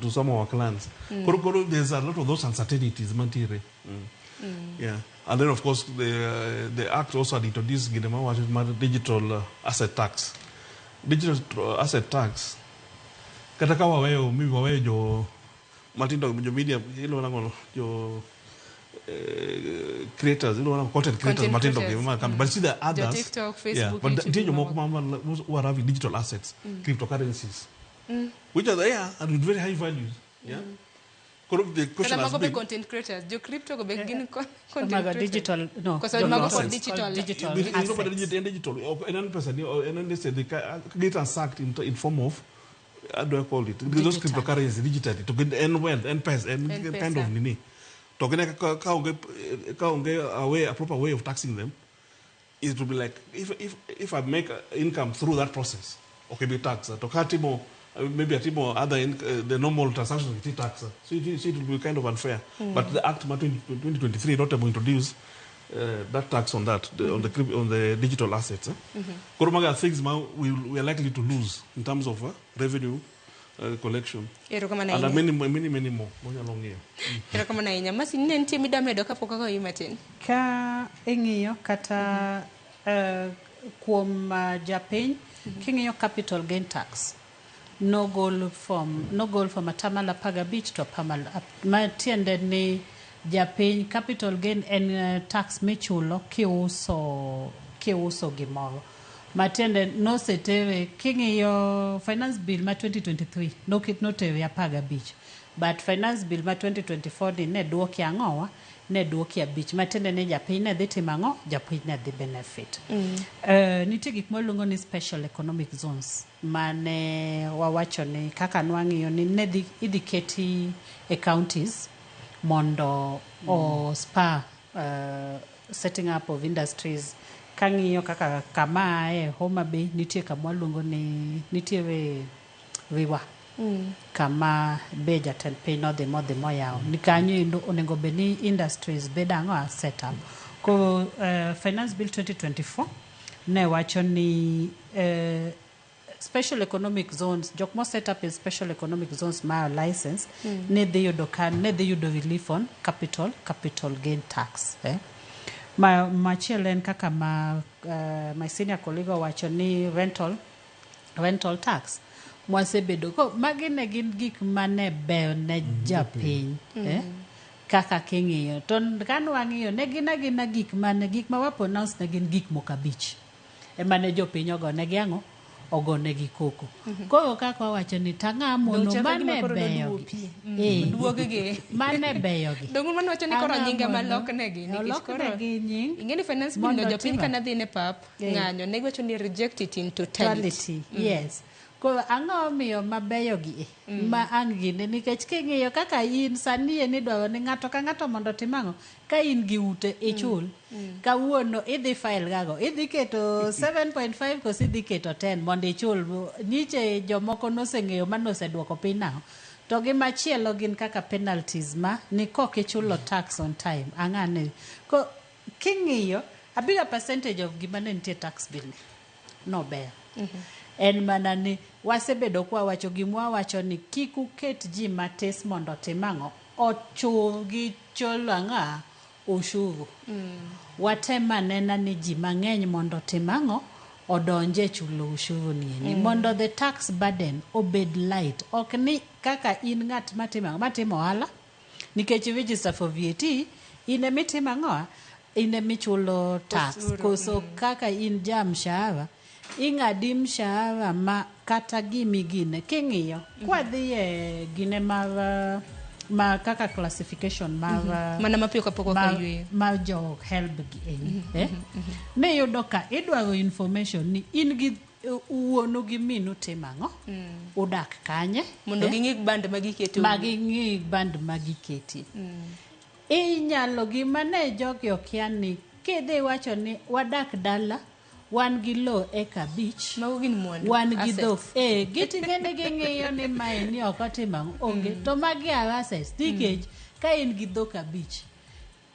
some of our clients. There's a lot of those uncertainties mantire. Yeah, and then of course the act also had introduced digital asset tax. Digital asset tax. Kataka waweyo mimi waweyo jo matindo jo media hilo nango jo creators hilo content creators matindo but see the others
TikTok, Facebook,
yeah, but
YouTube,
moko who are having digital assets, cryptocurrencies, which are there and with very high values. Yeah. The question has been
content creators. Do crypto go begin content
creators? Digital, no.
Because I'm not digital
digital. And then person, and then they say they get transact in form of, how do I call it? Those cryptocurrencies digitally to get end wealth, end pass, and kind of nini. Talking a proper way of taxing them. It will be like if I make income through that process, okay, be taxed. To maybe a team or other the normal transactions with tax. So it will be kind of unfair. But the Act 2023 not able to introduce that tax on that on the digital assets. Koromaga things we are likely to lose in terms of revenue collection.
Erokamano
And
ahinya.
many more. Monyalo ng'iyo.
Erokamano ahinya. Masi ne nitie midamedo kapok agoyi matin.
Ka ing'iyo kata kuom japiny, king'iyo capital gain tax, no goal from atamalo 15 to matiende ni japiny capital gain en tax michulo kiuso gimoro. Matiende nosetere king'iyo finance bill ma 2023 notere 15, but finance bill ma 2024 ni ne duoki ang'owa, ne duoki 5, matiende ni japiny ne dhi timo ang'o, japiny ne dhi benefit. Nitie gik mwaluongo ni special economic zones mane wawacho ni kaka nwang'iyo ni ne idhi keti e counties mondo spur setting up of industries. Kang'iyo kaka kama e Homa Bay nitie kama luongo ni nitie riwa kama be jatend piny nodhi moyawo ni kanyo onego bed ni industries bed ang'o set up. Ko finance bill 2024 ne wacho ni special economic zones, jok mo set up in special economic zones ma license ne dhi yudo relief on capital gain tax. Machielo en kaka my senior colleague wacho ni rental tax mwasebedo ko magi ne gin gik mane beyo ne japiny kaka king'iyo to kanwang'iyo ne gina gik ma wa pronounce ne gin gik moko 5 emane jopiny ogonegi ang'o, ogonegi koko. Koro kaka wawacho ni tang'amono mane beyogi mane beyogi
dongo mane wacho ni koro nyinge maloknegi nikech koro ing'eni finance bill no jopiny kana dhi ne pap ng'anyo ne wacho ni reject it in totality.
Yes. Ko ang'o miyo mabeyogi ma ang' gine nikech king'iyo kaka in sani ni dwaro ni ng'ato ka ng'ato mondo timang'o ka in gi ute ichul kawuono idhi file gago idhi keto 7.5 kosi idhi keto 10 mondo ichul niche jomoko noseng'eyo manoseduoko piny nang'o to gi machielo gin kaka penalties ma ni kok ichulo tax on time ang'ane ko king'iyo a bigger percentage of gima ne nitie tax bill no ber en mana ni wasebedo kwa wacho gimwa wacho ni kik uket ji matis mondo timang'o ochul gi chulo ang'a ushuru. Watema nena ni ji mang'eny mondo timang'o odonje chulo ushuru ni mondo the tax burden obed light. Ok ni kaka in ng'at matimo ohala nikech register for VAT in emitimang'o in emichulo tax koso kaka in mshahara ing'adi mshahara ma kata gimigine king'iyo kwa dhi e gine ma kaka classification
mana mapiyo kapok okayueyo
ma jo help gi ne yudo ka idwaro information ni in gi uono gi minu timang'o udak kanye
mondo ging'i band magiketi
inyalo gimane jogi okian ni kidhi wacho ni wadak dala wan gi lo eka beach wan gi dhok giting'ene ging'iyo ni mae ni ok otimang'o onge to magi assets nikech ka in gi dhok abich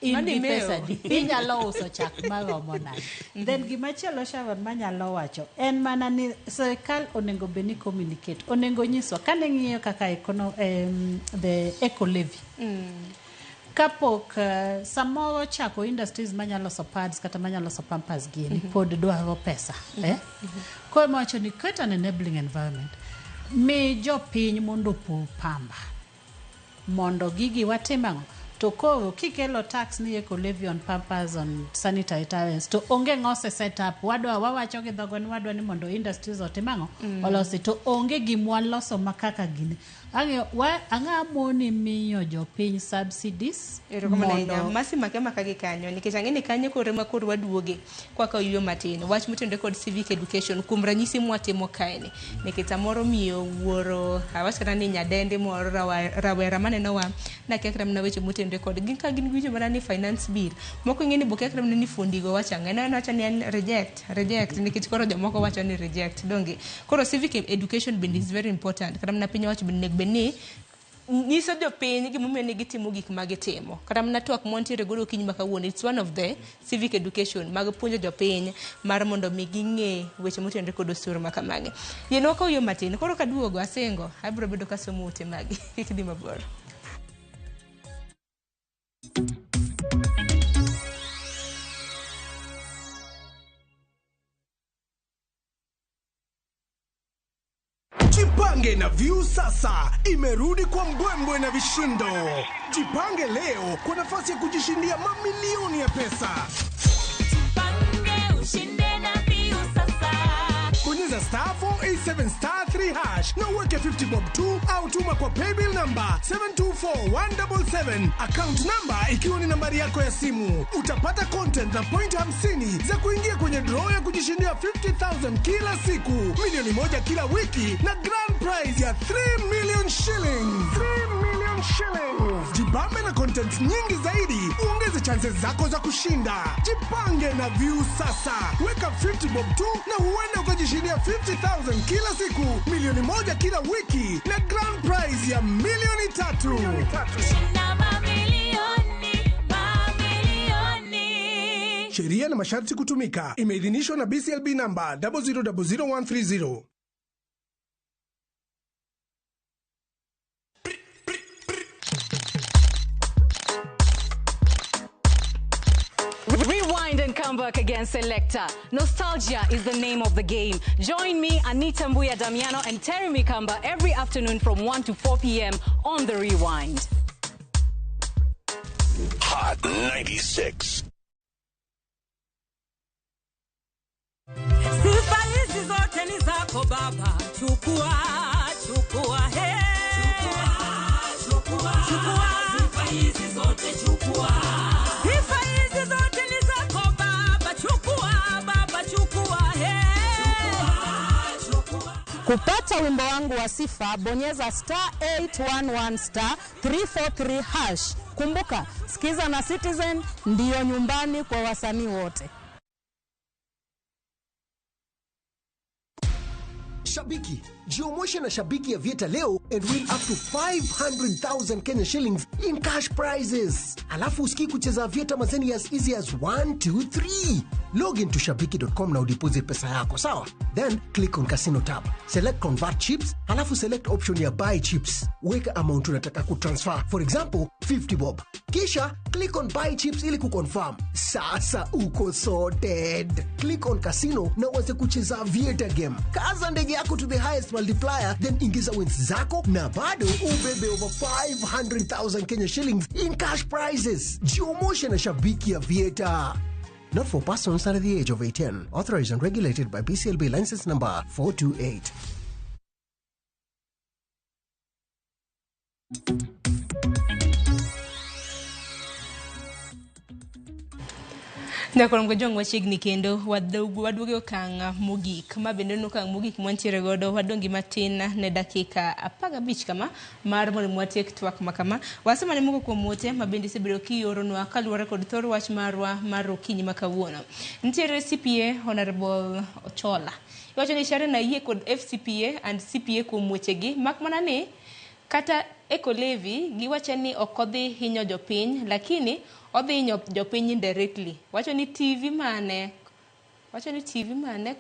in gi pesa di inyalo uso chak maromo nade. Then gimachielo Sharon manyalo wacho en mana ni sirikal onego bed ni communicate onego nyiswa kane ng'iyo kaka the eco levy kapok samoro chako industries manyalo so pads kata manyalo so pampers gini pod dwaro pesa ko macho ni create an enabling environment mi jopiny mondo pur pamba mondo gigi watimang'o to koro kikelo tax ni eco levy on pampers on sanitary towels to onge ng'ose set up wawacho gi dhogo ni wadwa ni mondo industries otimang'o olosi to onge gimwa loso makaka gini ang'a moni miyo jopiny subsidies
mondo masi maka gi kanyo nikech ang'eni kanyo kore ma koro waduoge kwaka oyuyo matin wach motende kod civic education kuom ranyisi mwatimo kaeni nikech samoro miyo wuoro awach kata ni nyadende moro rawera maneno wa na kekram na weche motende kod gin ka gin gwicho mana ni finance bill moko ing'eni bo kekram ni fundigo wacha ng'ena wacha ni reject nikech koro jomoko wacho ni reject donge koro civic education bend is very important kata na piny wacho bende ni niso jopiny gimomiyo ne gitimo gik ma gitimo. Kata mana twak montiere godo kiny makawuono, it's one of the civic education mag puonjo jopiny mar mondo mi ging'e weche motenore kod osuru ma kamagi. Yienwa ka yo matin, koro kaduogo asengo, abiro bedo ka somo ute magi. Kik dhi mabor.
Jipange na View sasa imerudi kwa mbwembwe na vishindo. Jipange leo kwa nafasi ya kujishindia mamilioni ya pesa.
Jipange ushinde na View sasa.
Bonyeza *487*3# na uweke 50 bob tu au tuma kwa paybill number 724177, account number ikiwa ni nambari yako ya simu. Utapata content na point 50 za kuingia kwenye draw ya kujishindia 50,000 kila siku, milioni 1 kila wiki na grand prize ya 3 million shillings. 3 million shillings. Jibambe na content nyingi zaidi, uongeze chances zako za kushinda. Jipange na View sasa. Weka 50 bob tu na huenda ukajishindia 50,000 kila siku, milioni 1 kila wiki na grand prize ya milioni 3.
Shinda mamilioni, mamilioni.
Sheria na masharti kutumika. Imeidhinishwa na BCLB number 0000130.
Rewind and come back again, Selector. Nostalgia is the name of the game. Join me, Anita Mbuya Damiano and Terry Mikamba every afternoon from 1 to 4 p.m. on The Rewind.
Hot 96.
Sifa hizi zote ni zako baba, chukua, chukua, he. Chukua, chukua, sifa hizi zote chukua. Sifa hizi zote ni zako baba, chukua, baba, chukua, he. Chukua.
Kupata wimbo wangu wa sifa, bonyeza *811*343#. Kumbuka, Skiza na Citizen ndiyo nyumbani kwa wasanii wote.
Shabiki, jiomoshe na Shabiki ya Vieta leo and win up to 500,000 Kenya shillings in cash prizes. Alafu usiki kucheza Vieta mazeni as easy as 1, 2, 3. Log into shabiki.com na udeposit pesa yako, sawa? Then click on Casino tab. Select Convert Chips, alafu select option ya Buy Chips. Weka amount unataka kutransfer. For example, 50 bob. Kisha click on Buy Chips ili kuconfirm. Sasa uko sorted. Click on Casino na uanze kucheza Vieta game. Kaza ndege yako to the highest multiplier, then ingiza wins zako na bado ubebe over 500,000 Kenya shillings in cash prizes. Jiomoshe na Shabiki ya Vieta. Not for persons under the age of 18. Authorized and regulated by BCLB license number 428.
Ndakoro mgojong wachigni kendo waduoge okang' mogik ma bende nokang' mogik mwantiere godo wadongi matin ne dakika 15 kama mar mondo mwatiek twak makama wasema ne moko kuom wote ma bende sebedo kioronwa kaluwore kod thor wach marwa mar okinyi makawuono. Nitiere CPA Honorable Ochola iwacho ni share na yie kod FCPA and CPA kuom wechegi mak mana ni kata Eco Levy giwacho ni okodhi hinyo jopiny lakini odhi hinyo jopiny indirectly. Wacho ni TV mane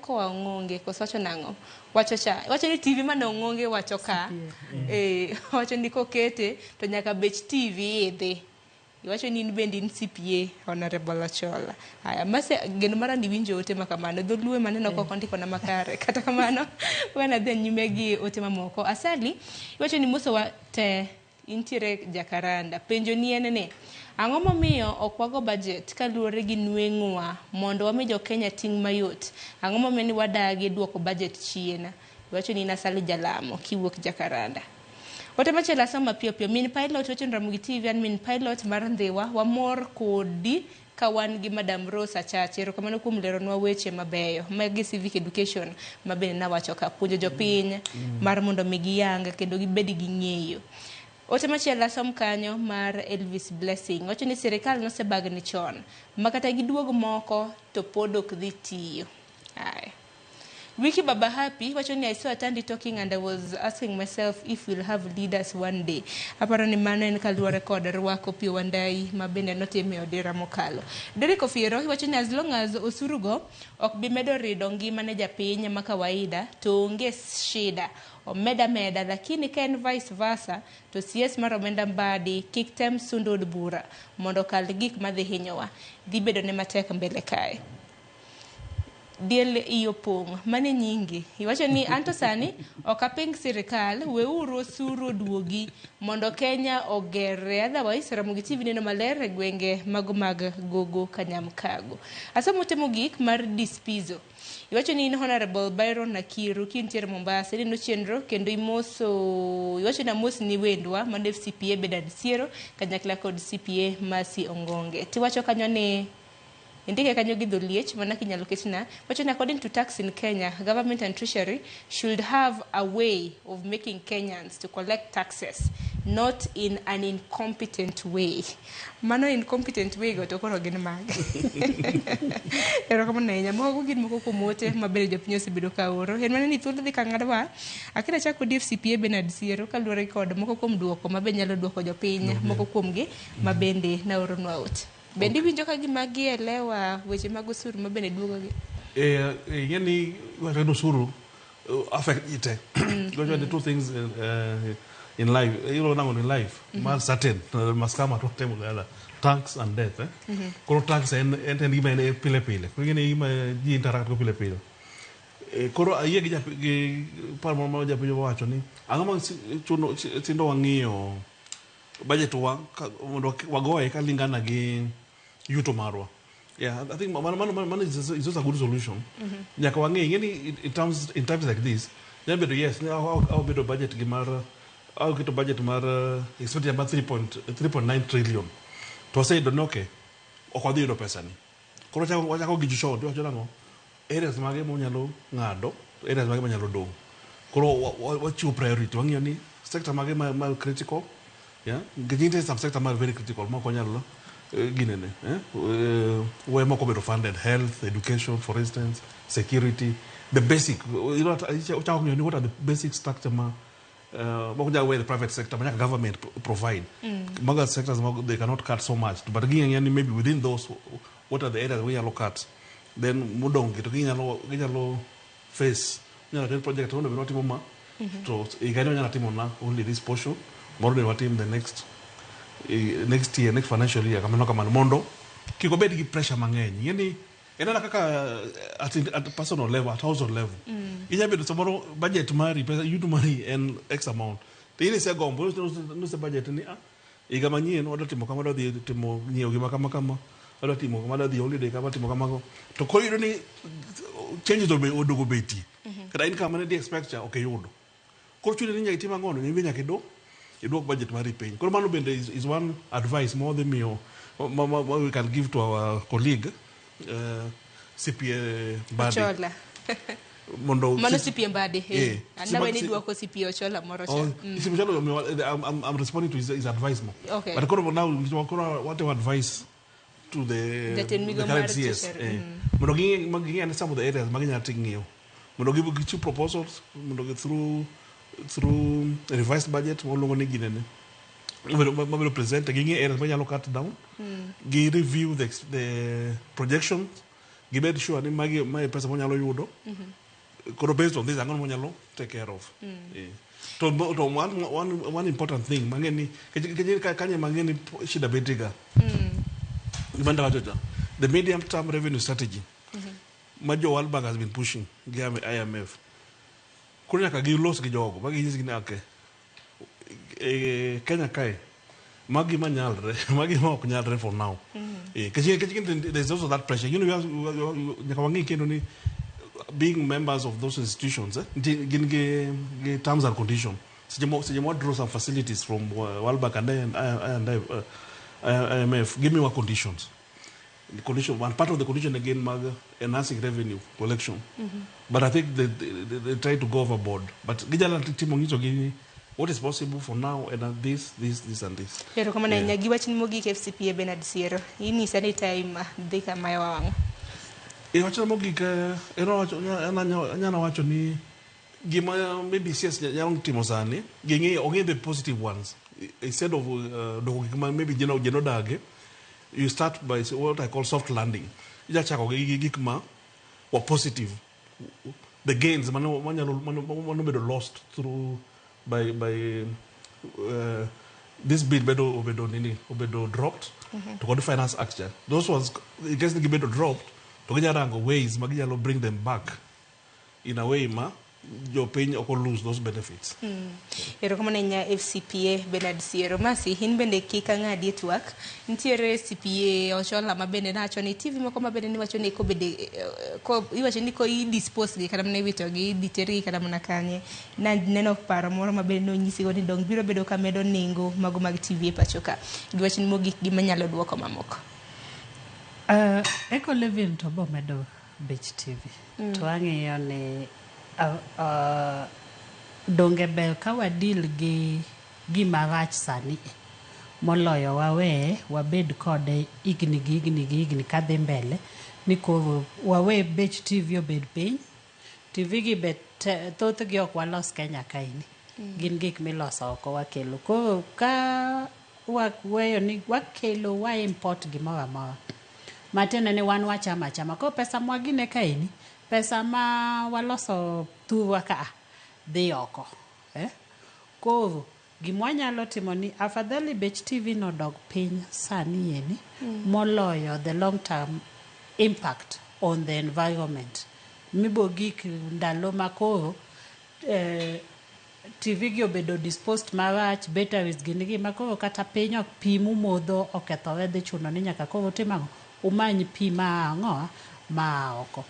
koa ng'onge koso wacho nang'o wacho ni TV mane ng'onge wacho ka wacho ni kokete to nyaka bech TV idhi. Wacho ni bendi in CPA Honorable Ochola. Haya mase geno mara ni winjo ote makamano dholuwe maneno ko kontiko na makare kata kamano wana dhi nyime gi ote mamoko. Asali wacho ni moso wa te intiere Jakaranda penjo ni enene ang'o momiyo okwago budget kaluwore gi nweng'wa mondo wami jo Kenya ting' mayot. Ang'o momiyo ni wadagi duoko budget chien. Wacho ni Nasali Jalamo kiwuok Jakaranda. Wote machela sama pio min pilot wacho Ramogi TV and min pilot mar Ndhiwa wamor kodi kawan gi Madam Rosa Chache kamano kuom leronwa weche mabeyo magi civic education mabende na wacho ka puonjo jopiny mar mondo migi yanga kendo gibedi gi ng'eyo. Ote machiela som kanyo mar Elvis Blessing wacho ni serikal nosebagni chon makata giduogo moko to pod ok dhi tiyo. Ai Wiki Baba Happy, watching I saw Atandi talking and I was asking myself if we'll have leaders one day. Apparently, Manen Kalua recorder wako pio wandai mabende note me odera mokalo. Derek Ofiero, watching as long as Osurugo, okbimedo ridongi manager penya makawaida, to unge shida. O meda lakini ken vice versa to CS maromenda mbadi kiktem sundo bura mondo kalgik madhi hinyowa dhi bedo ne matek mbele kae diel iyo pong mane nyingi iwacho ni anto sani okaping sirikal weuru suru duogi mondo Kenya ogere otherwise Ramogi TV neno maler e gwenge mago mag gogo Kanyamkago asamotemo gik mar dispizo iwacho ni Honorable Byron Nakiru kintiere Mombasa no chenro kendo imoso iwacho na mos ni wendwa mande CPA Bedad Siero kanyakla kod CPA Masi Ongonge tiwacho kanyo ni indike kanyo gidho liech mana kinyalo ketna wacho ni according to tax in Kenya government and treasury should have a way of making Kenyans to collect taxes not in an incompetent way mano incompetent way go to koro gin mag ero kama nenya moko gin moko kumote mabere jopinyo sibedo ka oro en mane ni thuolo dhi kangadwa akira chako DFCPA Benard Siero kaluore kod moko kuom duoko mabe nyalo duoko jopiny moko kuomgi mabende na oro no out bendi winjo ka gima gielewa weche mag usuru mabende duogo gi
yani watu usuru affect ite those are the two things in life now in life mal certain must come at one time or the other tax and death koro tax and gima ene pile koro ngene gima ji interact ko pile koro ayie gi par mo ja pinyo wacho ni ang'ama chuno tindo wang'iyo budget wa mondo wagoye kalingana gi yuto marwa I think man is a good solution nyaka wang'e ngeni in times like this nyambe yes how bit of budget gimar how get budget mar expect about 3.9 trillion to say don't okay okodhi do pesa ni koro chako gi show to chango areas mage mo nyalo ngado areas mage nyalo do koro what you priority wang'e ni sector mage ma critical gajinte some sector are very critical mo konyalo ginene we mo ko bedo funded health education for instance security the basic what are the basic structure mo where the private sector the government provide maga sectors they cannot cut so much but again maybe within those what are the areas where you look at then mudong to ginyalo face nyalo project on be notimo ma to igano nyalo timo na only this portion more than what in the next year next financial year kama mondo kiko bed gi pressure mang'eny yani enana kaka at personal level at household level ijabedo tomorrow budget mari pesa you do money and x amount ile se gombo no se budget ni iga manyien odo timo kama do timo nyiew gi kama odo timo kama do holiday kama timo kama to koyudo ni change to be odogo beti kada income ne di expenditure okay yudo kochune ni nyai tima ngono ni nyaka do idwok budget mari piny koro mano bende is one advice more than me we can give to our colleague CPA Badi
Ochola
mondo
mano CPA Badi anawe ni dwoko CPA Ochola moro cha
I'm responding to his advice more
okay.
But koro now what advice to the current CS mondo gingi and some of the areas maginya tingio mondo give two proposals mondo get through a revised budget mo longo ni ginene we present gingi areas maginya cut down gi review the projections gi bed sure ni magi pesa mo nyalo yudo koro based on this angon mo nyalo take care of to one important thing mangeni kanye mangeni shida betiga banda watoto the medium term revenue strategy majo World Bank has been pushing IMF kunya ka gi los gi jogo magi nyisi ni ake Kenya kai magi manyalre magi ma ok nyalre for now there's also that pressure nyakawangi kendo ni being members of those institutions gin terms and conditions sijemo draw some facilities from World Bank and IMF give me what conditions the condition one part of the condition again mag enhancing revenue collection but I think they try to go overboard but gijala timo ngicho gini what is possible for now and this and this
pero kama na nyagi wachin mogi FCPA Benard Siero ini sani time dika mayo wangu
Wacho mogik anyalo wacho ni gima maybe CS nyalo timo sani onge the positive ones instead of doko gik ma maybe jeno dage. You start by what I call soft landing. Ija chako gi gik ma were positive. The gains mano bedo lost through by this bill bedo dropped to the finance act. Those ones I guess they bedo dropped to get ways magiyalo bring them back in a way your pain or lose those benefits.
Erokamano nya FCPA Bernard Siero Masi hin bende kika ngadi twak ntiere CPA ochola mabende nacho ni TV moko mabende ni wacho ni ko bende ko iwacho ni ko I dispose gi kana mne wito gi diteri kana mna kanye na neno paro moro mabende no nyisi go ni dong biro bedo kamedo nengo mago mag TV pachoka giwacho ni mogik gi manyalo duoko mamoko.
Eco living to bo medo beach TV to ang'eyo ni donge ber ka wadil gi gima rach sani moloyo wawe wabed kode igni kadhi mbele ni koro wawe bech TV obed piny. TV gi bet thoth gi ok walos Kenya kaini gin gik miloso oko wakelo koro ka waweyo ni wakelo wa import gimoro amora matene ni wan wachama ko pesa mwagine kaini pesa ma waloso tuwa ka dhi oko koro gimwanyalo timo ni afadhali bech TV no dog piny sani yeni moloyo the long term impact on the environment mibo gik ndalo makoro TV gi obedo disposed marach batteries gini makoro kata piny ok pimu modho okethore dhi chuno ni nyaka koro timango umany pi ma oko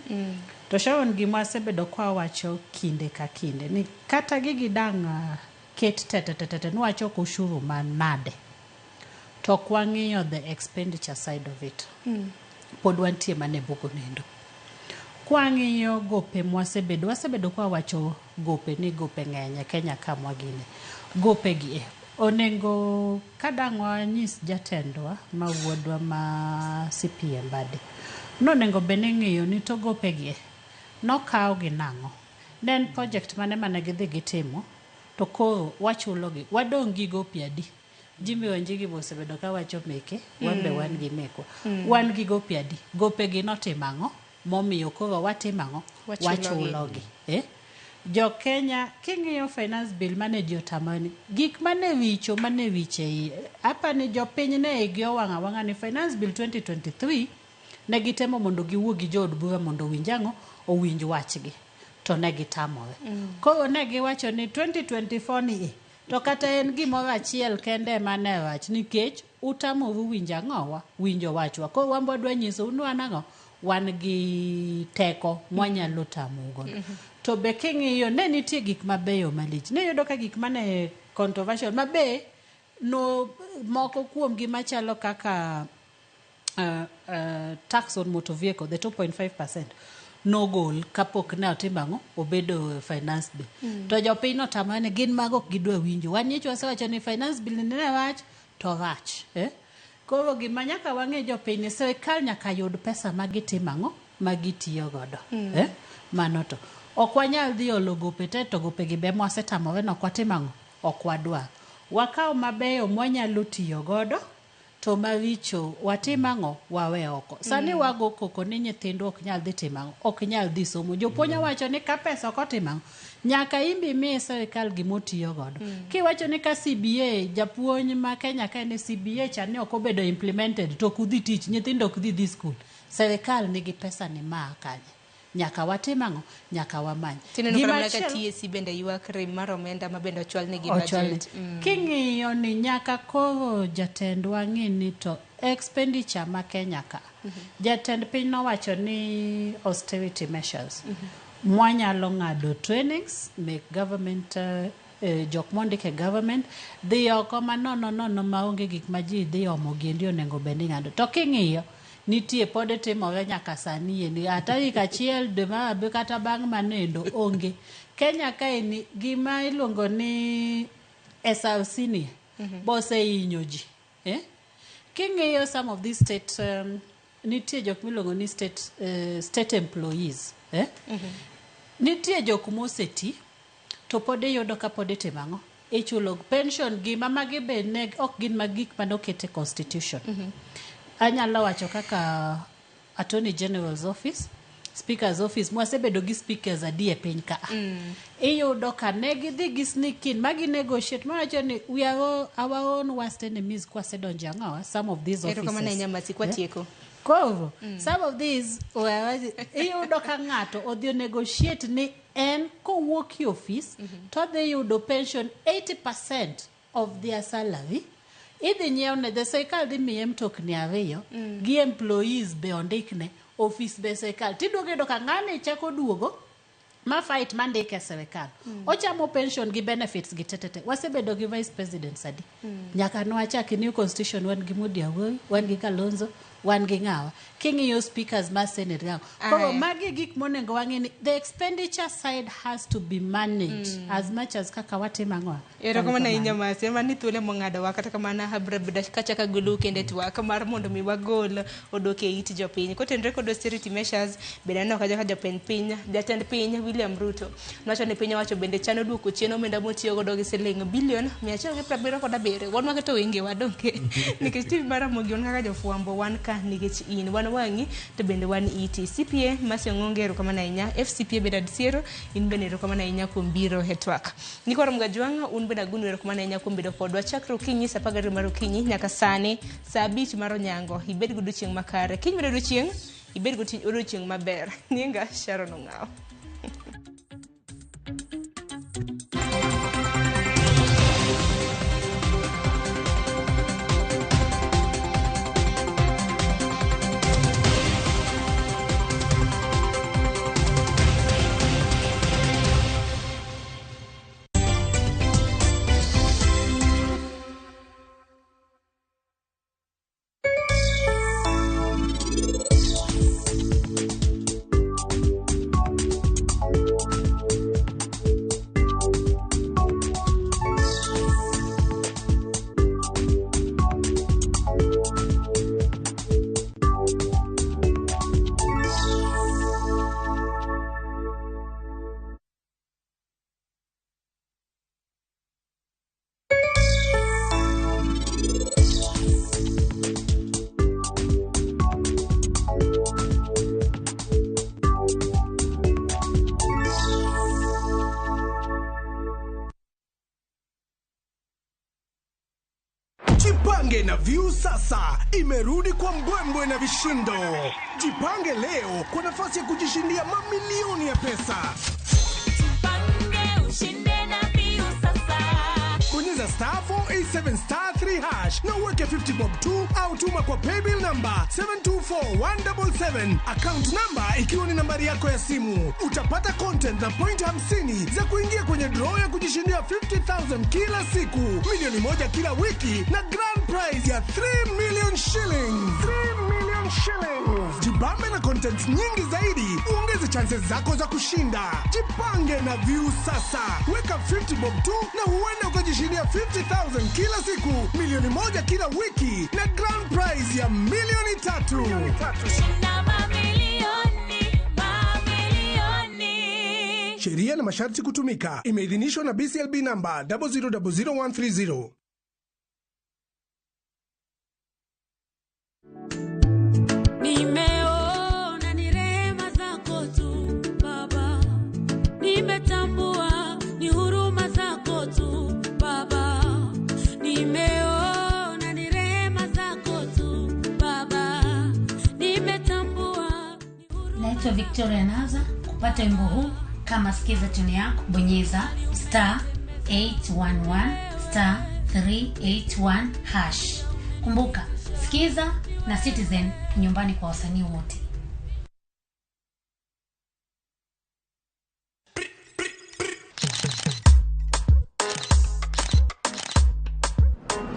to shawn gima sebedo kwa wacho kinde ka kinde ni kata gigi dang ket tete nwacho ko ushuru manade to kwang'iyo the expenditure side of it pod wantie mane bugo nendo kwang'iyo gope wasebedo kwa wacho gope ng'enye Kenya ka mwagine gope gi onengo kadangwa nyis jatendwa ma wuodwa ma CPM bade nonengo bene ng'iyo ni to gope gi nokaw gi nango then project mane gidhi gitimo to koro wachulo gi wadong gi gope adi Jimmy Wanjigi bosebedo ka wacho meke wambe wan gi mekwa wan gi gope adi gope gi notimango momiyo koro watimango wachulo gi jo Kenya king'iyo finance bill mane jo tamani gik mane wiche hapa ni jo piny ne gyo wanga ni finance bill 2023 ne gitemo mondo giwuogi jo od bura mondo winjango owinj wachgi to ne gitamore koro ne giwacho ni 2024 ni to kata en gimoro achiel kende mane wach nikech utamoru winjo wachwa koro wambo dwa nyiso unwanango wan gi teko mwanyalo tamugo to be king'iyo ne nitie gik mabeyo malich ne yudo ka gik mane controversial mabe no moko kuom gi machalo kaka tax on motor vehicle the 2.5% no goal kapok ne otimango obedo finance bill to jopiny no tamane gin mago gidwa winjo wanyicho wasewacho ni finance bill ne wach to rach koro gima nyaka wang'e jopiny sirikal nyaka yud pesa magitimango magitiyo godo mano to ok wanyal dhi olo gope te to gope gi be mwasetamore no kwatimango ok wadwa wakaw mabeyo mwanyalo tiyo godo to maricho watimango wawe oko sani wago koko ni nyithindo ok nyal dhi timango ok nyal dhi somo jopuonj wacho ni ka pesa ok otimango nyaka imbi mi sirikal gimotiyo godo kiwacho ni ka CBA japuonj ma Kenya ka ne CBA chane ok obedo implemented to kudhi tich nyithindo ok dhi school sirikal nigi pesa ni ma kanye nyaka watimango nyaka wamany
gima ka TSC bende ywak rem mar omenda ma bende ochwal ne gi budget
king'iyo ni nyaka koro jatendwa ng'ini to expenditure ma Kenya ka jatend piny nowacho ni austerity measures mwanyalo ng'ado trainings make government jok mondike government dhi oko manono maonge gik ma ji dhi omo gendi onengo bende ng'ado to king'iyo nitie pode timore nyaka sani yeni tarik achiel dwe mar abiriyo kata bang' manendo onge Kenya kaeni gima iluongo ni SRC ni bose inyo ji king'iyo some of these state nitie jok miluongo ni state employees nitie jok moseti to pod iyudo ka pod itimango ichulo pension gi mamagi be ne ok gin magik manokete constitution anyalo wacho kaka Attorney General's Office, Speaker's Office, mwasebedo gi speakers adi e piny ka. Iyudo ka ne gidhi gi sneak in, magi negotiate, mawacho ni we are our own worst enemies kwa sedonja ngawa, some of these offices.
Kama na nyamasi kwa tieko.
Kovo, some of these, iyudo ka ngato odhi negotiate ni en kowuok ki office, to they yudo pension 80% of their salary. Idhi nyeone the sirkal dhi miye mtokni ariyo gi employees be ondikne office be sirkal tiduoge do ka ngane chako duogo ma fight mandike sirkal ochamo pension gi benefits gi tetete wasebedo gi vice president sadi nyaka no achaki new constitution wan gi Mudi Awuoyi wan gi Kalonzo wan gi ngawa kingiyo speakers ma senate ngawa koro magi gik monengo wangeni the expenditure side has to be managed as much as kaka watema ngoa
kama na inyamasi mani tule mongado wakata kama na habra bidash kacha gulu kende tuwa kama mondo mi wagol odoke iti jopiny kotendre kod austerity measures bedano kaja jopiny piny jatend piny William Ruto nacho ne piny wacho bende chano duoko chieno menda motiyo godo gi siling bilion 177 wan waketo wenge wadonke nikech TV mara mogi on kaka jofuambo wan ka nikech in wan wangi to bende wan iti CPA masio ngongero kama na inya FCPA bedad siero in benero kama na inya kumbiro hetwak nikoro mgajwanga un beda gunwero kama na inya kumbedo kodwa chakro kinyi sapagari maro kinyi nyaka sane saa 5 maro nyango ibed gudu chieng makare kinyi bedo chieng ibed gudu chieng maber ninga Sharon Ongao.
Jipange na View sasa imerudi kwa mbwembwe na vishindo. Jipange leo kwa nafasi ya kujishindia mamilioni ya pesa.
Jipange ushinde na View sasa.
Bonyeza *487*3# na uweke 50 bob tu au tuma kwa paybill number 724177 account number ikiwa ni nambari yako ya simu. Utapata content na point 50 za kuingia kwenye draw ya kujishindia 50,000 kila siku, milioni moja kila wiki na grand prize ya 3 million shillings. 3 million shillings. Jibambe na content nyingi zaidi, uongeze chances zako za kushinda. Jipange na View sasa. Weka 50 bob tu na huenda ukajishindia 50,000 kila siku, milioni moja kila wiki na grand prize ya milioni 3.
Shinda mamilioni, mamilioni.
Sheria na masharti kutumika. Imeidhinishwa na BCLB number 0000130.
Nimeona ni rehema zako tu Baba, nimetambua ni huruma zako tu Baba, nimeona ni rehema zako tu Baba, nimetambua.
Naitwa Victoria Naza. Kupata wimbo huu kama sikiza tuni yako, bonyeza *811*381#. Kumbuka, sikiza na Citizen nyumbani kwa wasanii wote.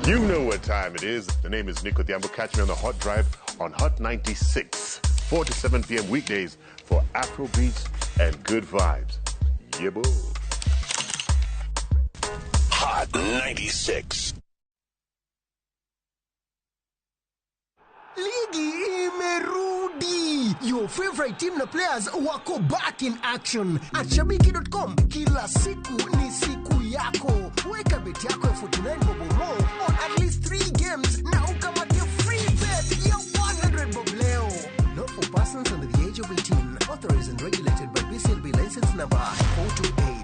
You know what time it is. The name is Nico Diambo. Catch me on the Hot Drive on Hot 96, 4 to 7 p.m. weekdays for Afro beats and good vibes. Yeah, boo.
Hot 96.
Ligi imerudi.
Your favorite team na players wako back in action. At shabiki.com, kila siku ni siku yako. Weka beti yako ya 49 bob more on at least 3 games na ukamate free bet ya 100 bob leo. Not for persons under the age of 18. Authorized and regulated by BCLB license number 428.